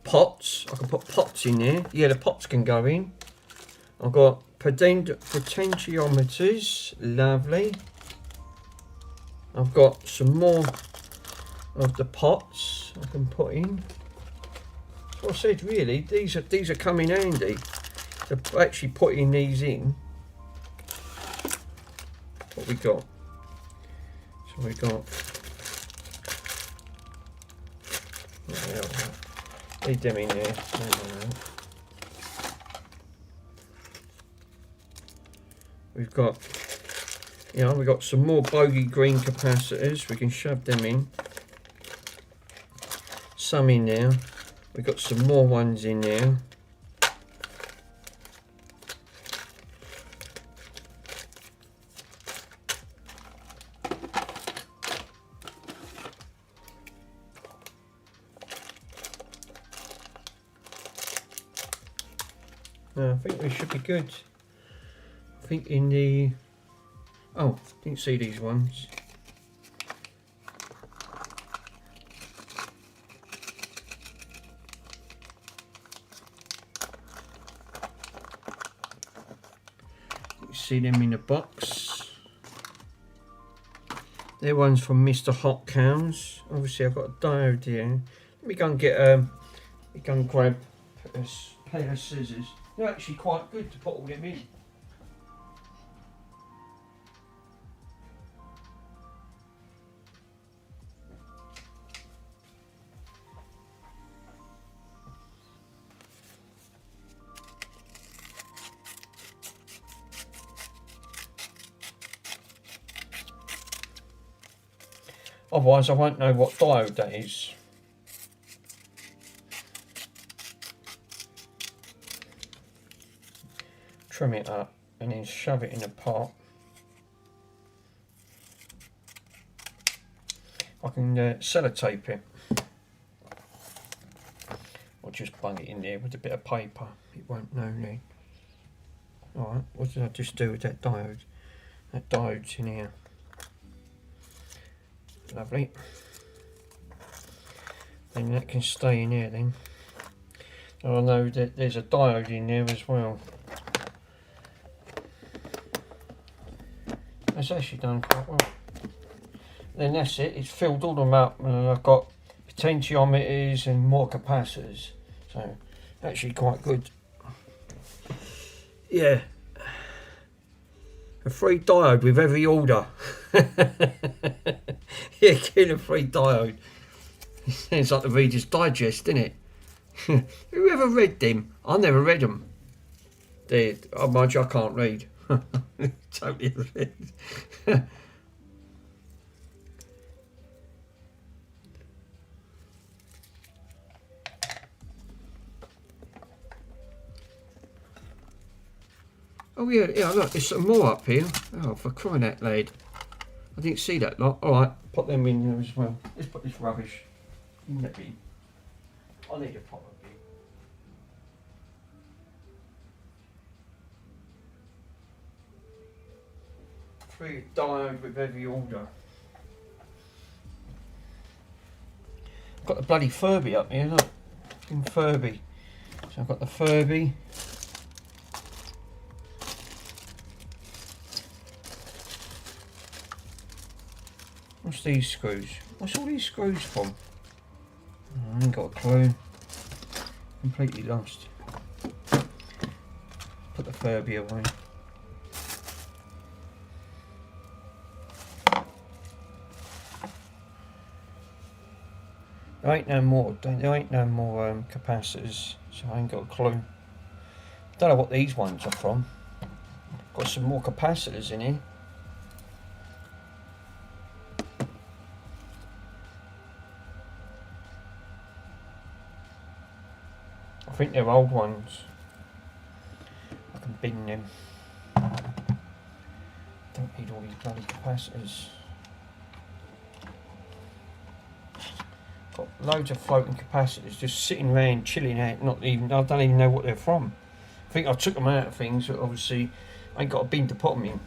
pots, I can put pots in there. Yeah, the pots can go in. I've got potentiometers, lovely. I've got some more of the pots I can put in. That's what I said, really, these are coming handy to actually putting these in. What we got? So we got, leave them in there. We've got, you know, we've got some more bogey green capacitors. We can shove them in. Some in there. We've got some more ones in there. I think we should be good. I think in the, oh, didn't see these ones. You see them in the box. They're ones from Mr. Hot Cows. Obviously I've got a diode here. Let me go and get let me go and grab a pair of scissors. They're actually quite good to put all them in. Otherwise I won't know what diode that is. Trim it up and then shove it in a pot. I can sellotape it. Or just bung it in there with a bit of paper. It won't know me. Alright, what did I just do with that diode? That diode's in here. Lovely. Then that can stay in here then. And I know that there's a diode in there as well. That's actually done quite well. Then that's it, it's filled all them up and I've got potentiometers and more capacitors. So actually quite good. Yeah. A free diode with every order. Yeah, get a free diode. Sounds like the Reader's Digest, isn't it? Who ever read them? I never read them. Oh, mind you, I can't read. Totally. Oh yeah, yeah, look, there's some more up here. Oh, for crying out loud. I didn't see that lot. Alright, put them in there as well. Let's put this rubbish in that bin. I need a proper bin. 3 diode with every order. Got the bloody Furby up here, look. In Furby. So I've got the Furby. What's these screws? What's all these screws from? I ain't got a clue. Completely lost. Put the Furby away. There ain't no more capacitors, so I ain't got a clue. Don't know what these ones are from. Got some more capacitors in here. I think they're old ones. I can bin them. Don't need all these bloody capacitors. Got loads of floating capacitors just sitting around chilling out, I don't even know what they're from. I think I took them out of things, but obviously I ain't got a bin to put them in.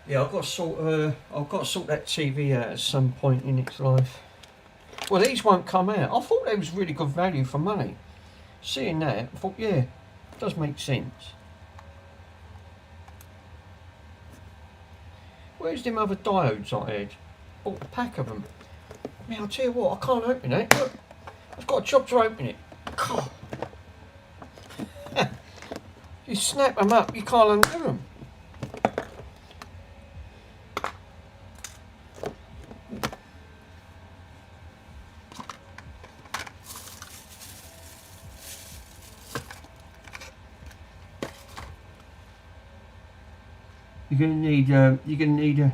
Yeah, I've got to sort that TV out at some point in its life. Well, these won't come out. I thought they was really good value for money. Seeing that, I thought, yeah, it does make sense. Where's them other diodes I had? Bought a pack of them. Now, I'll tell you what, I can't open it. Look, I've got a job to open it. God. You snap them up, you can't undo them. You're gonna need a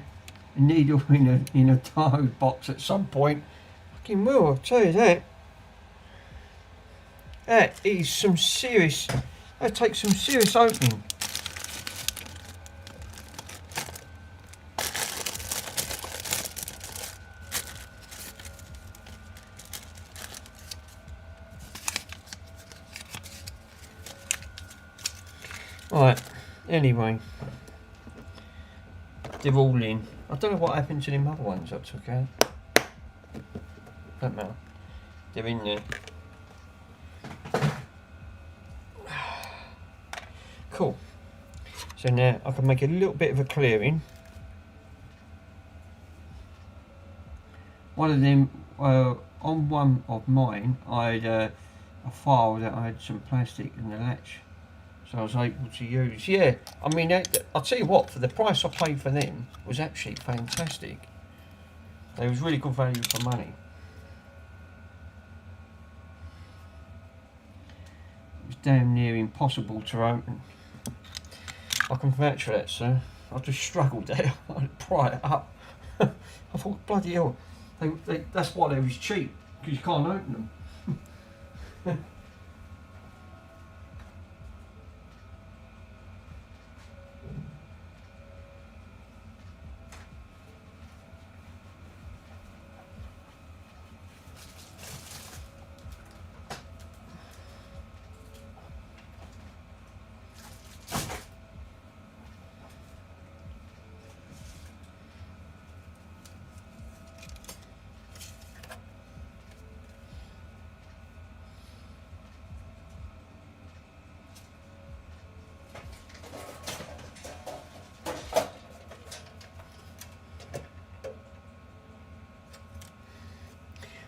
needle in a diode box at some point. Fucking will, I'll tell you that. That takes some serious opening. Right, anyway. They're all in. I don't know what happened to them other ones I took out. Don't matter. They're in there. Cool. So now I can make a little bit of a clearing. One of them, on one of mine, I had a file that I had some plastic in the latch. So I was able to use. Yeah, I mean, I'll tell you what, for the price I paid for them, was actually fantastic. They was really good value for money. It was damn near impossible to open. I can vouch for that, sir. I just struggled there. I'd pry it up. I thought, bloody hell, that's why they was cheap, because you can't open them.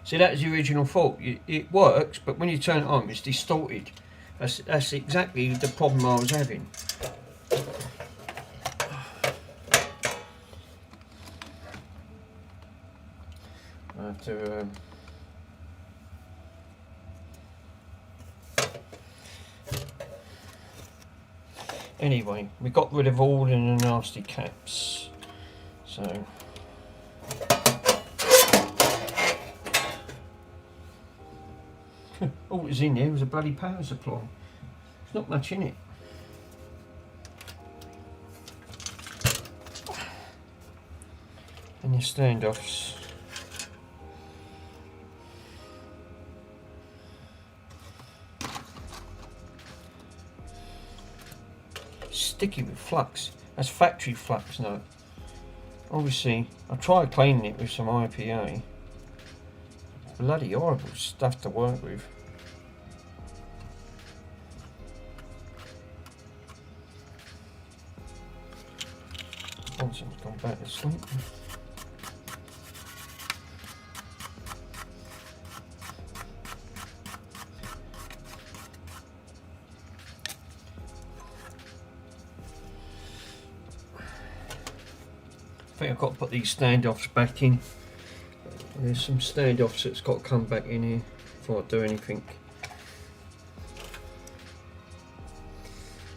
See, that is the original fault. It works, but when you turn it on, it's distorted. That's exactly the problem I was having. I have to. Anyway, we got rid of all the nasty caps. So. All that was in there was a bloody power supply. There's not much in it. And your standoffs. Sticky with flux. That's factory flux now. Obviously, I tried cleaning it with some IPA. Bloody horrible stuff to work with. Johnson's gone back to sleep. I think I've got to put these standoffs back in. There's some standoffs that's got to come back in here before I do anything.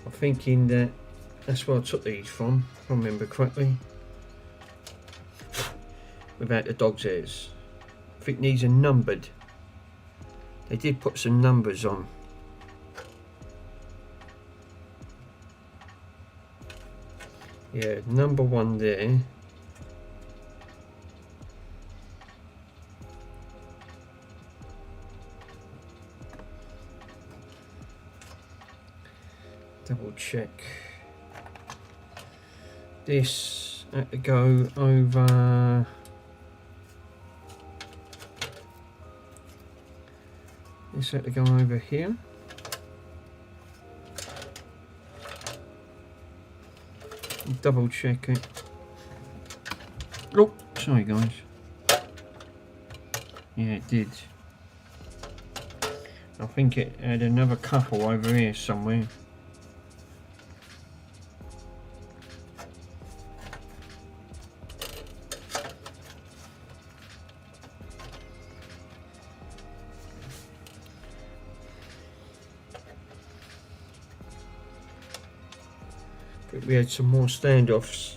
I'm thinking that that's where I took these from, if I remember correctly. Without the dog's ears. I think these are numbered. They did put some numbers on. Yeah, number 1 there. Double check. This had to go over. This had to go over here. Double check it. Oh, sorry guys. Yeah, it did. I think it had another couple over here somewhere. We had some more standoffs.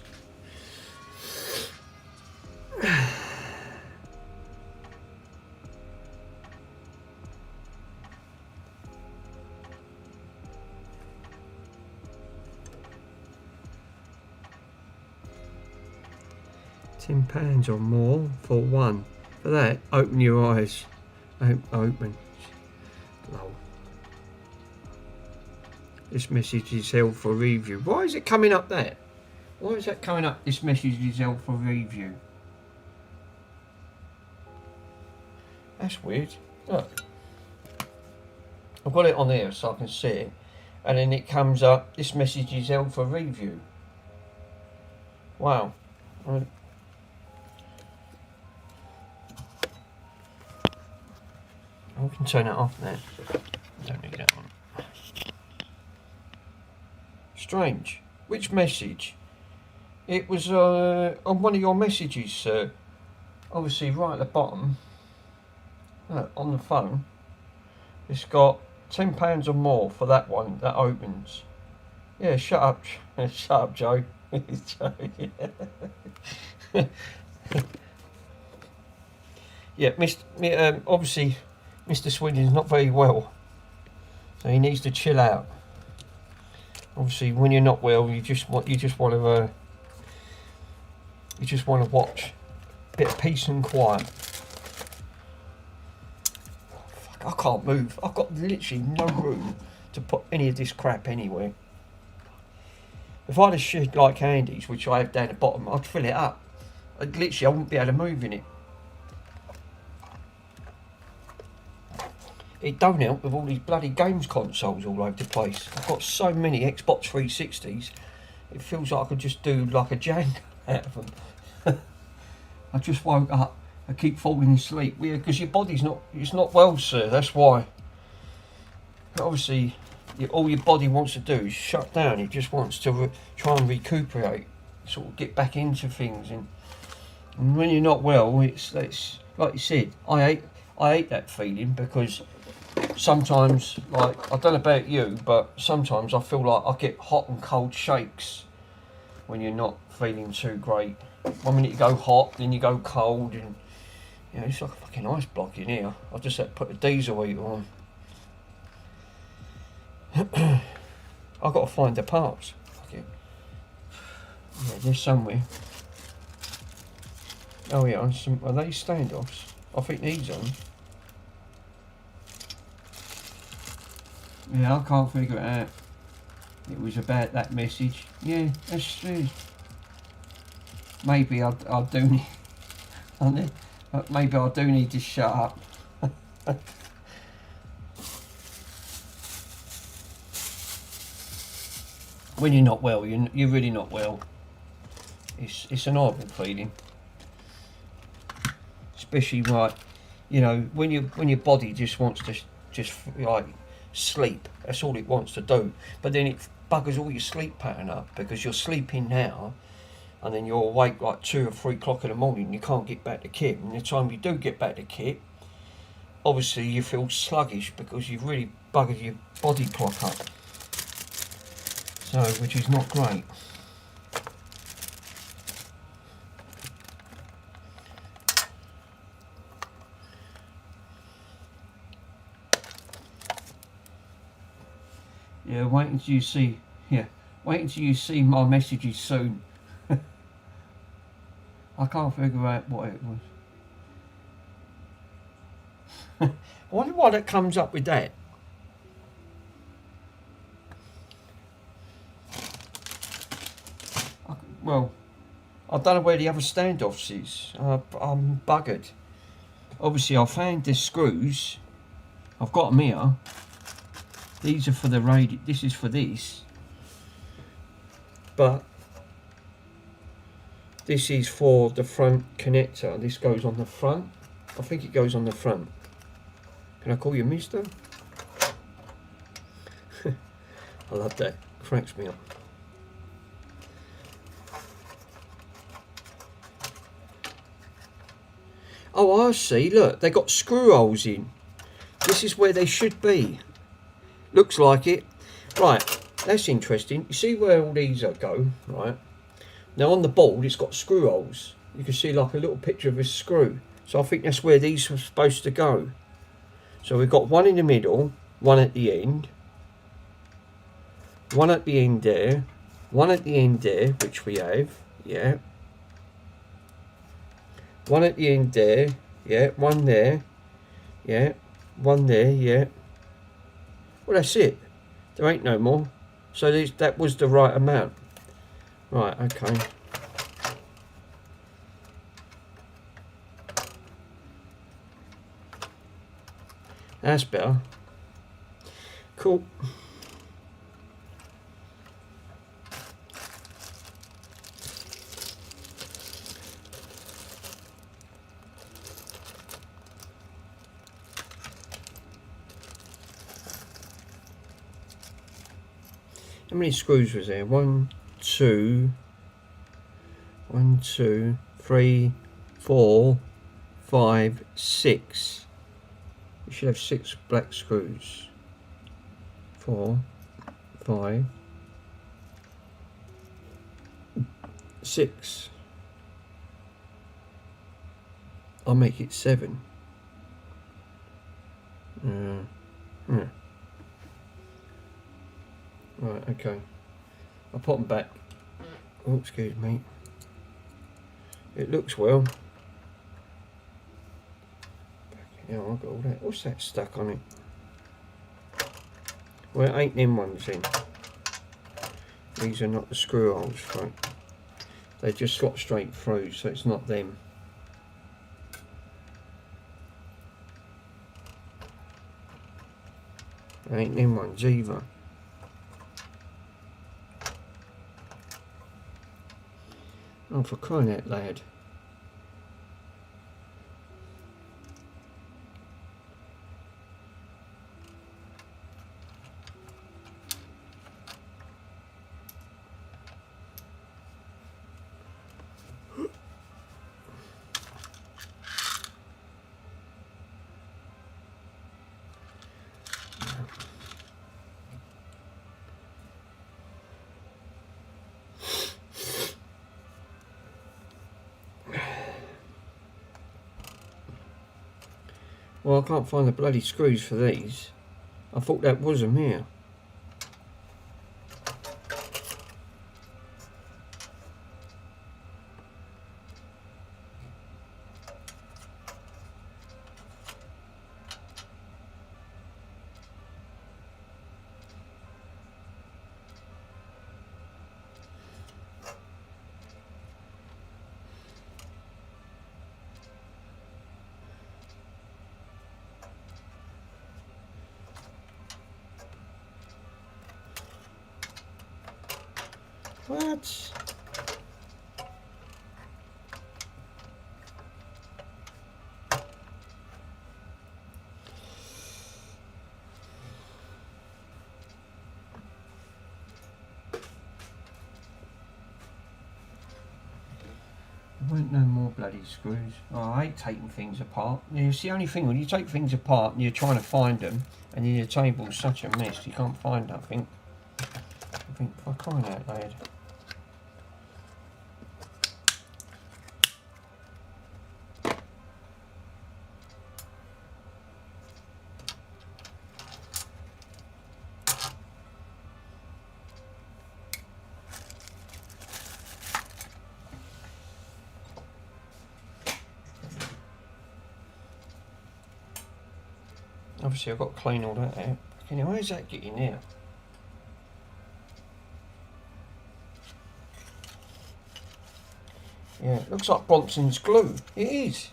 £10 or more for one. For that, open your eyes. Open. Lol. This message is held for review. Why is it coming up there? Why is that coming up? This message is held for review. That's weird. Look. I've got it on there so I can see it. And then it comes up, this message is held for review. Wow. We can turn it off now. Don't need that one. Strange. Which message? It was on one of your messages, sir. Obviously, right at the bottom, on the phone, it's got £10 or more for that one that opens. Yeah, shut up, shut up, Joe. Yeah, obviously, Mr. Swindon's not very well, so he needs to chill out. Obviously, when you're not well, you just want to watch a bit of peace and quiet. Fuck, I can't move. I've got literally no room to put any of this crap anywhere. If I had a shed like Andy's, which I have down the bottom, I'd fill it up. I wouldn't be able to move in it. It don't help with all these bloody games consoles all over the place. I've got so many Xbox 360s, it feels like I could just do like a Jenga out of them. I just woke up, I keep falling asleep. Yeah, because your body's not well, sir, that's why. But obviously, all your body wants to do is shut down. It just wants to try and recuperate, sort of get back into things. And when you're not well, it's like you said. I hate that feeling, because sometimes, like, I don't know about you, but sometimes I feel like I get hot and cold shakes when you're not feeling too great. 1 minute you go hot, then you go cold, and you know, it's like a fucking ice block in here. I just had to put the diesel heater on. I've got to find the parts. Okay. Yeah, they're somewhere. Oh yeah, are they standoffs? I think these are. Yeah, I can't figure it out. It was about that message. Yeah, that's true. Maybe I do need. Maybe I do need to shut up. When you're not well, you're really not well. It's an horrible feeling. Especially like, you know, when your body just wants to just like sleep. That's all it wants to do. But then it buggers all your sleep pattern up, because you're sleeping now, and then you're awake like 2 or 3 o'clock in the morning, and you can't get back to kit. And the time you do get back to kit, obviously you feel sluggish, because you've really buggered your body clock up. So, which is not great. Yeah, wait until you see. Yeah, wait until you see my messages soon. I can't figure out what it was. I wonder why that comes up with that. Well, I don't know where the other standoffs is. I'm buggered. Obviously, I found the screws. I've got them here. These are for the radio. This is for this. But this is for the front connector. This goes on the front. I think it goes on the front. Can I call you mister? I love that. Cracks me up. Oh, I see. Look, they got screw holes in. This is where they should be. Looks like it. Right, that's interesting. You see where all these go, right? Now on the board, it's got screw holes. You can see like a little picture of a screw. So I think that's where these were supposed to go. So we've got one in the middle, one at the end, one at the end there, one at the end there, which we have, yeah. One at the end there, yeah, one there, yeah, one there, yeah. Well, that's it. There ain't no more. So that was the right amount. Right, okay. That's better. Cool. How many screws was there? 1, 2, 1, 2, 3, 4, 5, 6. You should have 6 black screws. 4, 5, 6. I'll make it 7. Right, okay. I'll put them back. Oh, excuse me. It looks well. Yeah, I've got all that. What's that stuck on it? Well, it ain't them ones in. These are not the screw holes, right? They just slot straight through, so it's not them. Ain't them ones either. Oh, for crying out loud. Well, I can't find the bloody screws for these. I thought that was them here. What? There weren't no more bloody screws. Oh, I hate taking things apart. Yeah, it's the only thing, when you take things apart and you're trying to find them, and then your table's such a mess, you can't find nothing. I think, for crying out loud. Obviously I've got to clean all that out. Anyway, where's that getting now? Yeah, it looks like Bronson's glue. It is.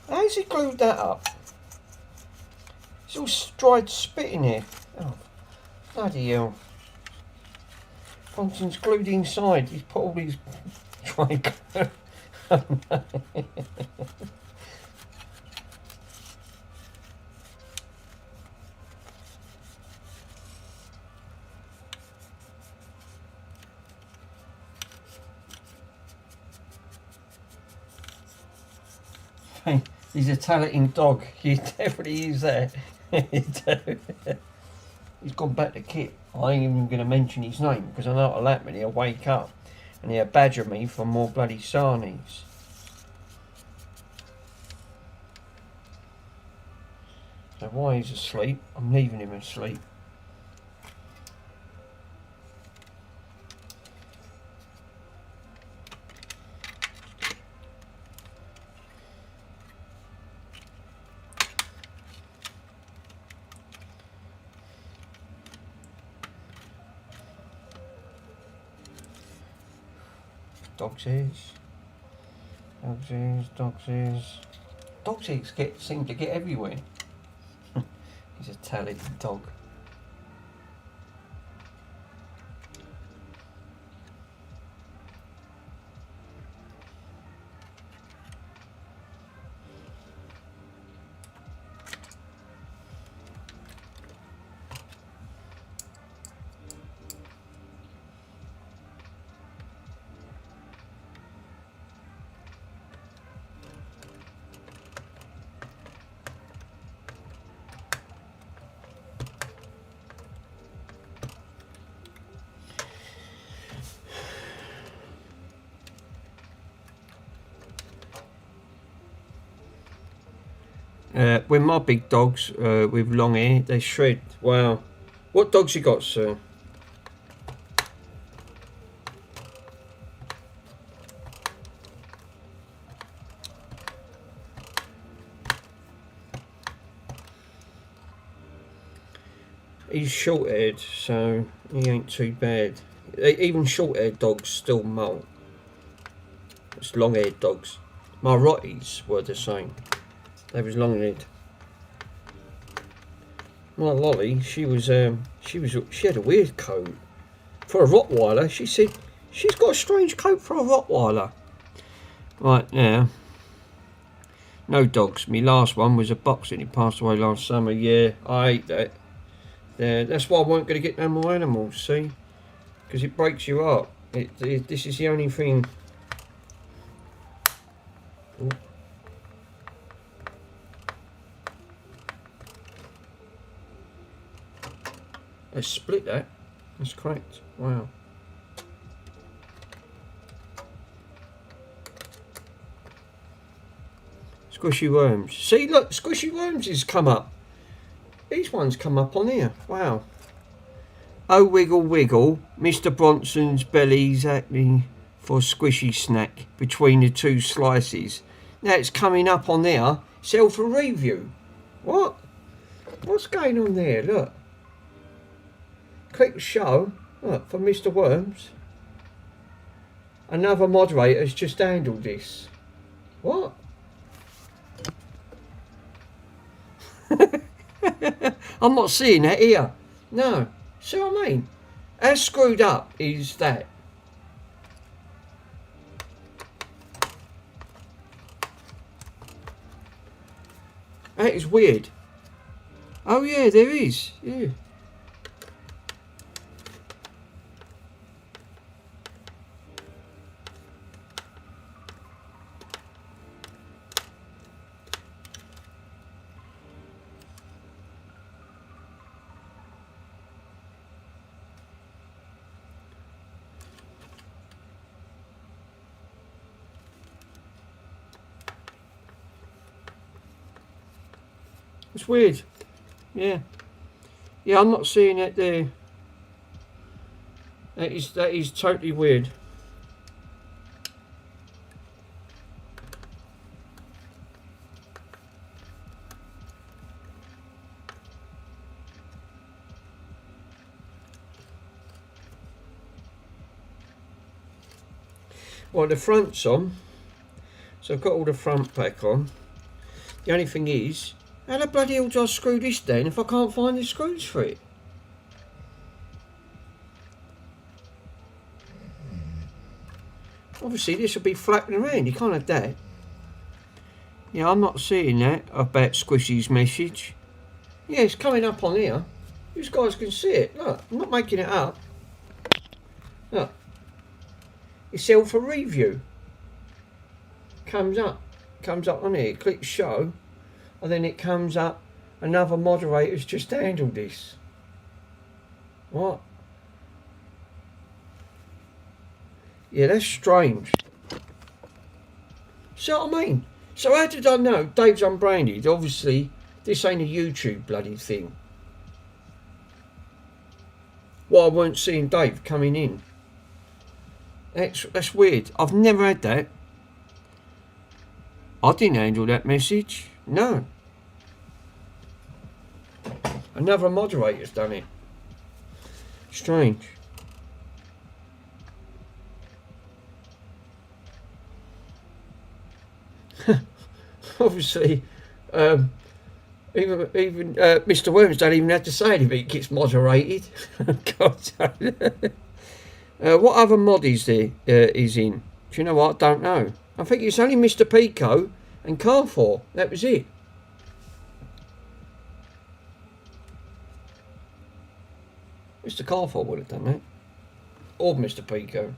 How's he glued that up? It's all dried spit in here. Oh, bloody hell. Bronson's glued inside. He's put all these dried glue. He's a talenting dog. You definitely use that. He's gone back to Kit. I ain't even going to mention his name because I know what'll happen. He'll wake up and he'll badger me for more bloody sarnies. So while he's asleep, I'm leaving him asleep. Dog's ears. Dog's ears, dog's ears. Dog's ears seem to get everywhere. He's a talented dog. When my big dogs with long hair, they shred. Wow. What dogs you got, sir? He's short-haired, so he ain't too bad. Even short-haired dogs still molt. It's long-haired dogs. My Rotties were the same. They was long-haired. My Lolly, she had a weird coat for a Rottweiler. She said she's got a strange coat for a Rottweiler. Right now, no dogs. My last one was a boxer. He passed away last summer. Yeah, I hate that. Yeah, that's why I weren't going to get no more animals. See, because it breaks you up. This is the only thing. Ooh. They split that. That's correct. Wow. It's Squishy worms. See, look, squishy worms has come up. These ones come up on here. Wow. Oh, wiggle, wiggle. Mr. Bronson's belly's acting for squishy snack between the two slices. Now it's coming up on there. Sell for review. What? What's going on there? Look. Click show. Look, for Mr. Worms. Another moderator's just handled this. What? I'm not seeing that here. No. See what I mean? How screwed up is that? That is weird. Oh yeah, there is. Yeah. It's weird. Yeah. Yeah, I'm not seeing it there. That is totally weird. Well, the front's on. So I've got all the front back on. The only thing is, how the bloody hell do I screw this down if I can't find the screws for it? Obviously this will be flapping around, you can't have that. Yeah, I'm not seeing that about Squishy's message. Yeah, it's coming up on here. You guys can see it. Look, I'm not making it up. Look. It's sell for review. Comes up on here. Click show. And then it comes up, another moderator's just handled this. What? Yeah, that's strange. See what I mean? So how did I know Dave's unbranded? Obviously, this ain't a YouTube bloody thing. Well, I weren't seeing Dave coming in. That's weird. I've never had that. I didn't handle that message. No. Another moderator's done it. Strange. Obviously, even Mr. Worms don't even have to say anything. It gets moderated. God. What other mod is there is in? Do you know what? I don't know. I think it's only Mr. Pico and Carrefour. That was it. Mr. Carrefour would have done that. Or Mr. Pico.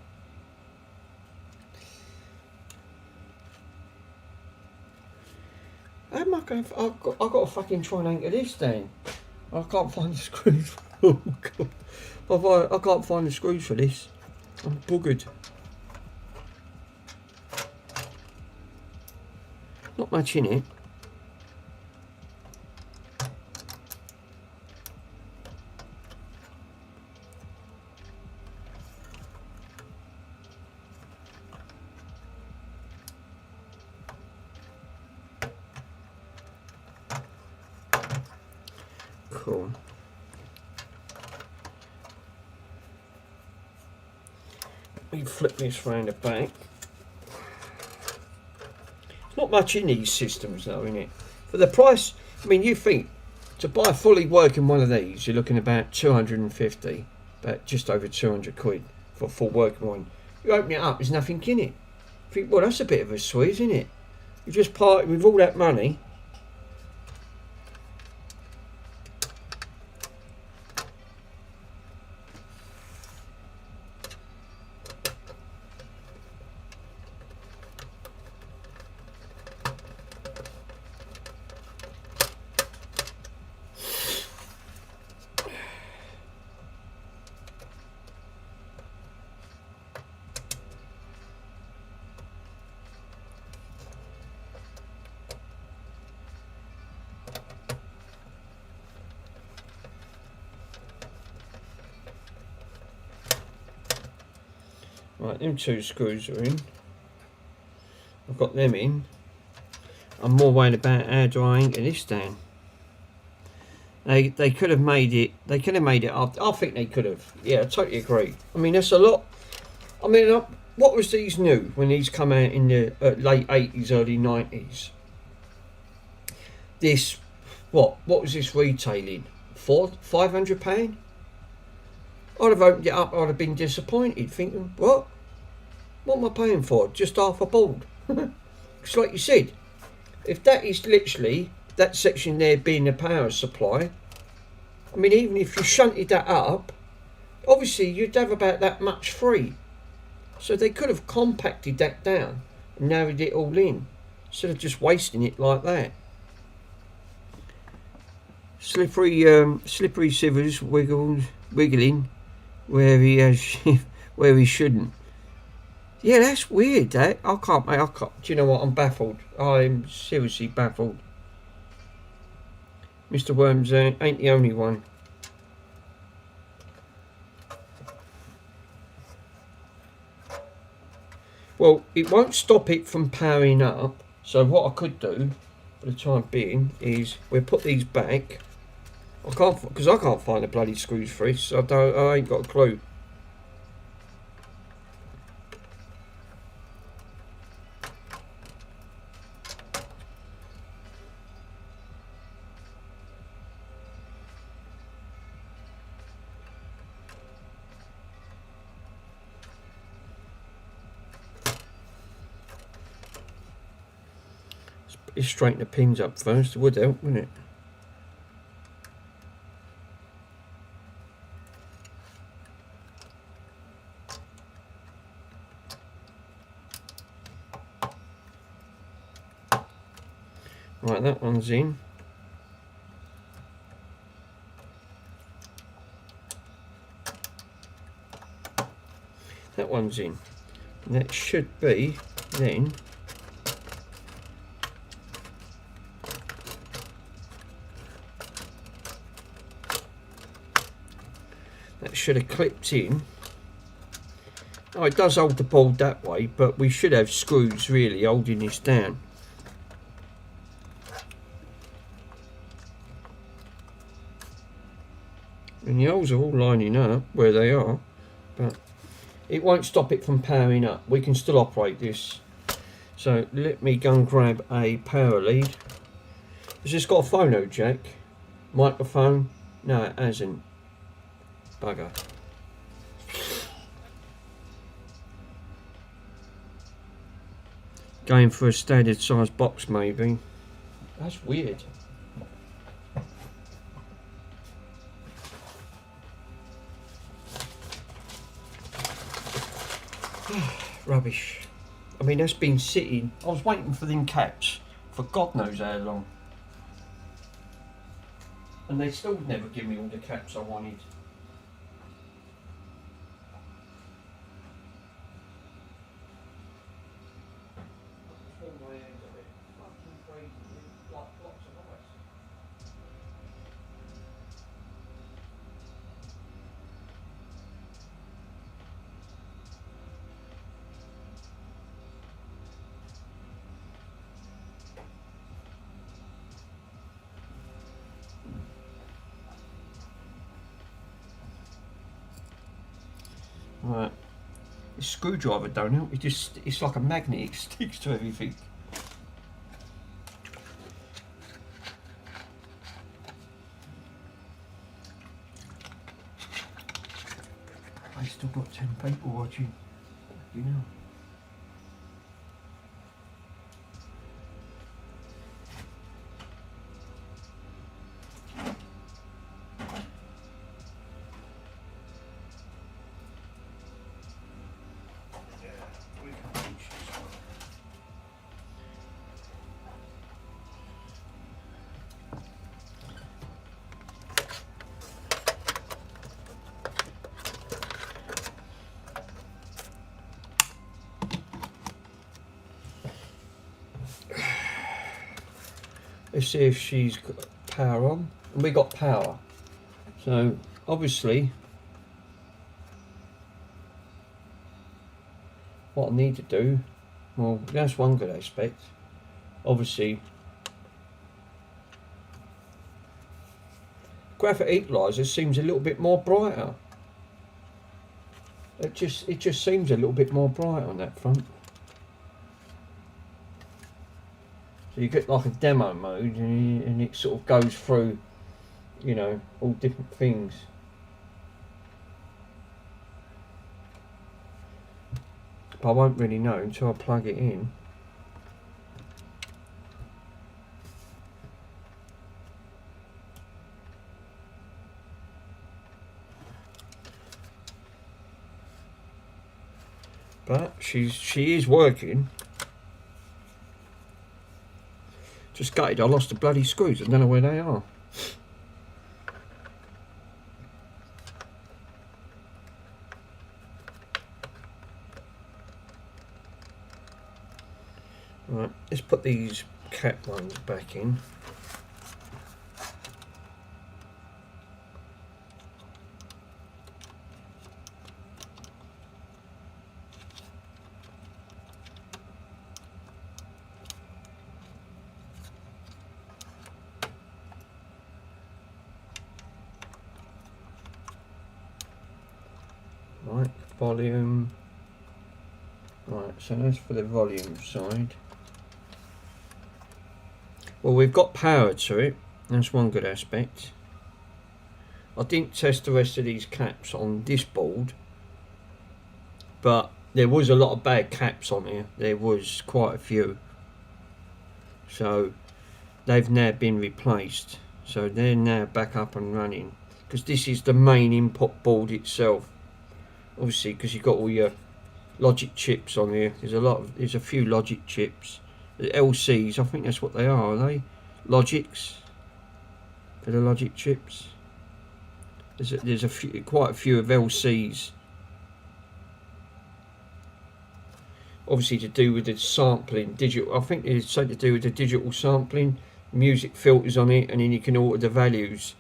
How am I going to... I've got to fucking try and anchor this down. I can't find the screws. Oh, God. I can't find the screws for this. I'm buggered. Not much in it. Cool. Let me flip this round the back. Not much in these systems though, in it. For the price, I mean, you think to buy a fully working one of these, you're looking about 250, about just over 200 quid for a full working one. You open it up, there's nothing in it. You think, well, that's a bit of a squeeze, isn't it? You just parted with all that money. Right, them two screws are in. I've got them in. I'm more worried about how do I anchor this down. They could have made it. They could have made it up. I think they could have. Yeah, I totally agree. I mean, that's a lot. I mean, what was these new when these come out in the late 80s, early 90s? This, what was this retailing? £500? I'd have opened it up. I'd have been disappointed, thinking, what am I paying for? Just half a board. It's like you said. If that is literally that section there being the power supply, I mean, even if you shunted that up, obviously you'd have about that much free. So they could have compacted that down and narrowed it all in instead of just wasting it like that. Slippery Sivers wiggling where he shouldn't. Yeah, that's weird. That I can't. Do you know what? I'm baffled. I'm seriously baffled. Mr. Worms ain't the only one. Well, it won't stop it from powering up. So what I could do for the time being is we'll put these back. Because I can't find the bloody screws for it. So I ain't got a clue. Let's straighten the pins up first. It would help, wouldn't it? Right, that one's in. That one's in. And that should be then. That should have clipped in. Oh, it does hold the board that way, but we should have screws really holding this down. And the holes are all lining up where they are, but it won't stop it from powering up. We can still operate this. So let me go and grab a power lead. Has this got a phono jack? Microphone? No, it hasn't. Bugger. Going for a standard size box maybe. That's weird. Rubbish. I mean, that's been sitting. I was waiting for them caps for God knows how long. And they still never give me all the caps I wanted. Right, this screwdriver don't help. It's like a magnet. It sticks to everything. I still got 10 people watching. You know. Let's see if she's got power on. And we got power. So obviously what I need to do, well, that's one good aspect. Obviously, graphic equalizer seems a little bit more brighter. It just seems a little bit more bright on that front. So you get like a demo mode, and it sort of goes through, you know, all different things. But I won't really know until I plug it in. But she is working. Just gutted, I lost the bloody screws. I don't know where they are. Right, let's put these cap ones back in. Right, volume. Right, so that's for the volume side. Well, we've got power to it. That's one good aspect. I didn't test the rest of these caps on this board, but there was a lot of bad caps on here. There was quite a few. So they've now been replaced. So they're now back up and running. Because this is the main input board itself. Obviously, because you've got all your logic chips on here. There's a few logic chips. The LCs, I think that's what they are they? Logics. They're the logic chips. There's quite a few of LCs. Obviously to do with the sampling, digital. I think it's something to do with the digital sampling, music filters on it, and then you can alter the values.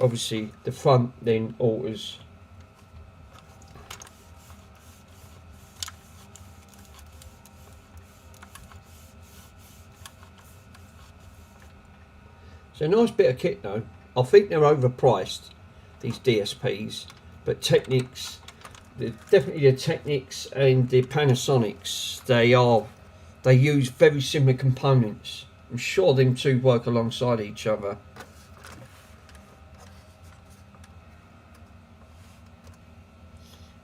Obviously the front then alters. So a nice bit of kit though. I think they're overpriced, these DSPs, but Technics, definitely the Technics and the Panasonics, they use very similar components. I'm sure them two work alongside each other.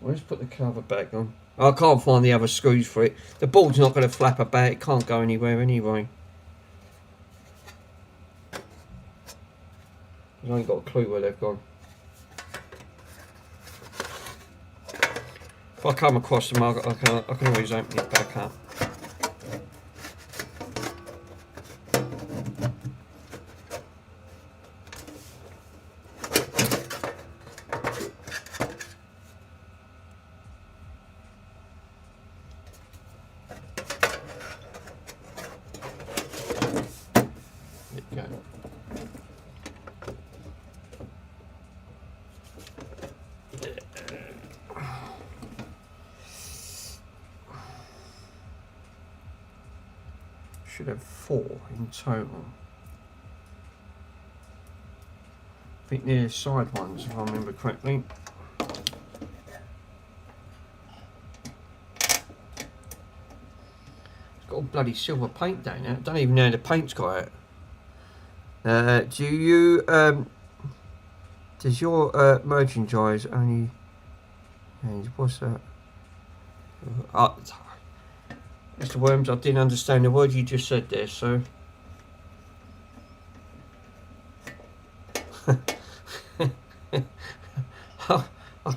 Well, let's put the cover back on. I can't find the other screws for it. The board's not going to flap about, it can't go anywhere anyway. I ain't got a clue where they've gone. If I come across them, I can always open it back up. There you go. Should have 4 in total. I think they're side ones if I remember correctly. It's got all bloody silver paint down there. I don't even know how the paint's got out. Do you does your merchandise only, what's that? Mr. Worms, I didn't understand the word you just said there, so I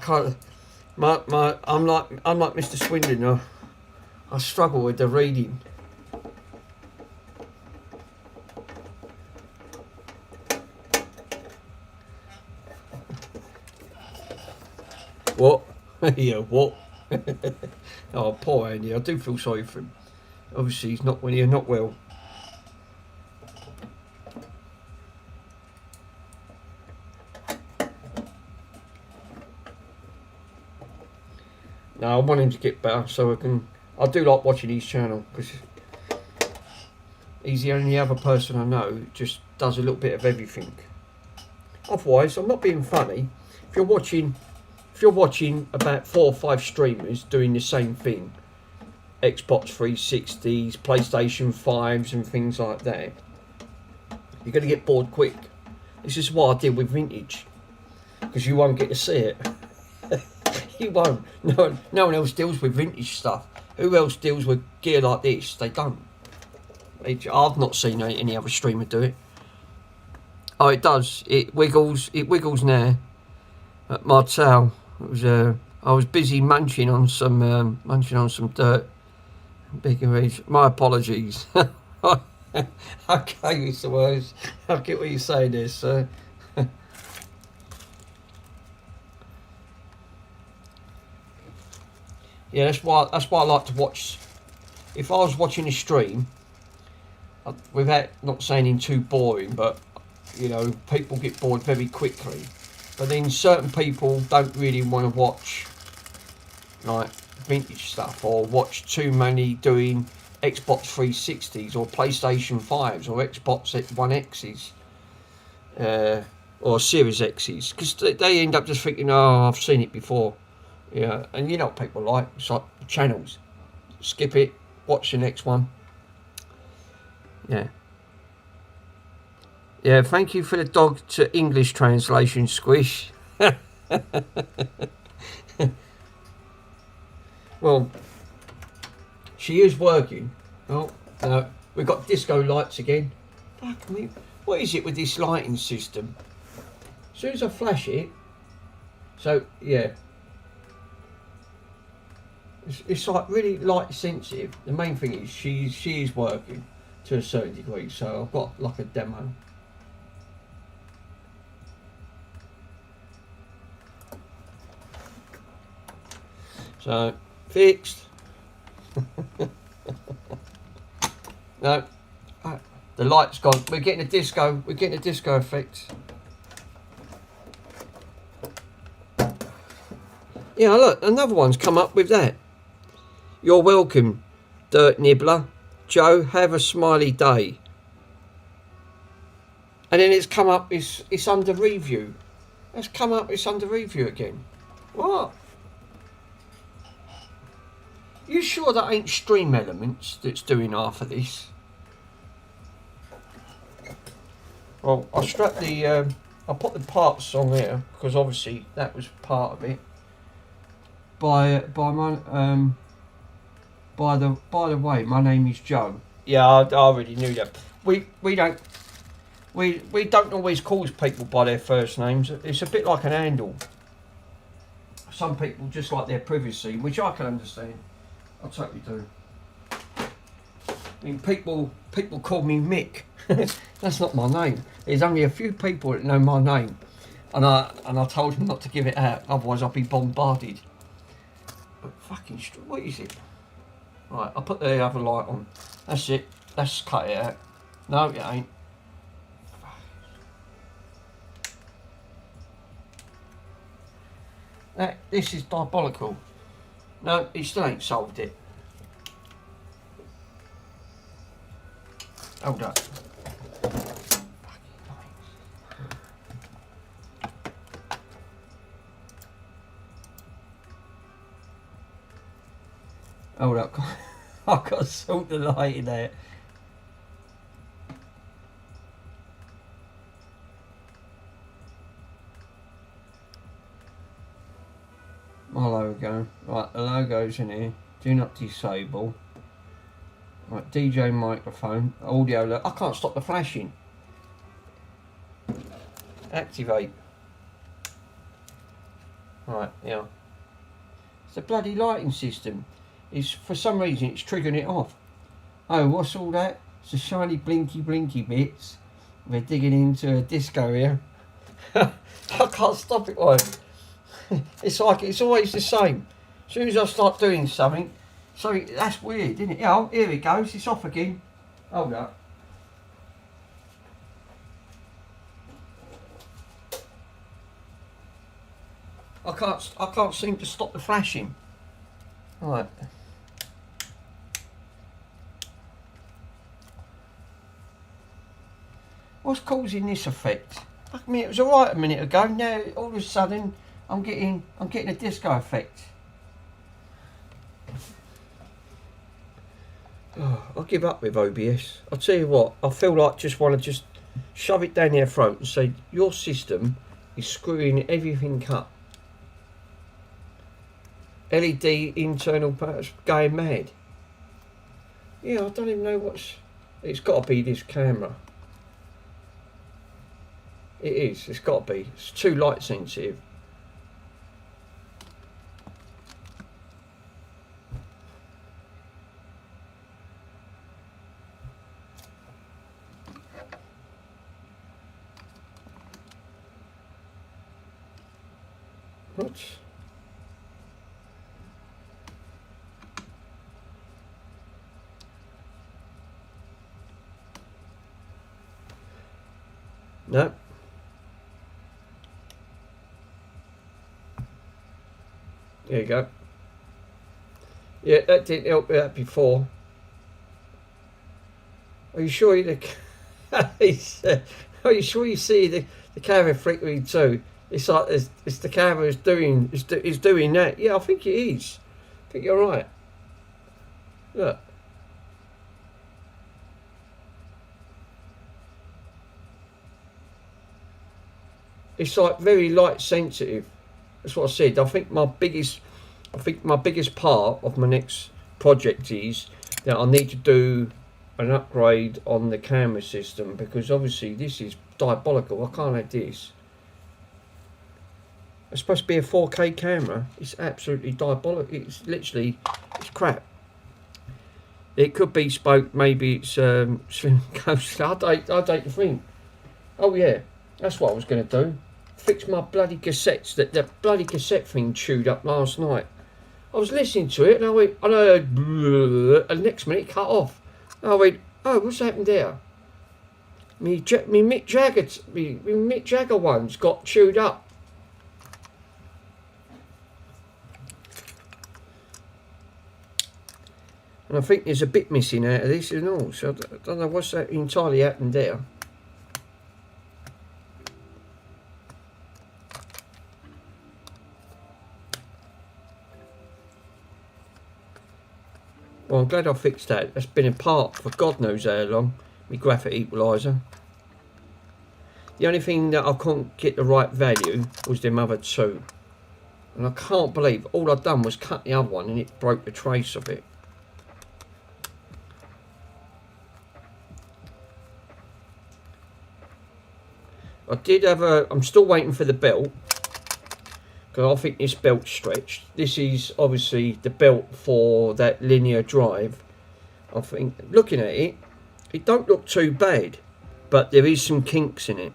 can't. I'm like Mr. Swindon. I struggle with the reading. What? Yeah, what? Oh, poor Andy. I do feel sorry for him. Obviously, he's not when you're not well. No, I want him to get better so I do like watching his channel because he's the only other person I know who just does a little bit of everything. Otherwise, I'm not being funny. If you're watching about 4 or 5 streamers doing the same thing, Xbox 360s, PlayStation 5s and things like that, you're going to get bored quick. This is what I did with vintage, because you won't get to see it. You won't. No one else deals with vintage stuff. Who else deals with gear like this? They don't. I've not seen any other streamer do it. Oh, it does. It wiggles. It wiggles now. At Martel, it was. I was busy munching on some dirt. Biggeries. My apologies. Okay, Mr. Wise. I get what you're saying there, sir. Yeah, that's why I like to watch. If I was watching a stream, without not sounding too boring, but you know, people get bored very quickly. But then certain people don't really want to watch like vintage stuff or watch too many doing Xbox 360s or PlayStation 5s or Xbox One X's or Series X's, because they end up just thinking, oh, I've seen it before. Yeah, and you know what people like. It's like channels. Skip it, watch the next one. Yeah. Yeah, thank you for the dog to English translation, Squish. Well, she is working. Oh, no, we've got disco lights again. Fuck me. What is it with this lighting system? As soon as I flash it, so, yeah. It's like really light sensitive. The main thing is she is working to a certain degree, so I've got like a demo. So fixed. No, the light's gone. We're getting a disco. We're getting a disco effect. Yeah, look, another one's come up with that. You're welcome, Dirt Nibbler. Joe, have a smiley day. And then it's come up, it's under review. It's come up, it's under review again. What? You sure that ain't Stream Elements that's doing half of this? Well, I strapped the, I put the parts on there, because obviously that was part of it. By the way, my name is Joe. Yeah, I already knew that. We don't always call people by their first names. It's a bit like an handle. Some people just like their privacy, which I can understand. I totally do. I mean, people call me Mick. That's not my name. There's only a few people that know my name, and I told them not to give it out, otherwise I'll be bombarded. But fucking, what is it? Right, I'll put the other light on. That's it. Let's cut it out. No, it ain't. This is diabolical. No, he still ain't solved it. Hold up. Hold up. I've got to sort the light in there. My logo. Right, the logo's in here. Do not disable. Right, DJ microphone. Audio. I can't stop the flashing. Activate. Right, yeah. It's the bloody lighting system. It's, for some reason, it's triggering it off. Oh, what's all that? It's the shiny blinky bits. We're digging into a disco here. I can't stop it, one. It's like it's always the same. As soon as I start doing something, so that's weird, isn't it? Yeah, here it goes. It's off again. Hold up. I can't seem to stop the flashing. Right. What's causing this effect? I mean, it was alright a minute ago. Now all of a sudden, I'm getting a disco effect. Oh, I'll give up with OBS. I'll tell you what. I feel like just want to just shove it down their throat and say your system is screwing everything up. LED internal parts going mad. Yeah, I don't even know what's. It's got to be this camera. It is. It's got to be. It's too light sensitive. What? No. There you go. Yeah, that didn't help me out before. Are you sure you are you sure you see the camera flickering too? It's like it's the camera is doing that. Yeah, I think it is. I think you're right. Look. It's like very light sensitive. That's what I said. I think my biggest part of my next project is that I need to do an upgrade on the camera system, because obviously this is diabolical. I can't have this. It's supposed to be a 4K camera. It's absolutely diabolical. It's literally, it's crap. It could be spoke. Maybe it's slim ghost. I don't think. Oh yeah, that's what I was going to do. Fix my bloody cassettes. That bloody cassette thing chewed up last night. I was listening to it and I went, and I heard, and the next minute it cut off. And I went, oh, what's happened there? Me Mick Jagger ones got chewed up. And I think there's a bit missing out of this and all. So I don't know what's that entirely happened there. Well, I'm glad I fixed that. That's been apart for God knows how long. My graphic equaliser. The only thing that I couldn't get the right value was them other two. And I can't believe all I'd done was cut the other one and it broke the trace of it. I did have I'm still waiting for the belt, because I think this belt's stretched. This is obviously the belt for that linear drive. I think, looking at it, it don't look too bad, but there is some kinks in it.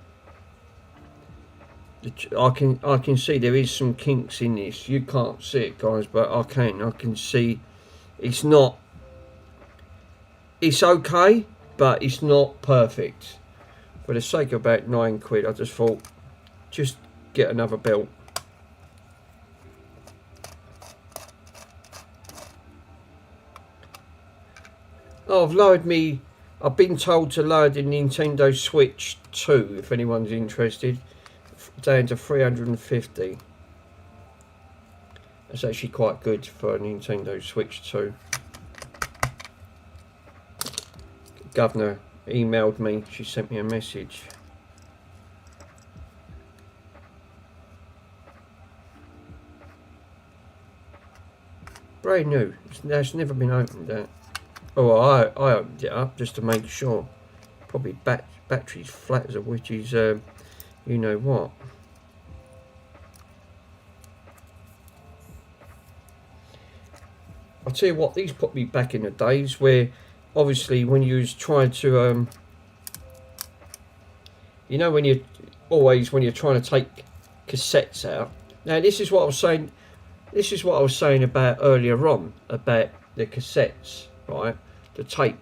I can see there is some kinks in this. You can't see it, guys, but I can see it's not. It's okay, but it's not perfect. For the sake of about £9, I just thought, just get another belt. Oh, I've been told to lower the Nintendo Switch 2, if anyone's interested, down to 350. That's actually quite good for a Nintendo Switch 2. Governor emailed me, she sent me a message. Brand new, it's never been opened that. Oh, I opened it up just to make sure. Probably battery's flat as a witch is, you know what. I'll tell you what, these put me back in the days where, obviously, when you was trying to, you know, when you're trying to take cassettes out. Now, this is what I was saying. This is what I was saying about earlier on about the cassettes, right? The tape,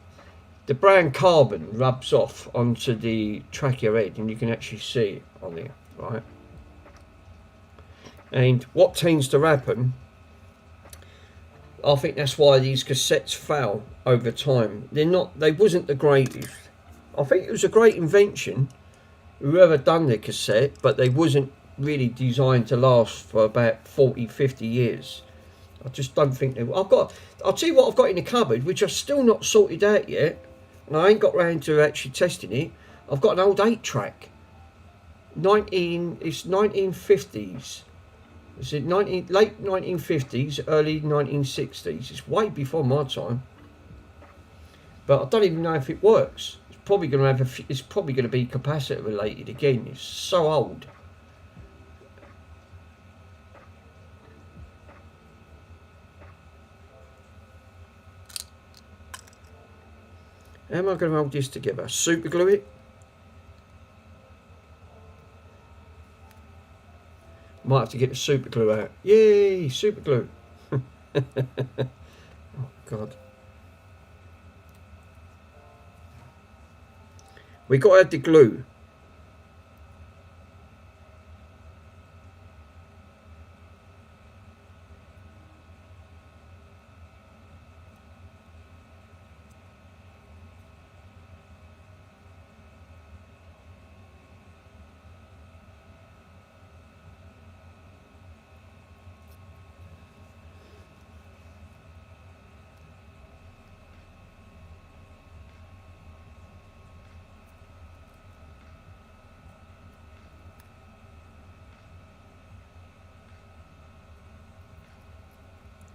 the brown carbon rubs off onto the track of your head, and you can actually see it on there, right? And what tends to happen, I think that's why these cassettes fail over time. They wasn't the greatest. I think it was a great invention, whoever done the cassette, but they wasn't really designed to last for about 40, 50 years. I just don't think they will. I'll tell you what I've got in the cupboard, which I've still not sorted out yet, and I ain't got round to actually testing it. I've got an old 8-track. It's 1950s. Is it late 1950s, early 1960s? It's way before my time. But I don't even know if it works. It's probably going to be capacitor related again. It's so old. How am I going to hold this together? Super glue it? Might have to get the super glue out. Yay, super glue. Oh, God. We got to add the glue.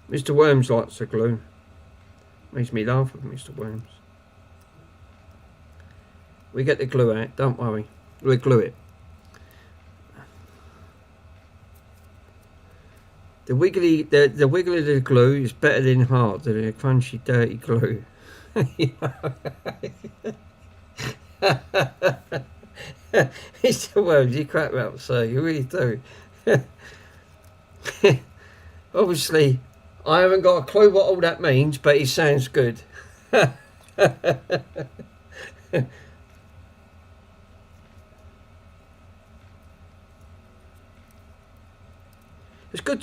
Mr. Worms likes the glue. Makes me laugh with Mr. Worms. We get the glue out, don't worry. We'll glue it. The wiggly of the glue is better than hard than a crunchy, dirty glue. Mr. Worms, you crack me up, sir. You really do. Obviously, I haven't got a clue what all that means, but it sounds good. It was good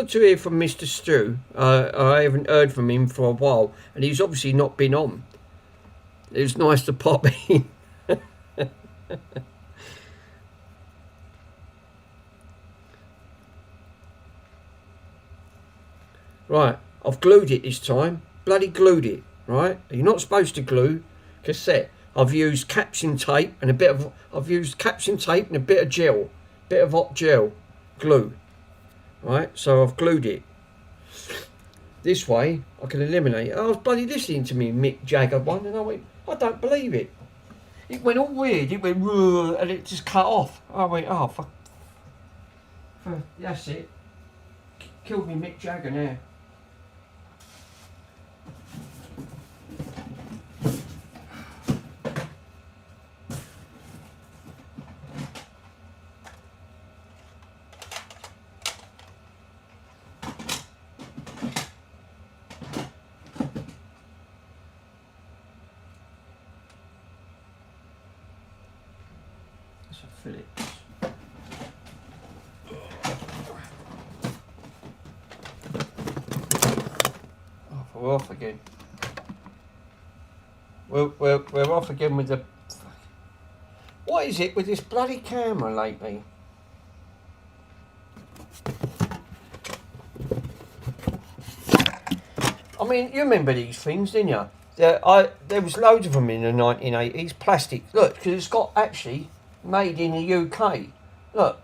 to hear from Mr. Stu. I haven't heard from him for a while, and he's obviously not been on. It was nice to pop in. Right, I've glued it this time. Bloody glued it, right? You're not supposed to glue cassette. I've used caption tape and a bit of gel, bit of hot gel glue. Right, so I've glued it. This way I can eliminate it. I was bloody listening to me Mick Jagger one, and I went, I don't believe it. It went all weird. It went and it just cut off. I went, oh fuck. That's it. Killed me Mick Jagger now. Phillips. Oh, we're off again. We're off again with the. What is it with this bloody camera lately? I mean, you remember these things, didn't you? There was loads of them in the 1980s. Plastic. Look, because it's got actually made in the UK. Look.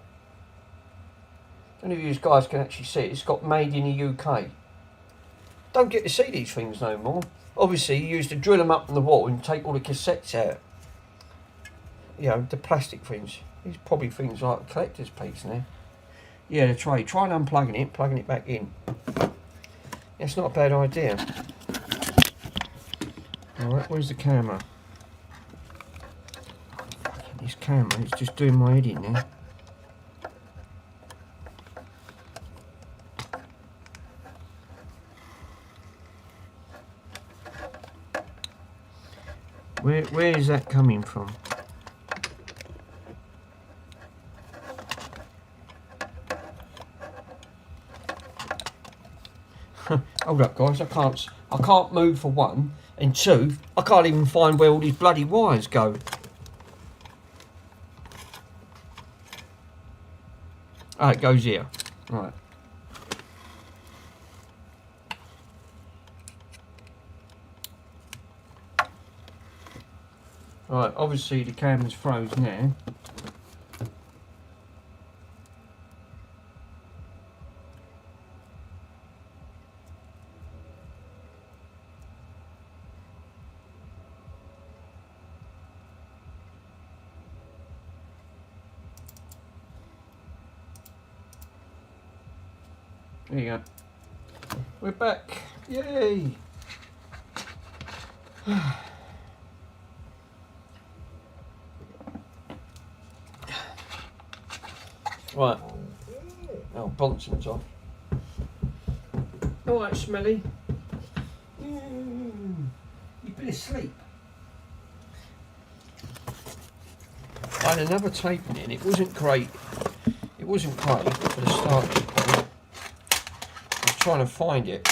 I don't know if you guys can actually see it. It's got made in the UK. Don't get to see these things no more. Obviously, you used to drill them up in the wall and take all the cassettes out. You know, the plastic things. These are probably things like a collector's piece now. Yeah, the tray. Try and unplugging it, plugging it back in. That's not a bad idea. Alright, where's the camera? This camera is just doing my head in now. Where is that coming from? Hold up, guys. I can't move for one, and two, I can't even find where all these bloody wires go. Oh, it goes here. Right. Right, obviously the camera's froze now. There you go. We're back. Yay! Right. Oh, Bonson's off. Alright, Smelly. You've been asleep. I had another taping in. It wasn't great. It wasn't great for the start. I was trying to find it.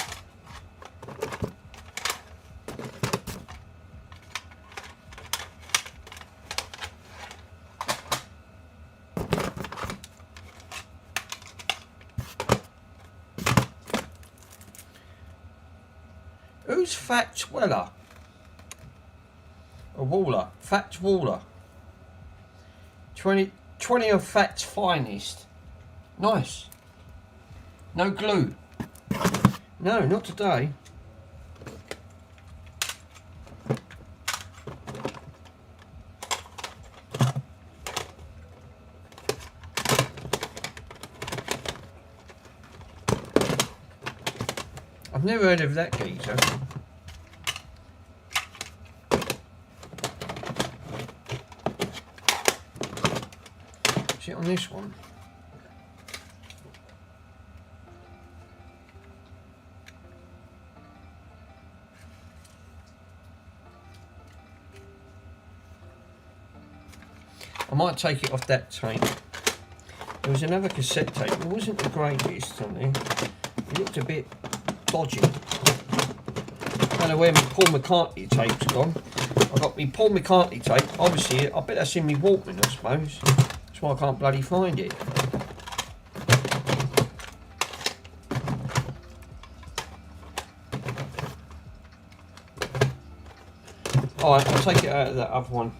Who's Fat Weller? A Waller. Fat Waller. 20 of Fat's finest. Nice. No glue. No, not today. I've never heard of that geezer. Is it on this one? I might take it off that tape. There was another cassette tape. It wasn't the greatest on there. It looked a bit dodgy. I don't know where my Paul McCartney tape's gone. I've got my Paul McCartney tape. Obviously, I bet that's in my Walkman, I suppose. That's why I can't bloody find it. Alright, I'll take it out of that other one.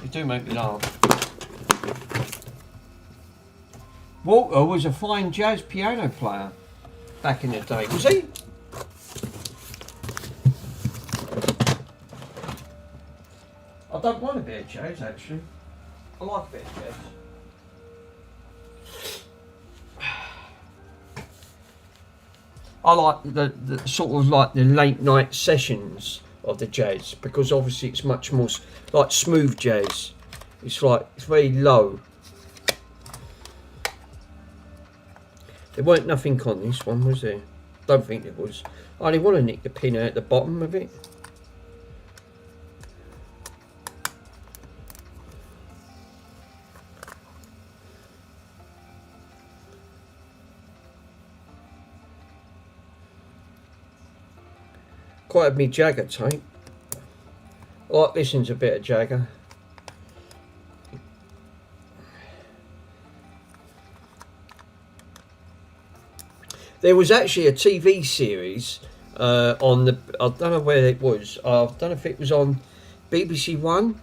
You do make me laugh. Walter was a fine jazz piano player back in the day, was he? I don't want a bit of jazz, actually. I like a bit of jazz. I like the sort of like the late night sessions of the jazz, because obviously it's much more like smooth jazz. It's very low. There weren't nothing on this one, was there? Don't think there was. I only want to nick the pin out the bottom of it. Quite have me Jagger tape. I like listening to a bit of Jagger. There was actually a TV series on the, I don't know where it was, I don't know if it was on BBC One.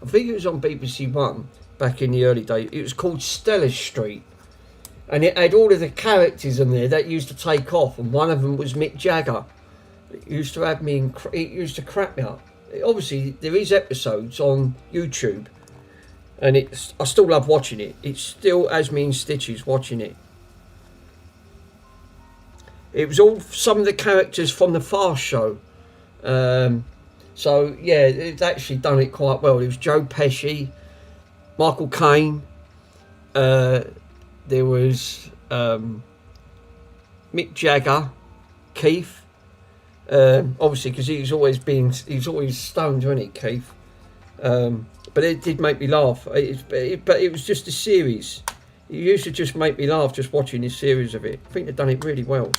I think it was on BBC One back in the early days. It was called Stella Street, and it had all of the characters in there that used to take off, and one of them was Mick Jagger. It used to have me, it used to crack me up. Obviously there is episodes on YouTube, and I still love watching it. It still has me in stitches watching it. It was all some of the characters from the Fast Show. So, yeah, it's actually done it quite well. It was Joe Pesci, Michael Caine. There was Mick Jagger, Keith. Obviously, because he's always stoned, wasn't he, Keith? But it did make me laugh. But it was just a series. It used to just make me laugh just watching this series of it. I think they've done it really well.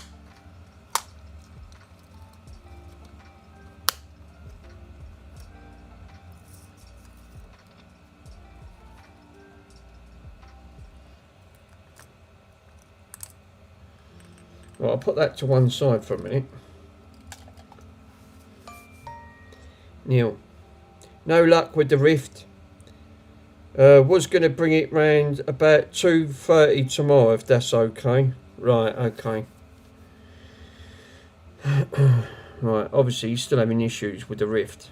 Right, I'll put that to one side for a minute. Neil, no luck with the Rift. Was going to bring it round about 2:30 tomorrow, if that's okay. Right, okay. Right, obviously he's still having issues with the Rift.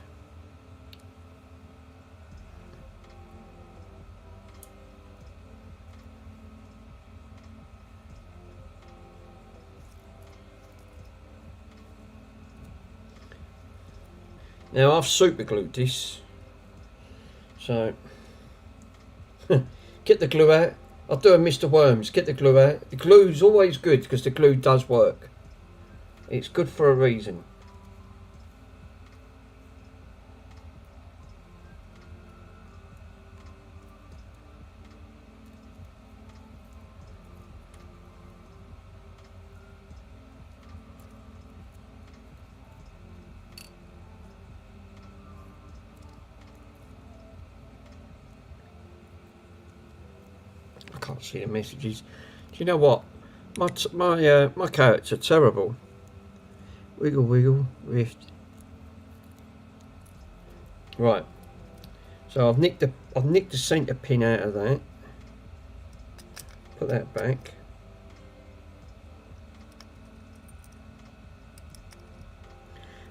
Now I've super glued this, so get the glue out. I'll do a Mr. Worms, get the glue out. The glue's always good because the glue does work. It's good for a reason. I can't see the messages. Do you know what? My carrots are terrible. Wiggle, wiggle, Rift. Right. So I've nicked the centre pin out of that. Put that back.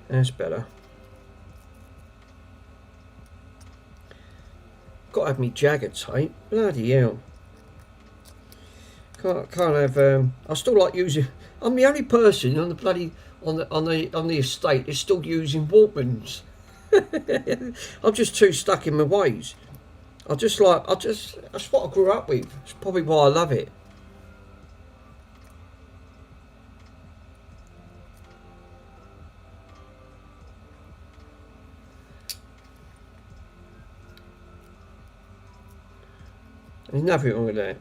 That's better. Got to have me jagger tape. Bloody hell. Can't have. I still like using. I'm the only person on the bloody on the estate that's still using Walkmans. I'm just too stuck in my ways. That's what I grew up with. It's probably why I love it. There's nothing wrong with that.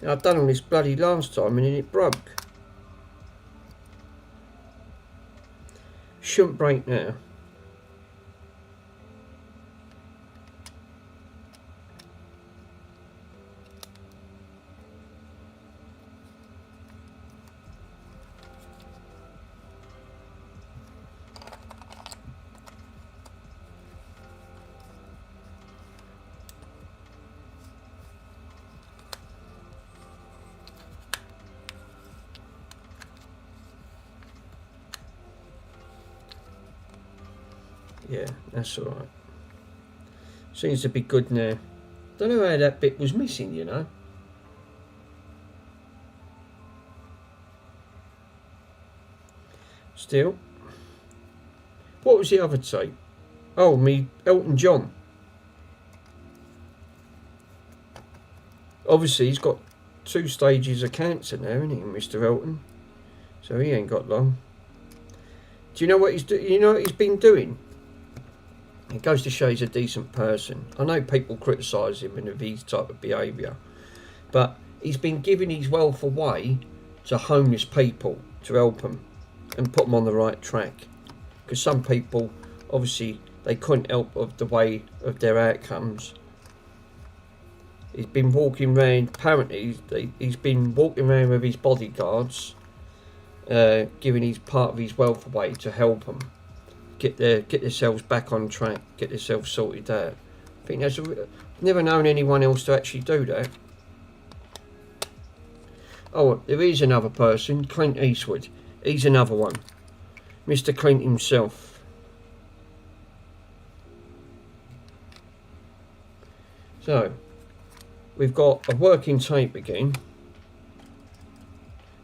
I've done all this bloody last time and then it broke. Shouldn't break now. Yeah, that's alright. Seems to be good now. Don't know how that bit was missing, you know. Still. What was the other tape? Oh, me Elton John. Obviously he's got 2 stages of cancer now, isn't he, Mr. Elton? So he ain't got long. Do you know what he's you know what he's been doing? It goes to show he's a decent person. I know people criticise him and of his type of behaviour, but he's been giving his wealth away to homeless people to help them and put them on the right track. Because some people, obviously, they couldn't help of the way of their outcomes. He's been walking around, apparently, he's been walking around with his bodyguards, giving his part of his wealth away to help them. Get themselves back on track, get themselves sorted out. I think I've never known anyone else to actually do that. Oh, there is another person, Clint Eastwood. He's another one. Mr. Clint himself. So, we've got a working tape again.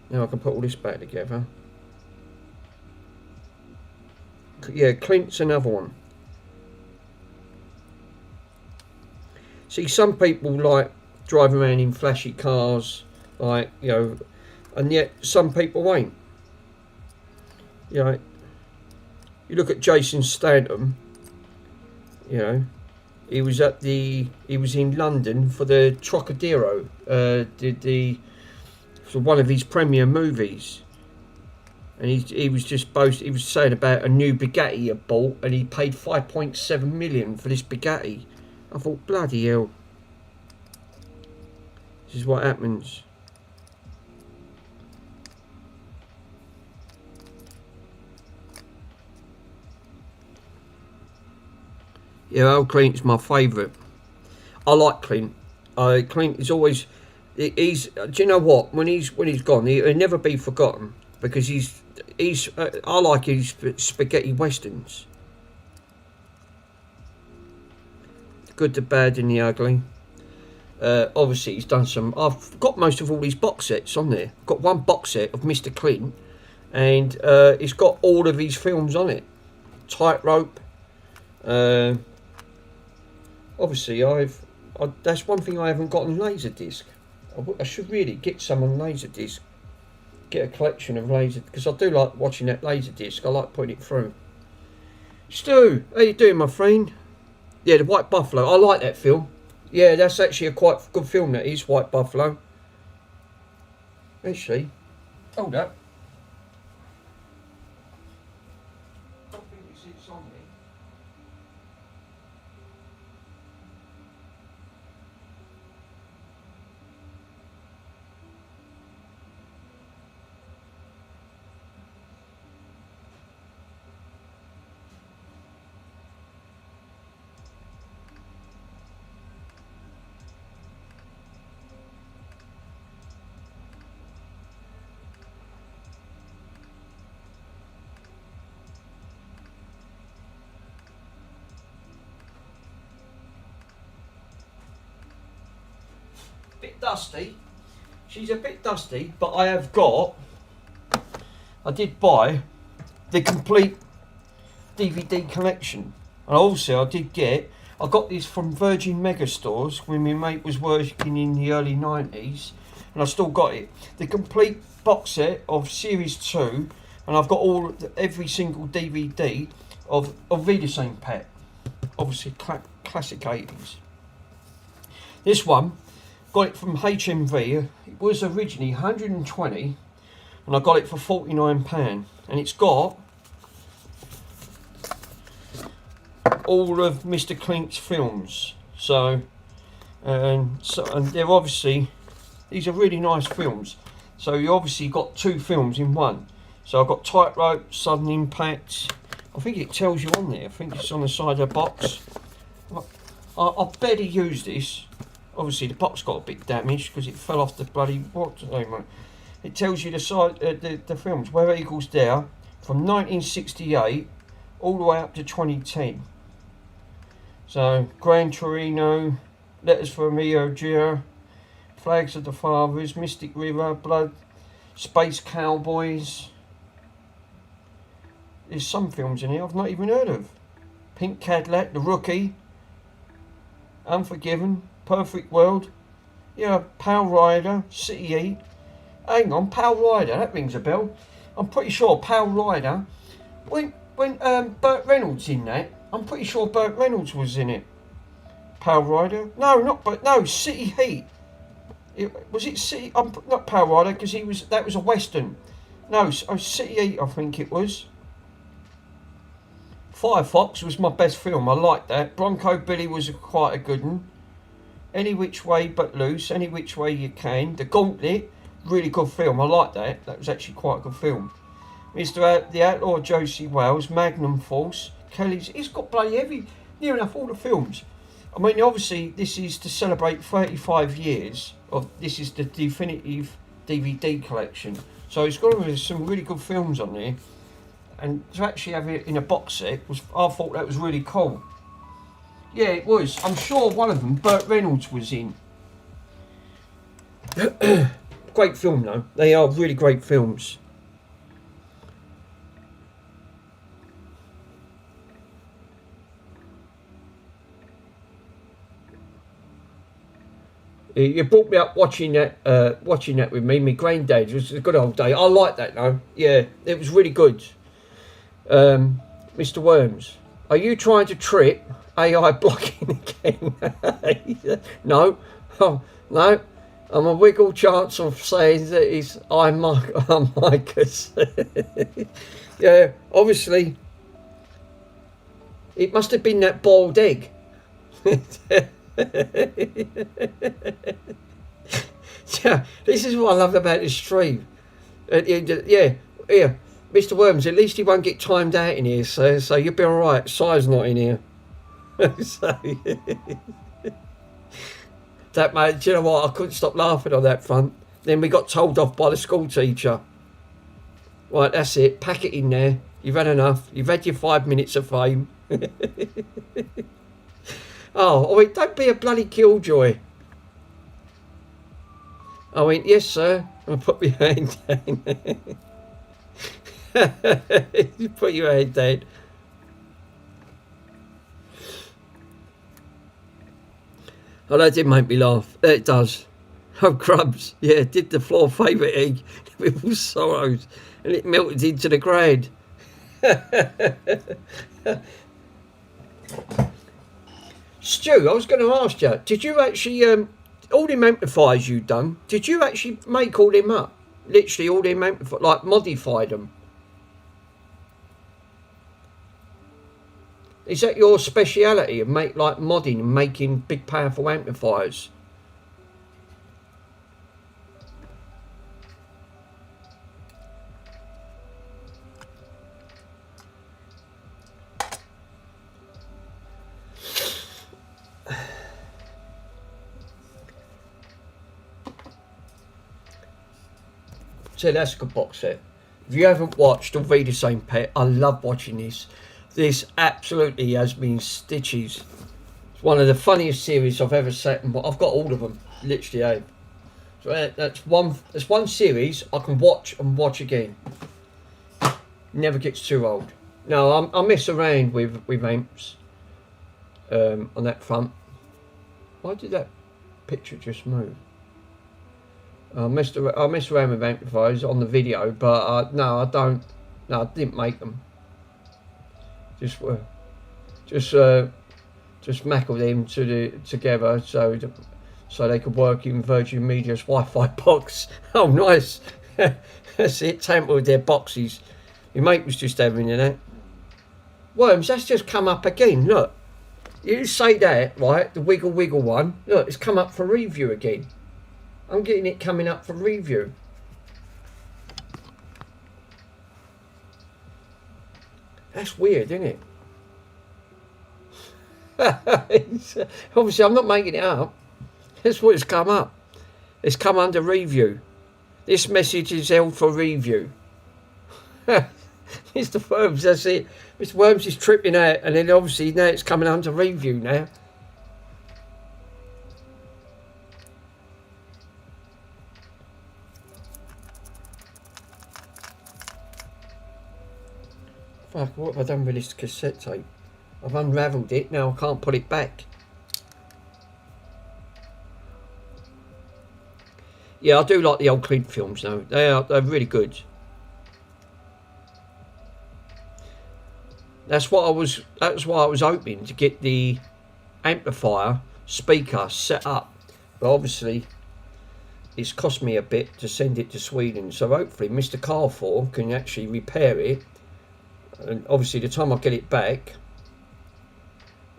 Now I can put all this back together. Yeah, Clint's another one. See, some people like driving around in flashy cars, like, you know, and yet some people ain't. You know, you look at Jason Statham. You know, he was in London for the Trocadero, for one of his premiere movies, and he was just he was saying about a new Bugatti he had bought, and he paid 5.7 million for this Bugatti. I thought, bloody hell, this is what happens. Yeah, old Clint's my favourite. I like Clint. Clint is always. He's. Do you know what? When he's gone, he'll never be forgotten because he's. I like his spaghetti westerns. The good, the bad, and the ugly. Obviously, he's done some. I've got most of all his box sets on there. I've got one box set of Mr. Clint, and it's got all of his films on it. Tightrope. Obviously, that's one thing I haven't got on Laserdisc. I should really get some on Laserdisc. Get a collection of because I do like watching that Laserdisc. I like putting it through. Stu, how you doing, my friend? Yeah, the White Buffalo. I like that film. Yeah, that's actually a quite good film. That is White Buffalo. Actually, hold up. I don't think it's on there. Bit dusty. She's a bit dusty, but I did buy the complete DVD collection, and also I got this from Virgin Megastores when my mate was working in the early 90s, and I still got it. The complete box set of Series 2, and I've got every single DVD of Reviest Pack, obviously classic 80s. This one, got it from HMV. It was originally 120, and I got it for £49, and it's got all of Mr. Clint's films. So and they're obviously, these are really nice films. So you obviously got two films in one. So I've got Tightrope, Sudden Impact. I think it tells you on there. I think it's on the side of the box. I barely used this. Obviously the box got a bit damaged because it fell off the bloody It tells you the side, the films. Where Eagles Dare from 1968 all the way up to 2010. So Gran Torino, Letters from Iwo Jima, Flags of the Fathers, Mystic River, Blood, Space Cowboys. There's some films in here I've not even heard of. Pink Cadillac, The Rookie, Unforgiven, Perfect World, yeah, Pale Rider, City Heat. Hang on, Pale Rider, that rings a bell. I'm pretty sure Pale Rider, when Burt Reynolds in that, I'm pretty sure Burt Reynolds was in it. Pale Rider? No, City Heat. Was it City? Not Pale Rider, because that was a Western. No, City Heat, I think it was. Firefox was my best film. I liked that. Bronco Billy was quite a good one. Any Which Way But Loose, Any Which Way You Can. The Gauntlet, really good film. I liked that. That was actually quite a good film. The Outlaw Josie Wales, Magnum Force, Kelly's. He's got bloody near enough all the films. I mean, obviously, this is to celebrate 35 years of. This is the definitive DVD collection. So it's got some really good films on there. And to actually have it in a box set I thought that was really cool. Yeah, it was. I'm sure one of them, Burt Reynolds, was in. Great film, though. They are really great films. You brought me up watching that with me. My granddad, it was a good old day. I like that though. Yeah, it was really good. Mr. Worms, are you trying to trip AI blocking again? No, oh, no. I'm a wiggle chance of saying that I'm Micah's. Yeah, obviously, it must have been that boiled egg. Yeah, this is what I love about this stream. Yeah, Mr. Worms, at least he won't get timed out in here, so you'll be alright. Si's not in here. So, that mate, do you know what? I couldn't stop laughing on that front. Then we got told off by the school teacher. Right, that's it. Pack it in there. You've had enough. You've had your 5 minutes of fame. Oh, I went, don't be a bloody killjoy. I went, yes, sir. I'll put my hand down. You put your hand down. Oh, that did make me laugh. It does. Oh, crumbs. Yeah, did the floor favourite egg with all sorrows, and it melted into the ground. Stu, I was going to ask you, did you actually, all them amplifiers you done, did you actually make all them up? Literally all them amplifiers, like modify them? Is that your speciality, of modding and making big powerful amplifiers? So that's a good box set. If you haven't watched or read the same pet, I love watching this. This absolutely has been stitches. It's one of the funniest series I've ever sat and I've got all of them, literally. So that's one series I can watch and watch again. Never gets too old. No, I mess around with amps on that front. Why did that picture just move? I mess around with amplifiers on the video, but no, I don't. No, I didn't make them. Just mackle them together so they could work in Virgin Media's Wi-Fi box. Oh, nice. That's it. Tamper with their boxes. Your mate was just having that. Worms, that's just come up again. Look, you say that, right? The wiggle one. Look, it's come up for review again. I'm getting it coming up for review. That's weird, isn't it? Obviously, I'm not making it up. That's what it's come up. It's come under review. This message is held for review. Mr. Worms, that's it. Mr. Worms is tripping out, and then obviously now it's coming under review now. Fuck, what have I done with this cassette tape? I've unravelled it, now I can't put it back. Yeah, I do like the old Clint films though. They're really good. That's why I was hoping to get the amplifier speaker set up. But obviously it's cost me a bit to send it to Sweden. So hopefully Mr. Carfor can actually repair it. And obviously the time I get it back,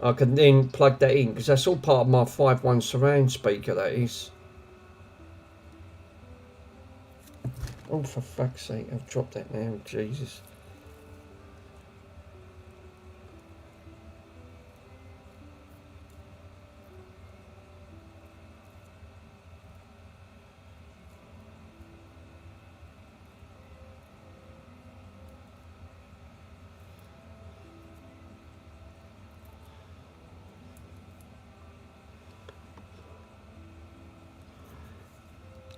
I can then plug that in, because that's all part of my 5.1 surround speaker, that is. Oh, for fuck's sake, I've dropped that now, Jesus.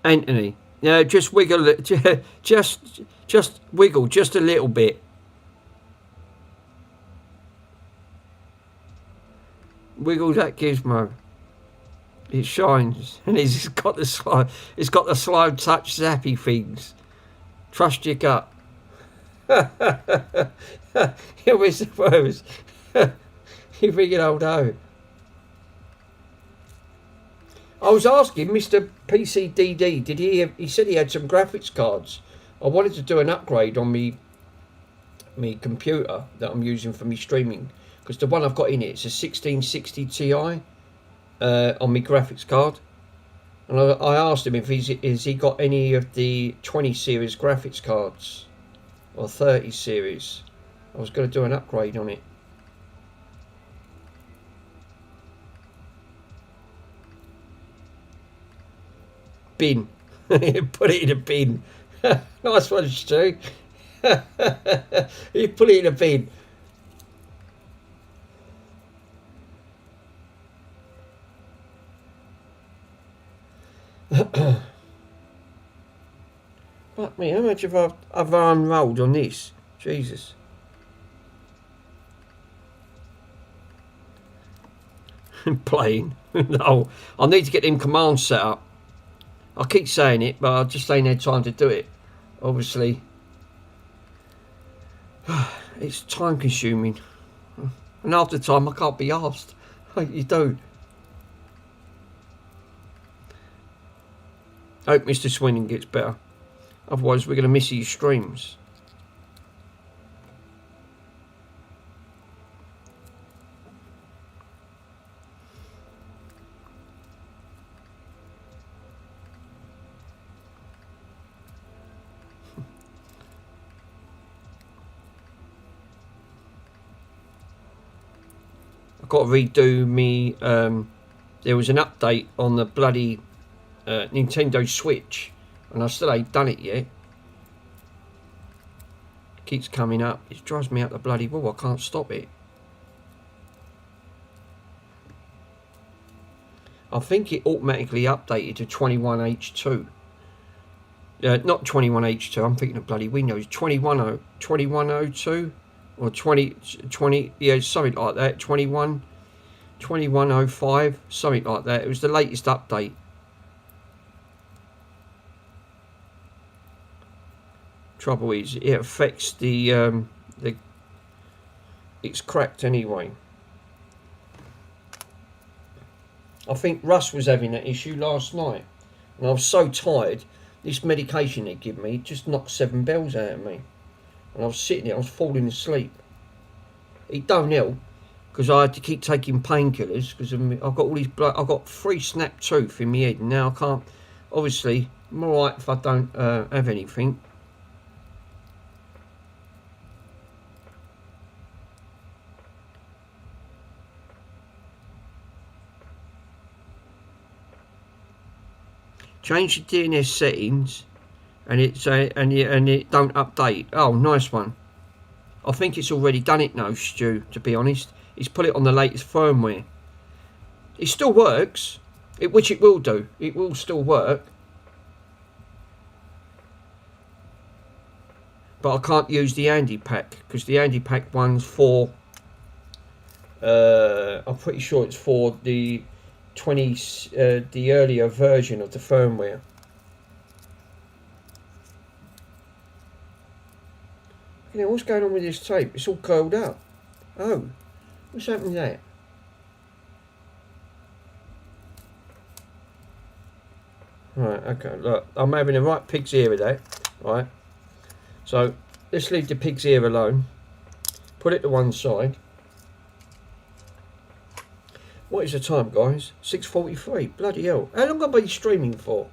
Anthony, just wiggle it, just wiggle just a little bit. Wiggle that gizmo. It shines, and it's got the slow touch zappy things. Trust your gut. It was the worst. You freaking old hoe. I was asking Mr. PCDD, did he said he had some graphics cards. I wanted to do an upgrade on me computer that I'm using for me streaming, because the one I've got in it's a 1660 Ti on my graphics card, and I asked him if has he got any of the 20 series graphics cards or 30 series. I was going to do an upgrade on it. Bin. Put it in a bin. Nice one, Stu. You put it in a bin. Fuck me, how much have I unrolled on this? Jesus. Playing. No, I need to get them commands set up. I keep saying it, but I just ain't had time to do it. Obviously, it's time consuming, and after time I can't be asked. You do. Hope Mr. Swinning gets better. Otherwise, we're going to miss his streams. Got to redo me. There was an update on the bloody Nintendo Switch, and I still ain't done it yet. It keeps coming up. It drives me out the bloody wall. I can't stop it. I think it automatically updated to 21H2. Not 21H2. I'm thinking of bloody Windows. 2102. Or 20, yeah, something like that. 2105, something like that. It was the latest update. Trouble is, it affects the it's cracked anyway. I think Russ was having that issue last night, and I was so tired. This medication they give me just knocked 7 bells out of me. And I was sitting there, I was falling asleep. It don't help, because I had to keep taking painkillers, because I've got all these I've got 3 snapped tooth in my head, and now I can't. Obviously, I'm alright if I don't have anything. Change the DNS settings, and it don't update. Oh, nice one. I think it's already done it now, Stu, to be honest. It's put it on the latest firmware. It still works, which it will do. It will still work. But I can't use the Andy Pack, because the Andy Pack one's for... I'm pretty sure it's for the the earlier version of the firmware. You know, what's going on with this tape? It's all curled up. Oh, what's happened to that? Right, okay, look, I'm having a right pig's ear with that, right? So, let's leave the pig's ear alone. Put it to one side. What is the time, guys? 6:43. Bloody hell. How long have I been streaming for?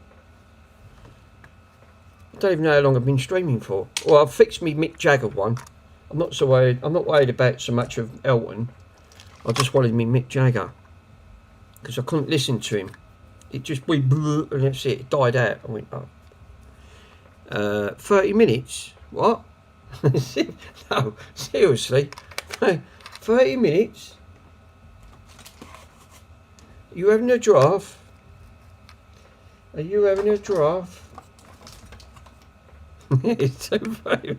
I don't even know how long I've been streaming for. Well, I've fixed me Mick Jagger one. I'm not so worried. I'm not worried about so much of Elton. I just wanted me Mick Jagger, because I couldn't listen to him. It just went and that's it. It died out. I went, oh. 30 minutes? What? No, seriously. 30 minutes? You having a giraffe? Are you having a giraffe? It's so funny.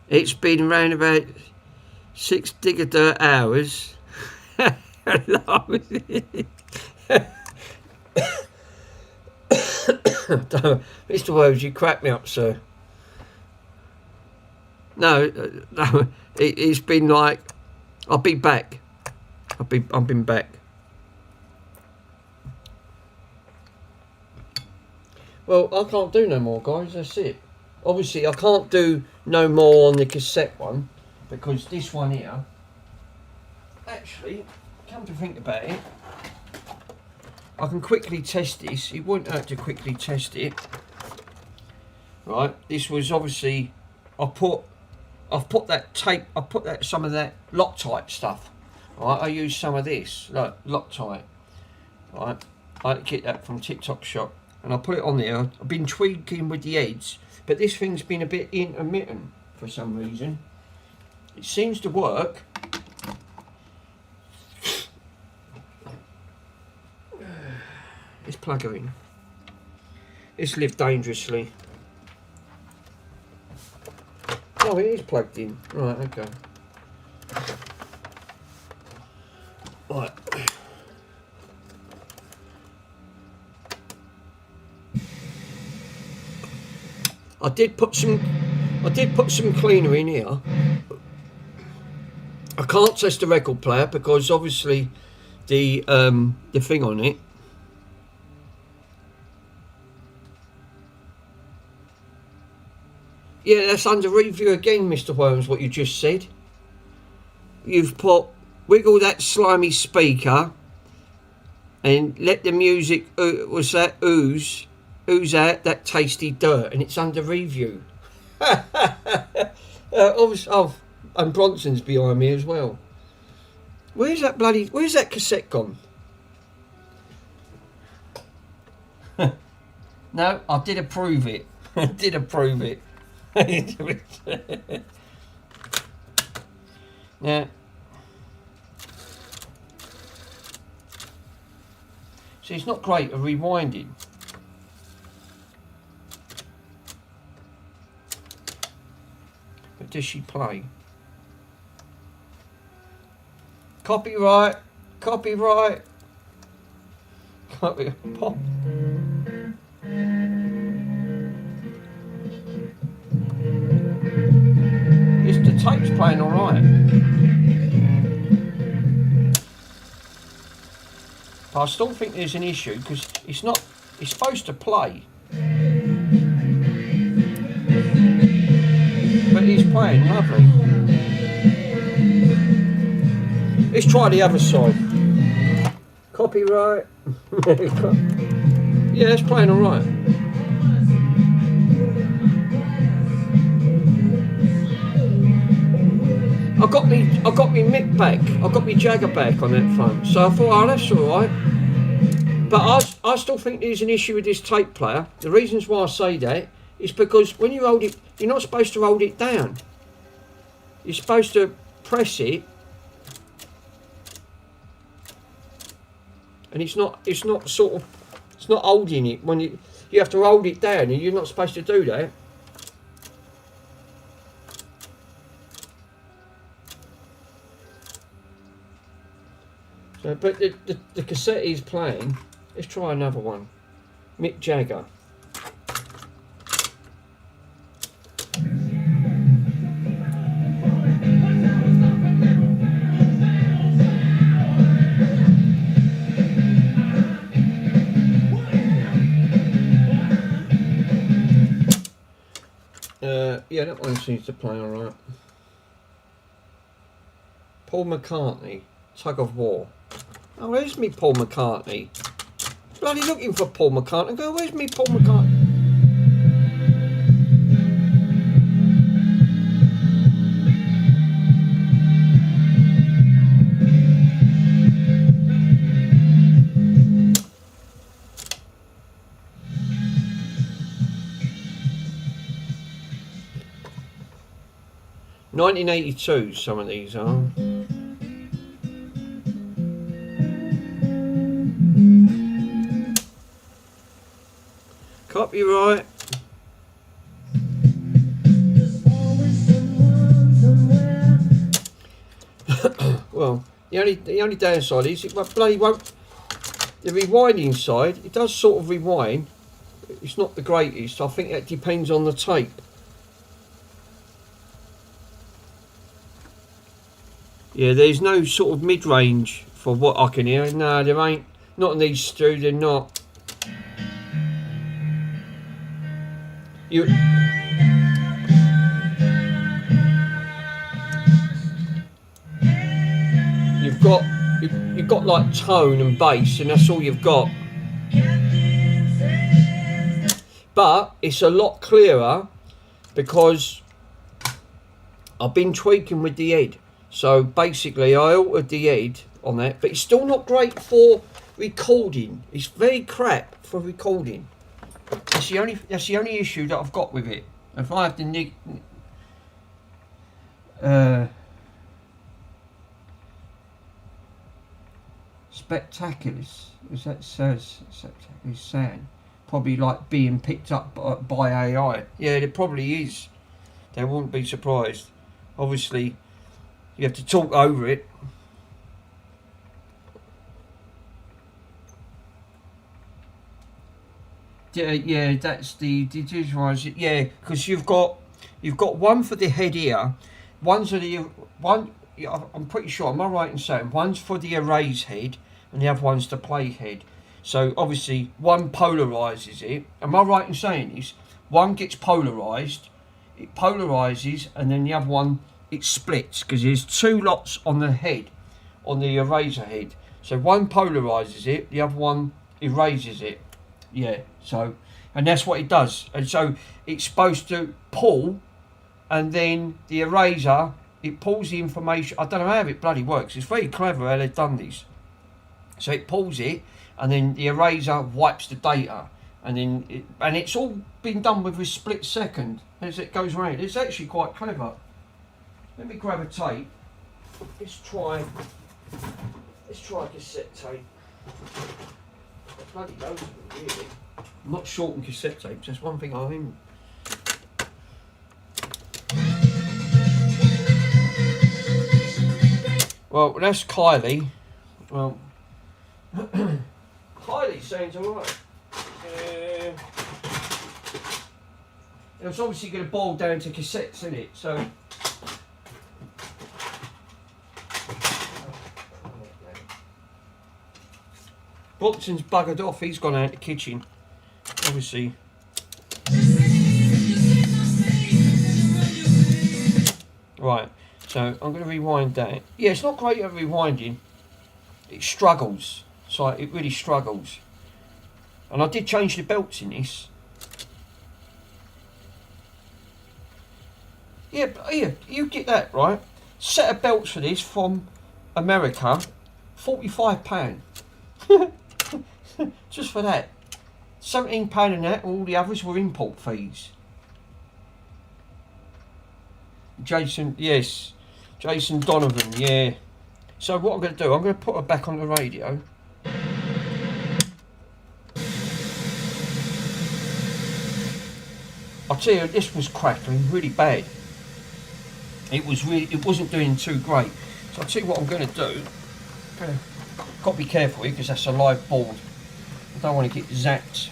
It's been around about 6 digger hours. Mr. Woes, you crack me up, sir. No, it's been like, I'll be back. I've been back. Well, I can't do no more, guys. That's it. Obviously, I can't do no more on the cassette one because this one here. Actually, come to think about it, I can quickly test this. It wouldn't hurt to quickly test it. Right. This was obviously, I've put that tape. I put that some of that Loctite stuff. Right. I used some of this. Look, Loctite. Right. I get that from TikTok shop. And I put it on there. I've been tweaking with the heads, but this thing's been a bit intermittent for some reason. It seems to work. Let's plug her in. Let's live dangerously. Oh, it is plugged in. Right, okay. Right. I did put some cleaner in here. I can't test the record player because obviously the thing on it. Yeah, that's under review again, Mr. Worms, what you just said. You've put wiggle that slimy speaker and let the music was that ooze out that tasty dirt, and it's under review. Obviously, and Bronson's behind me as well. Where's that cassette gone? No, I did approve it. I did approve it. Yeah. See, it's not great at rewinding. But does she play? Copyright. Copyright. Copy. Pop. The tape's playing alright. But I still think there's an issue because it's supposed to play. But it's playing lovely. Let's try the other side. Copyright. Yeah, it's playing alright. I got me mic back. I got me Jagger back on that phone. So I thought, oh, that's all right. But I still think there's an issue with this tape player. The reasons why I say that is because when you hold it, you're not supposed to hold it down. You're supposed to press it, and it's not holding it when you have to hold it down, and you're not supposed to do that. So, but the cassette is playing. Let's try another one. Mick Jagger. Yeah, that one seems to play alright. Paul McCartney, Tug of War. Oh, where's me Paul McCartney? Bloody looking for Paul McCartney. Go, where's me Paul McCartney? (1982) some of these are. Copyright. The only downside is it bloody won't. The rewinding side, it does sort of rewind. It's not the greatest. I think that depends on the tape. Yeah, there's no sort of mid-range for what I can hear. No, there ain't. Not in these, Stu. They're not. You've got like tone and bass, and that's all you've got. But it's a lot clearer because I've been tweaking with the head. So basically, I altered the head on that, but it's still not great for recording. It's very crap for recording. That's the only issue that I've got with it. If I have to spectaculars, as that says, spectacular sound, probably like being picked up by AI. Yeah, there probably is. They wouldn't be surprised. Obviously, you have to talk over it. Yeah, that's the digitalize. Yeah, because you've got one for the head here. One's for the one. I'm pretty sure. Am I right in saying one's for the erase head and the other one's the play head? So obviously one polarizes it. Am I right in saying this? One gets polarized, it polarizes, and then the other one it splits because there's two lots on the head, on the eraser head. So one polarizes it, the other one erases it. Yeah. So, and that's what it does. And so it's supposed to pull, and then the eraser, it pulls the information. I don't know how it bloody works. It's very clever how they've done this. So it pulls it, and then the eraser wipes the data, and then it's all been done with a split second as it goes around. It's actually quite clever. Let me grab a tape. Let's try a cassette tape. Bloody loads of them, really. I'm not short on cassette tapes. That's one thing I'm in. Well, that's Kylie. Well, Kylie sounds alright. It's obviously going to boil down to cassettes, isn't it? So. Broxton's buggered off. He's gone out the kitchen. Obviously. Right. So I'm going to rewind that. Yeah, it's not great at rewinding. It struggles. So it really struggles. And I did change the belts in this. Yeah, but here, you get that, right? Set of belts for this from America, £45. Just for that. £17 and that, all the others were import fees. Jason, yes. Jason Donovan, yeah. So what I'm going to do, I'm going to put her back on the radio. I'll tell you, this was crackling really bad. It wasn't doing too great. So I'll tell you what I'm going to do. Got to be careful here because that's a live board. I don't want to get zapped.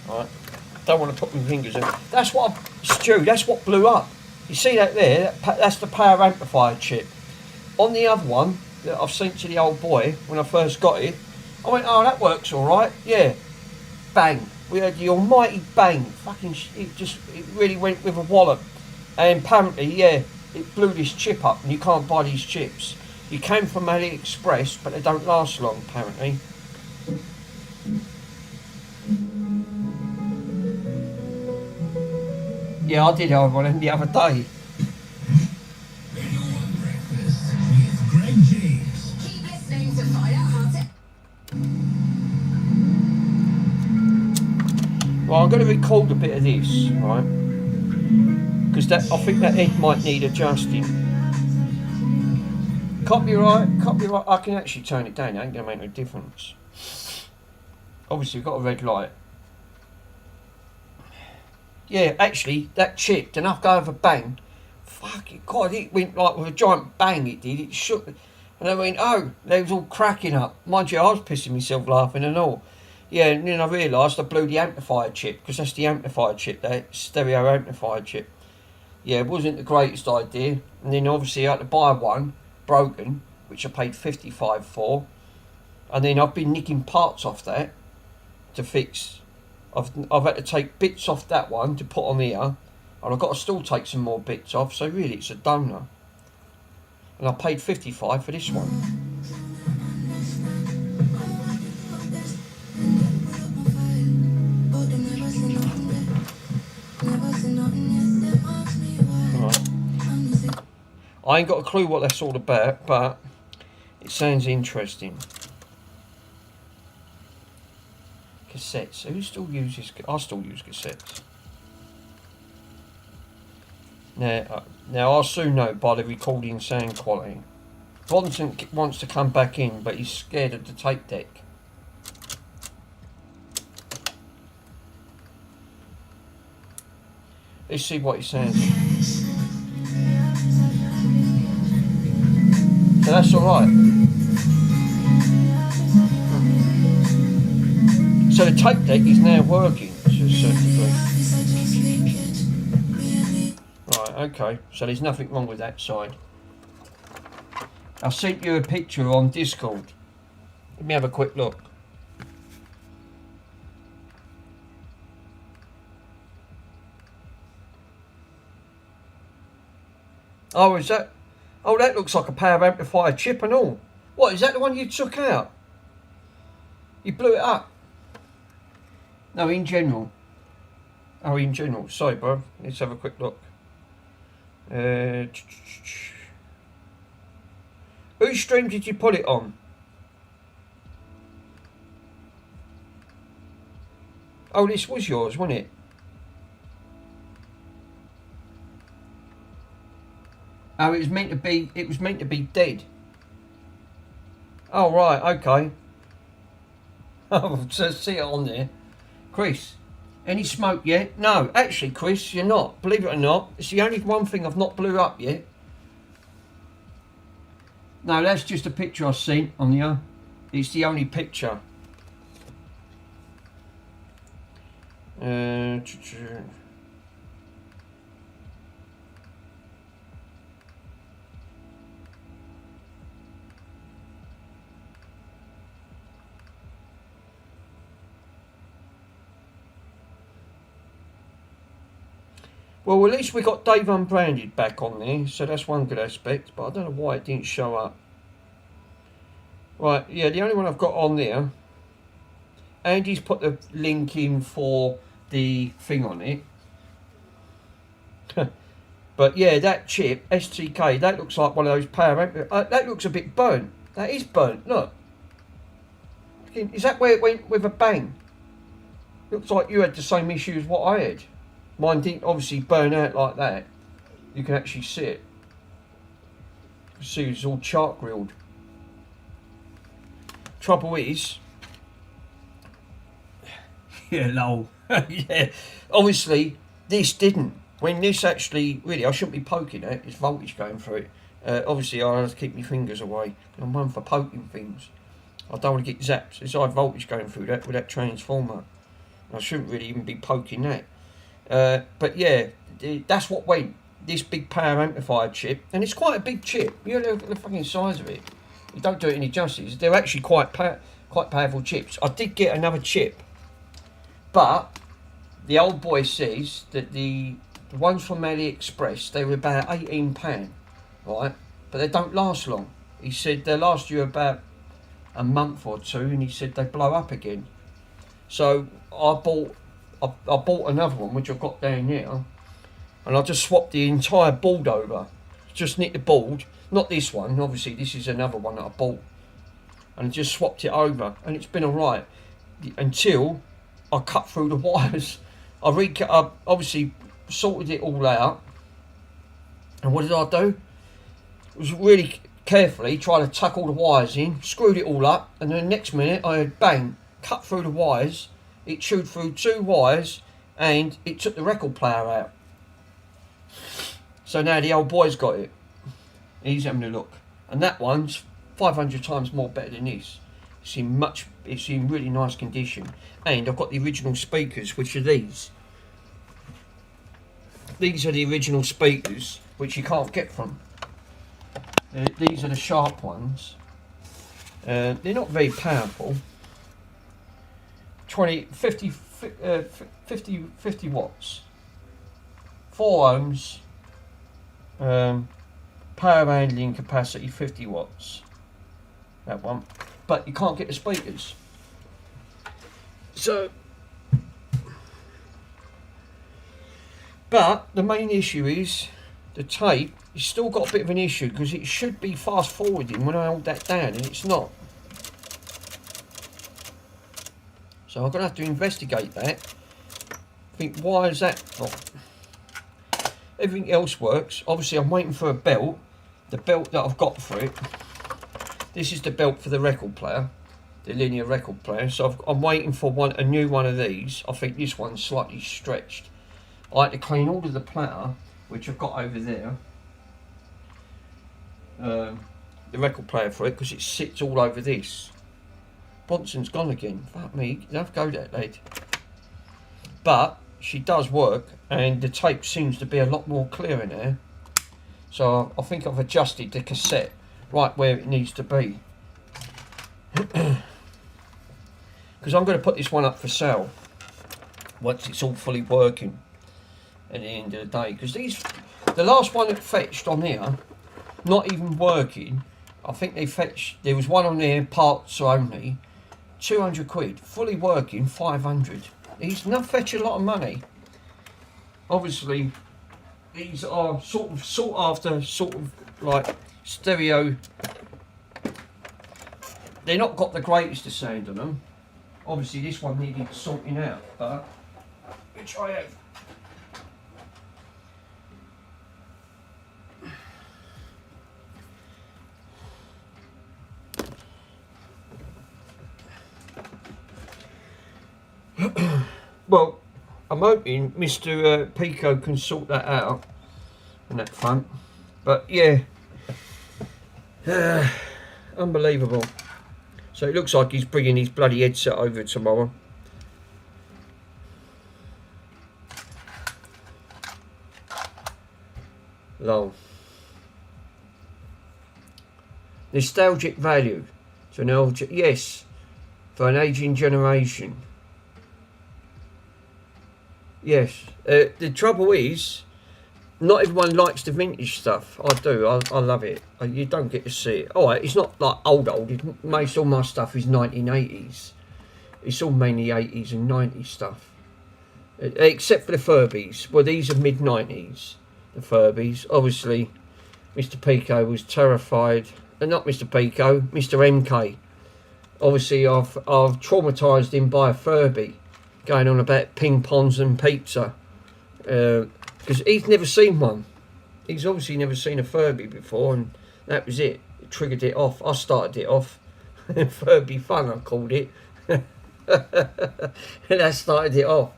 Right. Don't want to put my fingers in. That's what, Stu, that's what blew up. You see that there? That's the power amplifier chip. On the other one that I've sent to the old boy when I first got it, I went, oh, that works all right. Yeah. Bang. We had the almighty bang. Fucking, it really went with a wallop. And apparently, yeah, it blew this chip up, and you can't buy these chips. You came from AliExpress, but they don't last long, apparently. Yeah, I did have one the other day. Well, I'm going to record a bit of this, right? Because I think that head might need adjusting. Copyright. I can actually turn it down. It ain't going to make no difference. obviously we've got a red light. Yeah, actually, that chip, enough go over bang. Fucking God, it went like with a giant bang, it did. It shook. And I went, oh, they was all cracking up. Mind you, I was pissing myself laughing and all. Yeah, and then I realised I blew the amplifier chip, because that's the amplifier chip, that stereo amplifier chip. Yeah, it wasn't the greatest idea. And then obviously I had to buy one, broken, which I paid 55 for. And then I've been nicking parts off that to fix. I've had to take bits off that one to put on here, and I've got to still take some more bits off, so really it's a donor. And I paid 55 for this one. Right. I ain't got a clue what that's all about, but it sounds interesting. Cassettes. Who still uses? I still use cassettes. Now I'll soon know by the recording sound quality. Bronson wants to come back in, but he's scared of the tape deck. Let's see what he sounds like. So that's alright. So the tape deck is now working to a certain degree. Right, okay. So there's nothing wrong with that side. I sent you a picture on Discord. Let me have a quick look. Oh, is that? Oh, that looks like a power amplifier chip and all. What, is that the one you took out? You blew it up? No, in general. Oh, in general. Sorry, bro. Let's have a quick look. Whose stream did you put it on? Oh, this was yours, wasn't it? Oh, it was meant to be. It was meant to be dead. Oh right, okay. Oh, so see it on there, Chris. Any smoke yet? No, actually, Chris, you're not. Believe it or not, it's the only one thing I've not blew up yet. No, that's just a picture I've seen on the. It's the only picture. Well, at least we got Dave Unbranded back on there, so that's one good aspect, but I don't know why it didn't show up. Right, yeah, the only one I've got on there, Andy's put the link in for the thing on it. But yeah, that chip, STK, that looks like one of those power that looks a bit burnt. That is burnt, look. Is that where it went with a bang? Looks like you had the same issue as what I had. Mine didn't obviously burn out like that. You can actually see it. You can see it's all chart grilled. Trouble is... yeah, lol. Yeah. Obviously, this didn't. When this actually... Really, I shouldn't be poking it. There's voltage going through it. Obviously, I have to keep my fingers away. I'm one for poking things. I don't want to get zapped. There's high voltage going through that with that transformer. I shouldn't really even be poking that. But yeah, that's what went. This big power amplifier chip, and it's quite a big chip. You look at the fucking size of it. You don't do it any justice. They're actually quite powerful chips. I did get another chip, but the old boy says that the ones from AliExpress, they were about £18, right? But they don't last long. He said they last you about a month or two, and he said they blow up again. So I bought another one, which I've got down here, and I just swapped the entire board over. Just nicked the board, not this one, obviously this is another one that I bought, and I just swapped it over, and it's been alright until I cut through the wires. I obviously sorted it all out, and what did I do? It was really carefully trying to tuck all the wires in, screwed it all up, and then the next minute I heard bang, cut through the wires, it chewed through 2 wires, and it took the record player out. So now the old boy's got it. He's having a look. And that one's 500 times more better than this. It's in really nice condition. And I've got the original speakers, which are these. These are the original speakers, which you can't get from. These are the sharp ones. They're not very powerful. 50 watts. 4 ohms. Power handling capacity 50 watts. That one. But you can't get the speakers. So, but the main issue is the tape. It's still got a bit of an issue because it should be fast forwarding when I hold that down, and it's not. So I'm gonna have to investigate that. Think, why is that not? Everything else works. Obviously, I'm waiting for a belt. The belt that I've got for it. This is the belt for the record player, the linear record player. So I'm waiting for a new one of these. I think this one's slightly stretched. I had to clean all of the platter, which I've got over there. The record player for it, because it sits all over this. Bronson's gone again. Fuck me, you have to go that late. But she does work, and the tape seems to be a lot more clear in there. So I think I've adjusted the cassette right where it needs to be. Because I'm going to put this one up for sale once it's all fully working at the end of the day. Because the last one that fetched on here, not even working, I think they fetched, there was one on there, parts only, 200 quid, fully working, 500. These not fetch a lot of money. Obviously, these are sought after, sort of like stereo. They're not got the greatest of sound on them. Obviously, this one needed sorting out, but which I have. Well, I'm hoping Mr. Pico can sort that out in that front. But yeah, unbelievable. So it looks like he's bringing his bloody headset over tomorrow. Lol. Nostalgic value to an old, yes, for an aging generation. Yes, the trouble is, not everyone likes the vintage stuff. I do, I love it. You don't get to see it. Alright, it's not like old. Most all my stuff is 1980s. It's all mainly 80s and 90s stuff. Except for the Furbies. Well, these are mid-90s, the Furbies. Obviously, Mr. Pico was terrified. Not Mr. Pico, Mr. MK. Obviously, I've traumatised him by a Furby. Going on about ping pongs and pizza. Because he's never seen one. He's obviously never seen a Furby before, and that was it. It triggered it off. I started it off. Furby fun, I called it. And that started it off.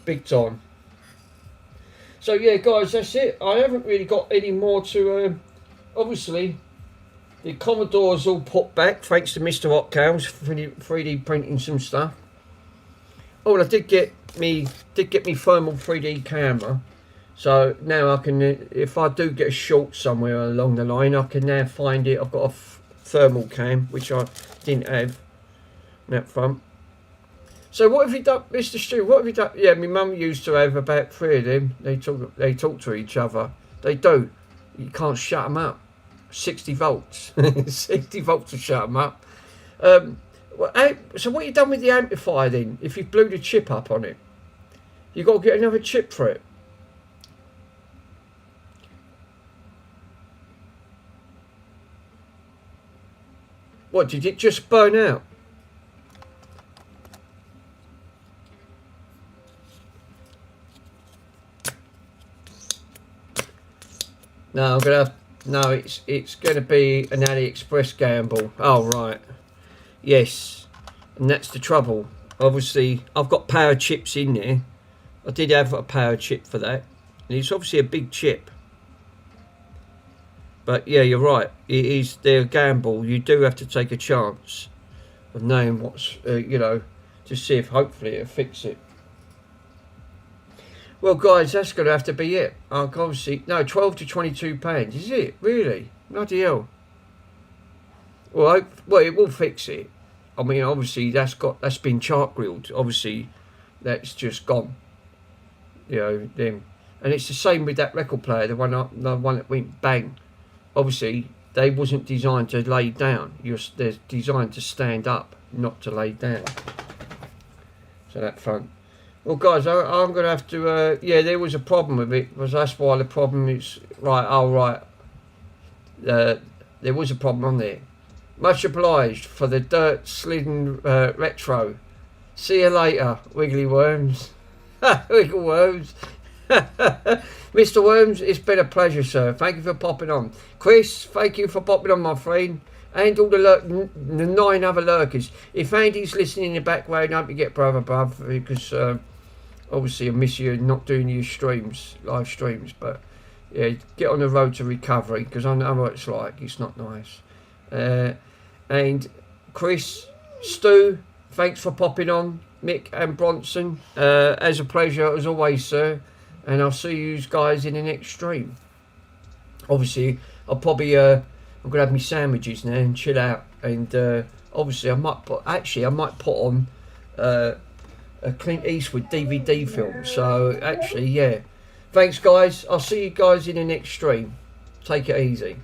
Big time. So yeah, guys, that's it. I haven't really got any more to... obviously, the Commodore's all put back, thanks to Mr. Hotcows for 3D printing some stuff. Oh, I did get me thermal 3D camera, so now I can, if I do get a short somewhere along the line, I can now find it. I've got a thermal cam, which I didn't have in that front. So what have you done, Mr. Stu? What have you done? Yeah, my mum used to have about 3 of them. They talk to each other. They do. You can't shut them up. 60 volts. 60 volts to shut them up. So what you done with the amplifier then? If you blew the chip up on it, you got to get another chip for it. What, did it just burn out? No, I'm gonna have, no, it's gonna be an AliExpress gamble. Oh right. Yes, and that's the trouble. Obviously, I've got power chips in there. I did have a power chip for that, and it's obviously a big chip. But yeah, you're right. It is their gamble. You do have to take a chance of knowing what's, you know, to see if hopefully it'll fix it. Well, guys, that's going to have to be it. Obviously, no, 12 to 22 pounds. Is it really? Bloody hell. Well, it will fix it. I mean, obviously that's been chart grilled. Obviously, that's just gone. You know, them, and it's the same with that record player, the one that went bang. Obviously, they wasn't designed to lay down. They're designed to stand up, not to lay down. So that front. Well, guys, I'm going to have to. Yeah, there was a problem with it, because that's why the problem is right. Oh, right. There was a problem on there. Much obliged for the dirt slidden retro. See you later, Wiggly Worms. Wiggle Worms. Mr. Worms, it's been a pleasure, sir. Thank you for popping on. Chris, thank you for popping on, my friend. And all the 9 other lurkers. If Andy's listening in the background, I hope you get brother, because obviously I miss you not doing your live streams. But yeah, get on the road to recovery, because I know what it's like. It's not nice. And Chris, Stu, thanks for popping on. Mick and Bronson, as a pleasure as always, sir. And I'll see you guys in the next stream. Obviously, I'll probably I'm gonna have my sandwiches now and chill out. And obviously, I might put on a Clint Eastwood DVD film. So actually, yeah. Thanks, guys. I'll see you guys in the next stream. Take it easy.